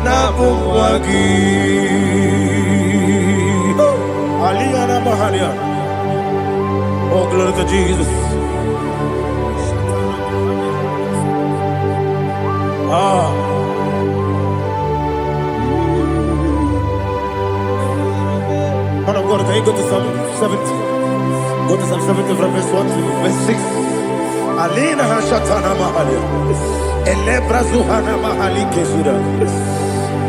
Nabumwagi Aliyana Mahalia. Oh, glory to Jesus. Man of God, can you go to Psalm 70? Go to Psalm 70 from verse 1 to verse 6. Alina Hashatana Mahalia. Elebra Zuhana Mahali Kesuda.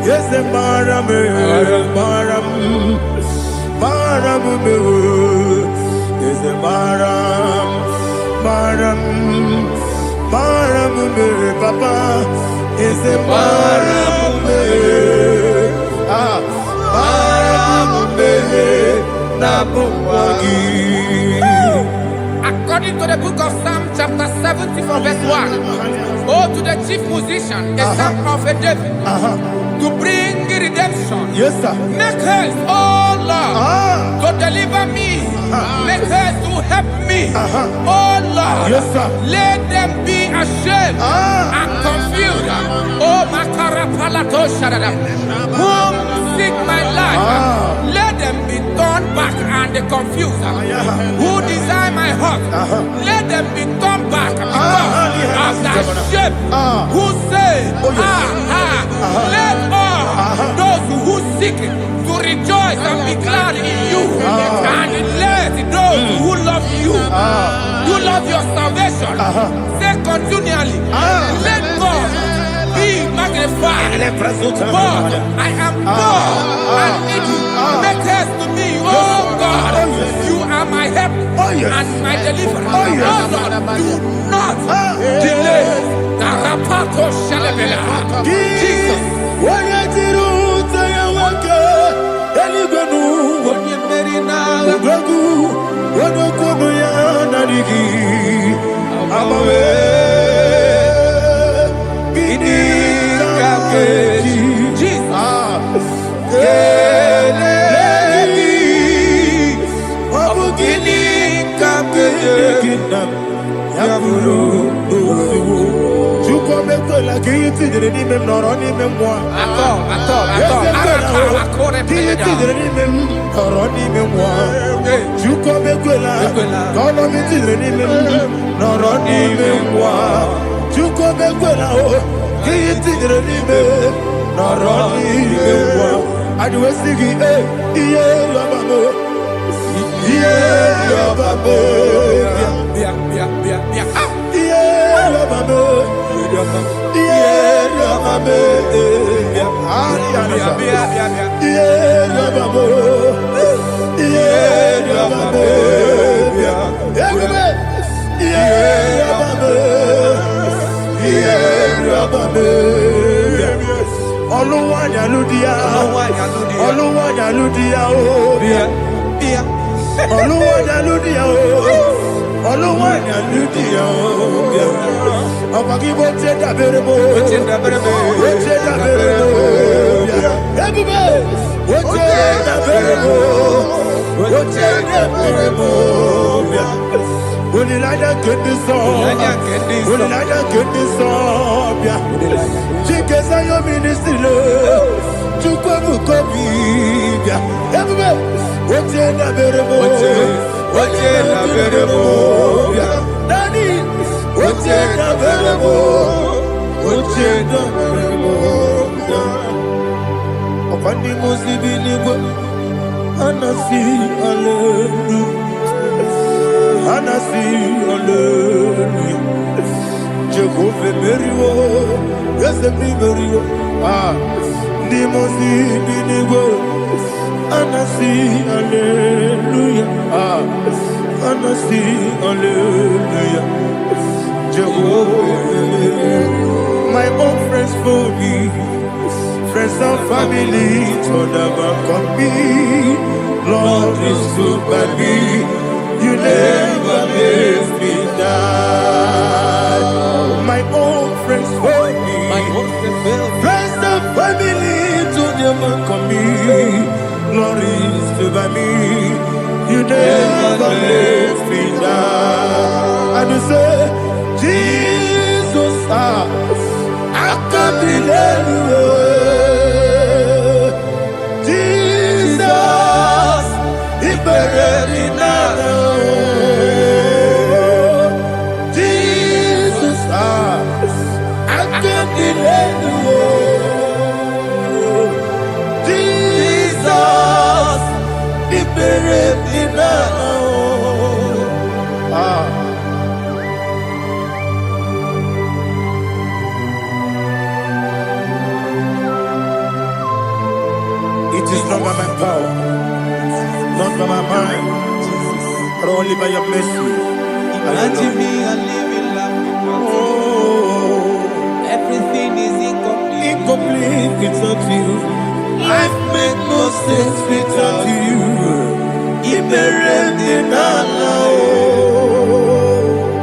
Yes, the Maram, yes, the Maram, Papa, is the Maram, According to the book of Psalm chapter 70 from verse 1, oh, to the chief musician, a psalm of a David, to bring redemption. yes, sir. Make haste, oh Lord, to deliver me. Make haste to help me. Oh Lord, Yes, sir. let them be ashamed and confused. Oh Makarapalato Shadada, whom seek my life, let them be turned back and confused. Who desire my heart, let them be turned back because of that shame. Who say, let all those who seek to rejoice and be glad in you, and let those who love you, who love your salvation, say continually, let God be magnified. God, I am poor and needy. Make haste to me, oh God. You are my help and my deliverer. Oh Lord, do not delay. Tarapato Shalabela. Jesus. My own friends for me, friends and family told never come me. Lord is good by me, you never let me die. My own friends for me, friends and family told never come me. Lord is good by me, you never let me die. I And you say, Jesus, I can't believe you. Jesus, He buried me now. Jesus, I can't believe you. Jesus, He buried me now. It is not by my power, not by my mind, but only by your mercy. Imagine me a living life. Oh, Everything is incomplete. incomplete without you. Life makes no sense without you.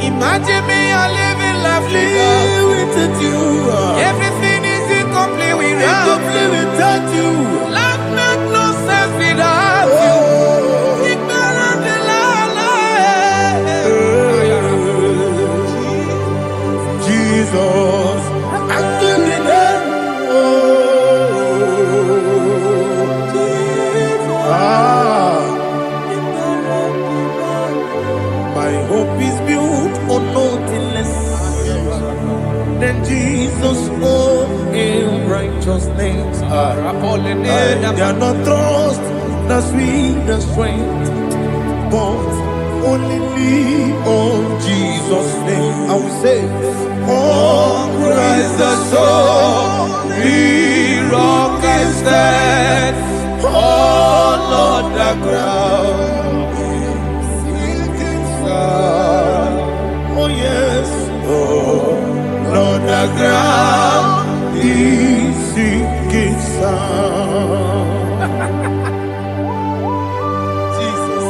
Imagine me a living life Without you. Everything is incomplete Incomplete without you. Life makes no sense without you. Jesus, I give you that. My hope is built on nothing less than Jesus' own in righteousness. They are not trust, the sweet, the strength, but only me on Jesus' name. I will say, oh, Christ the solid rock is dead. Oh, Lord, the ground is sinking sun. Oh, yes. Oh, Lord, the ground is sinking sun. Jesus.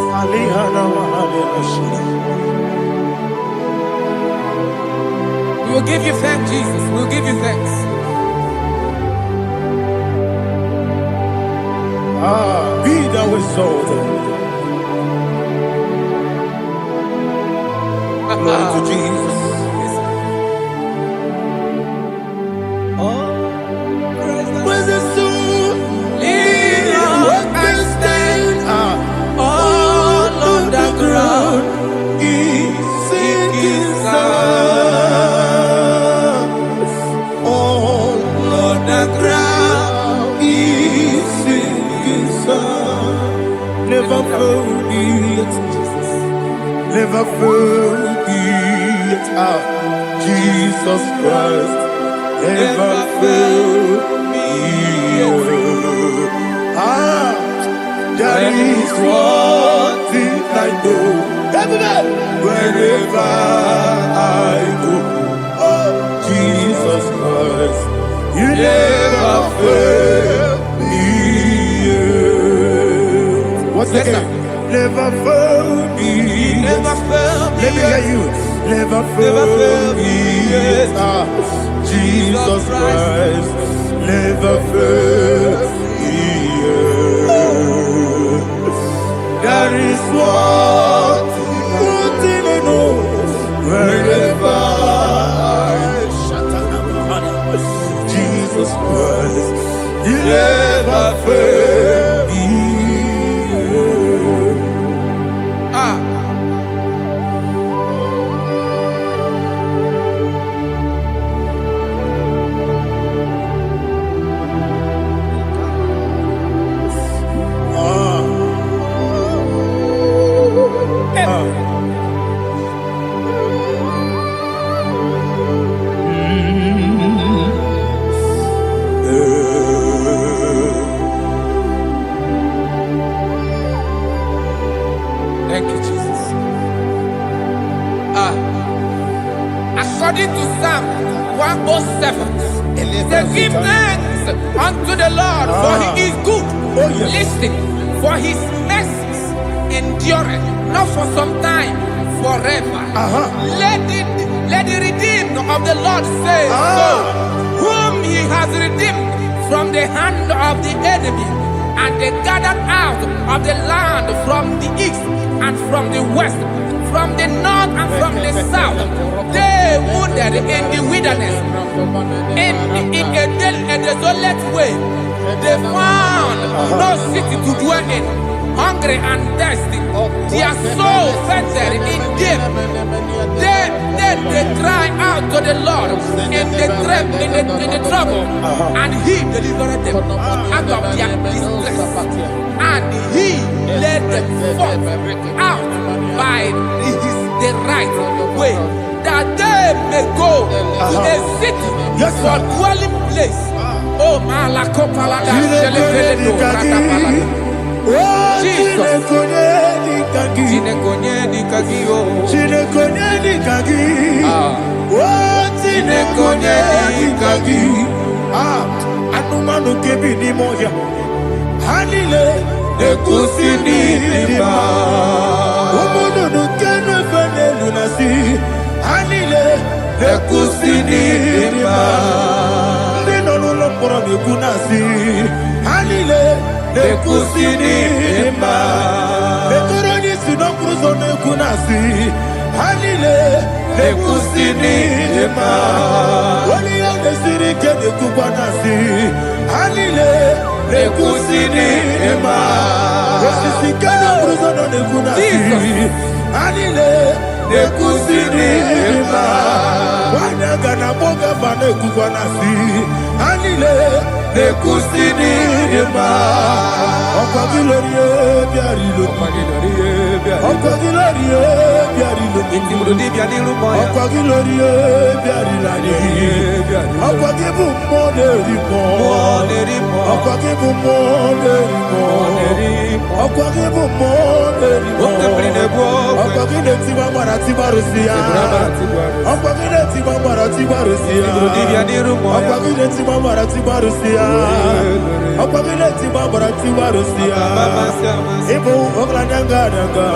We will give you thanks, Jesus. We will give you thanks. Be thou exalted. Glory to Jesus. Where's the soul? What can stand? All on the ground is sinking sun. All on the ground is sinking sun. Never forget, never forget, Jesus Christ. Never fail me. There is one thing I know. Wherever I go, oh, Jesus Christ, you never fail me. What's the name? Never fail me. Never fail me. Let me hear you. Never fail me. Jesus Christ, never fail me. There is one thing I know. Wherever Jesus Christ, you never fail me. Thank you, Jesus. According to Psalm 107, they give thanks unto the Lord, for He is good. Listen, for His mercies endureth not for some time, forever. Let the redeemed of the Lord say so, whom He has redeemed from the hand of the enemy, and they gathered out of the land from the east and from the west, from the north and from the south. They wandered in the wilderness, in a desolate way. They found no city to dwell in, hungry and thirsty. Their soul fainted in deep. Then they cry out to the Lord in the trouble, and He delivered them out of their distress, and He led them forth out by the right way, that they may go to a city for dwelling place. Oh, Malakopalada, Jesus. Tinekonyeni kagio. Tinekonyeni kagi. Tinekonyeni kagi. Anumanu kebi ni moya. Hanile Ekusini lima. Umudu nukene fene lunasi. Hanile Ekusini lima. Ndino nulopora mikunasi. Hanile Ekusini lima. Betoroni sinokruzo nekunasi. Hanile Ekusini lima. Wali yande sirike nekubanasi. Hanile Ekusini lima. Wesisikana kruzo nekunasi. Hanile Ekusini lima. Wanyaga na boga bane kubanasi. Hanile Ekusini lima. Okwagilorie biarilo. Okwagilorie biarilo. Okwagilorie biarilani. Okwagibu moderimo. Okwagibu moderimo. Okwagibu moderimo. Okwagile tiba mara tiba rusia. Okwagile tiba mara tiba rusia. Okwagile tiba mara tiba rusia. Okwagile tiba mara tiba rusia. Ibu oglanyanga nanga.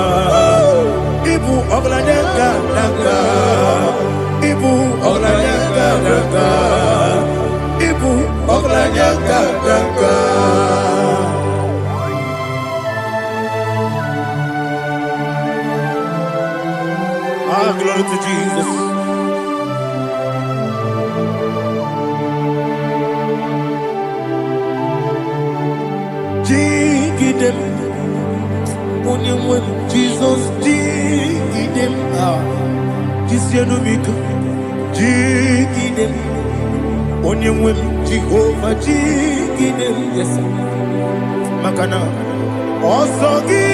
Ibu oglanyanga nanga. Ibu oglanyanga nanga. Ibu oglanyanga nanga. Ah, glory to Jesus. Jigidem, Onyemwem, Jesus, Jigidem, Jisyanumika, Jigidem, Onyemwem, Jehovah, Jigidem, yes, Makana, Osogi,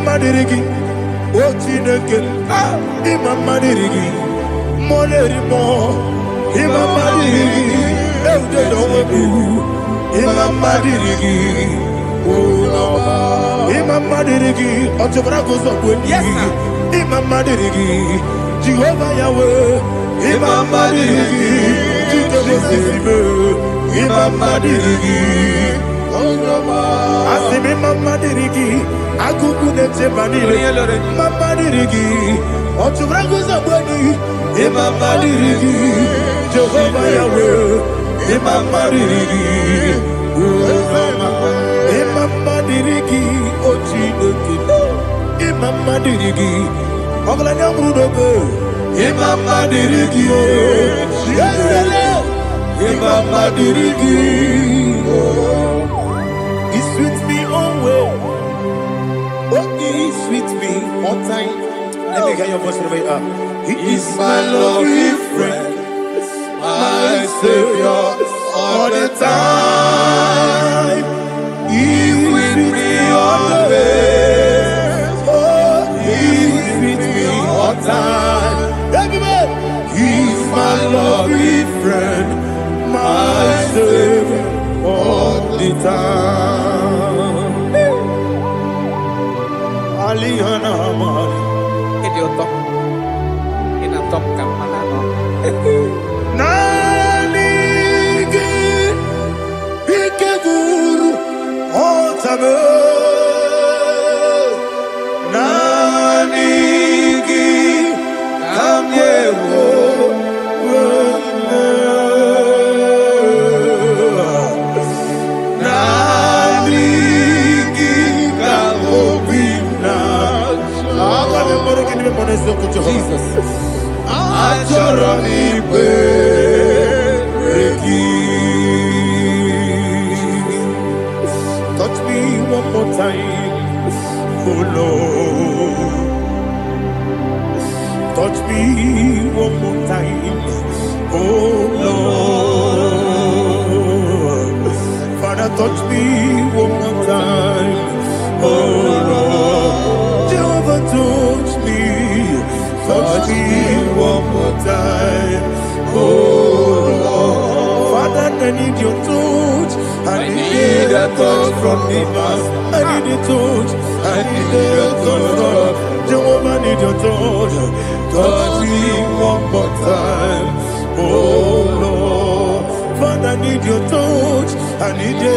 Madirigi, Ochineke, Imam Madirigi, Molerimo, Imam Madirigi, Eudedobu, Imam Madirigi, Imam Madirigi, Otobrago Zobuni, Imam Madirigi, Jehovah Yahweh, Imam Madirigi, Jehovah Imam Madirigi, Asimi Mama Dirigi, Akuku Nete Manile, Mama Dirigi, Otubrango Zabani, Mama Dirigi, Jehovah Yahweh, Mama Dirigi, Mama Dirigi, Ochineke, Mama Dirigi, Oglanya Brudobe, Mama Dirigi, Yesele, Mama Dirigi. He's with me always. Oh, he's with me all time. Let me hear your voice from the He is my lovely friend, my Savior all the time. He's with me always. Oh, he's with me all time. Everybody, he's my lovely friend, my Savior all the time. Alihana Mari. Idiota. Inatom ka manano. Nani Jesus. Touch me one more time, oh Lord. Touch me one more time, oh Lord. Father, touch me one more time, oh Lord. Jehovah, touch me one more time, oh Lord. Father, I need your touch. I need a touch from the past. I need a touch. I need a touch from Jehovah. I need your touch. Touch me one more time, oh Lord. Father, I need your touch. I need a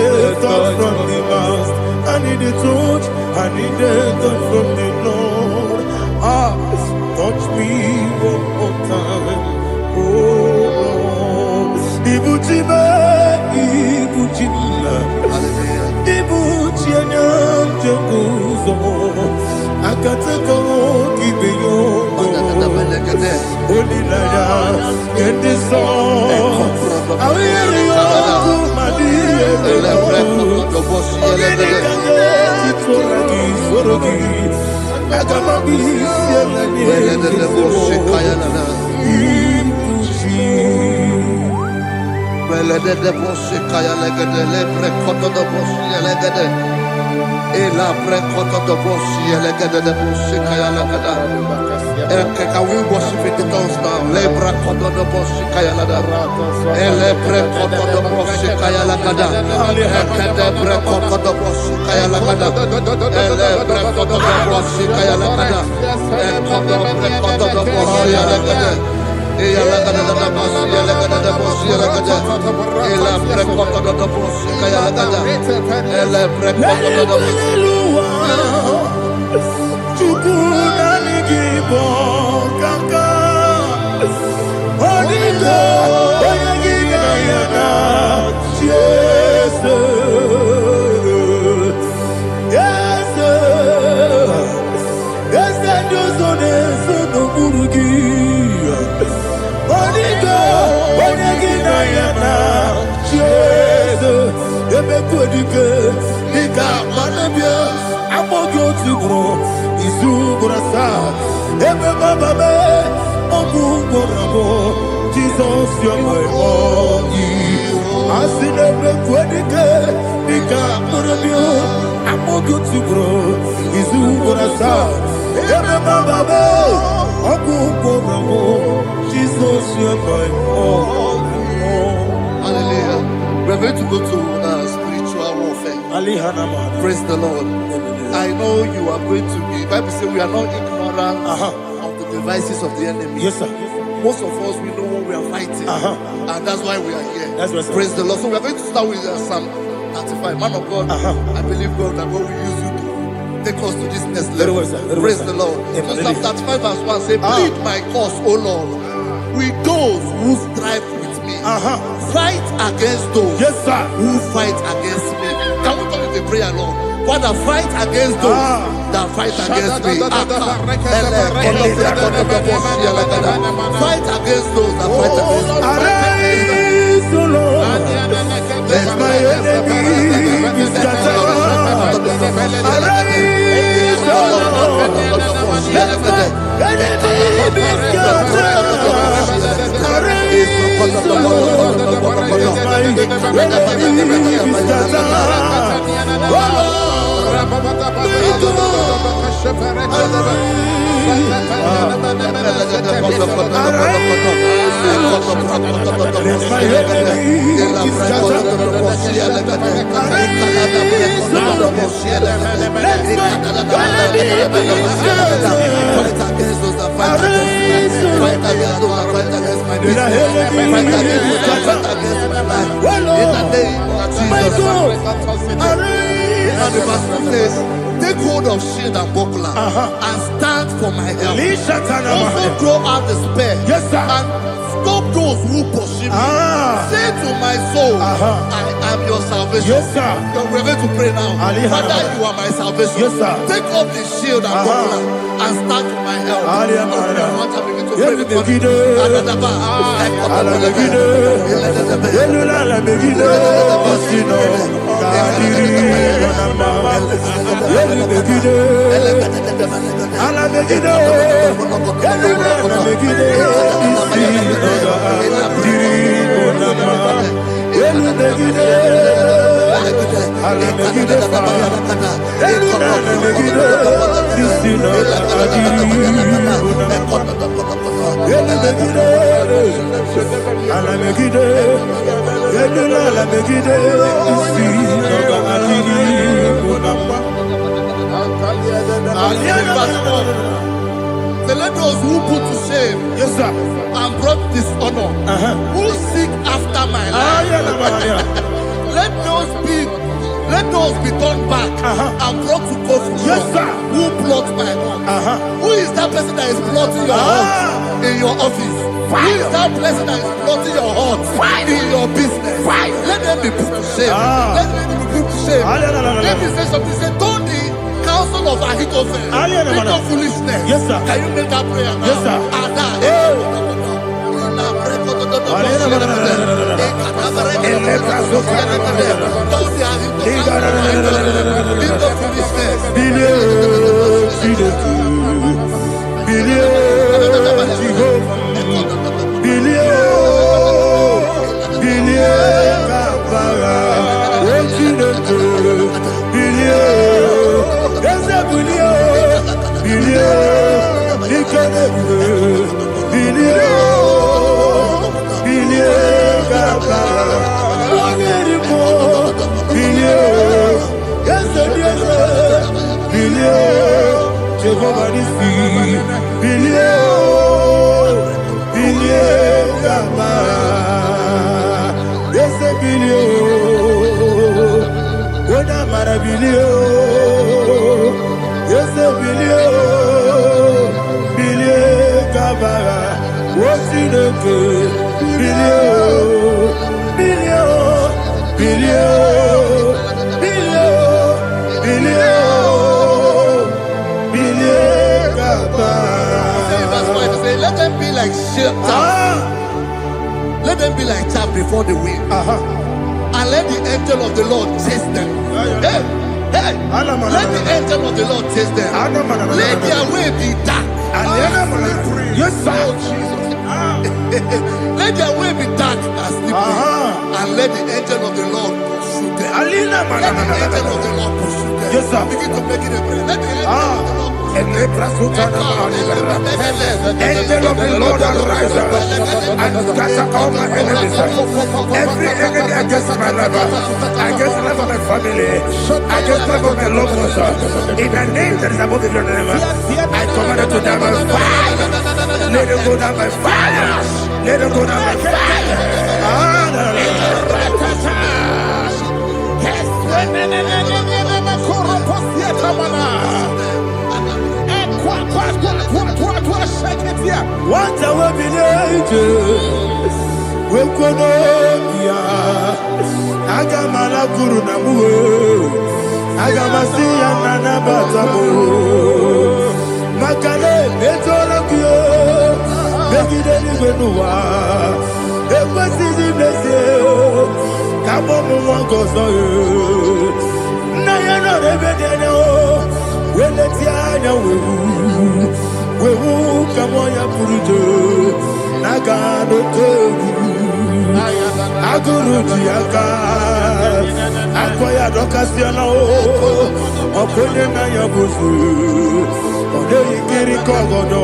touch from the past. I need a touch. I need a touch from the Lord. Touch me one more time, oh Lord. Ibuchima, Ibuchima, Ibuchina, Jeguzo, Akatako, Kibeyo, Olilaya, and the song. I hear you, Can we worship in the tongues now? Lebra koto do boshi kaya lada. Ele pre koto do boshi kaya lada. Ekede pre koto do boshi kaya lada. Ele pre koto do boshi kaya lada. Ekodo pre koto do boshi lada. Eya lada da boshi lada da boshi lada. Ele pre koto do boshi kaya lada. Ele pre koto do boshi. IGBO kaka Onigo Oyagina yana Jesus Yes Yes Josone Sono Burugi Onigo Oyagina yana Jesus Ebe Kodike Nika Manabia Amogo Tugro Izugrasa, Ebe Baba, Obugorabo, Jesus, you're my only. I see the Quedica, Nika Murabio, Amogo to grow, Izugrasa, Ebe Baba, Obugorabo, Jesus, you're my only. Hallelujah. We're going to go to spiritual warfare. Praise the Lord. I know you are going to be. Bible says we are not ignorant of the devices of the enemy. Yes, sir. Most of us, we know what we are fighting, and that's why we are here. That's right, sir. Praise the Lord. So we are going to start with Psalm 35. Man of God, I believe God that God will use you to take us to this next level. Praise the Lord. So Psalm 35 verse 1 say, plead my cause, O Lord, with those who strive with me. Fight against those who fight against me. Can we come with a prayer, Lord? Father, fight against those that fight against me. Fight against those that fight against me. Arise, O Lord, let my enemy be scattered. Arise, O Lord, let my enemy be scattered. Arise, O Lord, let my enemy be scattered. Take hold of shield and buckler and stand for my help. Lisha Tana Also Mahaya. throw out despair. Yes, sir. And stop those who pursue me. Say to my soul, I am your salvation. Yes, sir. You're ready to pray now. Father, you are my salvation. Yes, sir. Take off the shield and buckler and start with my help. I want to begin to pray with you. So let those who put to shame, Yes, sir. and brought dishonor, who seek after my life, let those be turned back and brought to go for Yes, sir. who plot my home. Who is that person that is plotting your heart in your office? Who is that person that is plotting your heart in your business? Let them be put to shame. Let them be put to shame. Let me say something. Say, don't the counsel of Ahithophel think of foolishness. Yes, sir. Can you make that prayer now? Yes, sir. Let them be like let them be like chaff before the wind, and let the angel of the Lord chase them. Hey, let the angel of the Lord chase them. Let their way be dark. Yes, sir. Let their way be dark and slippery, and let the angel of the Lord pursue them. Let the angel of the Lord pursue them. Yes, sir. Begin to make it a prayer. Let the angel of the Lord. Angel of the Lord arise and scatter all my enemies. Every enemy against my life, against the life of my family, against the life of my loved ones. In the name that is above your name, I command it to die by fire. Let it go down by fire. Let it go down by fire. What I will be we could Agamala Guru Namu Agamasia Nana Batamu Makale Betolakio Begideni Benua Ekwasidi Blessio Kabomu Wankoso Nayano Rebedeno Weletiana Wewu Kamoya Purujo Nagano Togu Aguru Diaka Akoya Dokasiana Opone Naya Busu Ode Ikiri Kogodo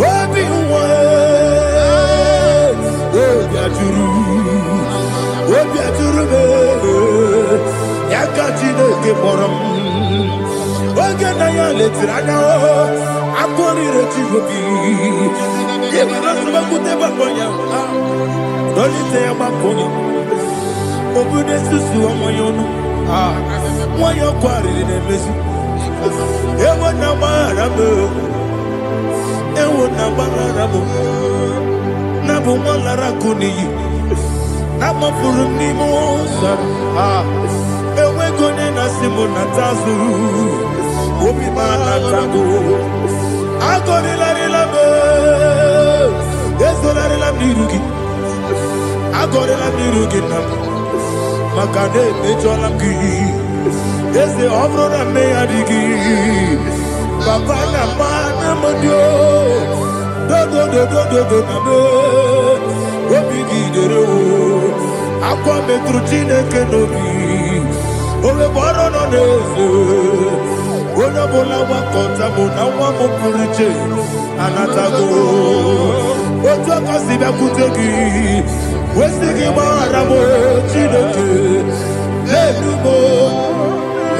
Obi Uwe Obi Aturu Yakatine Keporam Oge Naya Letirana Akoni Retivobi Yebirasuma Bakonya Dolite Bakonya Obude Susu Amoyono Moyo Kwari Nemesu Ewo na marabo. Ewo na marabo. Na bo malara kuni. Na mo furu ni mo sa. Ewe kone na simu na tazu. Obi mana tago. Agori la rilabo. Yeso la rilamirugi. Agori la mirugi na. Makane mejola ki. Yese obro na me adigi. Papa na mana modio. Do na me. Obi gidero. Akwa metru chineke nobi. Owe boro no neze. Ona bola wakota mona wamo puriche. Anatago. Ojo kasiba kutegi. Wesigi maramo chineke.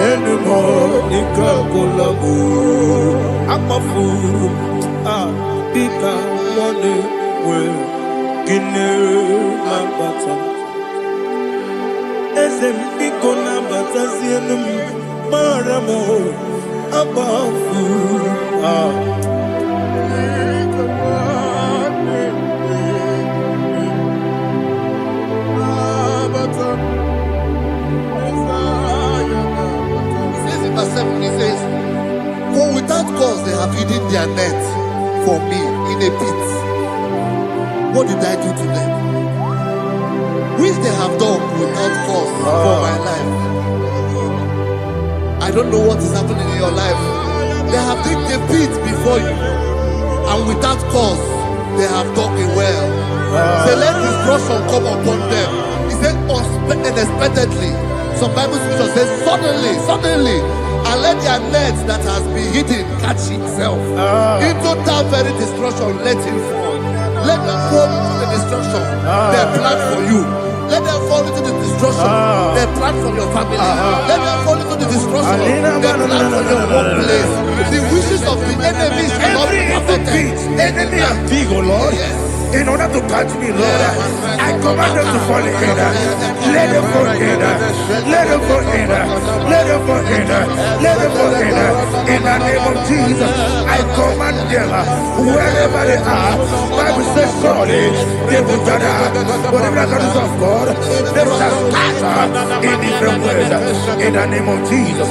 Enumo nikakolabu. Amafu. Bika one we. Gine mabata. Ezembiko na batasi enumi maramo abafu He says, for without cause they have hidden their net for me in a pit. What did I do to them? Which they have done without cause for my life. I don't know what is happening in your life. They have digged a pit before you, and without cause they have dug a well. Say, let destruction come upon them. He said, unexpectedly. Some Bible scripture says, suddenly, and let their net that has been hidden catch itself. Into that very destruction, let it fall. Let them fall into the destruction they plan for you. Let them fall into the destruction they plan for your family. Let them fall into the destruction they plan for your workplace. The wishes of the enemies will not be perfected. Enemy and big, oh Lord. Yes. In order to catch me, Lord, I command them to fall in. Let them fall in. Let them fall in. Let them fall in. Let them fall in. In the name of Jesus, I command them wherever they are. Bible says surely they will gather. But if the God of God, they shall scatter in different ways. In the name of Jesus.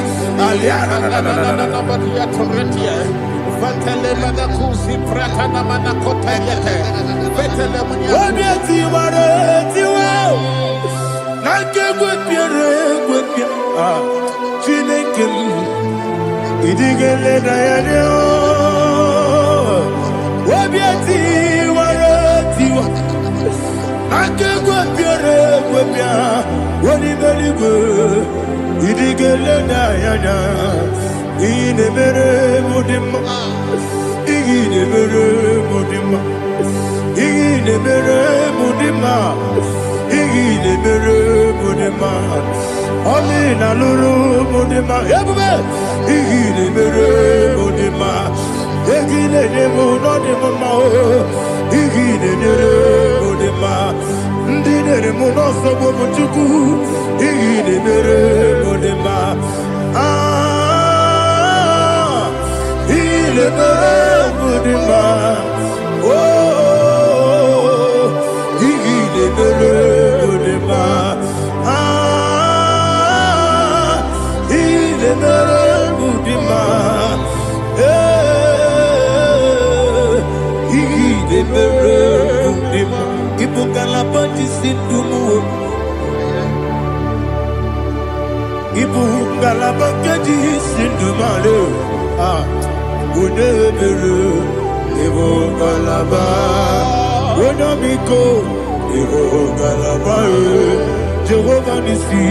Jehovah Nissi,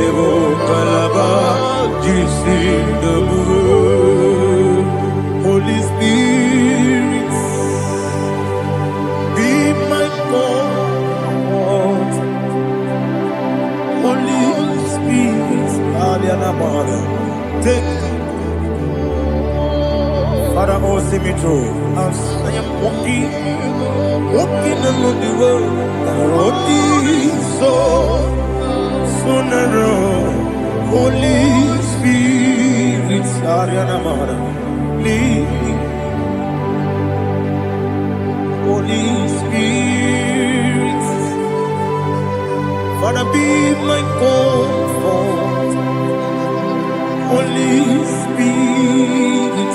Evo Kalaba, Holy Spirit, be my God. Holy Spirit, take Father, oh, see me through. As I am walking along the road, the road is so narrow. Holy Spirit, Holy Spirit, Father, be my comfort. Holy Spirit,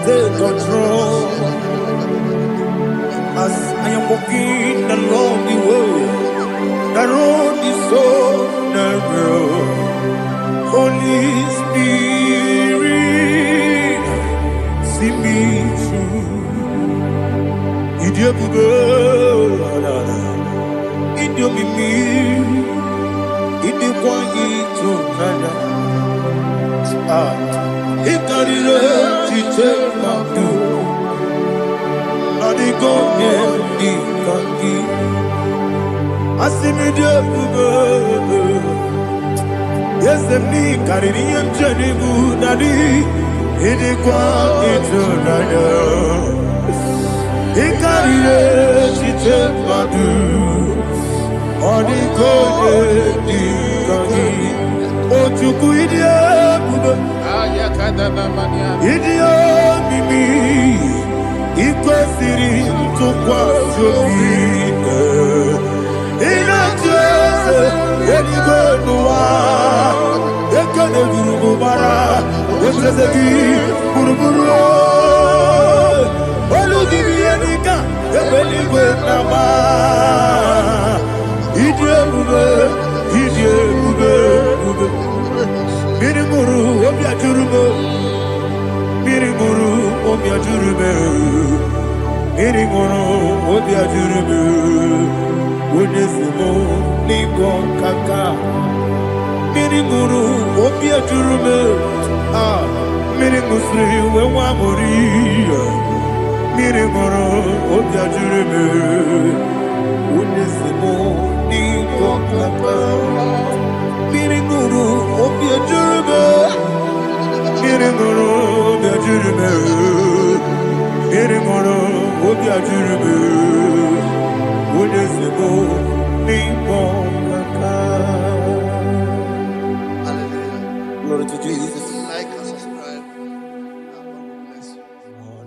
take control as I am walking along the way. The road is so narrow. Holy Spirit, see me through. Idio bugo, idio mimi, idio kwa ito nana. Ikarire chiche madu, adigo ne ikangi. Asimi dio bugo, yes me kariri emjeni budadi, idio kwa ito nana. Ikarire chiche madu, adigo ne ikangi. Ochuku idio bugo. Idio mimi ikwesiri ntụkwasị obi ịna-ejeze eluigwe n'ụwa ekele gburugbara echeze gị gburugburu olu gị bụ ihe dịka ebe eluigwe na-agba ịdị ebube ịdị ebube mmiri mụrụ obi ajụrụ m mmiri mụrụ obi ajụrụ m mmiri mụrụ obi ajụrụ m onye si m n'ịgọ nkaka mmiri mụrụ obi ajụrụ m mmiri mụsịrị uwe nwa mụrụ mmiri mụrụ obi ajụrụ m onye si m n'ịgọ nkaka mmiri mụrụ obi ajụrụ m mmiri mụrụ obi ajụrụ m mmiri mụrụ obi ajụrụ m onye si m n'ịkpọ nkaka. Glory to Jesus. Like and subscribe. And God bless you.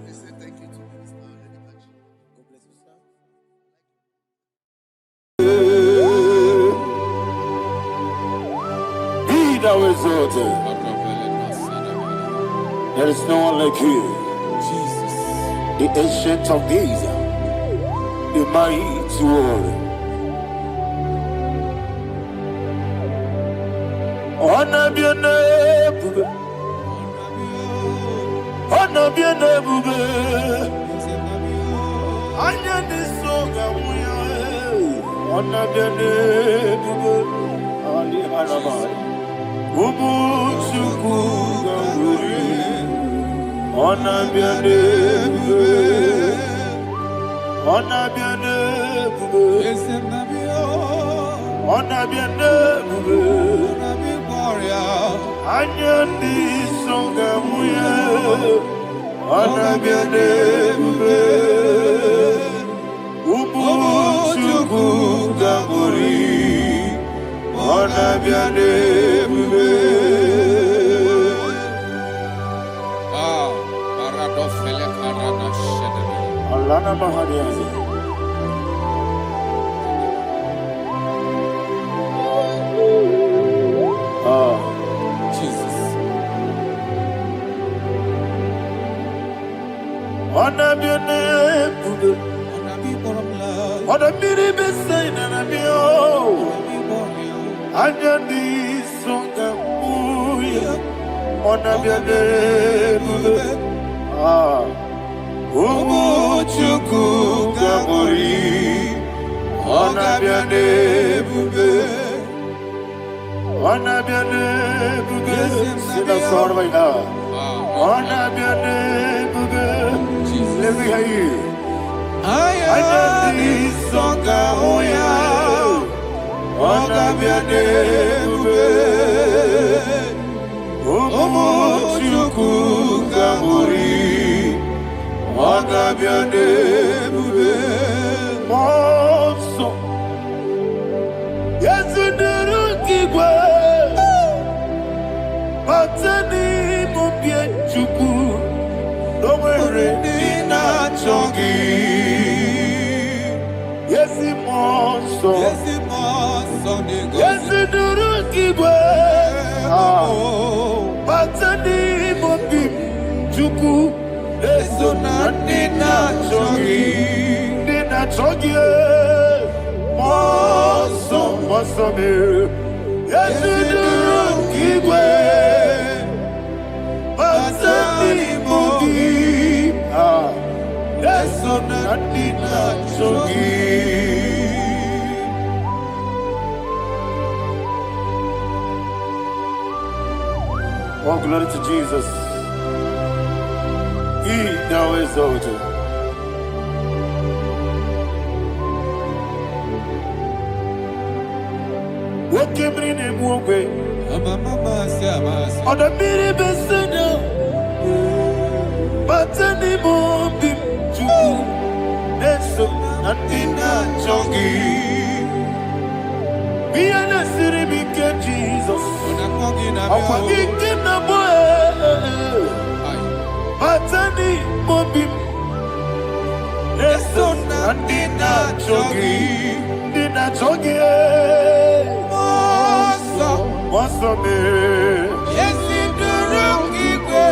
We say thank you to Minister Lady Bachi. God bless you, sir. Be thou exalted. There is no one like you, Jesus, the ancient of days, the mighty warrior. Honor be your name, honor be your name, honor be your name, Ali Alabari, Ubu Chuku Gamburi. Honor be your name, honor be your name, honor be your name, Anya di songa muya, honor be your name, Ubu chuku gamburi, honor be your name. Alana Mahariazi. Jesus. Honor be your name, honor be the best sign and I be honor be songa muya, honor be your name. Umu chuku gamburi, honor be your name. Honor be your name. Sing a song right now. Honor be your name. Let me hear you. Honor be songa muya, honor be your name. Umu chuku gamburi, honor be your name. Monso, yes, you do. Batani mobie chuku. Domere nina chogi. Yesi monso. Yesi monso. Yesi durukigwe. Batani mobie chuku. Eso na nina chogi. Nina chogi. Monso monso me. Yesi durukigwe. Batani mobie. Eso na nina chogi. Oh, glory to Jesus. He now exalted. What came in him one way? On the mini beside, but anymore be true. That's so nothing not chunky. Be an city, be Jesus. I'm forgetting the boy. Batani mobi, eso na dina chogi, moso me, yesi durungi kwe,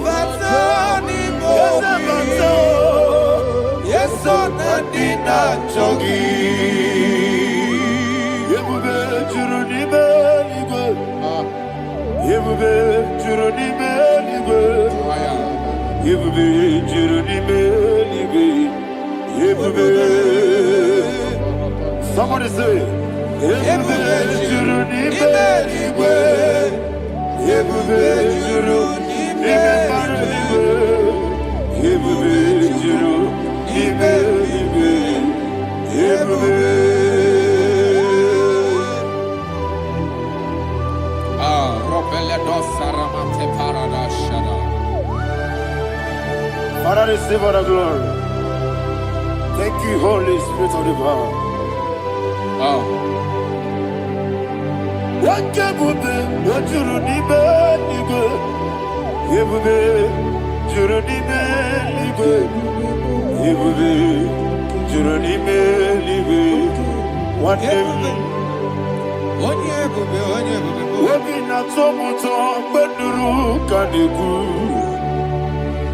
batani mobi, eso na dina chogi, yebube churuni beligwe. Yebube juruni meligwe. Yebube juruni meligwe. Yebube. Somebody say. Yebube juruni meligwe. Yebube juruni meligwe. Yebube juruni meligwe. Yebube. Father, receive all the glory. Thank you, Holy Spirit of the power. What can we do? What you need, nigga? You will be, you need me, nigga. You will be, you need me, nigga. What can we do? Webi na tomuto beduru kaniku.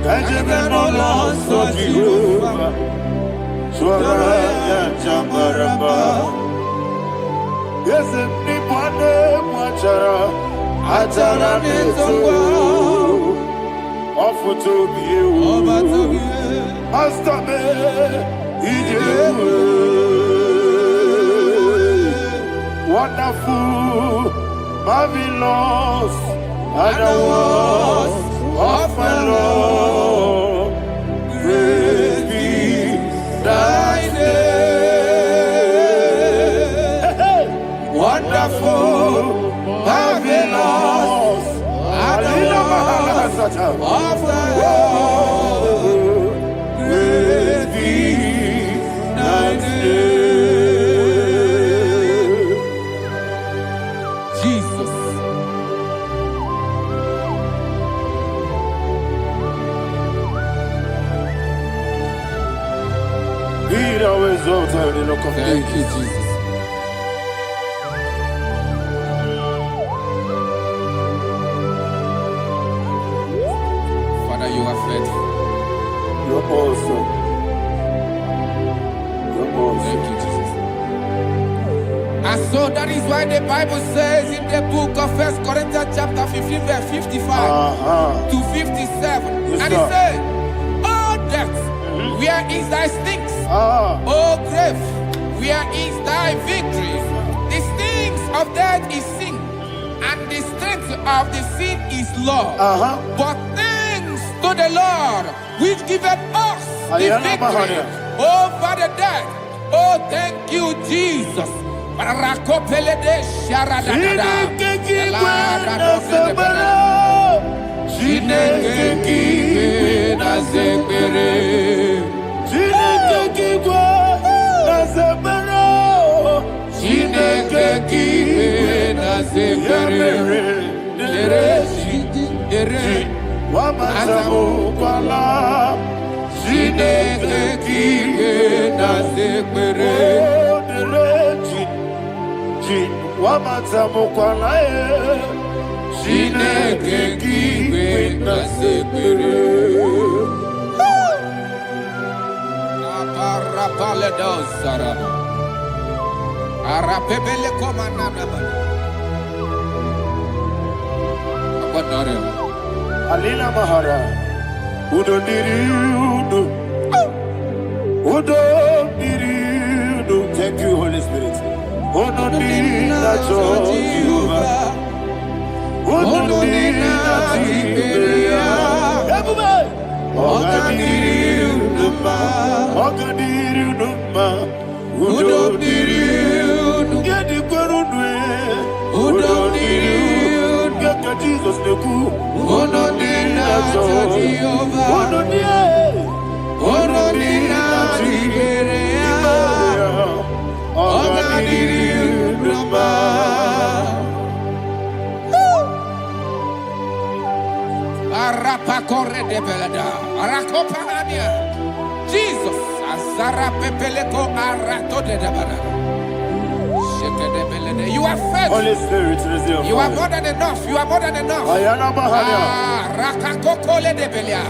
Kajebe no loso Jehovah. Swara ya jamaraba. Yese ni pwane mwachara. Achara netongo. Ofuto biye u. Master me ijewe. Wonderful, marvelous, and the words of my Lord. Praise be thy name. Wonderful, marvelous, and the words of my Lord. Praise be thy name. Thank you, Jesus. Father, you are faithful. You're awesome. You're awesome. Thank you, Jesus. And so that is why the Bible says in the book of 1 Corinthians chapter 15, verse 55 to 57. Yes, and it says, "Oh death, where is thy stings? Oh grave, where is thy victory? The stings of death is sin, and the strength of the sin is law. But thanks to the Lord, which giveth us the victory over the death." Oh, thank you, Jesus. sekere. Ere. Wamatamu kwala. Chineke kike na sekere. Wamatamu kwala. Chineke kike na sekere. Aparapale dosarama. Arapebele komanana mana. Apanare. Alina Mahara. Udo diriudo. Udo diriudo. Thank you, Holy Spirit. Udo diriudo. Udo diriudo. Ogadiriudo. Udo diriudo. Yedi kwerudwe. Udo diriudo. Yaka Jesus neku. Udo diriudo. Udo diriudo. Arapa corre de belada. Arakopania. Jesus. Azara pepeleko arato de dabara. You are faithful. Holy Spirit, resume. You are more than enough. You are more than enough. Ayana Mahara. Rakakokole de belia.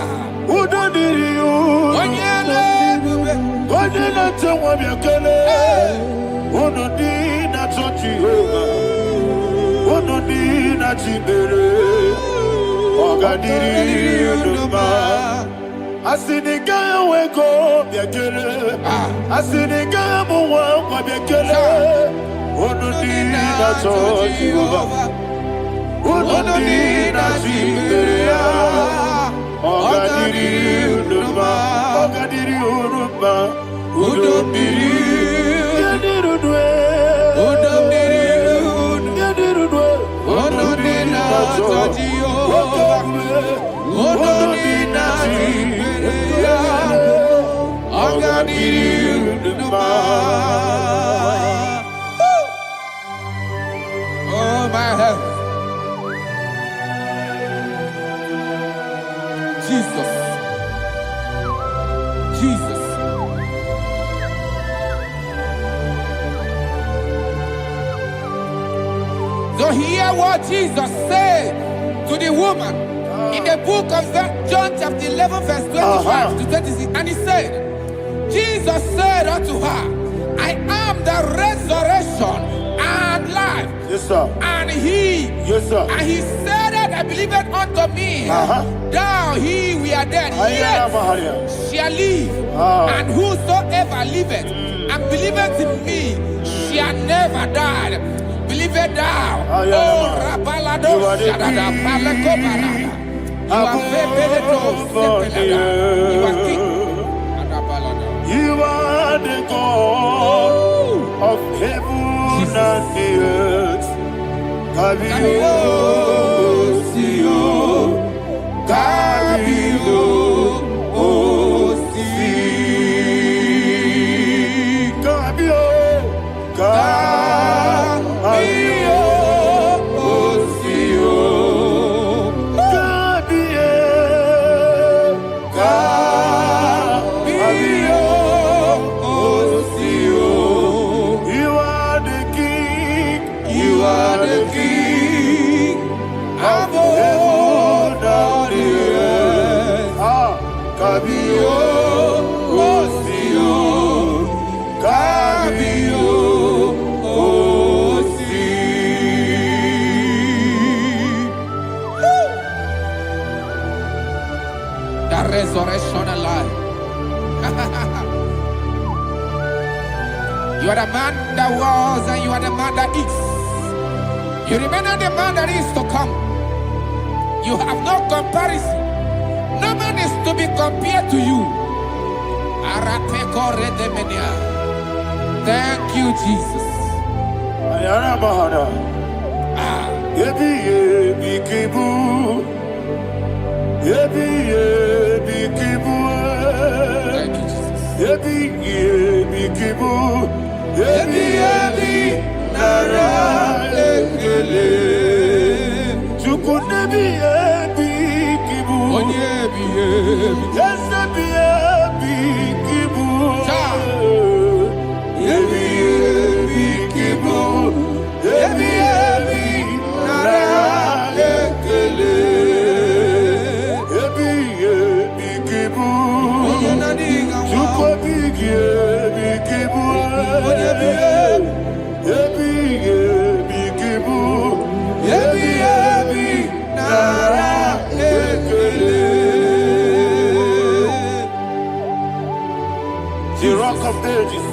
Udo diriudo. Onyele. Onyele tewa miakele. Udo dina Jehovah. Udo dina Jibere. Ogadiriudo. Asinika weko miakele. Asinika muwa miakele. Udo dina Jehovah. Udo dina Jibere. Ogadiriudo. Udo diriudo. Oh my heaven. Jesus. Jesus. So hear what Jesus said to the woman in the book of John chapter 11 verse 25 to 26. And he said, Jesus said unto her, I am the resurrection and life. Yes, sir. And he, Yes, sir. and he said that believeth unto me, thou he we are dead, Ayana yet Mahara. shall live. And whosoever liveth and believeth in me shall never die. Believeth thou. Oh, Rabalado, Shadada, Palako Barada. You are Febeleto, Sepelada. You are king. You are the God of heaven and the earth. Kabio, Sio, Kabio, Osi, Kabio, Kabio, Osio, Kabio, Kabio, Osio. You are the King. You are the King of heaven and the earth. Kabio, Osio, Kabio, Osi. The resurrection alive. You are the man that was and you are the man that is. You remain the man that is to come. You have no comparison. No man is to be compared to you. Thank you, Jesus. Ayana Mahara. Yebi yebi kibu. Yebi yebi kibu. Thank you, Jesus. Yebi yebi kibu. Yebi yebi nara ekele. rock of ages.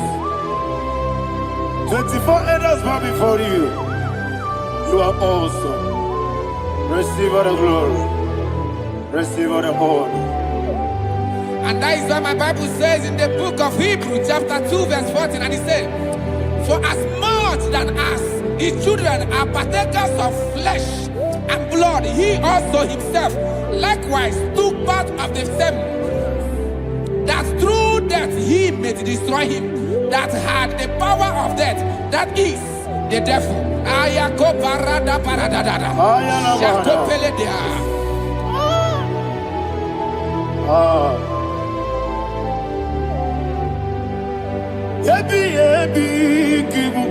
24 elders bow before you. You are awesome. Receive all the glory. Receive all the honor. And that is what my Bible says in the book of Hebrews, chapter 2, verse 14. And it said, for as much than us, his children are partakers of flesh and blood, he also himself likewise took part of the same, that through death he may destroy him that had the power of death, that is the devil. Yebi yebi kibu,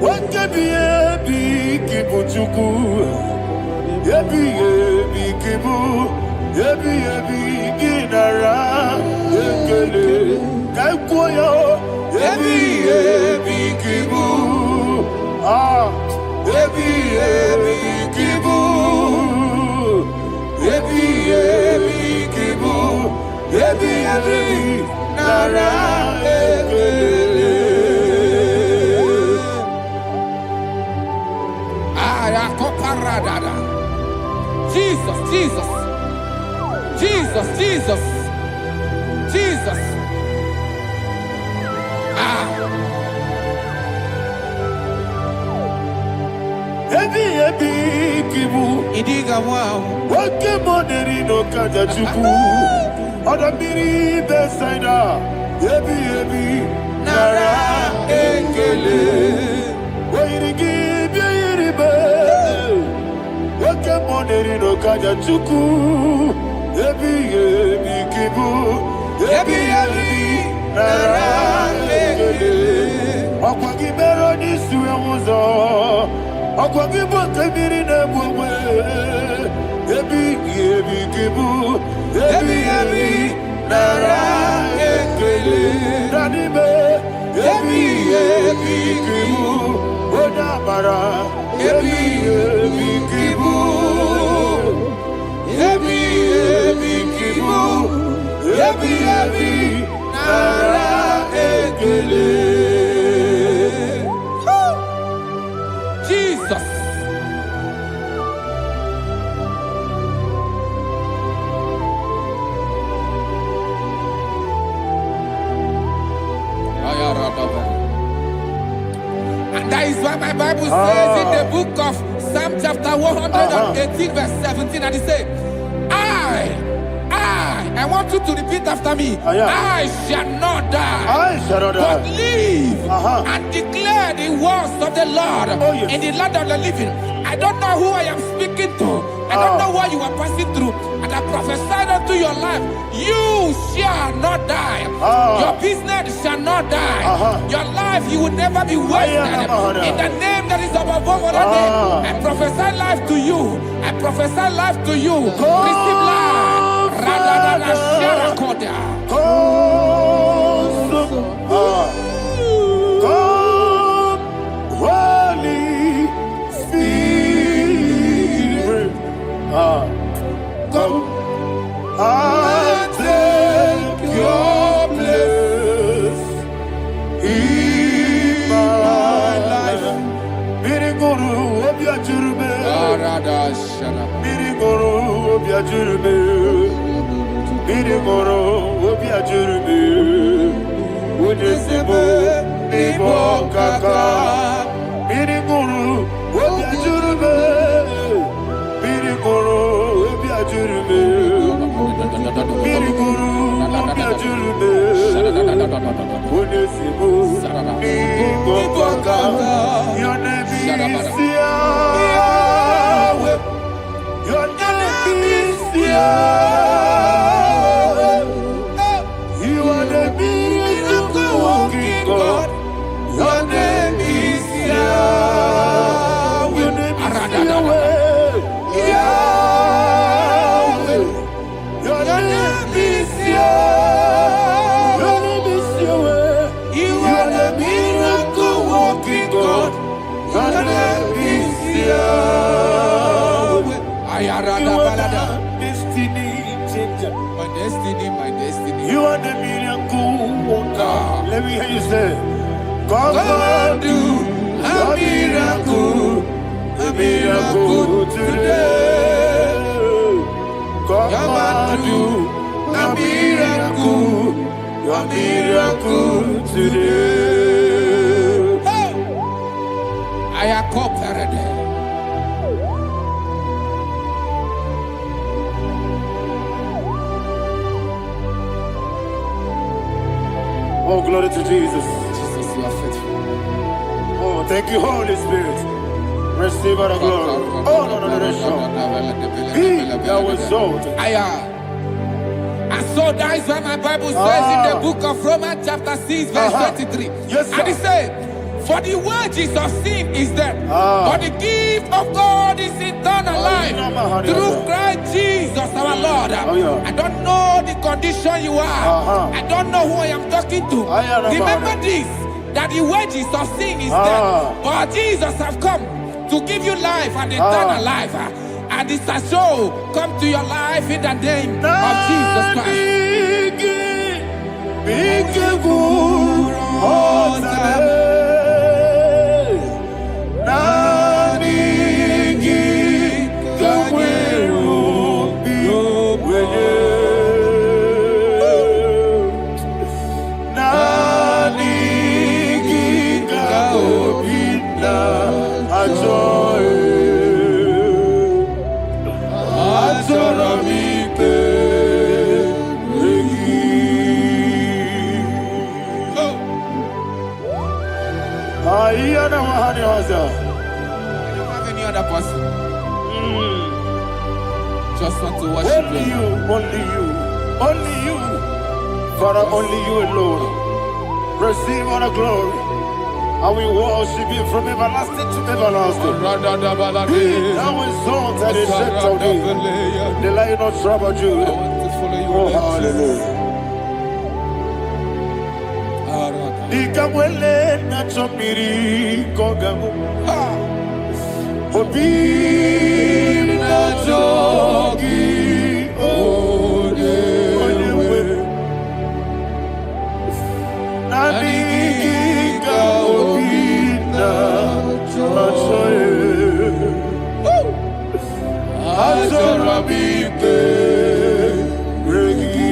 wakebi yebi kibu chuku. Yebi yebi kibu, yebi yebi ginara ekele kaikoyo. Yebi yebi kibu, yebi yebi kibu, yebi yebi kibu, yebi yebi nara ekele. Jesus, Jesus, Jesus, Jesus, Jesus. Yebi yebi kibu, Idiga wow. wake moneri no kaja chuku. Odamiri besaida. Yebi yebi nara ekele. Wairigi biyiribe. Wake moneri no kaja chuku. Yebi yebi kibu. Yebi yebi nara ekele. Akwagi mero nisuwe muzo. Akwagi bote miri nebwewe. Yebi yebi kibu. Yebi yebi nara ekele. Nanibe. Yebi yebi kibu. Odamara. Yebi yebi kibu. Yebi yebi kibu. Yebi yebi nara ekele. Jesus. And that is what my Bible says in the book of Psalm chapter 118 verse 17. And it says, I want you to repeat after me. I shall not die, I shall not but die. live and declare the words of the Lord yes. in the land of the living. I don't know who I am speaking to. I don't know what you are passing through. And I prophesied unto your life, you shall not die. Your business shall not die. Your life, you will never be wasted. In the name that is above all other name, I prophesy life to you. I prophesy life to you. Receive life. Radadada Sharakoda. Come, Holy Spirit. Come and take your place in my life. Miriguru obiajurube. Miriguru obiajurube. Miriguru obiajurube. Ujesimo ibo kaka. Miriguru obiajurube. Miriguru obiajurube. Miriguru obiajurube. Ujesimo ibo kaka. Your name is Yahweh. Your name is Yahweh. You are the miracle working God. Your name is Yahweh. Your name is Yahweh. Yahweh. Your name is Yahweh. Your name is Yahweh. You are the miracle working God. Your name is Yahweh. You are the destiny changer. My destiny, my destiny. You are the miracle Let me hear you say, come and do a miracle today. Come and do a miracle today. Hey! I am cooperated. Oh, glory to Jesus. Jesus, you are faithful. Oh, thank you, Holy Spirit. Receive our glory. Oh, no, He that was exalted. And so that is why my Bible says in the book of Romans chapter 6 verse 23. Yes, sir. And it said, for the wages of sin is death, but the gift of God is eternal life through Christ Jesus our Lord. I don't know the condition you are. I don't know who I am talking to. Remember this, that the wages of sin is death, but Jesus have come to give you life and eternal life. And this shall show come to your life in the name of Jesus Christ. I don't have any other person. Just want to worship only you, only you, Father, only you alone. Receive all the glory. I will worship you from everlasting to everlasting. Be thou exalted and set of thee, the Lion of tribe of Judah. Oh, hallelujah. Ikamwele na chomiri kogamu. Obi na jogi onewe. Naniga obi na choye. Azorabike regi.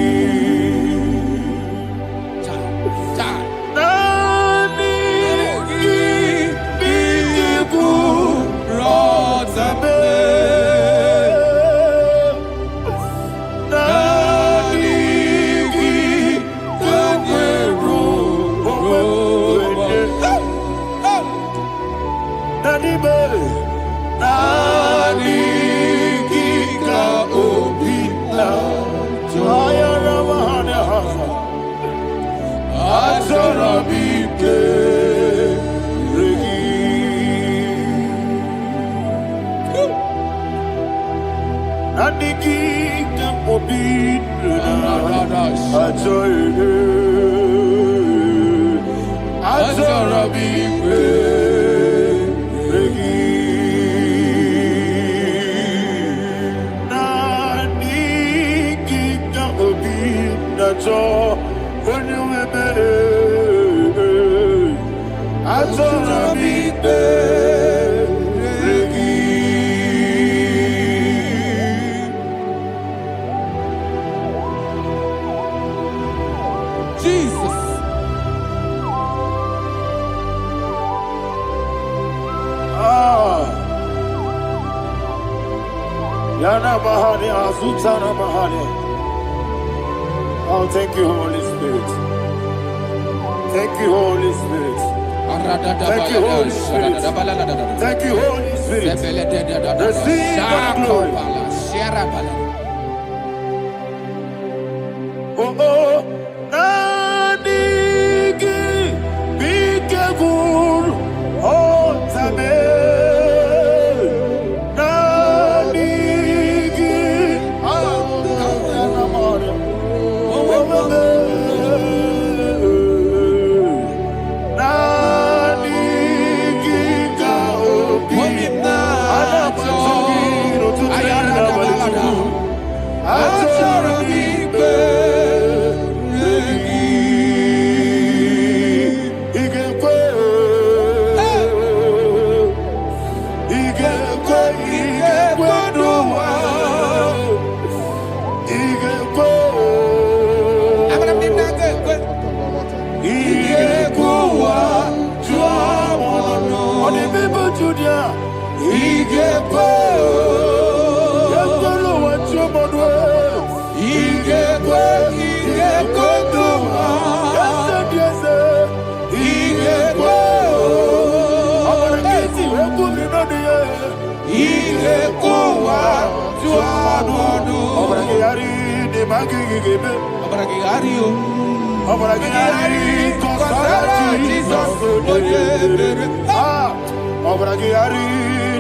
Oh, thank you, Holy Spirit. Thank you, Holy Spirit. Thank you, Holy Spirit. Thank you, Holy Spirit. Receive the glory. Oh, oh, Nanigi, be careful, oh, Tame. Igekwe. Igekuwa juamono. Oni bibo Judia. Igekwe. Yekolo wa juamono. Igekwe. Igekwe. Yese. Igekwe. Abarakiti wekumi nodiye. Igekuwa juamono. Abarakiyari de magigebe. Abarakiyari o. Abarakiyari kosara Jesus. Abarakiyari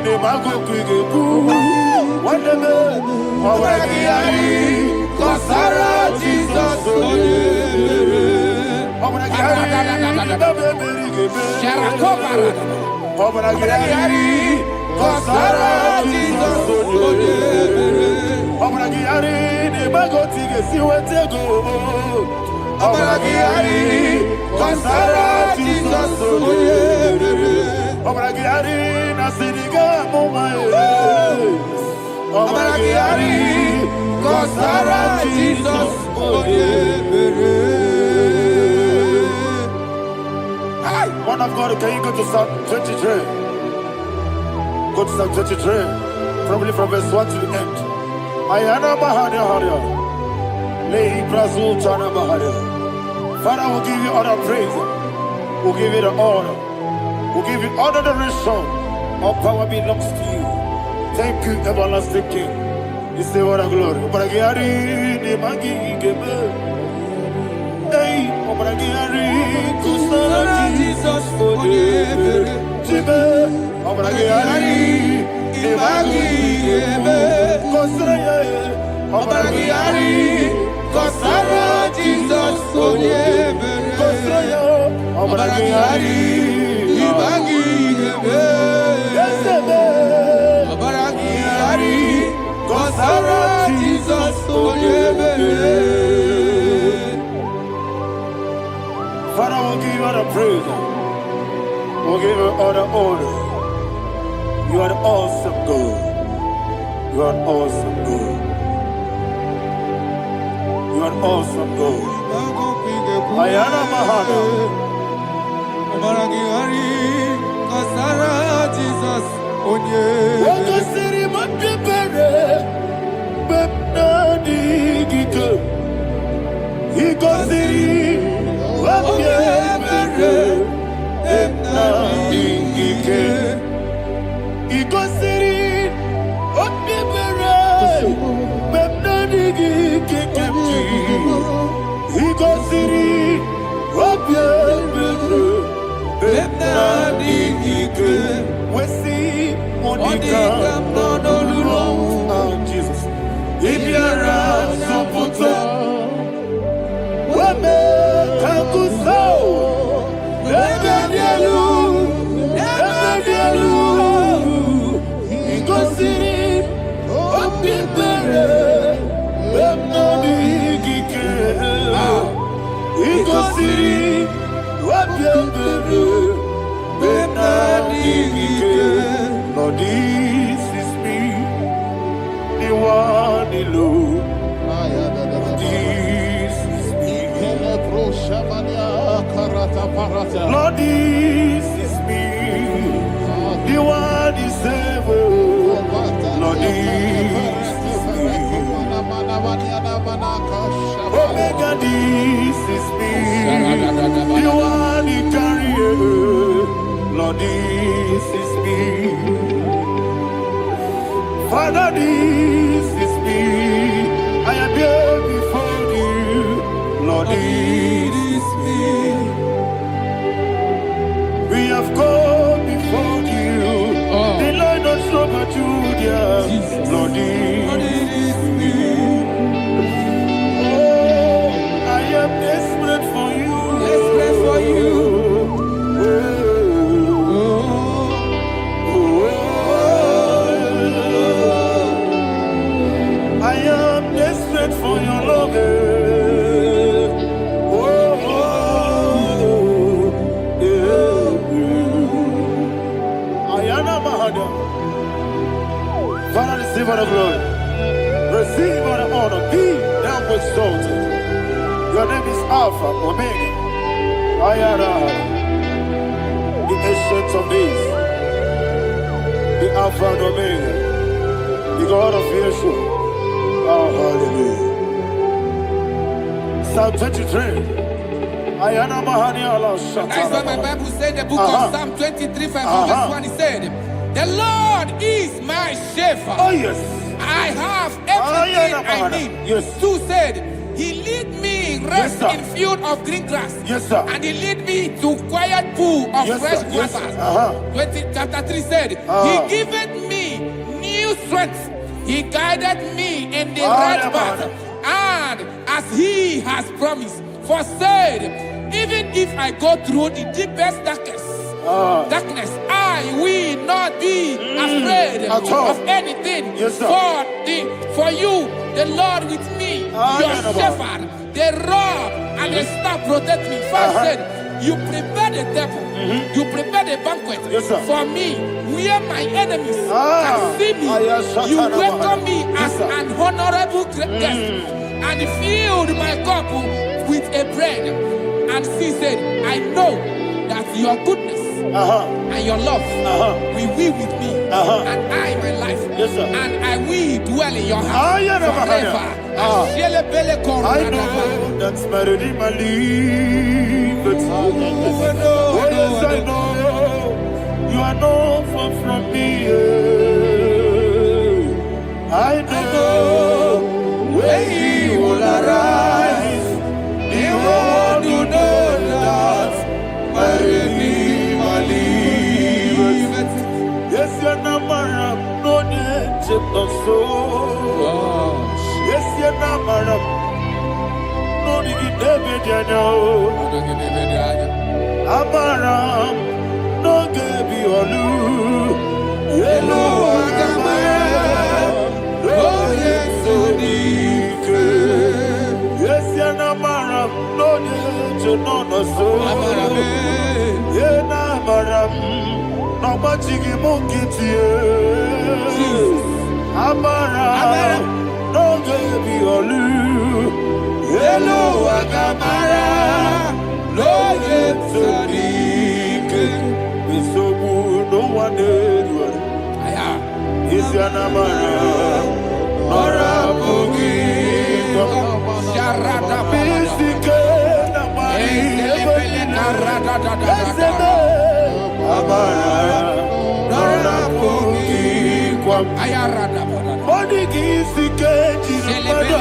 de magogigegu. Wandeme. Abarakiyari kosara Jesus. Abarakiyari dabeberigebe. Sharakobara. Abarakiyari kosara Jesus. Abarakiyari de magotige siwetego. Abarakiyari kosara Jesus. Abarakiyari nasiriga mumae. Abarakiyari kosara Jesus. Man of God, can you go to Psalm 23? Go to Psalm 23, probably from verse 1 to the end. Ayana Mahania Haria. Lehi Brazil Chana Mahania. Father, we'll give you all the praise. We'll give you the honor. We'll give you all the adoration. All power belongs to you. Thank you, everlasting King. You say what a glory. Obragiari, the Magi Gebe. Hey, Obragiari, Kusara Jesus, Jibe, Obragiari, the Magi Gebe. Kusara, Obragiari, Kusara Jesus, Kusara, Obragiari, the Magi Gebe. Obragiari, Kusara Jesus, Father, we'll give you all the praise. We'll give you all the honor. You are the awesome God. You are an awesome God. You are an awesome God. Ayana Mahana. Jesus. Waka siri mapipere. Bepnani gike. Iko siri. Wapyepere. Bepnani gike. Iko siri. Wapyepere. Bepnani gike kemji. Iko siri. Wapyepere. Bepnani gike. Wesi Monica. Oh, Jesus. Ibiara Soputo. Wame Kakuso. Ebedielu. Igosiri. Opipere. Bemnodi Gike. Igosiri. Opipere. Bemnodi Gike. Lord, this is me. The one alone. This is me. Lord, this is me. The one is ever. Lord, this is me. Omega, this is me. The one in carrier. Lord, this is me. Father, this is me. I am here before you. Lord, this is me. We have come before you. The Lord of Super Judah. Lord, this is me. Oh, I am desperate for you. Desperate for you. Alpha, Omega. Ayara. The ancient of days. The Alpha and Omega. The God of Yeshua. Oh, hallelujah. Psalm 23. Ayana Mahani Allah Shata. That's why my Bible said in the book of Psalm 23, 5, verse 1, he said, the Lord is my shepherd. Oh, yes. I have everything I need. Yes. 2 said, he lead me rest Yes, in field of green grass. Yes, sir. And he lead me to quiet pool of Yes, fresh sir. Yes, waters. sir. Chapter 3 said, he giveth me new strength. He guided me in the right path. And as he has promised, for said, even if I go through the deepest darkness, I will not be afraid of anything. Yes, sir. For you, the Lord with me, your shepherd, the rod and the staff protect me. First said, you prepare the table, you prepare the banquet for me, where my enemies can see me. You welcome me as an honorable guest, and filled my cup with a bread. And she said, I know that your goodness and your love will be with me, and I, my life, and I will dwell in your house forever. I know that's better than my life. Oh, yes, I know you are not far from me. I know when he will arise, he will do that. My Redeemer liveth. Yes, you're not married, no need to so. Yes, you're not married, no need to be Amaram, no gebi olu. Yellow Agamara, no yes, Odike. Yes, you're not married, no need to know so. Yena maram, no machigi mukiti. Amaram, no gebi olu. Hello, Agamara, no yetsodike. Bisobu, no one did. Is your namara, Nora Bogi, Sharada Bisike, Namari, Amara, Nora Bogi, Ayarada Bodigi, Sike, Amara,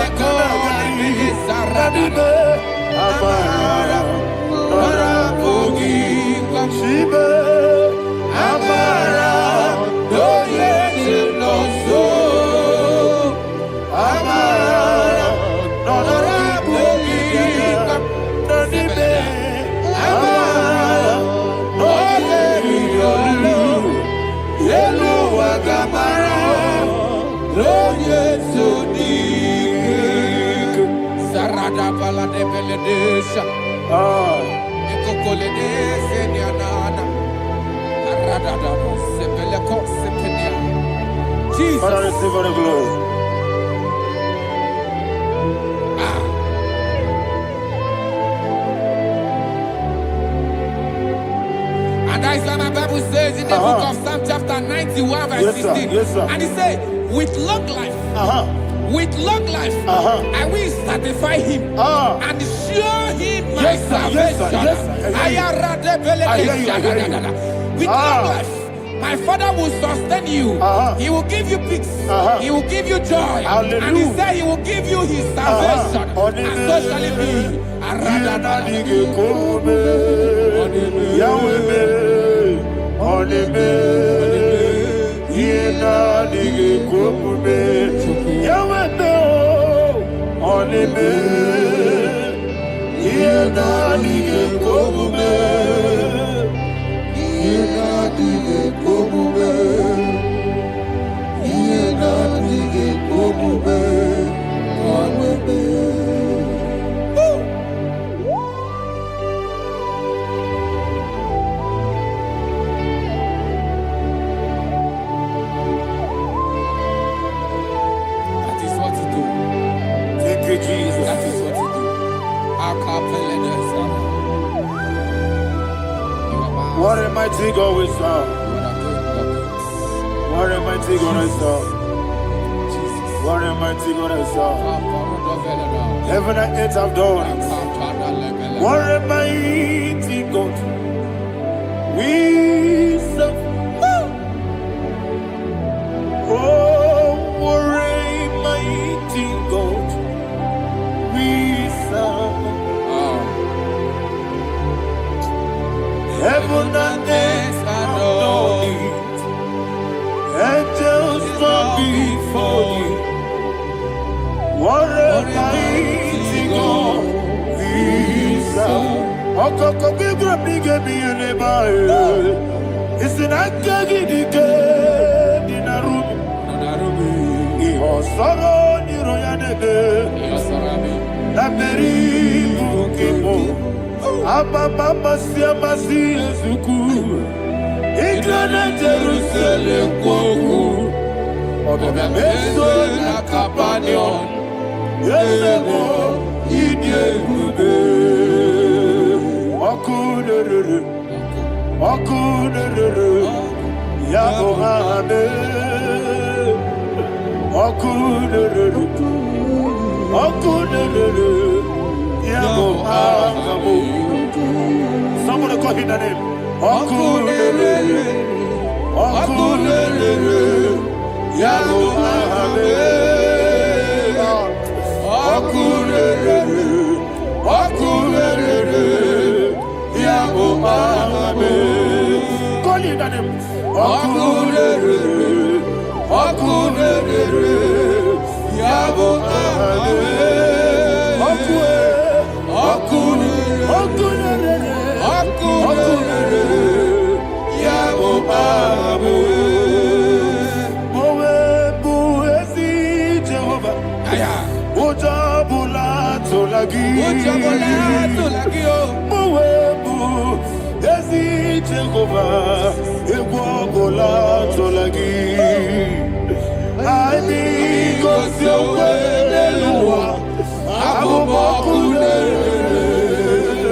Nora Bogi, Shibe, Amara, no yes, no so. Amara, Nora Bogi, Nanibe, Amara, no yes, Yellow Agamara, no yes, so deep. Sarada bala de beledesha. Ekokole seniana. Arada da sepele kosepenia. Jesus. Father, receive all the glory. And that is why my Bible says in the book of Psalm chapter 91 verse 16. Yes, sir. And it says, with long life, with long life, I will satisfy him and show him my salvation. With long life, my Father will sustain you. He will give you peace. He will give you joy. Hallelujah. And he said he will give you his salvation. And so shall it be. That is what he do. Thank you, Jesus. That is what he do. What a mighty God we serve. What a mighty God I serve. What a mighty God I serve. Heaven and earth have done it. What a mighty God we serve. Oh, what a mighty God we serve. Heaven and earth have done it. Angels bow before you. What a mighty God we serve. Okoko bibra bige bi eleba. Isinaka gidike dinarubi. Iho soro ni royanebe. La meri bukipo. Ababa masi ezuku. Igrana Jerusalem kwoku. Obebe meso na Capernaum. Yesebo idie gube. Okunere. Yabo hame. Okunere. Yabo hame. Somebody call him the name. Okunere. Yabo hame. Okunere. Yabo hame. Call him the name. Okunere. Yabo hame.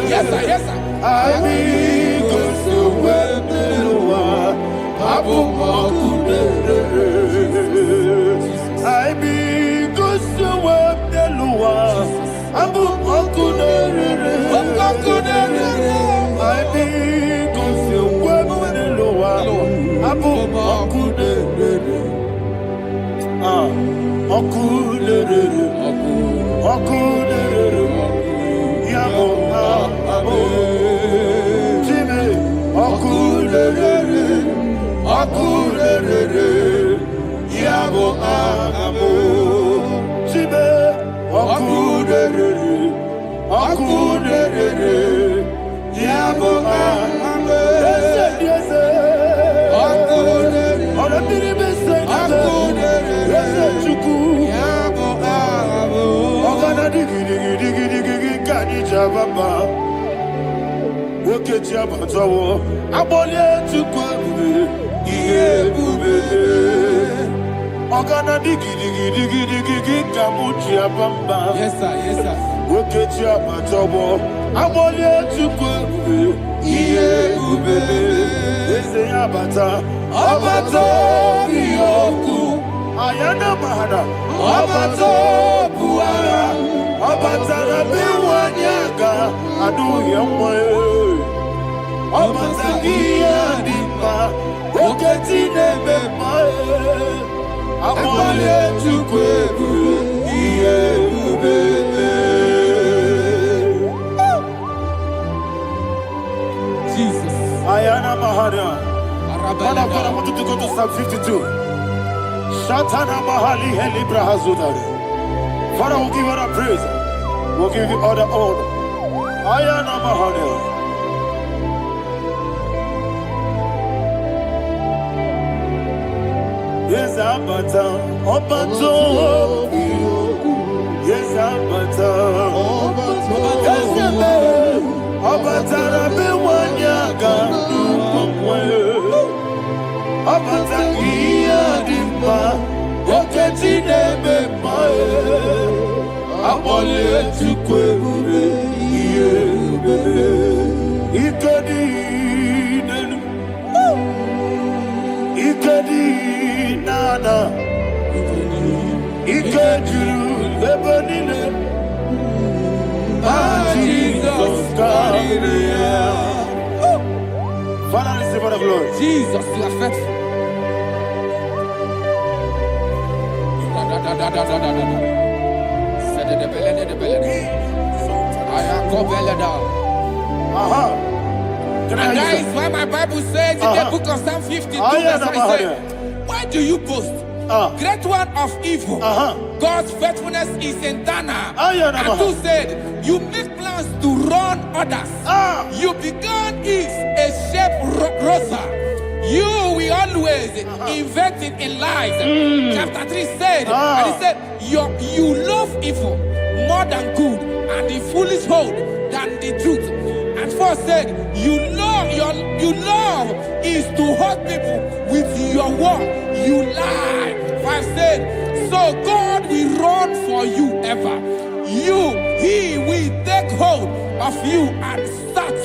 Yes, sir. Yes, sir. Yes, sir. Yes, sir. Ayana mahana, Abato buara, Abatara biwanyaga, adu yamwe, Abatagia dimba, Oketine bemae, Amale tukwebu, iye ubebe. Jesus. Ayana mahana. Man of God, I want you to go to Psalm 52. Shatana Mahali Helibra Hazudari. Father, we'll give you the praise. We'll give you all the honor. Ayana Mahali. Yes, Abata. Obato. Yes, Abata. Yes, Abata. Rabi Wanyaga. Abata iya dimba, oketine bemae, abole tukweure iye ube, ikadi nenu, Nana, Ikejuru, Lebanine, Jesus, God. Father, receive all the glory. Jesus, you are faithful. And that is why my Bible says in the book of Psalm 52, verse 9 says, why do you boast? Great one of evil. God's faithfulness is eternal. And who said, you make plans to run others. You began is a shape rosa. You will always invent it in lies. Chapter 3 said, and he said, you love evil more than good, and the foolish hold than the truth. And 4 said, you love is to hurt people with your word. You lie. 5 said, so God will run for you ever. He will take hold of you and snatch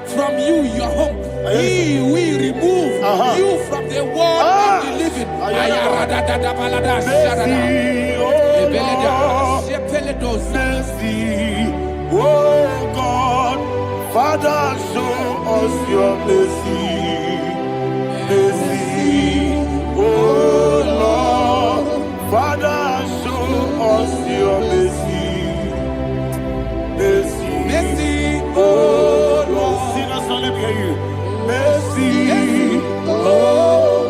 from you your home. He will remove you from the world of the living. Oh God, Father, show us your mercy. Mercy, oh Lord, Father, show us your mercy. Mercy, Mercy, oh Lord, sing us all, let me hear you. Mercy, oh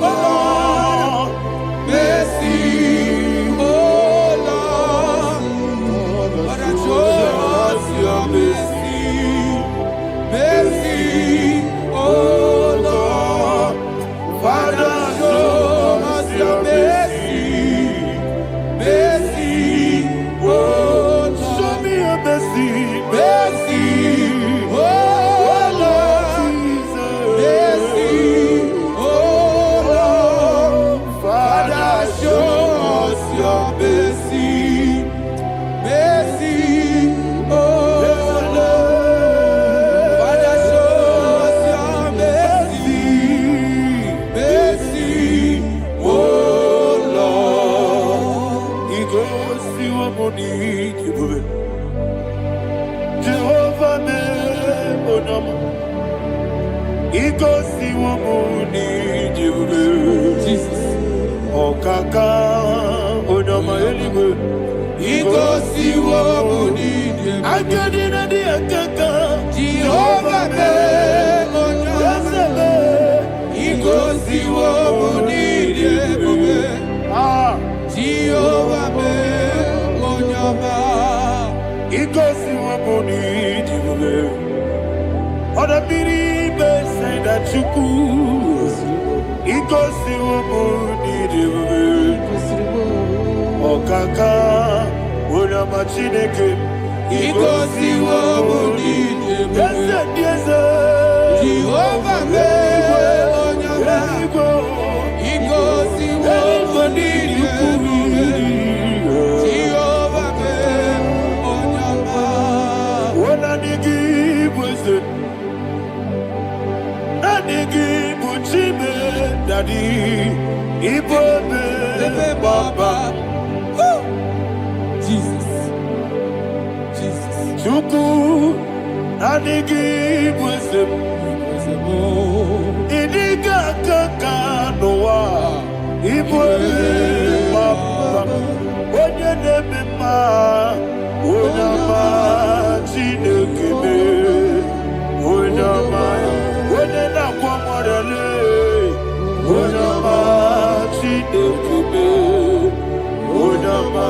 Lord, mercy, oh Lord, Father, show us your mercy. Mercy, oh Lord, Father, show us your mercy. Mercy, oh Lord, show me your mercy. mercy, oh Lord, mercy, oh Lord, Father, show us your mercy. Mercy, oh Lord, Father, show us your mercy. Mercy, oh Lord. He goes to a money, Jehovah me onama. He goes to a money, Jesus. Okaka onama anyway. He goes to what we need. I get in the akaka. Jehovah me onama. He goes to what we need. Jehovah me onama. He goes to a money, Other people say that you could. He goes to a money, Okaka, Unama Chineke. He goes to what we need. Yes, Jehovah me onama. He goes to what we need. Jehovah me onama. When I give was it, I give Uchime, Daddy, Ibobe, Baba, Jesus. Jesus. Chuku, I give was it, Idiga Kaka Noa, Ibobe, Baba, Onye Nebima, Onama, Chinekebe, Onama, Onena Kwamorele, Onama, Chinekebe, Onama,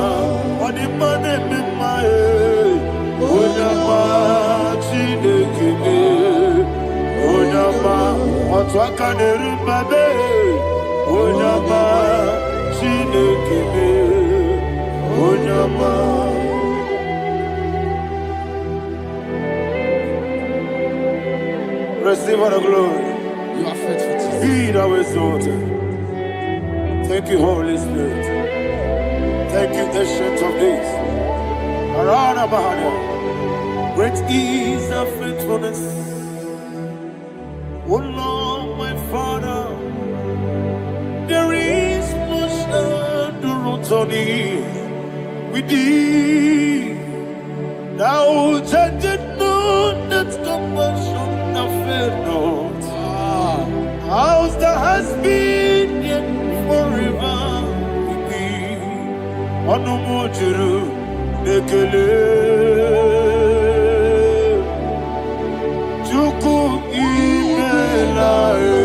Onimane Mimae, Onama, Chinekebe, Onama, Otwakane Rumbabe, Onama, Chinekebe, Onama. Receive all the glory. You are faithful, Jesus. Be thou exalted. Thank you, Holy Spirit. Thank you, Ancient of Days. Arana Bahana. Great is thy faithfulness. Oh Lord, my Father, there is Tony, we did. Now, judged not that compassion of not. House that has been yet forever with me. Onomojuru nekele. Chuku imelae.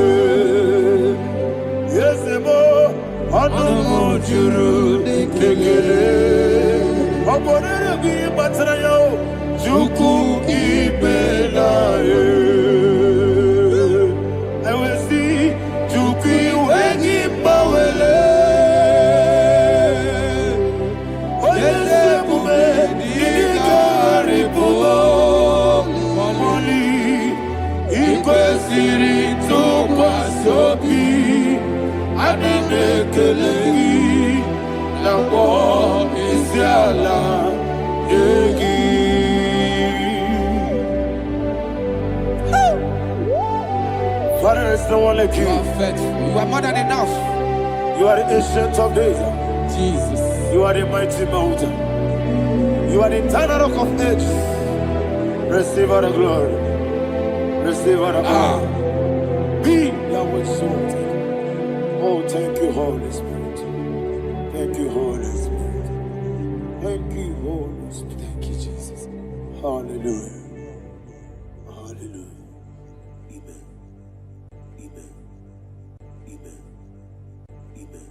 Yesemo onomojuru nekele. Oborere bi batrayo. Chuku imelae. Father, there's no one like you. You are faithful. You are more than enough. You are the ancient of days. Jesus. You are the mighty mountain. You are the eternal rock of ages. Receive all the glory. Receive all the honor. Be thou exalted. Oh, thank you, Holy Spirit. Thank you, Holy Spirit. Thank you, Holy Spirit. Thank you, Jesus. Hallelujah. Hallelujah. Amen. Amen. Amen. Amen.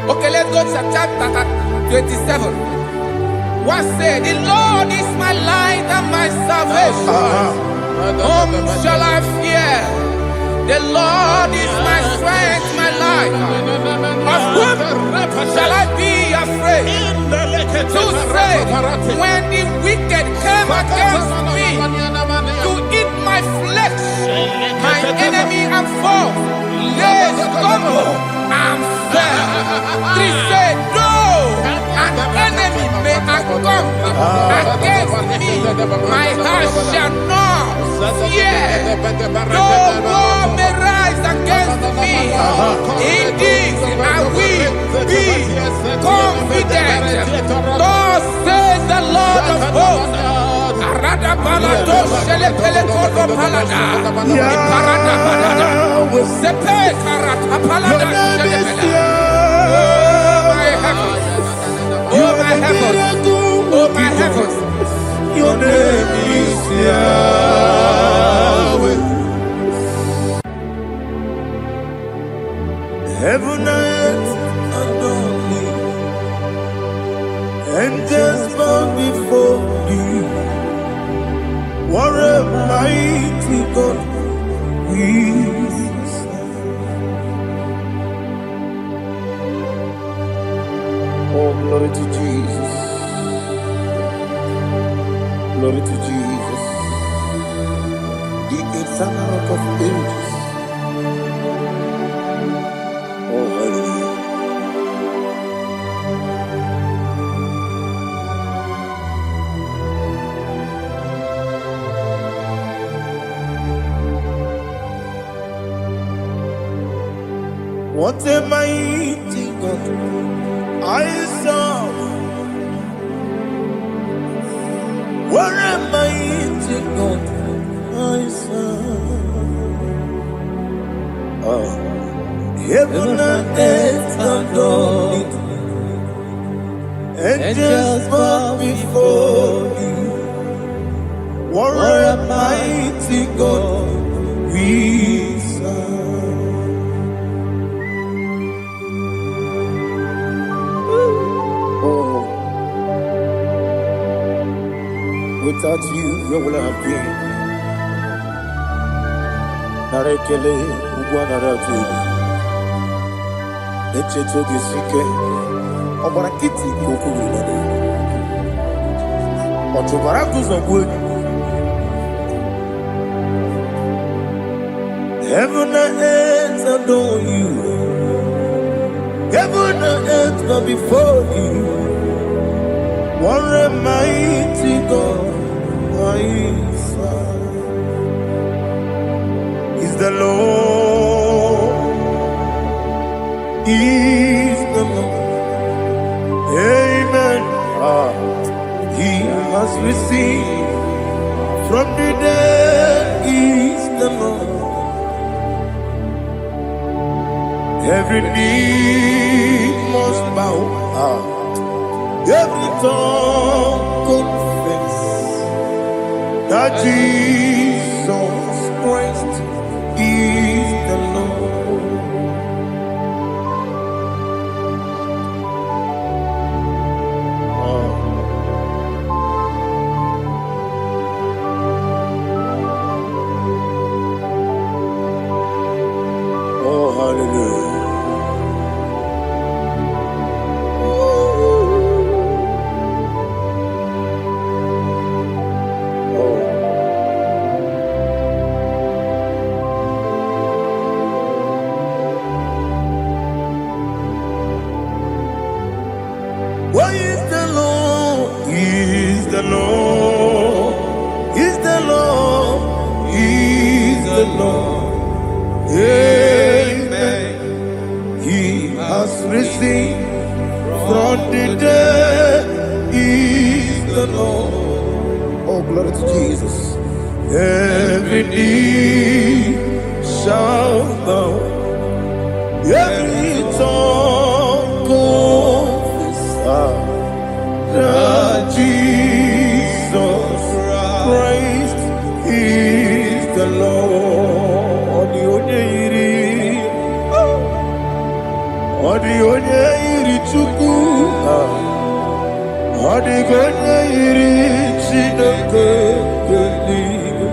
Okay, let's go to chapter 27. What said, the Lord is my light and my salvation. Whom shall I fear? The Lord is my strength, my life. Of whom shall I be afraid? To say, when the wicked came against me to eat my flesh, my enemy and foe, they stumble and fell. Three said, though an enemy may come against me, my heart shall not fear. Though war may rise against me, in this I will be confident. Thus says the Lord of hosts, Rada balado shele pele kodo palada. Iparada balada. Sepe karata palada shele pele. Oh my heavens. Oh my heavens. Your name is Yahweh. Heaven and earth adore me, angels bow before you. What a mighty God we serve. Oh, glory to Jesus. Glory to Jesus, the eternal rock of ages. Oh, hallelujah. What a mighty God I serve. What a mighty God I serve. Oh. Heaven and earth adore it. Angels bow before you. What a mighty God we serve. Oh. Without you, where would I have been? Narekele, Ugwanaratu. Echeto Gisike, Obarakiti, Kokuru. Otobarakus of wood. Heaven and earth adore you. Heaven and earth bow before you. What a mighty God I serve. Is the Lord, is the Lord. Amen. He has received from the dead, is the Lord. Every knee must bow. Every tongue confess that Jesus Christ is the Lord. Oh, hallelujah. What is the Lord? Is the Lord? Is the Lord? Is the Lord? Amen. He has risen from the dead. Is the Lord? Oh, glory to Jesus. Every knee shall bow. Every tongue confess that Jesus Christ is the Lord. Odi onye iri Chukwu, odi onye iri Chineke eluigwe,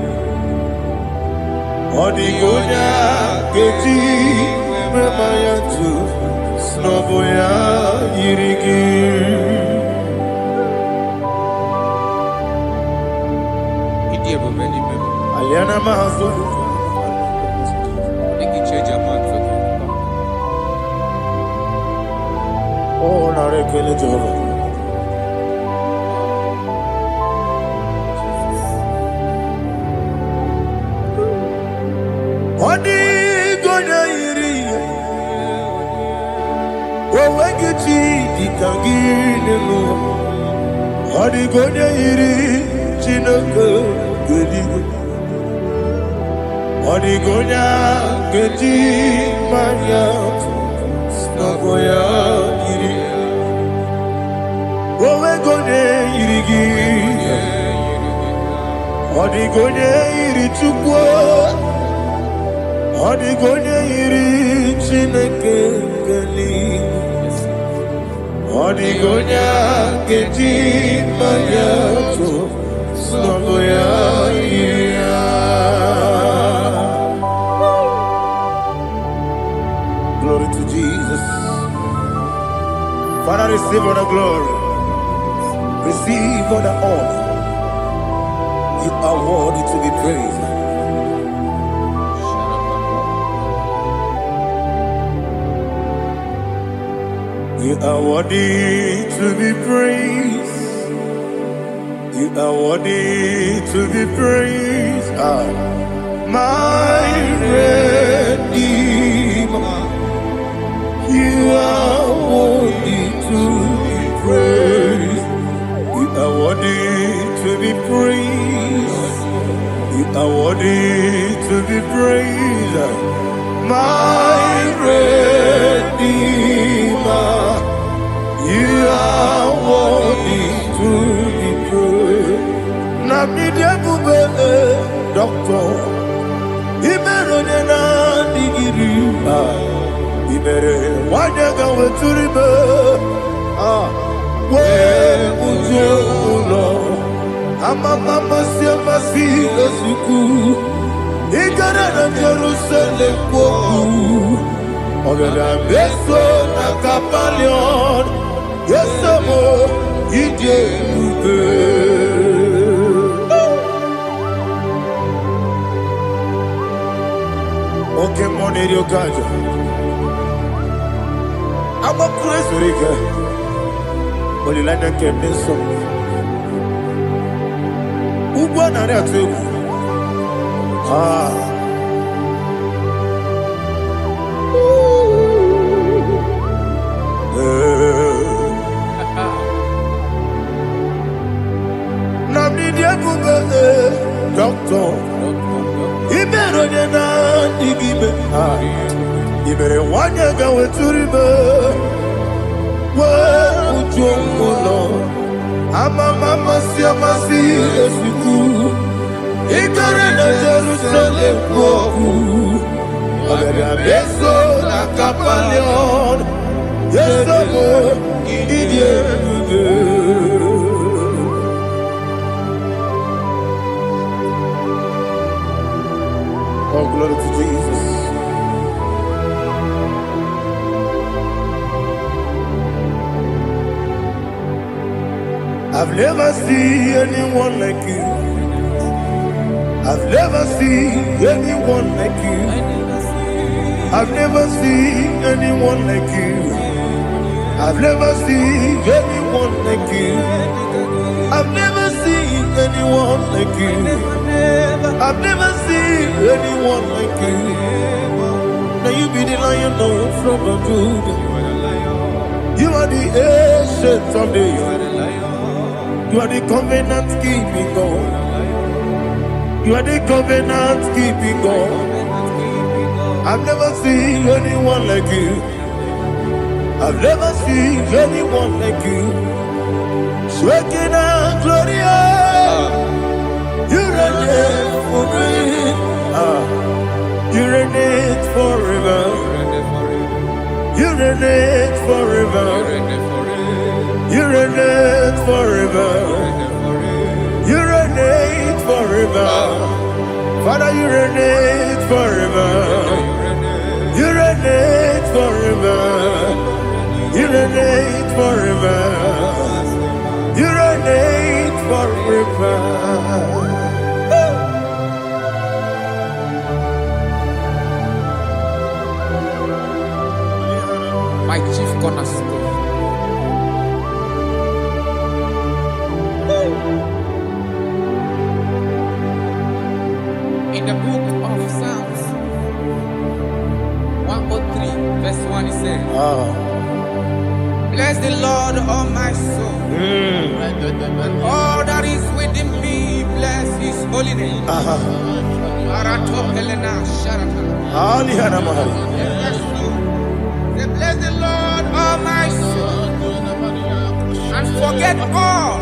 odi onye keji mema ya tu, snobo ya iri gị. Aliana mazo. Oh, narekele Jehovah. Odi gonya iri, wawegiti dikangine mo. Odi gonya iri, Chineke Geligo Odigonya Geji Maya Snagoya Iri Owegonye Irigi Odigonye Iri Chukwu Odigonye Iri Chineke Geligo Odigonya Geji Maya Snagoya Iri. Glory to Jesus. Father, receive all the glory. Receive all the honor. You are worthy to be praised. You are worthy to be praised. You are worthy to be praised. My Redeemer. You are worthy to be praised. You are worthy to be praised. You are worthy to be praised. My Redeemer. You are worthy to be praised. Namidia Bube, Doctor. Imeronena Digiri. Ibere wanyaga weturibe we ujulo amama masi esuku igara na Jerusalem kwoku ogada beso na kapalion yesamo ije ube oke moneri okajo I'm a crazy rigger. But you like that captain so. Who won on that too? Namni doctor. He better than I You better want to go to the bird. Well, I'm a mama, see, I'm a see, as you do. He got in a Jerusalem, I got a beso, a capalion. Yes, I'm oh, glory to Jesus. I've never seen anyone like you. I've never seen anyone like you. I've never seen anyone like you. I've never seen anyone like you. I've never seen anyone like you. I've never seen anyone like you. Now you be the lion from the Judah. You are the ancient of days. You are the covenant keeping God. You are the covenant keeping God. I've never seen anyone like you. I've never seen anyone like you. Shekinah Gloria, you reign for me. You reign forever. You reign forever. You reign forever. You reign forever. Father, you reign forever. You reign forever. You reign forever. You reign forever. My chief cornerstone. In the book of Psalms 103 verse 1 it says, bless the Lord, oh my soul, and all that is within me, bless his holy name. Marato Helena Sharata. Alihana Mahali. Say, bless the Lord, all my soul, and forget all.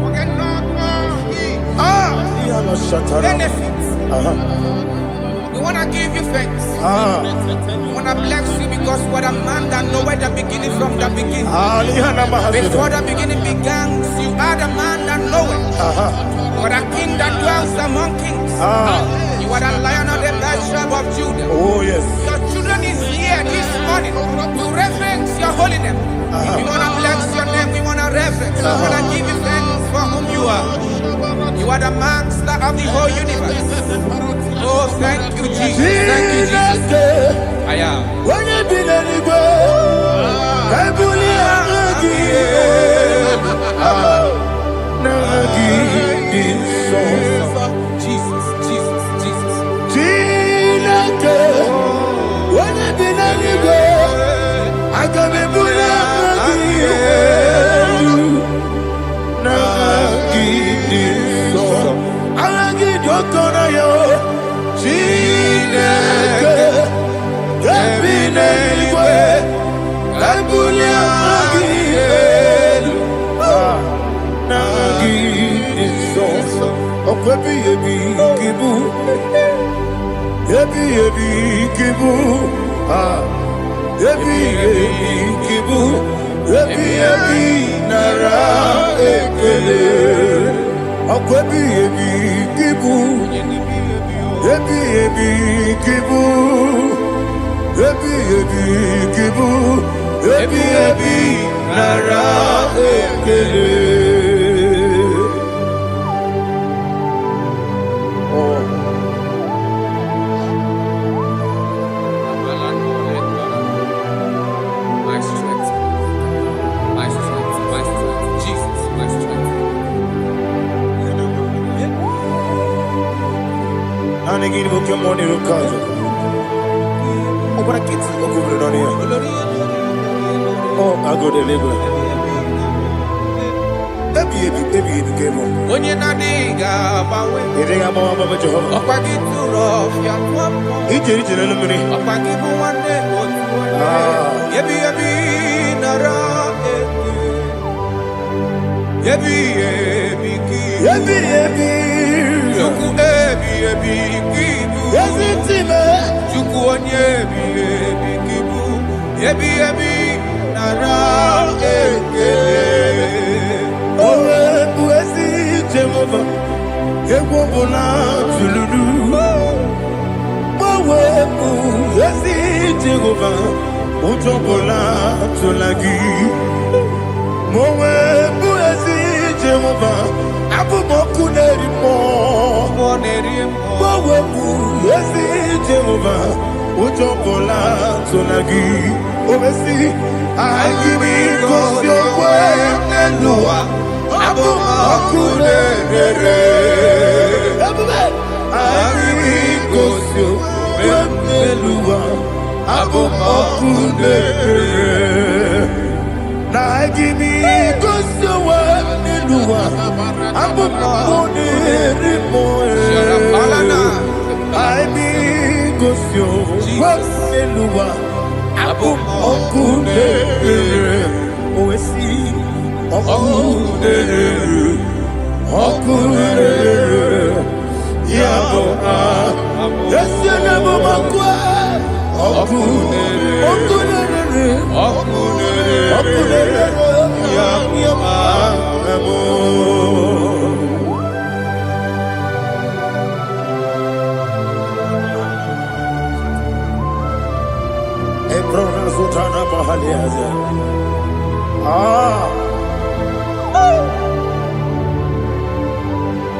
Forget not all his Alihana Shatara. benefits. We want to give you thanks. We want to bless you because what a man that knoweth the beginning from the beginning. Alihana Mahali. Before the beginning began, you are the man that knoweth. You are the king that dwells among kings. You are the lion of the tribe of Judah. Oh, yes. Your children is here this morning to reverence your holy name. We want to bless your name. We want to reverence. We want to give you thanks for whom you are. You are the master of the whole universe. Oh, thank you, Jesus. Thank you, Jesus. I am. When you be anywhere, I Jesus, Jesus, Jesus. when you be anywhere, I can be My strength, my strength, my strength. Jesus, my strength. Anegini boke moni rukazo. Okora kitsi okubule noni. Oh, ago de lebe. Ebi kemo. Onye na diga bawe. Ede ga bawa baba Jehova. Okwagi turo fia twampo. Ijeri jere lumini. Okwagi buwane otuwane. Yebi nara eke. Yebi ki. Juku ebi kibu. Yezitime. Juku onye ebi kibu. Yebi nara eke. Owe buesi Jehova. Ekwobona tululu. Owe buesi Jehova. Utobola tulagi. Mowe buesi Jehova. Abumoku nerimo. Mowe buesi Jehova. Utobola tulagi. Obesi agimi kosyo kwenelua. Abumoku nerere. Agimi kosyo kwenelua. Abumoku nerere. Na agimi kosyo kwenelua. Abumoku nerimo. Agimi kosyo kwenelua. Abumoku nerere. Oesi oku nerere. Oku nerere. Yabo Yesi nebo makwa. Oku nerere. Oku nerere. Oku nerere. Yabo. Ebrona zutana mahali aza.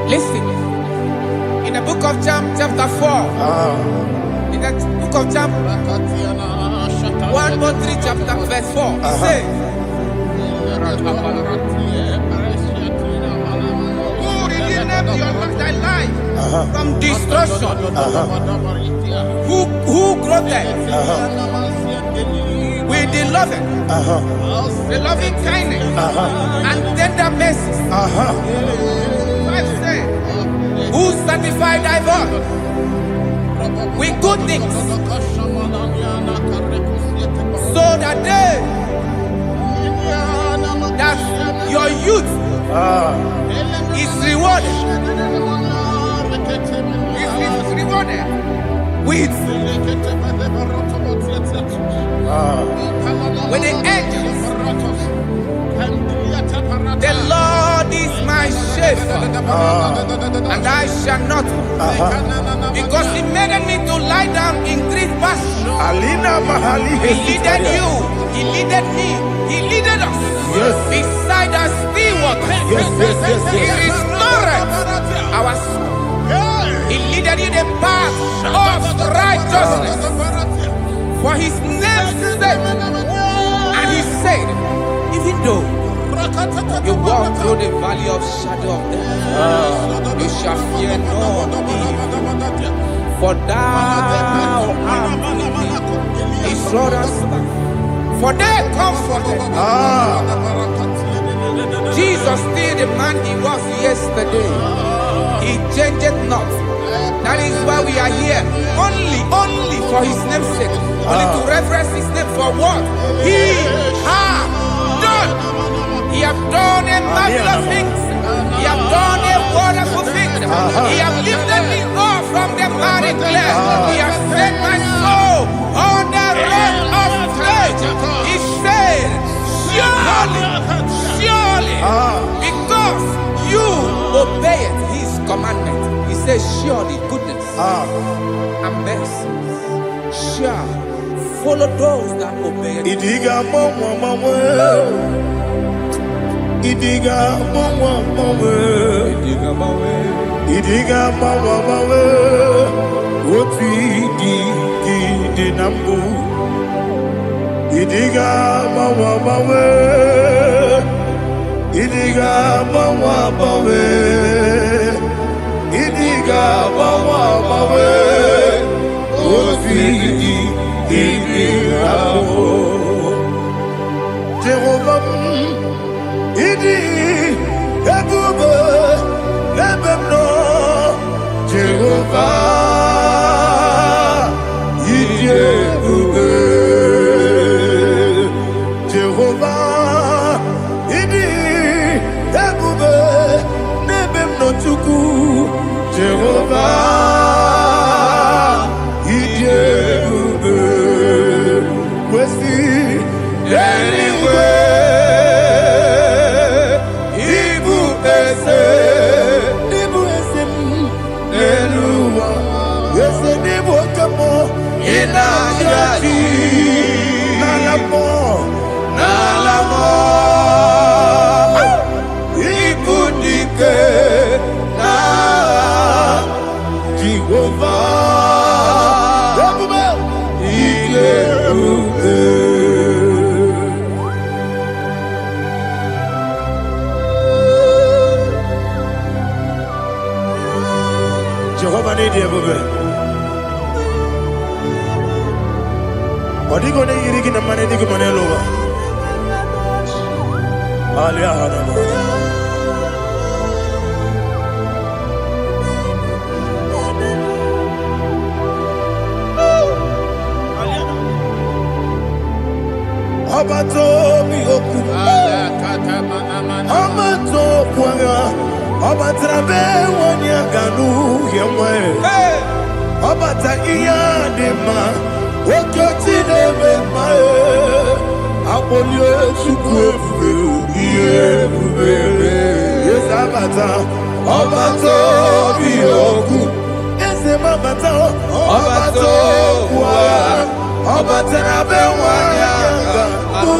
Listen, in the book of John, chapter 4, in the book of John, 1:3, chapter verse 4, it says, who redeemed thy life from destruction, who groweth with the loving kindness and tender mercies. 5 says, who satisfy thy voice with good things, so that your youth is rewarded. Is rewarded with the angels. The Lord is my shepherd, and I shall not want, because He made me to lie down in green pastures. He leaded you, He leaded me, He leaded us beside the still waters. He restored our soul. He leaded you the path of righteousness for His name's sake. And He said, even though you walk through the valley of shadow of death, you shall fear no evil, for thou art with me. His rod and staff, for they comforted. Jesus still the man He was yesterday. He changed not. That is why we are here. Only for His name's sake. Only to reference His name for what He has done. He has done a marvelous things. He has done a wonderful thing. He has lifted me up from the miry clay. He has set my soul on the rock of faith. He said, surely, because you obeyed His commandment. He says, surely goodness and mercy shall follow those that obey it. Idiga mama, Idiga mama, what we did nambu. Idiga mama, Idiga mama, Idiga mama, what we did Jehovah, Idi, Ebube, Ebemno, Jehovah, Idi, Ebube, Jehovah, Idi, Ebube, Ebemno Chuku, Jehovah, Idi, Ebube, Wesi, anyway. Jehovah need you, baby. What are you going to get in the money? You can over. Abato bihoku, Abato kwanga, Abatrabe wanyaganu yemwe, Abata iyadema, Okotine memae, Abolye chukwefu, yes Abata, Abato bihoku, yes Abata, Abato kwa, Abatrabe wanyaganu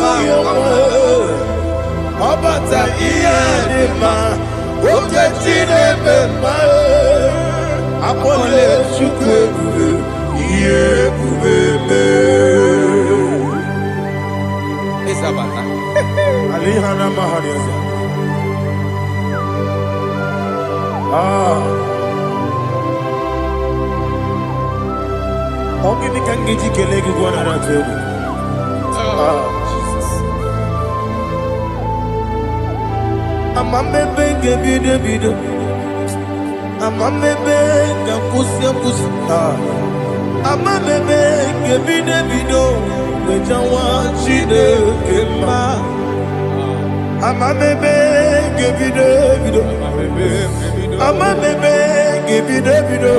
Abata iyadema, Okotine memae, Abolye chukwefu, Isabata. Alihana Mahariasa. Ongi nikangiji kelegi gwana ratebu. Jesus. Amambe benge bide bide. Amamebe ngakusia kusia. Amamebe ngebide bido. Bejawa chide kema. Amamebe ngebide bido. Amamebe ngebide bido.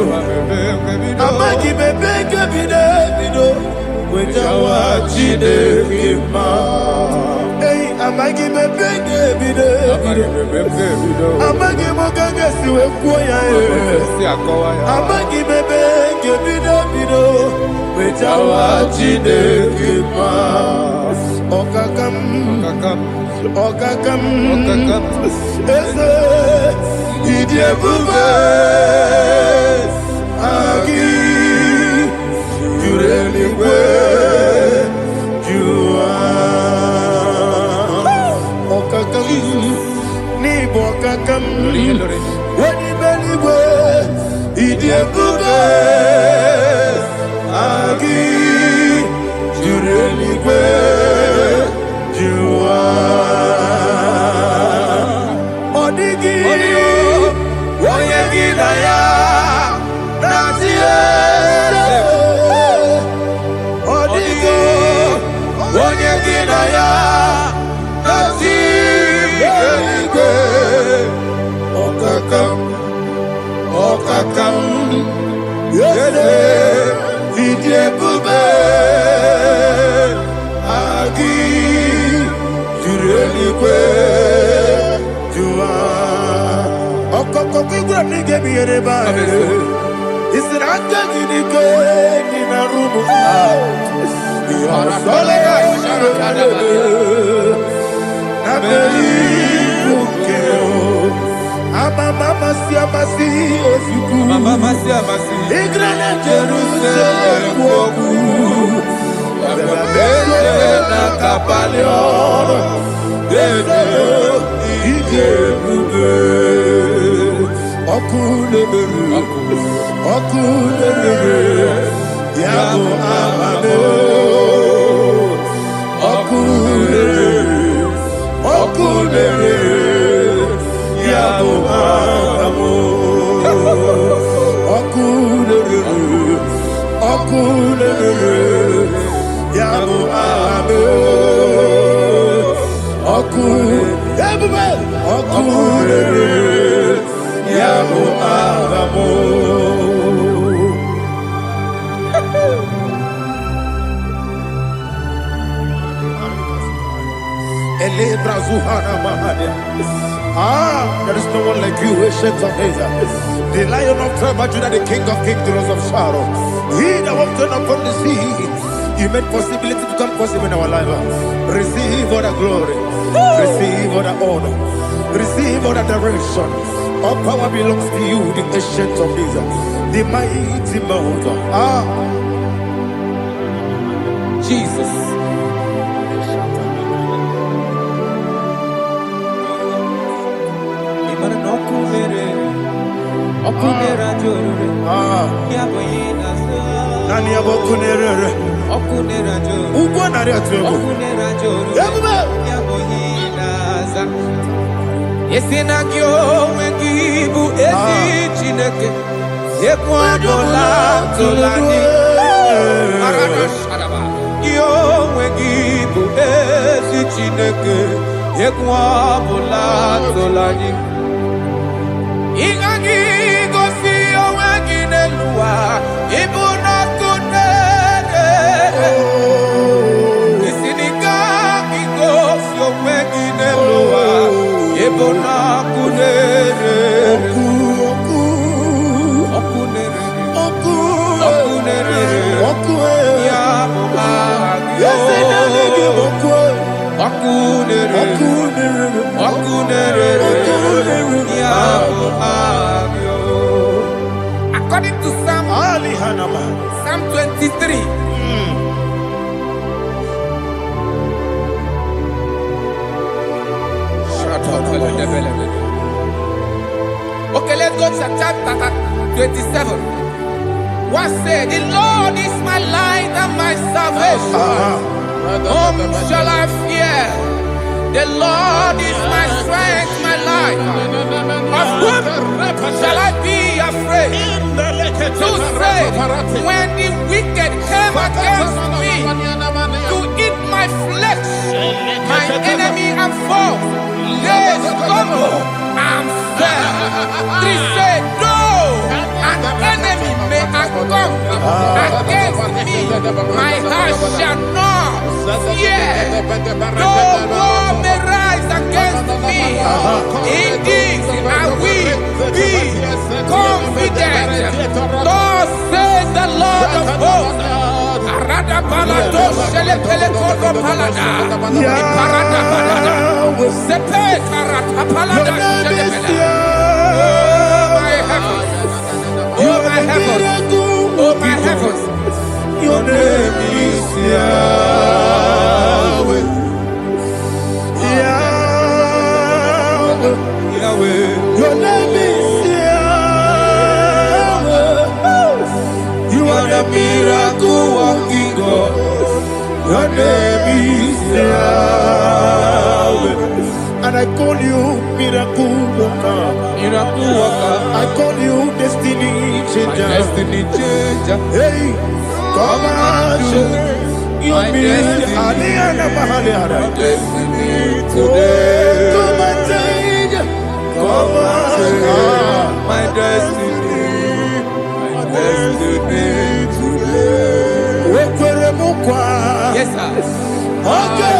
Amagibebe ngebide bido. Bejawa chide kema. Hey, amagibebe ngebide bido. Amagimogaga siwe kuya. Amagibebe ngebide bido. Bejawa chide kema. Okakam, okakam, eze, idiebube, agi, jureligwe, jua. Okakam, ni bokakam, weni beligwe, idiebube, agi, jureligwe. Odigi, oyegi daya, nazie. Odigi, oyegi daya, nazie. Okakam, okakam, yede, idiebube, agi. Jureligwe, jua. Okoko ni gebi yereba. Isiranga gidike ni narumu. Yarasole nabeli bukeo. Mama siamasi osuku. Mama siamasi. Igrane Jerusalem woku. Bebe na kapaleon. Bebe igebube. Okunere. Yabo amamo. Okunere. Yabo amamo. Okunere. Yabo amamo. Okunere. Yabo amamo. There is no one like you, ancient of days. The Lion of tribe of Judah, the King of kings, the Rose of Sharon. He that walked upon the sea. You made possibility to come possible in our life. Receive all the glory. Receive all the honor. Receive all the direction. All power belongs to you, the ancient of days, the mighty mountain. Jesus. Nani abokunere. Ugwa nari atuego. Yesinagyo wengibu esi chineke. Ekwadola tolani. Arana sharaba. Yo wengibu esi chineke. Ekwadola tolani. Igagi gosi owegi nelua. Ibuna kunere. Isinika gosi owegi nelua. Ibuna kunere. Okunere. Ya Okunere. According to Psalm 23. Okay, let's go to chapter 27. What said? The Lord is my light and my salvation. Whom shall I fear? The Lord is my strength, my life. Of whom shall I be be afraid. To say, when the wicked came against me to eat my flesh, my enemy and foe, they stumble and fell. 3 say, though an enemy may come against me, my heart shall not fear. Though war may rise against me, in this I will be confident. Thus says the Lord of hosts. Arada balado shele pele kodo palada. Iparada balada. Sepe karata palada shele pele. Oh my heavens. Oh my heavens. Oh my heavens. Your name is Yahweh. Yahweh. Yahweh. Your name is Yahweh. You are the miracle working God. Your name is Yahweh. And I call you miracle worker. Miracle worker. I call you destiny changer. Destiny changer. Hey, come on, you destiny. My destiny today. Come and change. Come on, my destiny. My destiny today. Yes, sir. Okay,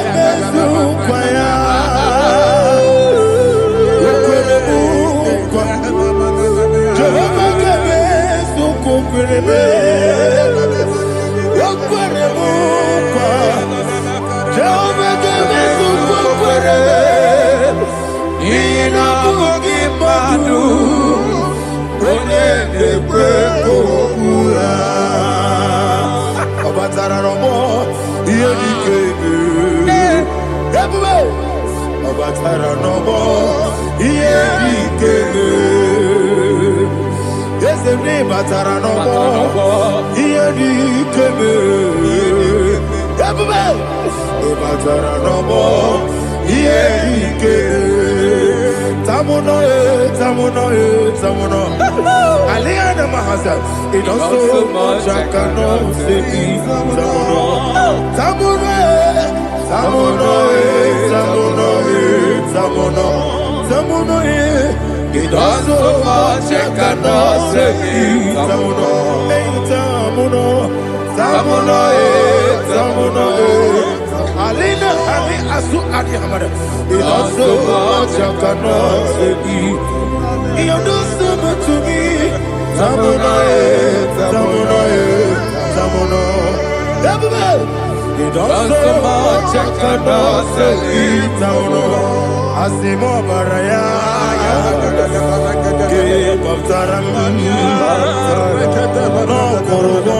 it also much I cannot say. It also much I cannot say. Alina Ali Asu Adi Hamada. It also much I cannot say. You do so much to me. Tamuno. It also much I cannot say. Tamuno. Asimo Baraya. Give up Taram. No Kurubo.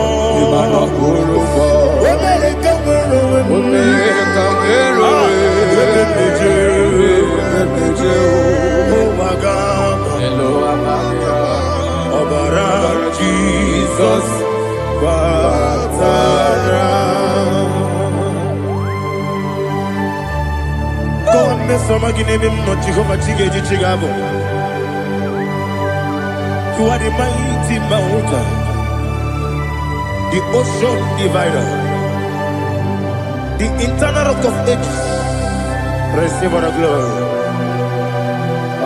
Jesus, God, me some again him not Jehovah Chigabo. You are the mighty mountain, the ocean divider, the internal rock of ages. Receive our glory.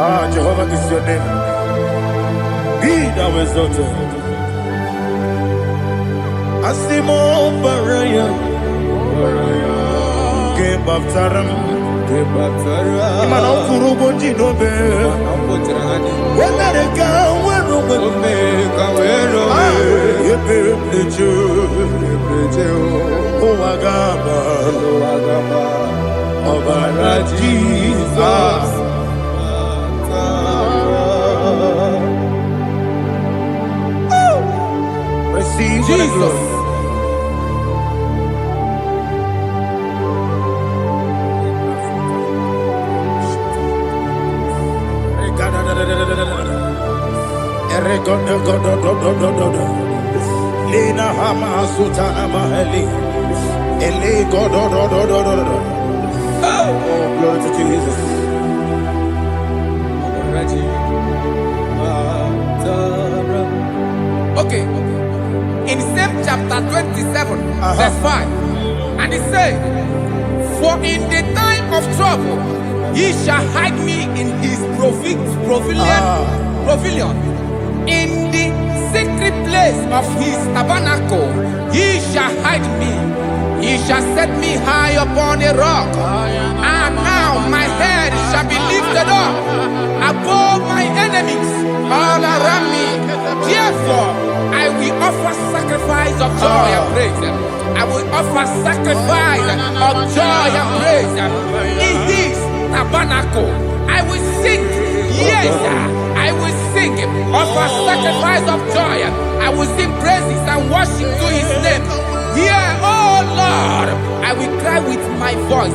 Ah, Jehovah is your name. Be thou exalted. Asimo Baraya, Game of Taram, Imano Kurubo Jinobe, when I go, Jesus. Receive Jesus. Lina Hama Sutana Maheli. Eli Godo. Oh, glory to Jesus. Okay. In same chapter 27, verse 5. And it says, for in the time of trouble, he shall hide me in his pavilion. In the secret place of his tabernacle, he shall hide me. He shall set me high upon a rock. And now my head shall be lifted up above my enemies all around me. Therefore, I will offer sacrifice of joy and praise. I will offer sacrifice of joy and praise. In his tabernacle, I will sing. Yes, I will sing. Offer sacrifice of joy. I will sing praises and worship to his name. Here, oh Lord, I will cry with my voice.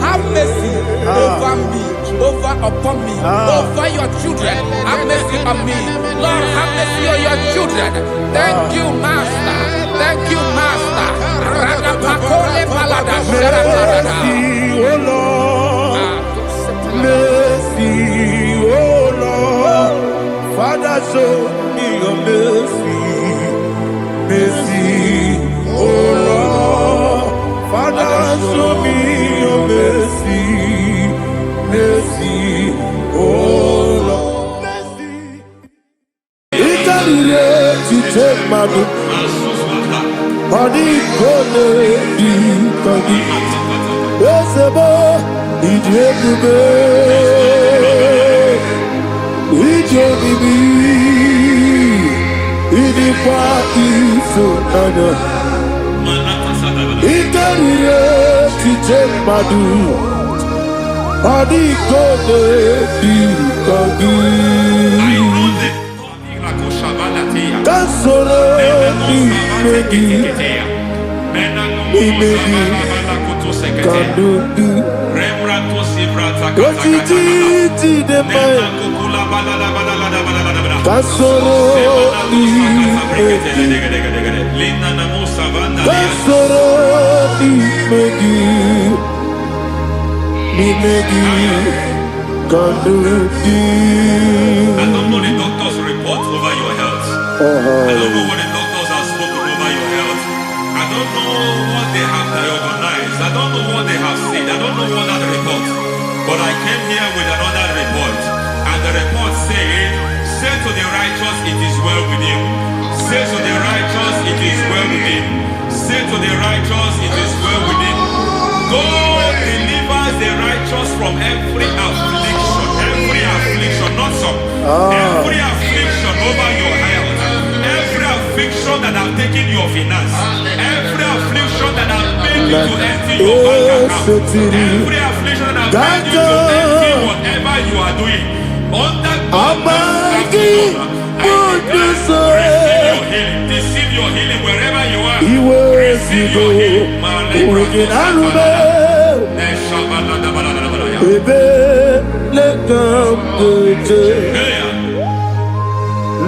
Have mercy over me, upon me, over your children. Have mercy on me. Lord, have mercy on your children. Thank you, Master. Thank you, Master. Mercy, oh Lord. Mercy, oh Lord. Father, show me your mercy. Mercy, oh Lord. Father, show me your mercy. Mercy, oh Lord. Mercy. Ikarire tite madu. Adi kone di kagi. Esebo idebube. Ijebibi. Idikwa isonana. Ikarire tite madu. Adi kone di kagi. Kasoro ni megi. Imegi kadudu. Ojiji de mai. Kasoro ni megi. Kasoro ni megi. Imegi kadudu. I don't know the doctor's report over your health. I don't know what the doctors have spoken over your health. I don't know what they have diagnosed. I don't know what they have said. I don't know what that report. But I came here with another report. And the report said, say to the righteous, it is well with him. Say to the righteous, it is well with him. Say to the righteous, it is well with him. God delivers the righteous from every affliction. Every affliction, not some. Every affliction over your health. Every affliction that have taken your finance. Every affliction that have made you to empty your bank account. Every affliction that have made you to empty whatever you are doing. Under God's receive your healing. Receive your healing wherever you are. Receive your healing.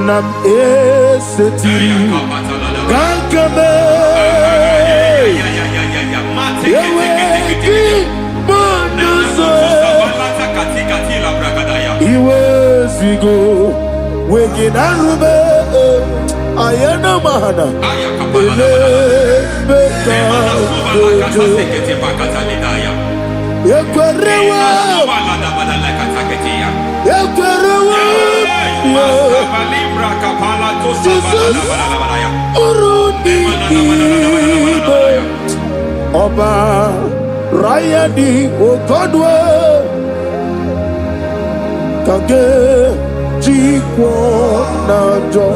Nam eseti kankame yeweki bonuso iwe sigo weginarube ayana mahana ele beka yekwerewa Jesus urudi ibe Ọba Rayadi Ogodwe Kage Jikwo Najo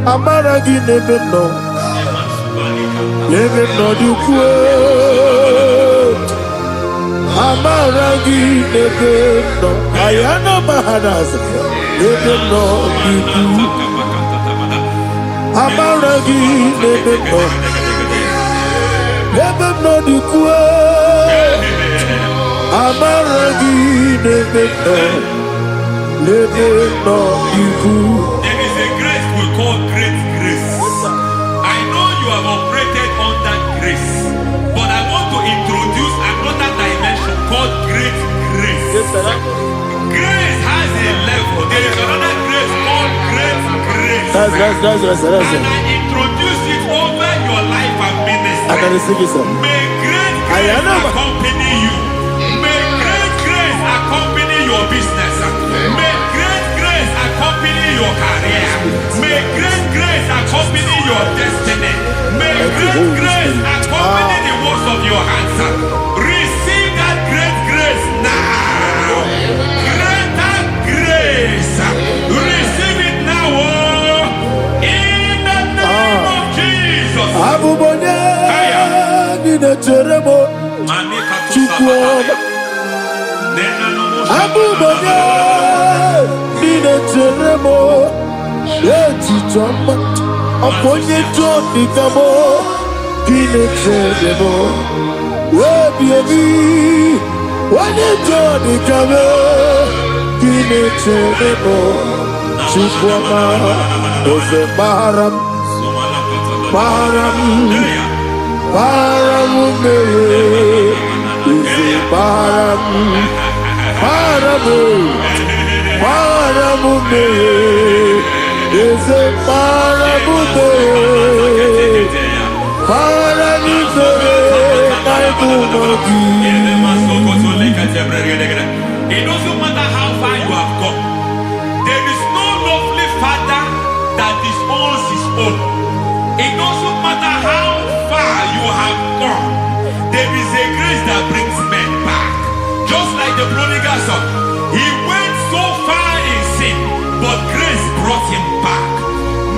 Amaragi Nebeno Nebeno Dukwe Amaragi Nebeno Ayana Mahanas Nebeno Dukwe Amaragi Nebeno Nebeno Dukwe Amaragi Nebeno Nebeno Dukwe. There is a grace we call great grace. I know you have operated under grace, but I want to introduce another dimension called great grace. Grace has a level. There is another grace called great grace. And I introduce it over your life and ministry. May great grace accompany you. May great grace accompany your business. May great grace accompany your career. May great grace accompany your destiny. May great grace accompany the works of your hands. Receive that great grace now. Greater grace. Receive it now. In the name of Jesus. Aponye Johnny Gamo, Pinetemo, baby, when you Johnny Gamo, Pinetemo, Chikwama, Ose Baram, Ose Baram, is a parabude, It doesn't matter how far you have gone. There is no lovely father that disowns his own. It doesn't matter how far you have gone. There is a grace that brings men back. Just like the prodigal son. He went so far in sin, but grace brought him back.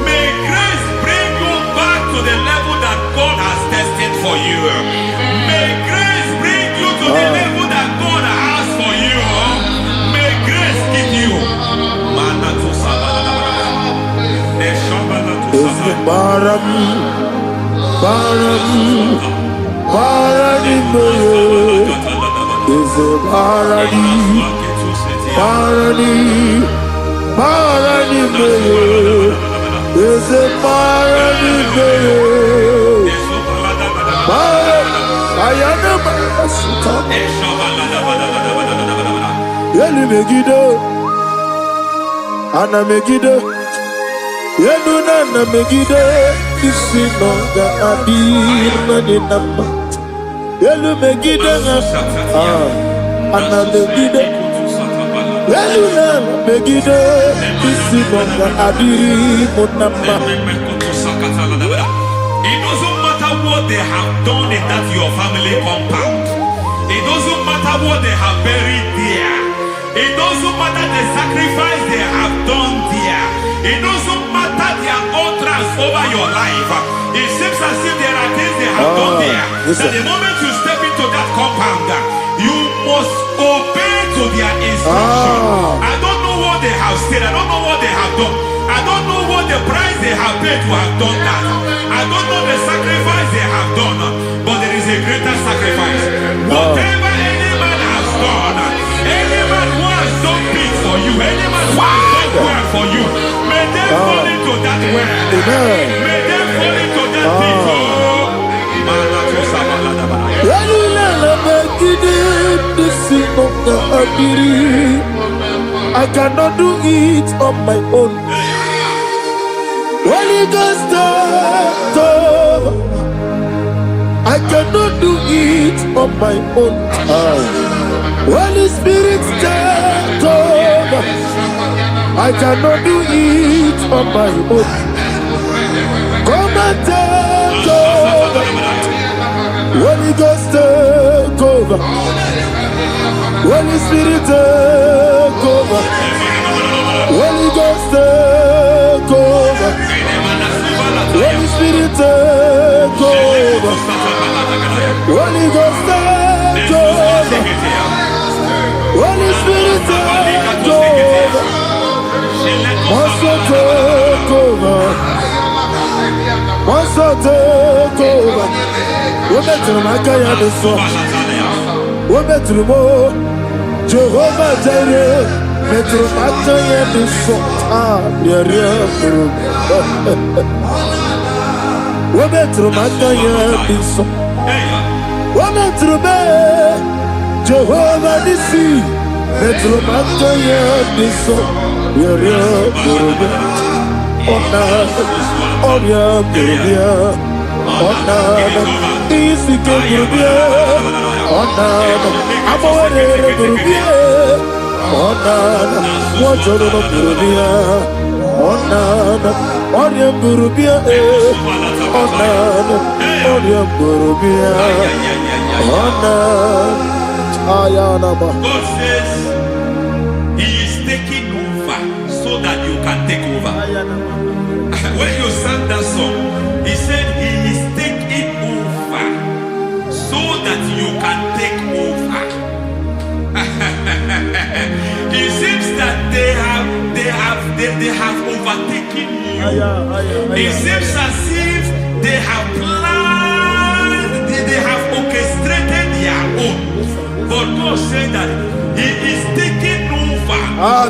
May grace bring you back to the level that God has destined for you. May grace bring you to the level that God has for you. May grace give you. Ana Megiddo, Yenuna Megiddo, Isinonga Adir Nadinama, Yelu Megiddo, Ana Megiddo, Yenuna Megiddo, Isinonga Adir Munama. It doesn't matter what they have done in that your family compound. It doesn't matter what they have buried there. It doesn't matter the sacrifice they have done there. It doesn't matter their utterance over your life. It seems as if there are things they have done there. That the moment you step into that compound, you must obey to their instruction. I don't know what they have said. I don't know what they have done. I don't know what the price they have paid to have done that. I don't know the sacrifice they have done. But there is a greater sacrifice. Whatever any man has done, any man who has done big for you, any man who has done well for you, may they fall into that well. May they fall into that pit. I cannot do it on my own. Holy Ghost, I cannot do it on my own. Holy Spirit, I cannot do it on my own. Come and take over. Holy Ghost, take over. Holy Spirit, take over. Holy Ghost, take over. Holy Spirit, take over. Holy Ghost, take over. Holy Spirit, take over. Also take over. Also take over. We're better than I can do so. We're better than more. Jehovah Jireh. Better than I can do so. We're better than I can do so. We're better than Jehovah Nissi. Better than I can do so. Onana, Onya Burubia, Onana, Isike Burubia, Onana, Amore Burubia, Onana, Wajoro Burubia, Onana, Onya Burubia, Onana, Onya Burubia, Onana, Ayanaba. God says He is taking over so that you can take over. When you sang that song, He said He is taking over so that you can take over. It seems that they have overtaken you. It seems as if they have planned, they have orchestrated their own. But God said that He is taking over.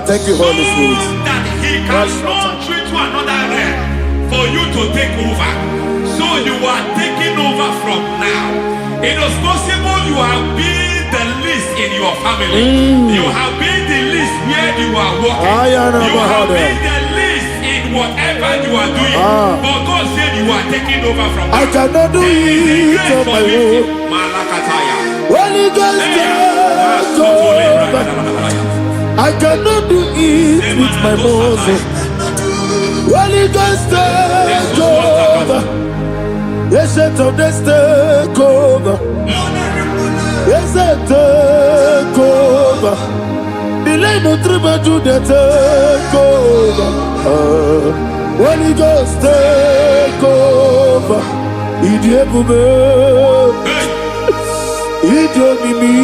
Thank you, Holy Spirit. So that He can launch you to another realm for you to take over. So you are taking over from now. It is possible you have been the least in your family. You have been the least where you are working. You have been the least in whatever you are doing. But God said you are taking over from now. I cannot do it on my own. Holy Ghost, take over. I cannot do it with my muscle. Holy Ghost, take over. Yes, of this take over. Yes, take over. Delay no trouble to the take over. Holy Ghost, take over. Idiebube, Idiomimi,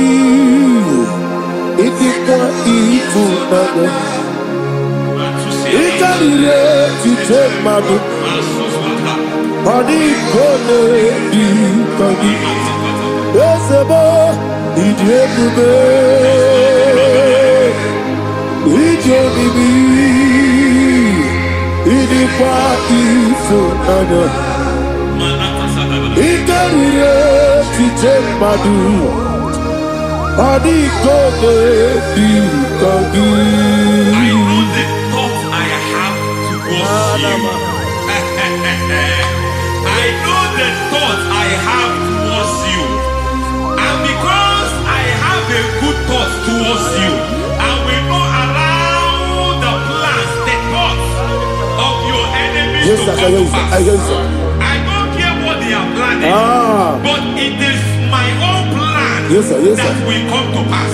Idikwa Ifunana, Ikarire Titemadu. Money gonna be funny. Yes, boy, Idiebube, Idiomimi, Idikwa Ifunana. Ikarire Titemadu. Money gonna be funny. I know the thoughts I have towards you. I know the thoughts I have towards you. And because I have a good thought towards you, I will not allow the plans, the thoughts of your enemies to come to pass. I don't care what they are planning, but it is my own plan that will come to pass.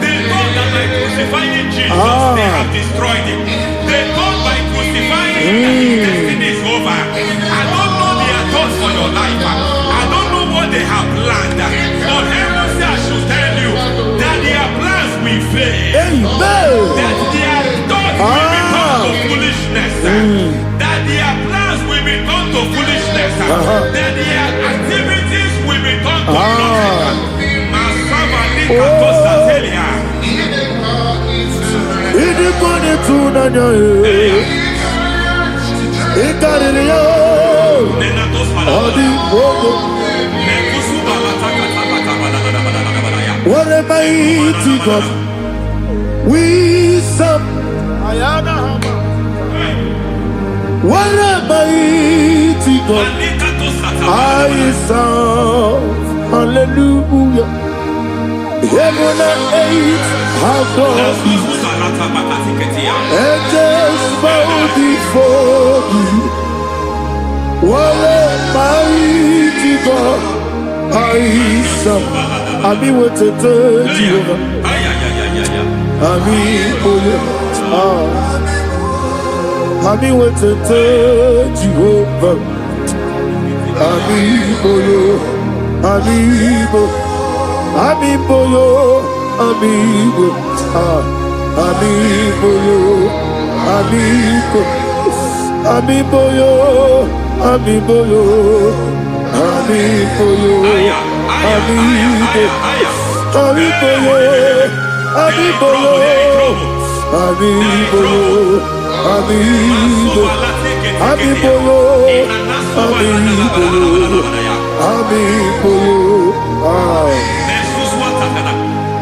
They thought that by crucifying Jesus, they have destroyed him. They thought by crucifying him that his destiny is over. I don't know their thoughts for your life. I don't know what they have planned. But heaven says I should tell you that their plans will fail. That their thoughts will become to foolishness. That their plans will become to foolishness. That their activities will become to nothing. What a mighty God we serve. What a mighty God I serve. Hallelujah. Heaven and earth have done it. Angels bow before you. What a mighty God I serve. Ami wote Jehovah. Ami oye. Ami wote Jehovah. Ami oye. Ami oye. Amibo yo, amigo, amibo yo, amigo, amibo yo, amibo yo, amibo yo, amigo, amibo yo, amibo yo, amibo yo, amigo, amibo yo, amibo yo, amibo yo.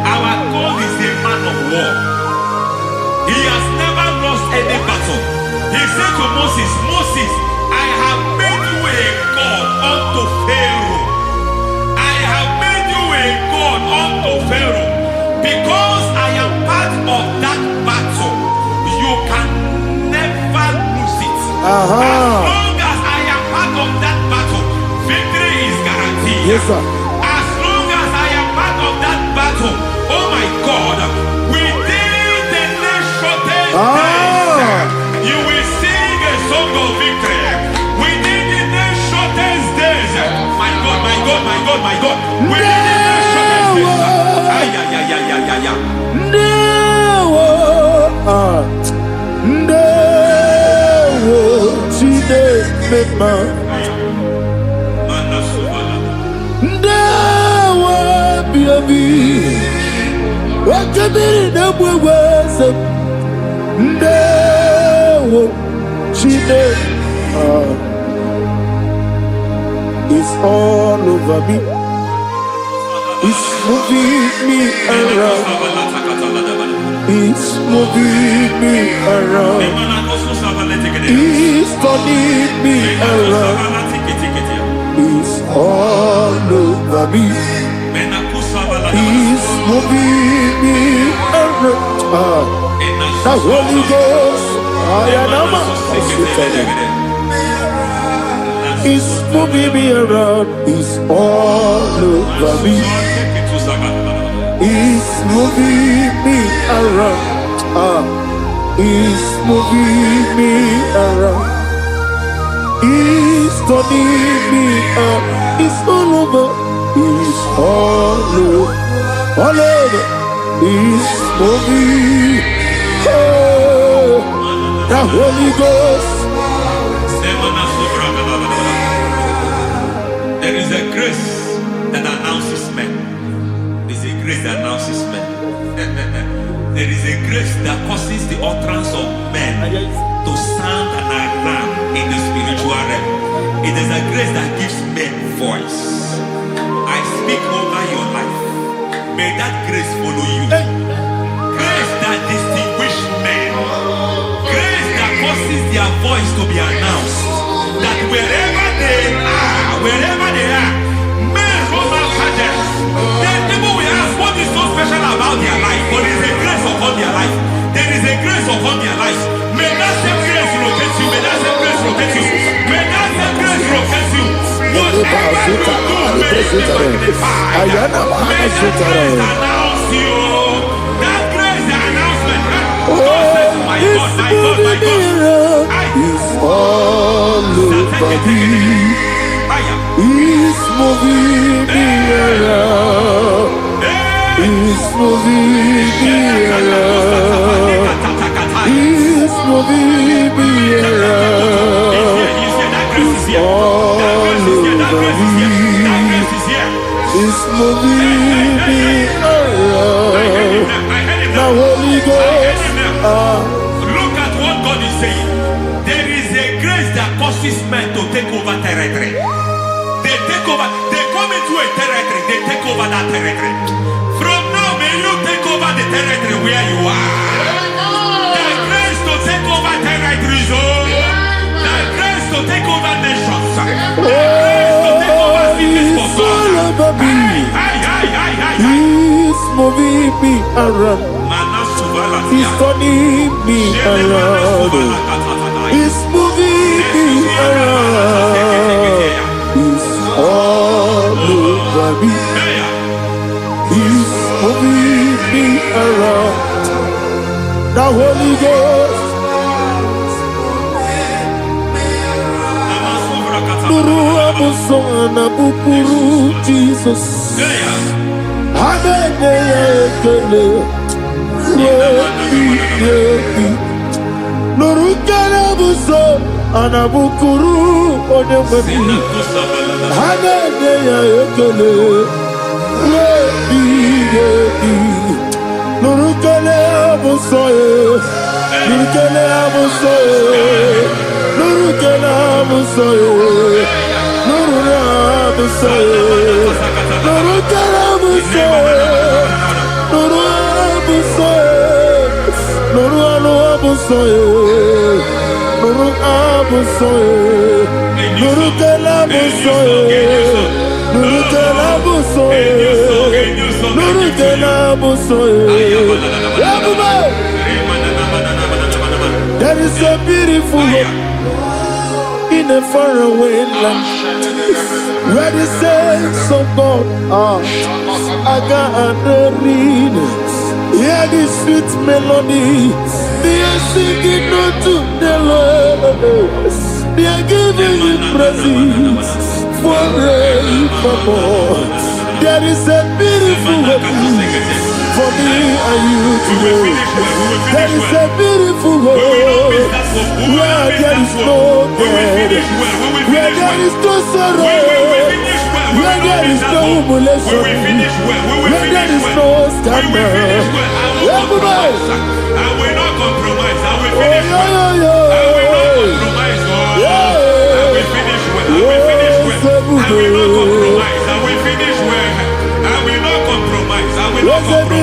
Our God is a man of war. He has never lost any battle. He said to Moses, long as I am part of that battle, victory is guaranteed. Yes, sir. As long as I am part of that battle, oh my God, within the next shortest days, you will sing a song of victory. Within the next shortest days, my God, my God, my God, my God, within the next shortest days, It's all over me. It's moving me around. It's moving me around. It's turning me around. It's all over me. It's moving me around. The Holy Ghost, it's moving me around. It's all over me. It's moving me around. It's moving me around. It's turning me up. It's all over. It's all over. All over. It's moving. Oh, the Holy Ghost. There is a grace that announces men. There's a grace that announces men. There is a grace that causes the utterance of men to sound an alarm in the spiritual realm. It is a grace that gives men voice. I speak over your life. May that grace follow you. Grace that distinguishes men. Grace that causes their voice to be announced. That wherever they are, men come after them. Then people will ask, what is so special about their life? But there is a grace upon their life. There is a grace upon their life. May that same grace rotate you. May that same grace rotate you. May that same grace rotate you. Whatever you do, may it be magnified. May that grace announce you. That grace, the announcement. God says, my God, my God, my God. It's all over me. It's moving me around. It's moving me around. It's moving me around. It's all over me. It's moving me around. The Holy Ghost. Look at what God is saying. There is a grace that causes men to take over territory. They take over, they come into a territory, they take over that territory. From now, may you take over the territory where you are. The grace to take over territories, the grace to take over nations, the grace to take over cities for God. He's moving me around. He's turning me around. He's moving me around. He's all over me. He's moving me around. The Holy Ghost. Nuru amusona bukuru Jesus. Amen. Nurukana buso anabukuru onemani hanene ya ekele lebi nurukana buso nurukana buso nurukana buso nurukana buso nurukana buso Nuru abusoye, nuru abusoye, nuru kelabusoye, nuru kelabusoye, nuru kelabusoye. There is a beautiful hope. in a faraway land, where the saints of God are. I got the reading. Hear the sweet melody. They are singing unto the Lord. They are giving you praise forevermore. There is a beautiful way for me and you to go. There is a beautiful way where there is no death, where there is no sorrow, where there is no humiliation, where there is no scandal. Everybody, I will not compromise. I will finish well. I will not compromise. I will finish well. I will finish well. I will not compromise. I will finish well. I will not compromise. I will not compromise.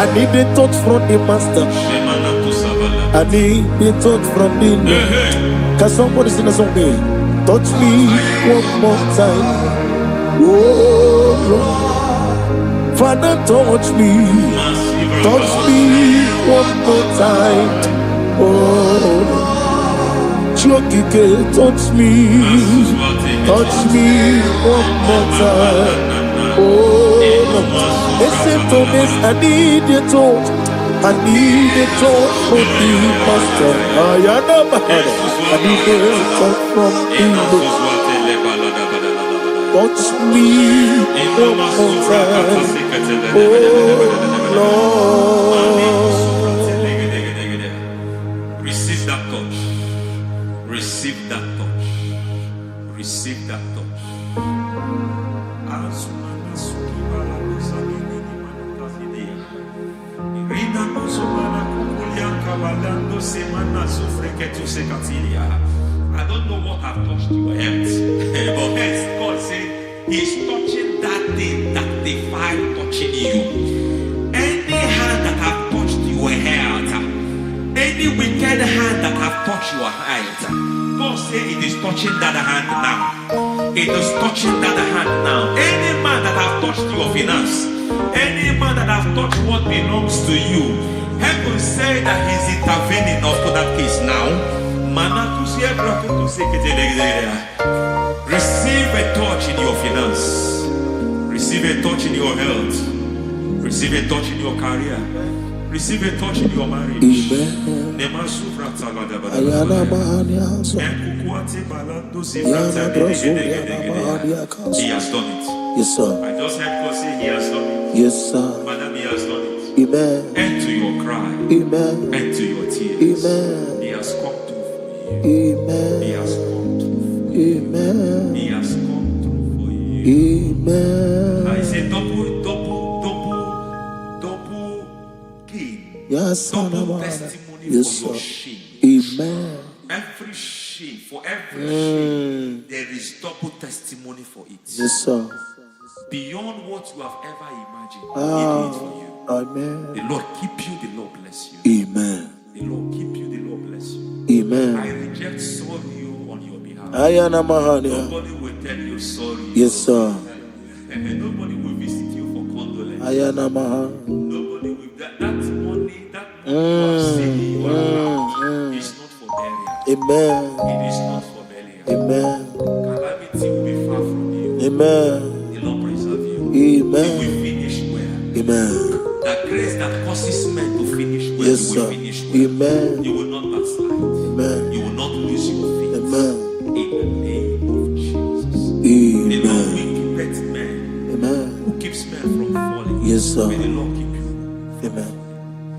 I need the touch from the master. I need the touch from the Lord. Can somebody sing a song here? Touch me one more time. Oh Lord. Father, touch me. Touch me one more time. Oh Chokike, touch me. Touch me one more time. Oh Lord. Listen to this, I need your touch. I need a touch from the master. I need a touch from the Lord. Touch me one more time. Oh Lord. Receive that touch. Receive that touch. Receive that touch. I don't know what I've touched your health, but hence God said He's touching that thing that defied touching you. Any hand that have touched your health, any wicked hand that have touched your health, God said it is touching that hand now. It is touching that hand now. Any man that have touched your finance, any man that have touched what belongs to you, heaven say that He's intervening after that case now. Receive a touch in your finance. Receive a touch in your health. Receive a touch in your career. Receive a touch in your marriage. He has done it. Yes, sir. I just heard God say He has done it. Yes, sir. Madam, He has done it. Amen. End to your cry. Amen. End to your tears. Amen. He has come through for you. Amen. He has come through for you. Amen. He has come through for you. Amen. I say double gain. Yes, Double testimony yes, for your sir. shame. Amen. Every shame, for every shame, there is double testimony for it. Yes, sir. Beyond what you have ever imagined, He did it for you. Amen. The Lord keep you, the Lord bless you. Amen. The Lord keep you, the Lord bless you. Amen. I reject sorry on your behalf. Ayana Mahania. Nobody will tell you sorry. Yes, sir. Nobody will visit you for condolence. Ayana Mahania. Nobody will. That money you have saved in your account is not for burial. Amen. It is not for burial. Amen. Calamity will be far from you. Amen. The Lord preserve you. Amen. You will finish well. Amen. That grace that causes men to finish well, Yes, you will sir. finish well. Amen. You will not backslide. Amen. You will not lose your faith. Amen. In the name of Jesus. The Lord Amen. will keep men. Amen. Who keeps men from falling. Yes, sir. May the Lord keep you. Amen.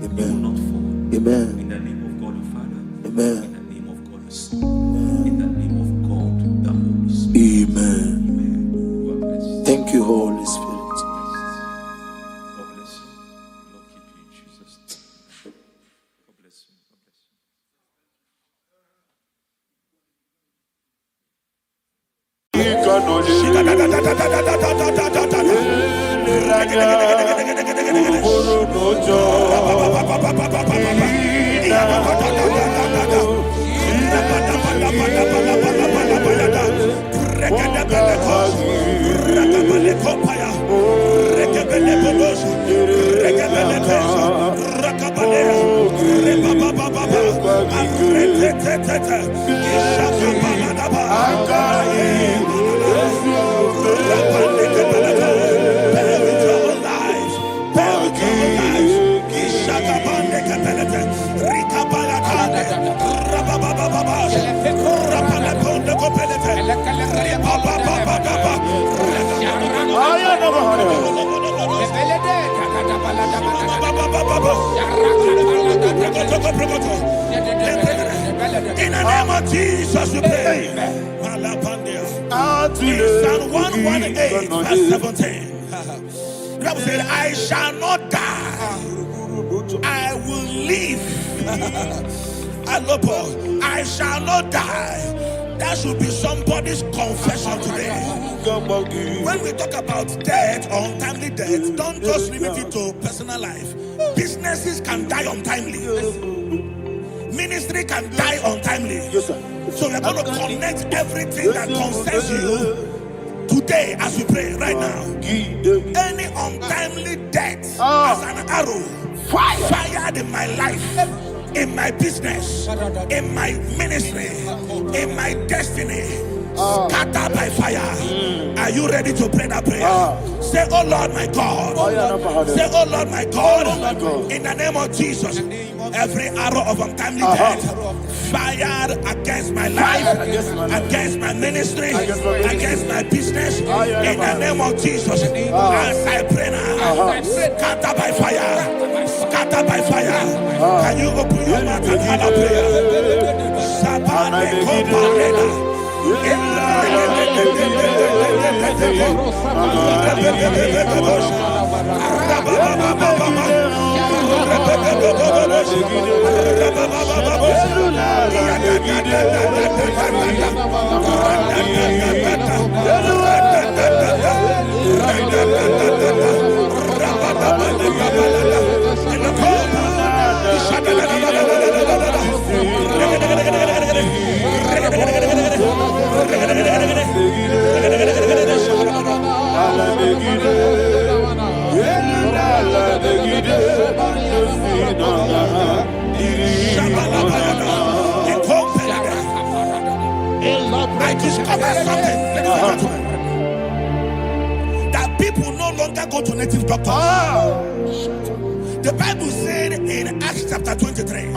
You will Amen. not fall. Amen. In the name of God the Father. Amen. In the name of God the Son. In the name of God the Holy Spirit. Amen. Amen. God bless you. Thank you, Holy Spirit. God bless you. The Lord keep you in Jesus' name. God bless you. God bless you. In the name of Jesus, we pray. In Psalm 118, verse 17, the Bible said, I shall not die, I will live. I shall not die. That should be somebody's confession today. When we talk about death or untimely death, don't just limit it to personal life. Businesses can die untimely. Ministry can die untimely. Yes, sir. So we're going to connect everything that concerns you today as we pray right now. Any untimely death as an arrow fired in my life, in my business, in my ministry, in my destiny, scattered by fire. Are you ready to pray that prayer? Say, oh Lord my God. Say, oh Lord my God. In the name of Jesus, every arrow of untimely death fired against my life, against my ministry, against my business, in the name of Jesus, as I pray now, scattered by fire, scattered by fire. Can you open your mouth and have a prayer? Sabane Koparena. I discovered something, ladies and gentlemen, that people no longer go to native doctors. The Bible said in Acts chapter 23,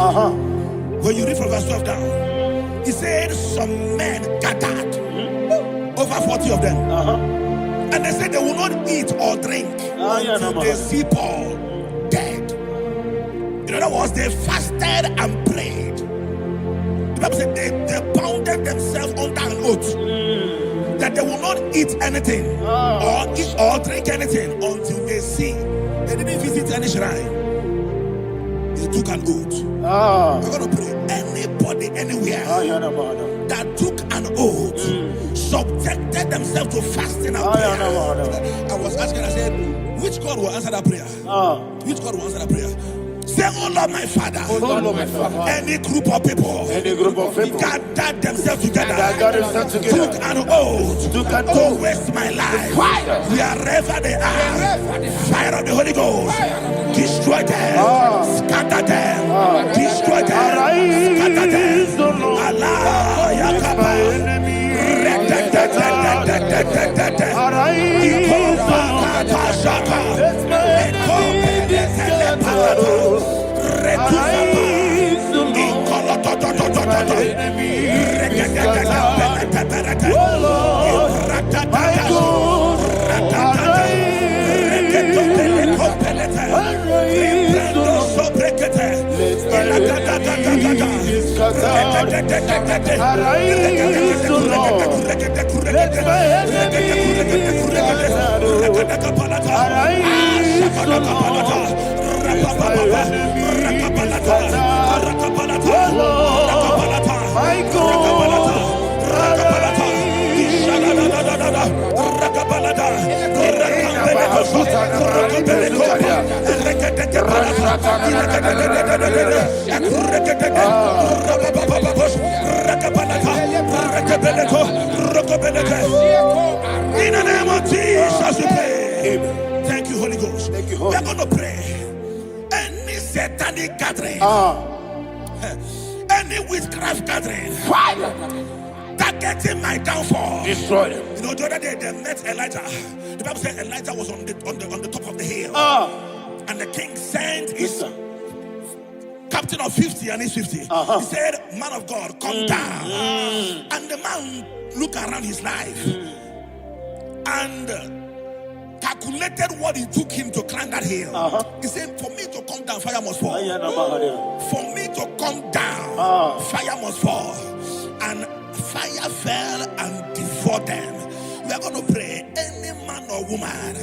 when you read from verse 12 down, it said some men gathered, over 40 of them, and they said they will not eat or drink until they see Paul dead. In other words, they fasted and prayed. The Bible said they bounded themselves under an oath that they will not eat anything or eat or drink anything until they see. They didn't visit any shrine. They took an oath. We're going to pray. Anybody, anywhere that took an oath, subjected themselves to fasting and prayer. I was asking, I said, which God will answer that prayer? Which God will answer that prayer? Say, oh Lord my Father, any group of people, gathered themselves together, took an oath to waste my life, wherever they are, fire of the Holy Ghost, destroy them, scatter them, destroy them, scatter them, Allah, Yakaba, Arise, O Lord. My enemy is scattered. Oh Lord, my God, arise. Arise, O Lord. Let my enemy is scattered. Arise, O Lord. Let my enemy be scattered. Arise, O Lord. Let my enemy be scattered. Oh Lord, my God, in the name of Jesus, we pray. Thank you, Holy Ghost. Thank you, We Holy are going to pray. Any satanic gathering, any witchcraft gathering, targeting my downfall, destroy them. You know, the other day they met Elijah. The Bible said Elijah was on the top of the hill, and the king sent his captain of 50 and his 50. He said, "Man of God, come down." And the man looked around his life and calculated what it took him to climb that hill. He said, "For me to come down, fire must fall. For me to come down, fire must fall." And fire fell and devoured them. We are going to pray. Any man or woman,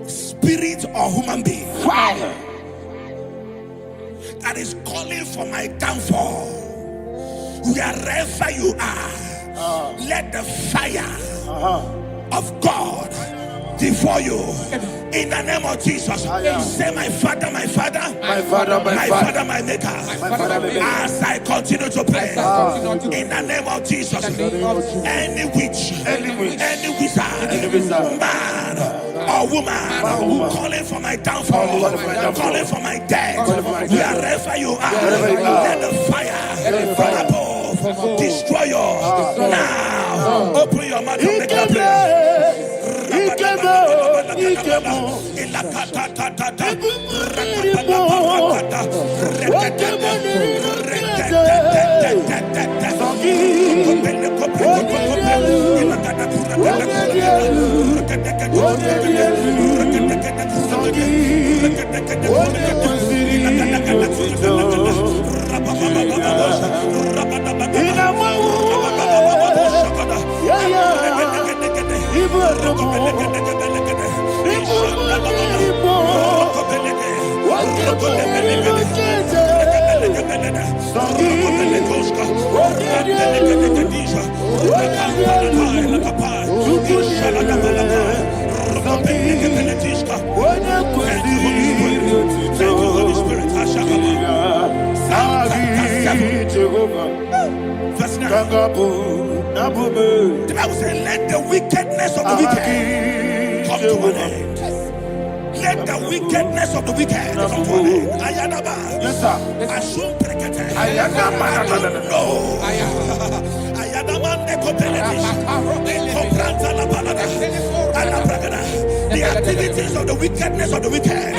spirit or human being, that is calling for my downfall, wherever you are, let the fire of God devour you in the name of Jesus. Say, my Father, my Father, My Father, my Father, my Maker. Father, my Maker. As I continue to pray in the name of Jesus, any witch, any wizard, man or woman calling for my downfall, calling for my death, wherever you are, let the fire from above destroy you now. Open your mouth and make a prayer. Verse 9. The Bible says, let the wickedness of the wicked come to an end. Let the wickedness of the wicked come to an end. Ayadaba. Yes, sir. Assume prekete. Ayadaba. I don't know. Ayadaba nekopeletish. Ekopranta la balada. Alabragada. The activities of the wickedness of the wicked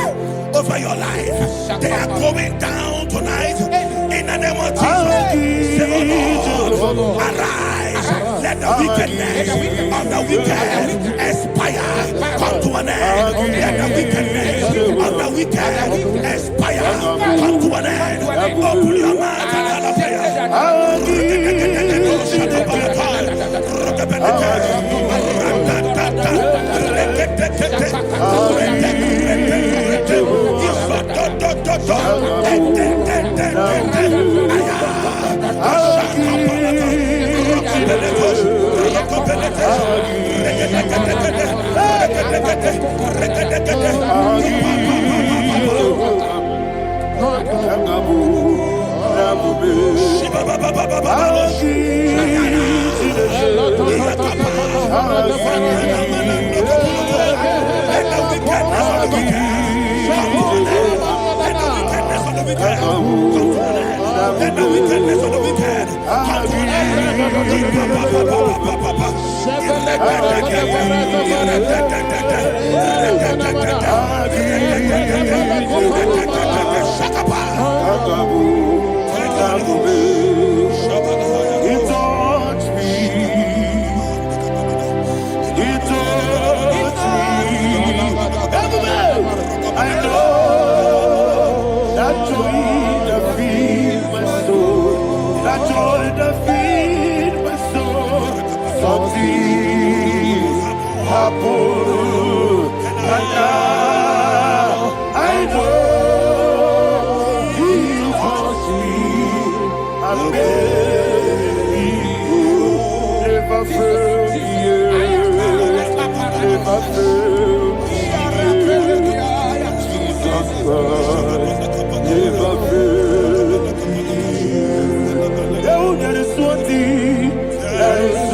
over your life, they are going down tonight in the name of Jesus. Say, oh Lord, arise. Let the wickedness of the wicked expire. Come to an end. Let the wickedness of the wicked expire. Come to an end. Open your mouth and never fail. There is one thing, there is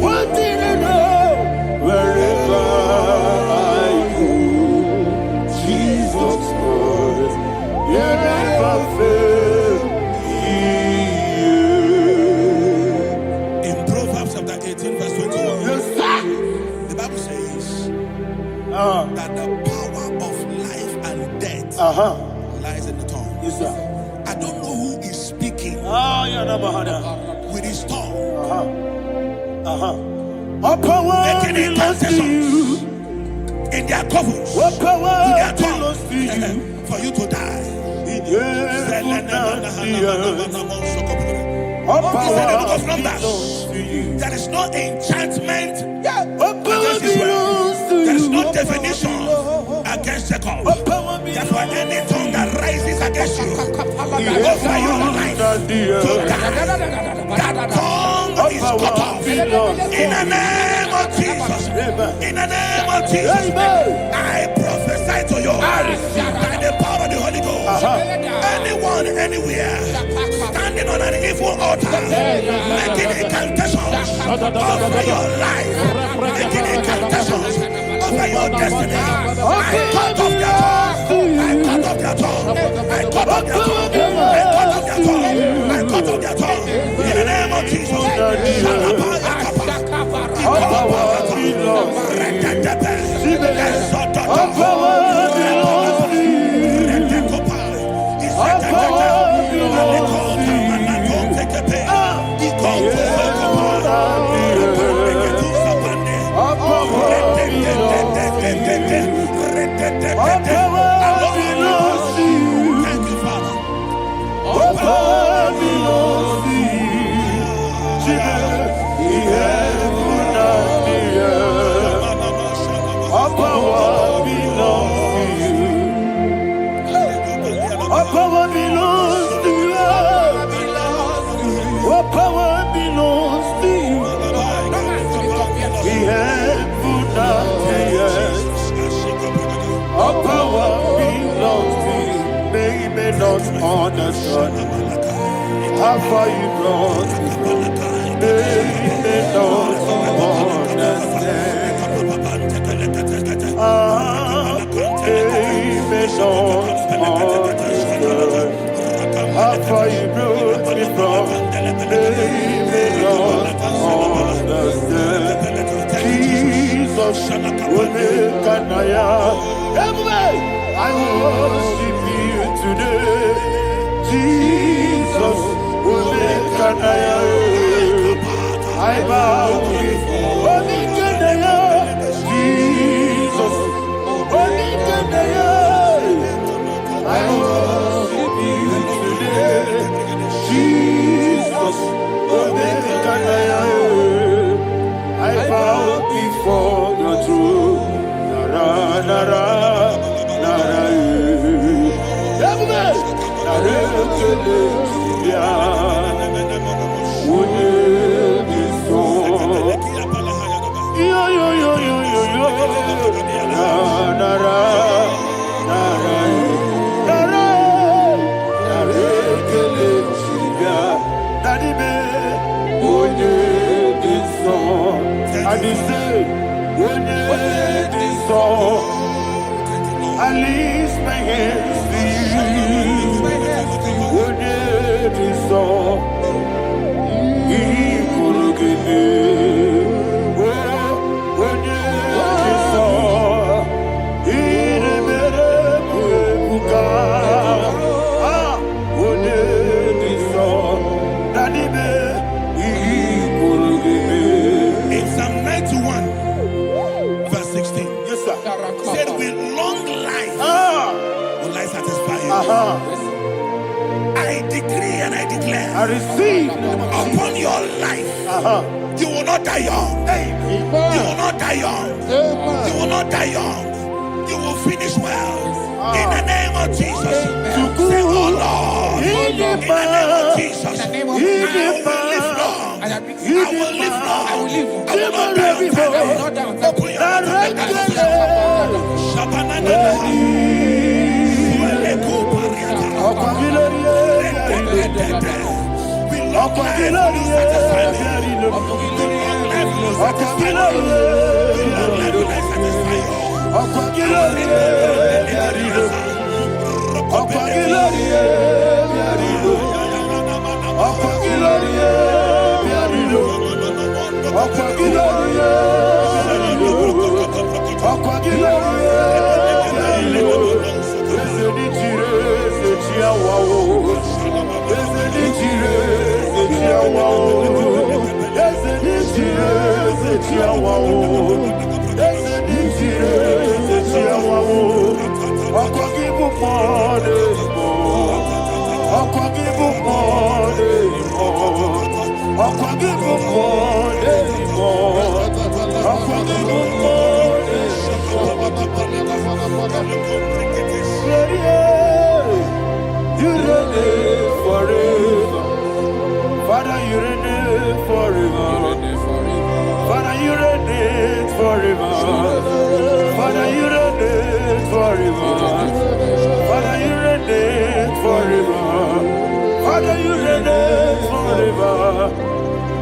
one thing I know. Wherever I go, Jesus Christ, you never fail. In Proverbs chapter 18, verse 21, Yes, sir. the Bible says that the power of life and death lies in the tongue. Yes, sir. I don't know who is speaking with his tongue, All power making belongs to you. incantations in their covens All power with their belongs tongue to you. for you to die. Yes, all He said in the book power of Numbers, belongs to you. there is no enchantment All power against Israel. belongs to There is you. no divination against Jacob. All power Therefore, belongs any tongue that rises against you over your life to to die, that tongue is cut off. In the name of Jesus. In the name of Jesus. I prophesy to you by the power of the Holy Ghost. Anyone, anywhere, standing on an evil altar, making incantations over your life, making incantations over your destiny, I cut off their tongue. I cut off their tongue. I cut off their tongue. I cut off their tongue. I cut off their tongue. In the name of Jesus. all power belongs to you. All power belongs to you. All power belongs to Thank you, Father. all power belongs to you. The heaven and the earth. All power belongs to you. All power belongs to you. All power belongs to you. The heaven and the earth. All power belongs to you. They may not understand how far you brought me. They may not understand. They may not understand how far you brought me from. They may not understand. Jesus will make an everybody, I worship you today. Jesus will make an I bow before Jesus will make an I worship you today. Jesus will make an I bow before your throne. Nara, nara, nara, everybody, nara, yo, yo, yo, yo, yo, yo, nara, nara, nara, I lift my hands to you. In Psalm 91, verse 16, Yes, sir. said, with long life will I satisfy you. I decree and I declare I receive. upon your life, you will not die young. You will not die young. You will not die young. You will finish well. In the name of Jesus. Say, oh Lord. In the name of Jesus. I will live long. I will live long. I will not die young. Open your mouth. You reign forever. Father, you reign forever. Father, you reign forever. Father, you reign forever. Father, you reign forever. Father, you reign forever.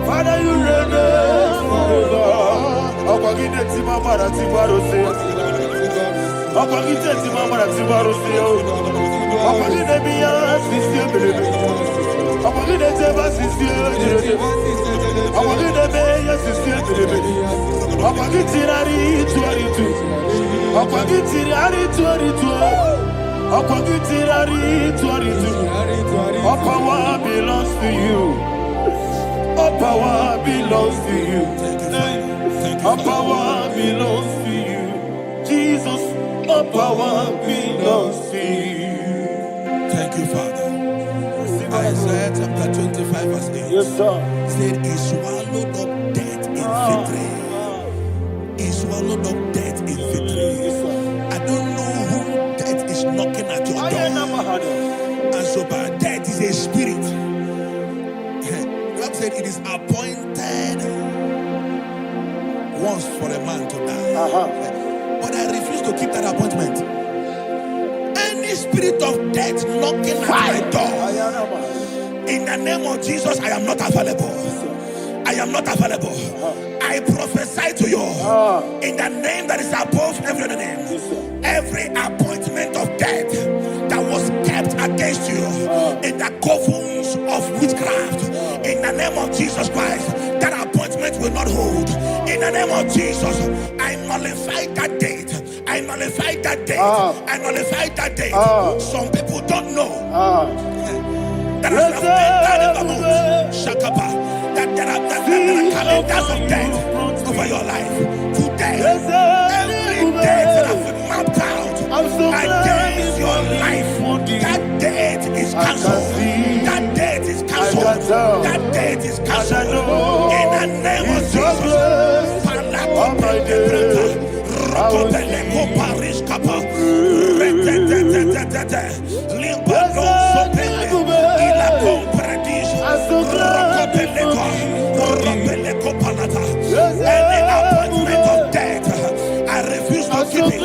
Father, you reign forever. Akwagide timamara tibarose. Akwagide timamara tibarose. Akwagide biya sisi. Akwagide teba sisi. Akwagide beya sisi. Akwagide tirari tuaritu. Akwagide tirari tuaritu. Akwagide tirari tuaritu. All power belongs to you. All power belongs to you. All power belongs to you. Jesus, all power belongs to you. Thank you, Father. Isaiah chapter 25 verse 8. Yes, sir. Said, He swallowed up death in victory. He swallowed up death in victory. I don't know who death is knocking at your door. And so, but death is a spirit. God said it is appointed once for a man to die. But I refuse to keep that appointment. Any spirit of death knocking at my door, in the name of Jesus, I am not available. I am not available. I prophesy to you in the name that is above every other name. Every appointment of death that was kept against you in the covens of witchcraft, in the name of Jesus Christ, that appointment will not hold. In the name of Jesus, I nullify that date. I nullify that date. I nullify that date. Some people don't know that as I've entered in the month, Shakapa, that there are calendars of death over your life. Today, every date that I've mapped out against your life, that date is cancelled. That date is cancelled. That date is cancelled. In the name of Jesus. Any appointment of death, I refuse to keep it. I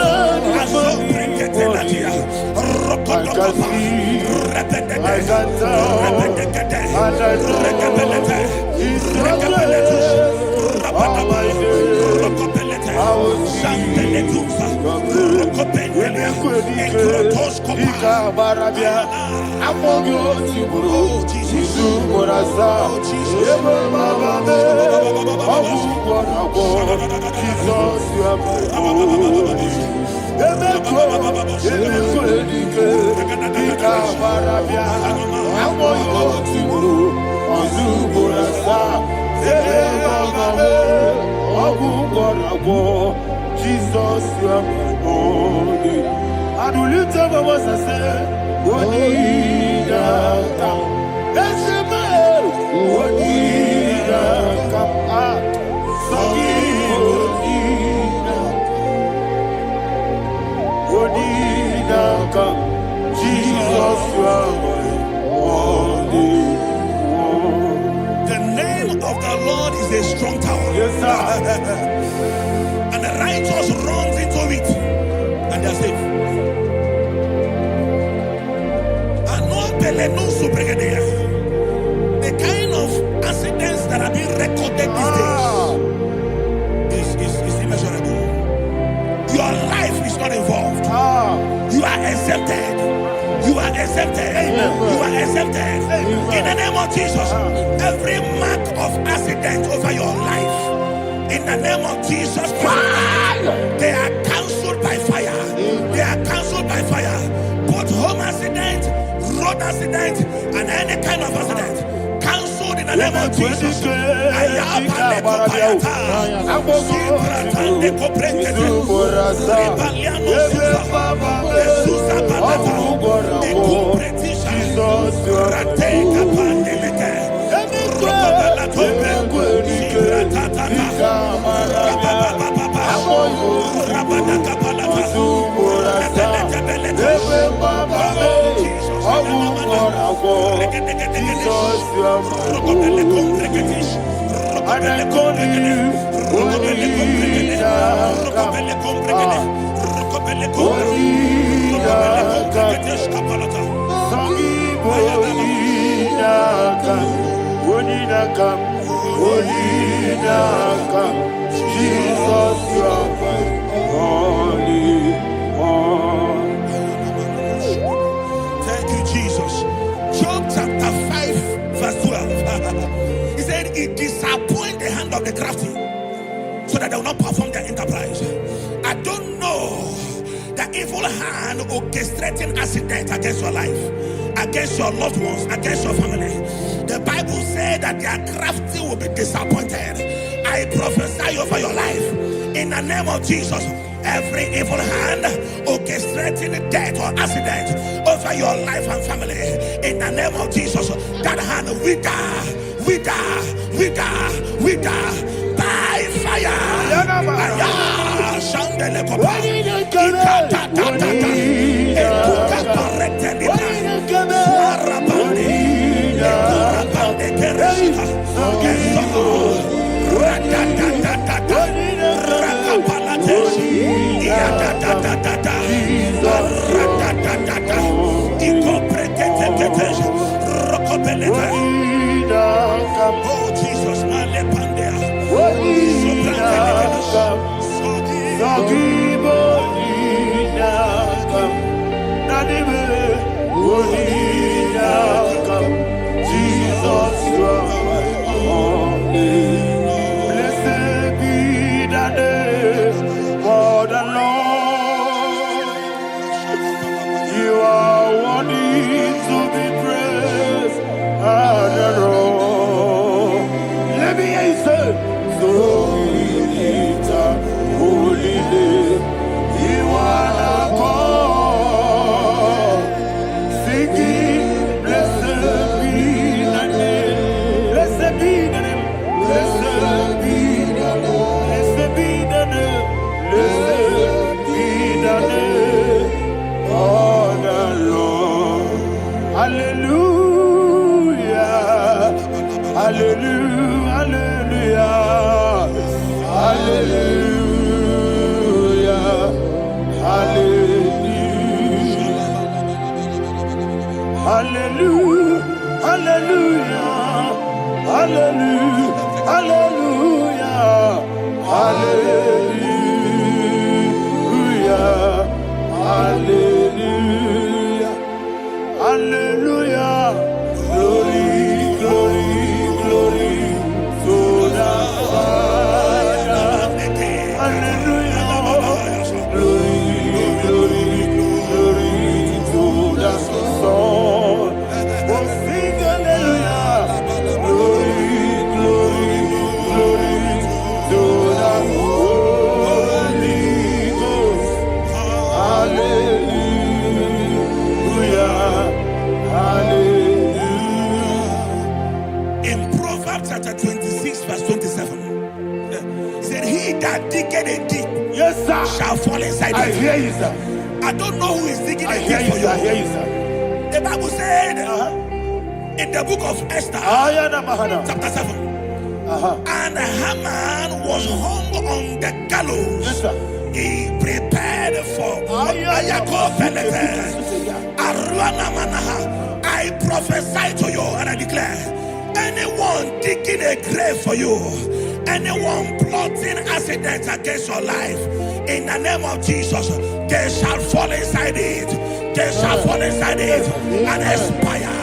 so bring it in the year. Jesus, you are my only. And will you tell me what I say? What did I come? That's the man. What did I come? What did I come? Jesus, you are my only. The name of the Lord is a strong tower. Yes, sir. And the righteous runs into it and they're safe. And no Belenus, the kind of exempted. You are exempted. You are exempted. In the name of Jesus, every mark of accident over your life, in the name of Jesus Christ, they are cancelled by fire. They are cancelled by fire. Both home accident, road accident, and any kind of accident, cancelled in the name of Jesus. Thank you, Jesus. Job chapter 5, verse 12. He said, it disappoints the hand of the crafty, so that they will not perform their enterprise. I don't know the evil hand orchestrating accident against your life, against your loved ones, against your family. The Bible said that their crafty will be disappointed. I prophesy over your life in the name of Jesus. Every evil hand orchestrating death or accident over your life and family, in the name of Jesus, that hand wither by fire. Oh Jesus, blessed be the name of the Lord. You are worthy to be praised and adored. Let me hear you say, so we lift up holy name. You are the God. Singing, blessed be the name. Blessed be the name. Blessed be the name. Blessed be the name. Blessed be the name of the Lord. Hallelujah. Hallelujah. Hallelujah. Hallelujah. Hallelujah. Hallelujah. Hallelujah. Hallelujah. Hallelujah. Hallelujah. Glory, glory, glory to the Father. Hallelujah. Glory, glory, glory to the Son. Oh, sing hallelujah. Glory, glory, glory to the Holy Ghost. Hallelujah. Hallelujah. In Proverbs chapter 26, verse 27, he said, he that diggeth a deep, yes, sir, shall fall inside it. I hear you, sir. I don't know who is digging a deep for you. I hear you, sir. The Bible said in the book of Esther, chapter 7, and Haman was hung on the gallows. Yes, sir. He prepared for I prophesy to you and I declare, anyone digging a grave for you, anyone plotting accidents against your life, in the name of Jesus, they shall fall inside it. They shall fall inside it and expire.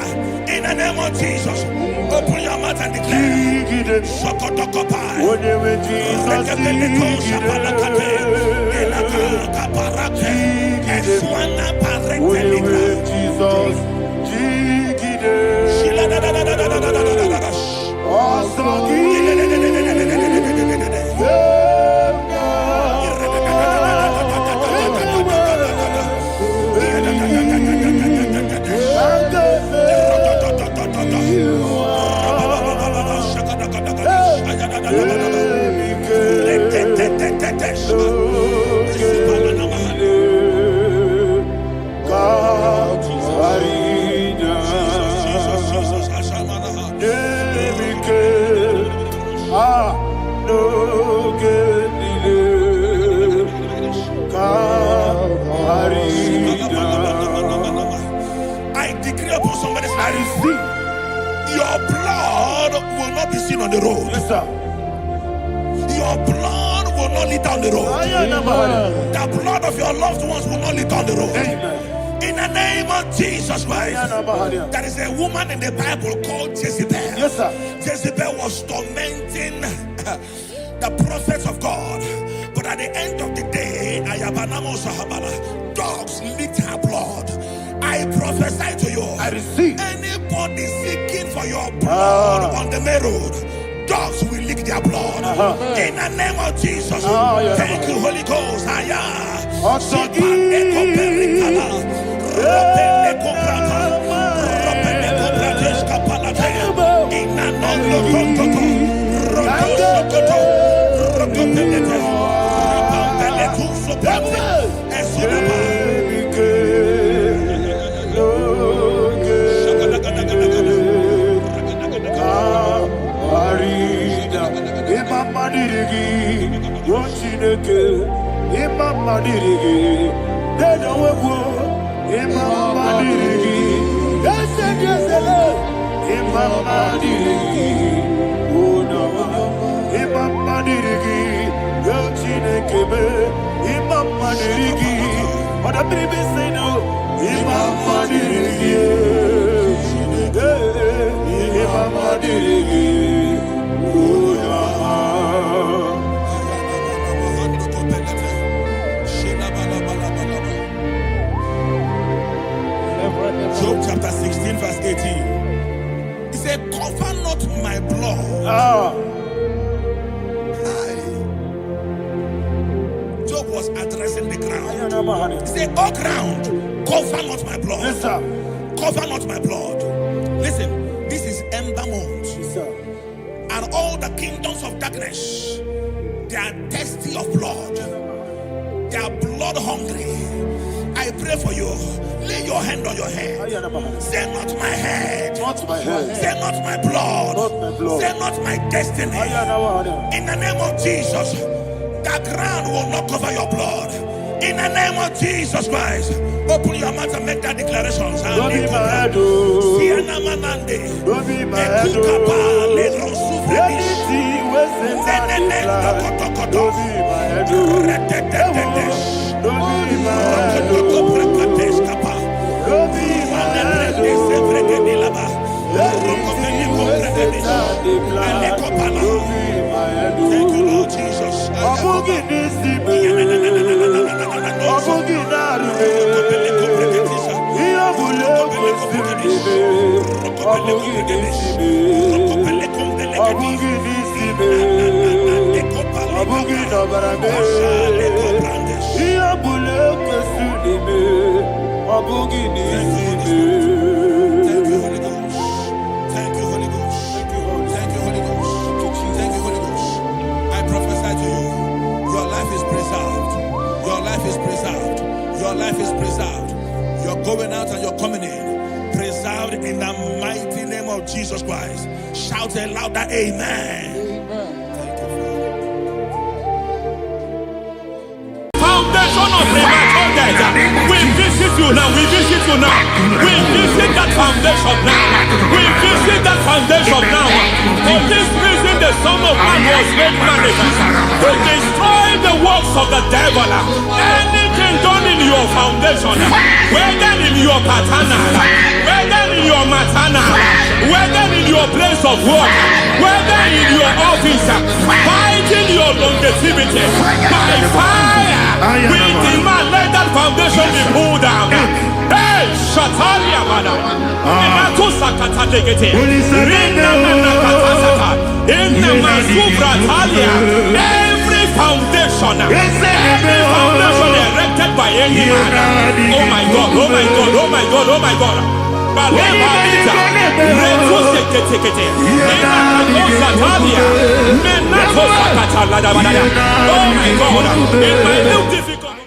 In the name of Jesus, open your mouth and declare. Shokotokopai. Rekepeleko shapalakate. Elaka kaparate. Eswana paretelika. Shila da da da da da da da da da da. I decree upon somebody's life, your blood will not be seen on the road. Yes, sir. Your blood will not lead down the road. The blood of your loved ones will not lead down the road. In the name of Jesus Christ. There is a woman in the Bible called Jezebel. Yes, sir. Jezebel was tormenting the prophets of God. But at the end of the day, dogs licked her blood. I prophesy to you. I receive. Anybody seeking for your blood on the main road, dogs will lick their blood. In the name of Jesus. Thank you, Holy Ghost. Job chapter 16 verse 18. He said, cover not my blood. Job was addressing the ground. He said, oh ground, cover not my blood. Yes, sir. Cover not my blood. Listen, this is ember month. Yes, sir. And all the kingdoms of darkness, they are thirsty of blood. They are blood hungry. I pray for you. Lay your hand on your head. Say not my head. Not my head. Say not my blood. Not my blood. Say not my destiny. In the name of Jesus, the ground will not cover your blood. In the name of Jesus Christ, open your mouth and make that declaration. Don't be my head. Don't be my head. Anything was in my life. Don't be my head. Don't be my head. Don't be my head. Thank you, Lord Jesus. Your life is preserved. You're going out and you're coming in. Preserved in the mighty name of Jesus Christ. Shout a louder amen. Thank you, Foundation of premature death. tonight. We visit you now. We visit you now. We visit that foundation now. We visit that foundation now. For this reason, the Son of Man was made manifest to destroy the works of the devil. Anything done in your foundation, whether in your paternal, whether in your maternal, whether in your place of work, whether in your office, fighting your longevity by fire, we demand let that foundation be pulled down. Hey, Shatalia Madam, every foundation erected by any man. Oh my God, oh my God, oh my God, oh my God. Oh my God, in my new difficult.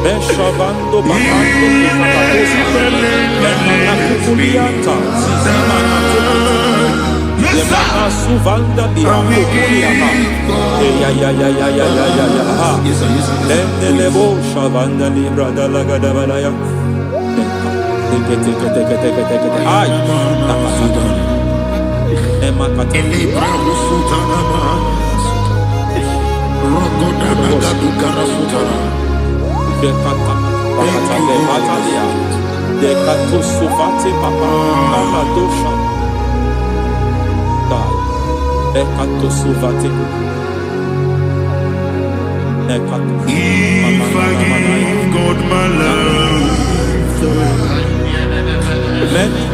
Beshavando bakando kukulianta Zemana suvanda biakukuliata Lendelebo shavanda libra dalagadabalaya Ay Emakata Libra usutana Rogodana Dekata Bakata Batalia Dekato Sufati Papa Amadosha Dai Dekato Sufati Dekato If I give God my love Many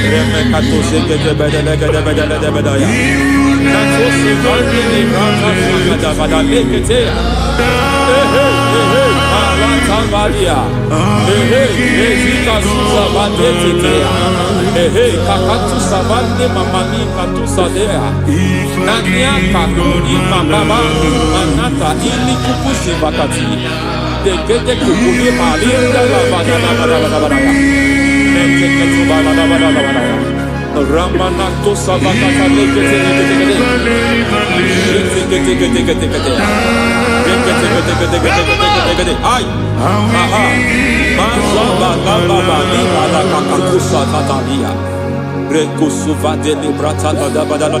Remekato Segete Bedele Ramanato Savakata Ay, aha, Mazaba Baba Libra Kakakusa Tatalia, Rekusuva de Librata da Badala,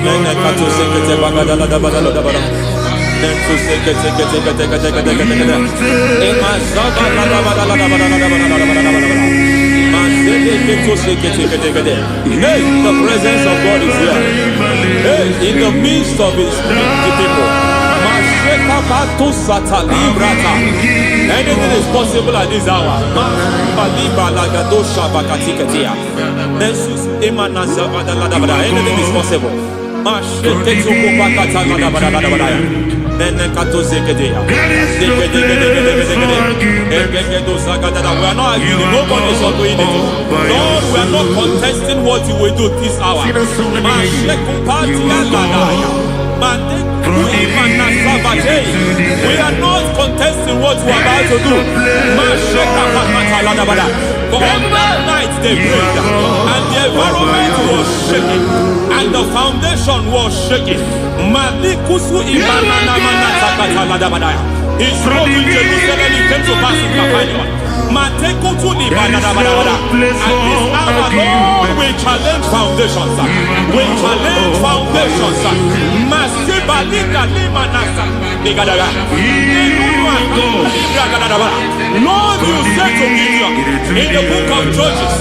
Nenekato Sekete Bagadala da Badala, Nentu Sekete, Emazaba Hey, the presence of God is here. Hey, in the midst of His people. Anything is possible at this hour. Anything is possible. We are not arguing. Nobody is doing it. Lord, we are not contesting what you will do this hour. We are not contesting what you are about to do. For on that night they prayed, and the environment was shaking, and the foundation was shaking. He spoke in Jerusalem, it came to pass in Capernaum. Lord, we challenge foundations. We challenge foundations. Lord, you said to Gideon in the book of Judges,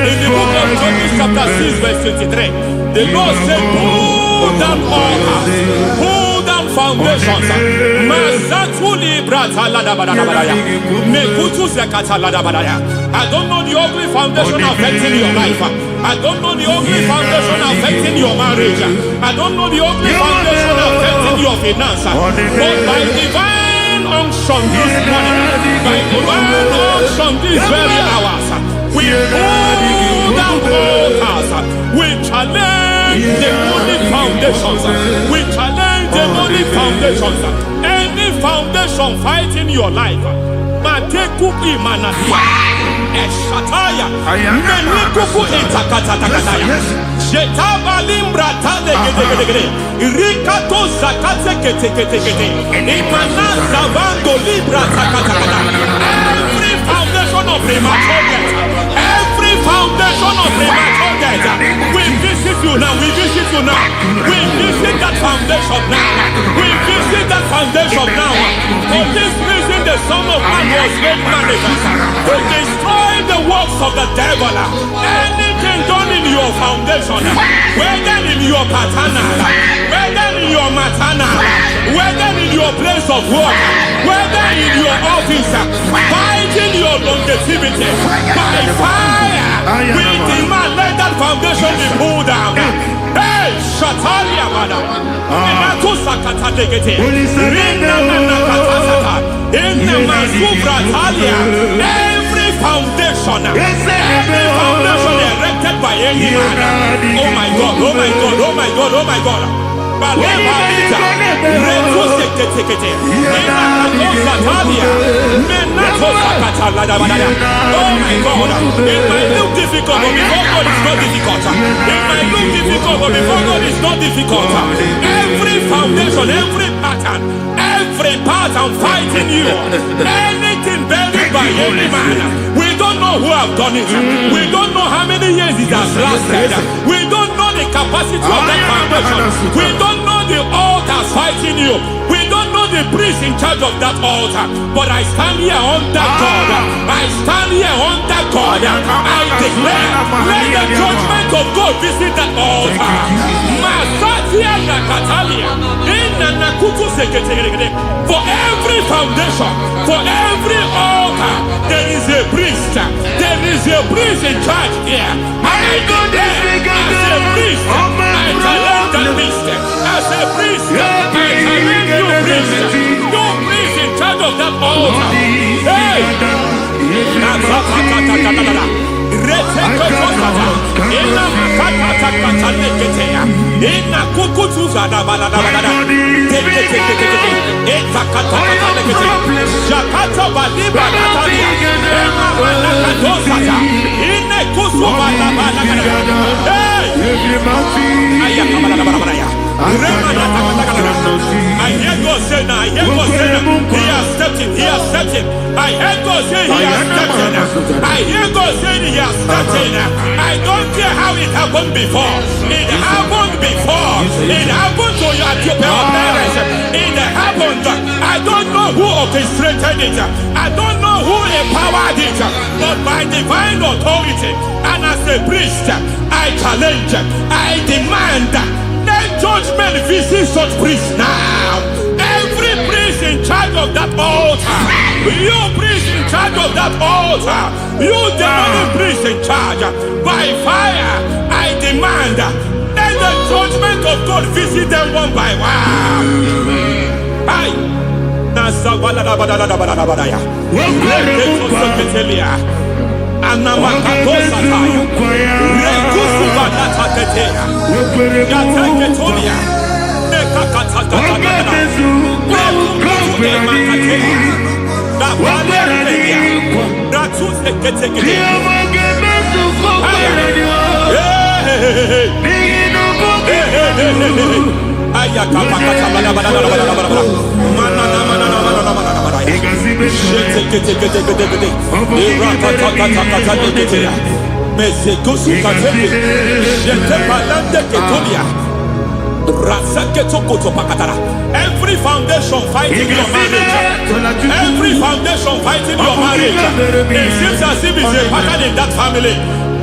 in the book of Judges chapter 6 verse 23, the Lord said, pull down altars, pull down foundations. I don't know the ugly foundation affecting your life. I don't know the ugly foundation affecting your marriage. I don't know the ugly foundation affecting your finance. But by divine unction this morning, by divine unction these very hours, we pull down altars. We challenge demonic foundations. We challenge demonic foundations. Any foundation fighting your life, Matekuki Manasia, Eshataya, Menikuku Etakataya, Shetabalimbra Tadegede, Rikato Zakate, Imanasa Bando Libra Takata. Every foundation of premature death, every foundation of premature death, we visit you now, we visit you now, we visit that foundation now, we visit that foundation now. For this reason, the Son of Man was made manifest to destroy the works of the devil. Anything done in your foundation, whether in your paternal, whether in your maternal, whether in your place of work, whether in your office, fighting your longevity by fire, we demand let that foundation be pulled down. Hey, Shatalia, madam. Every foundation erected by any man. Oh my God, oh my God, oh my God, oh my God. Oh my God, it might look difficult, but before God it's not difficult. It might look difficult, but before God it's not difficult. Every foundation, every pattern fighting you, anything buried by any man, we don't know who have done it. We don't know how many years it has lasted. We don't know the capacity of that foundation. We don't know the altars fighting you. We don't know the priest in charge of that altar. But I stand here under God. I stand here under God. I declare, let the judgment of God visit that altar. For every foundation, for every altar, there is a priest. There is a priest in charge here. I declare, as a priest, I challenge that priest. As a priest, I challenge you priest. You priest in charge of that altar. Hey! I hear God say now, I hear God say now, he has stepped in, he has stepped in. I hear God say he has stepped in. I hear God say he has stepped in. I don't care how it happened before. It happened before. It happened to your parents. It happened. I don't know who orchestrated it. I don't know who empowered it. But by divine authority and as a priest, I challenge, I demand, let judgment visit such priests now. Every priest in charge of that altar, you priest in charge of that altar, you demonic priest in charge, by fire, I demand, let the judgment of God visit them one by one. Aye. Every foundation fighting your marriage, every foundation fighting your marriage, it seems as if it's a pattern in that family.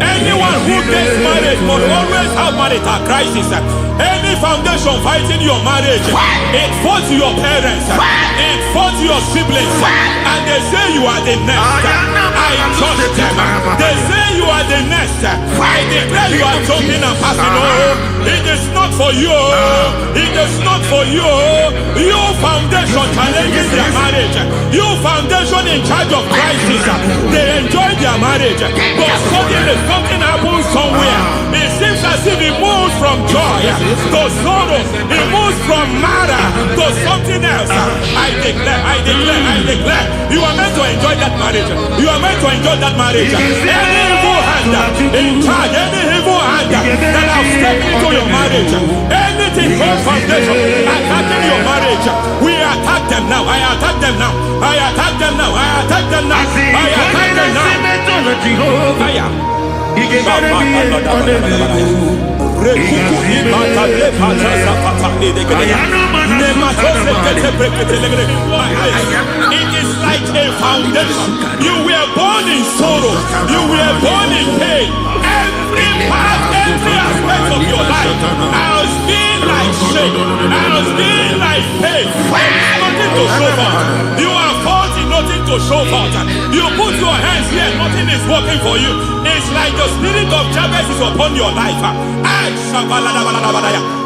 Anyone who gets married must always have marital crisis. Any foundation fighting your marriage, it fought your parents, it fought your siblings, and they say you are the next. I judge them. They say you are the next. I declare you are jumping and passing. Oh, it is not for you. It is not for you. You foundation challenging their marriage. You foundation in charge of crisis. They enjoy their marriage, but suddenly something happens somewhere. It seems as if it moves from joy to sorrow. It moves from matter to something else. I declare, you are meant to enjoy that marriage. You are meant to enjoy that marriage. Any evil hand in charge, any evil hand that have stepped into your marriage, anything called foundation attacking your marriage, we attack them now. I attack them now. I attack them now. I attack them now. I attack them now. Fire. It is like a foundation. You were born in sorrow. You were born in pain. Every part, every aspect of your life has been like shame. Has been like pain. Nothing to show for. You are faulty, nothing to show for. You put your hands here, nothing is working for you. It's like the spirit of Jabez is upon your life.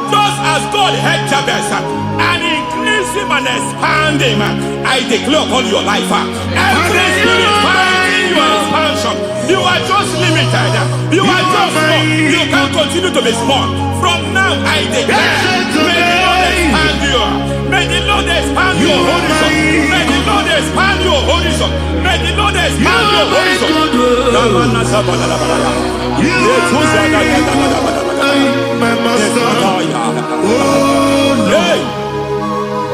Just as God had Jabez and increased him and expand him, I declare upon your life. Every spirit finding your expansion, you are just limited. You are just small. You can't continue to be small. From now, I declare, may the Lord expand you. May the Lord expand your horizon. May the Lord expand your horizon. May the Lord expand your horizon. My master, oh Lord,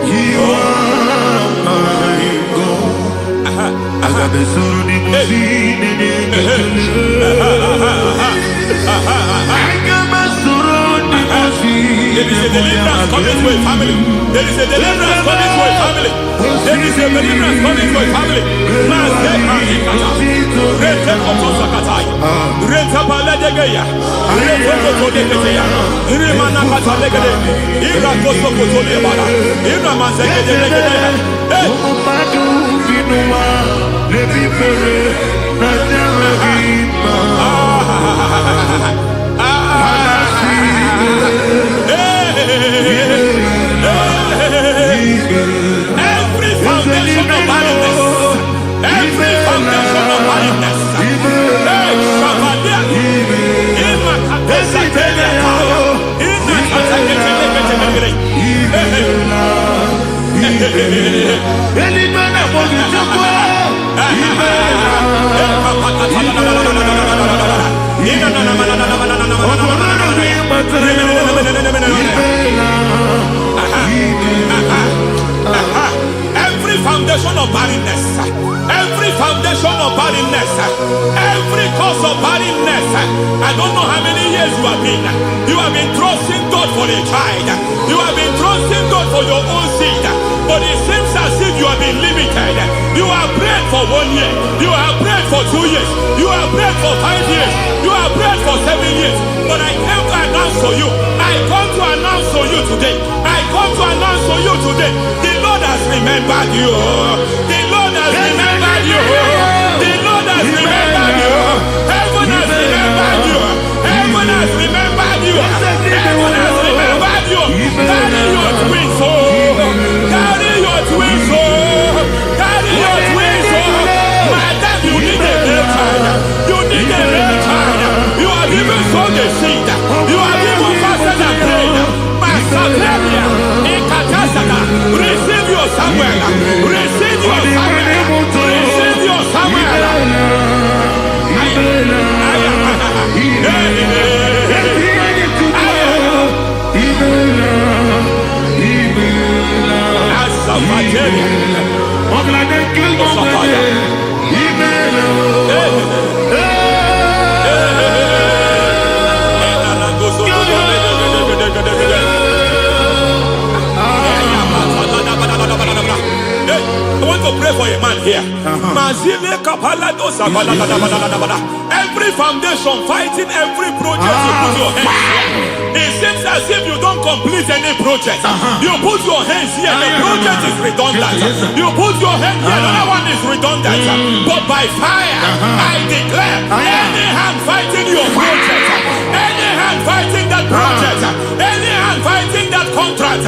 you are my God. I got the soul in my feet, I got my soul in my feet. There is a deliverance coming to a family. There is a deliverance coming to a family. There is a deliverance coming to a family. Every foundation of barrenness, every foundation of barrenness, every foundation of barrenness, every foundation of barrenness, every cause of barrenness. I don't know how many years you have been trusting God for a child. You have been trusting God for your own seed, but it seems as if you have been limited. You have prayed for 1 year, you have prayed for 2 years, you have prayed for 5 years, you have prayed for 7 years. But I came to announce to you, I come to announce to you today, I come to announce to you today, the Lord has remembered you. The Lord has remembered you. The Lord has remembered you. Heaven has remembered you. Heaven has remembered you. Heaven has remembered you. Carry your twins, oh. Carry your twins, oh. Carry your twins, oh. Madam, you need a real child. You need a real child. You have even sown the seed. You have even fasted and prayed. Masaperia, Ekatasaka, receive your Samuel. Receive your Samuel. Receive your Samuel. I want to pray for a man here. Every foundation fighting every project you put your hands here. It seems as if you don't complete any project. You put your hands here, the project is redundant. You put your hand here, another one is redundant. But by fire, I declare, any hand fighting your project, any hand fighting that project, any hand fighting that contract,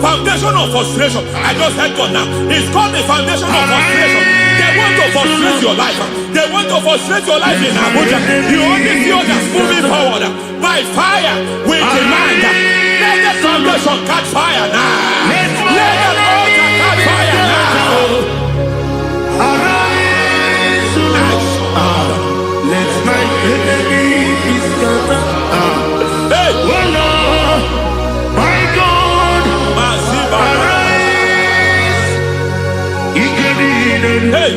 foundation of frustration. I just heard God now. It's called the foundation of frustration. They want to frustrate your life. They want to frustrate your life in Abuja. You only see others moving forward. By fire, we demand. Let the foundation catch fire now. Let the altar catch fire now. Arise, let my enemy be scattered. Hey, Oh Lord, my God, arise. hey.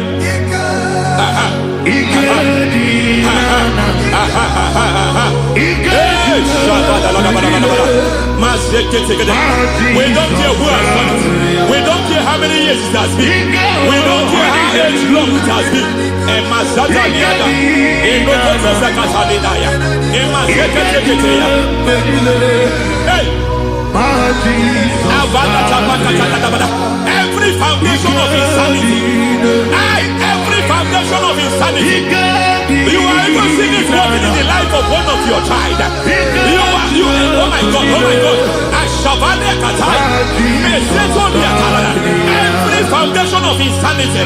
We don't care who has done it. We don't care how many years it has been. We don't care how age long it has been. And Masata Liada, in Rokoto Sakatalidaya, in Masakateketea. Hey! Every foundation of insanity, every foundation of insanity, you are even seeing it working in the life of one of your child. Oh my God, every foundation of insanity,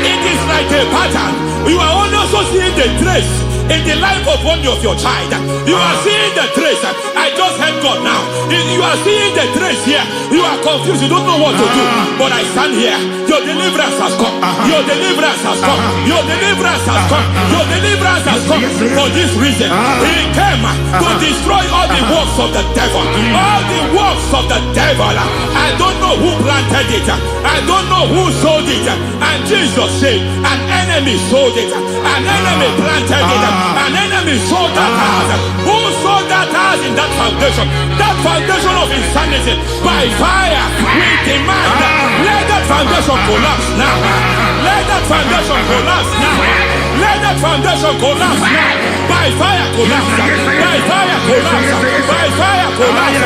it is like a pattern. You are also seeing the trace in the life of one of your child. You are seeing the trace. I just heard God now. You are seeing the trace here. You are confused. You don't know what to do. But I stand here. Your deliverance has come. Your deliverance has come. Your deliverance has come. Your deliverance has come. For this reason, He came to destroy all the works of the devil. All the works of the devil. I don't know who planted it. I don't know who sold it. And Jesus said, an enemy sold it. An enemy planted it. An enemy sold that house. Who sold that house in that foundation? That foundation of insanity. By fire, we demand, let that foundation collapse now. Let that foundation collapse now. Let that foundation collapse now. By fire collapse. By fire collapse. By fire collapse.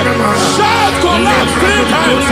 Shout collapse 3 times.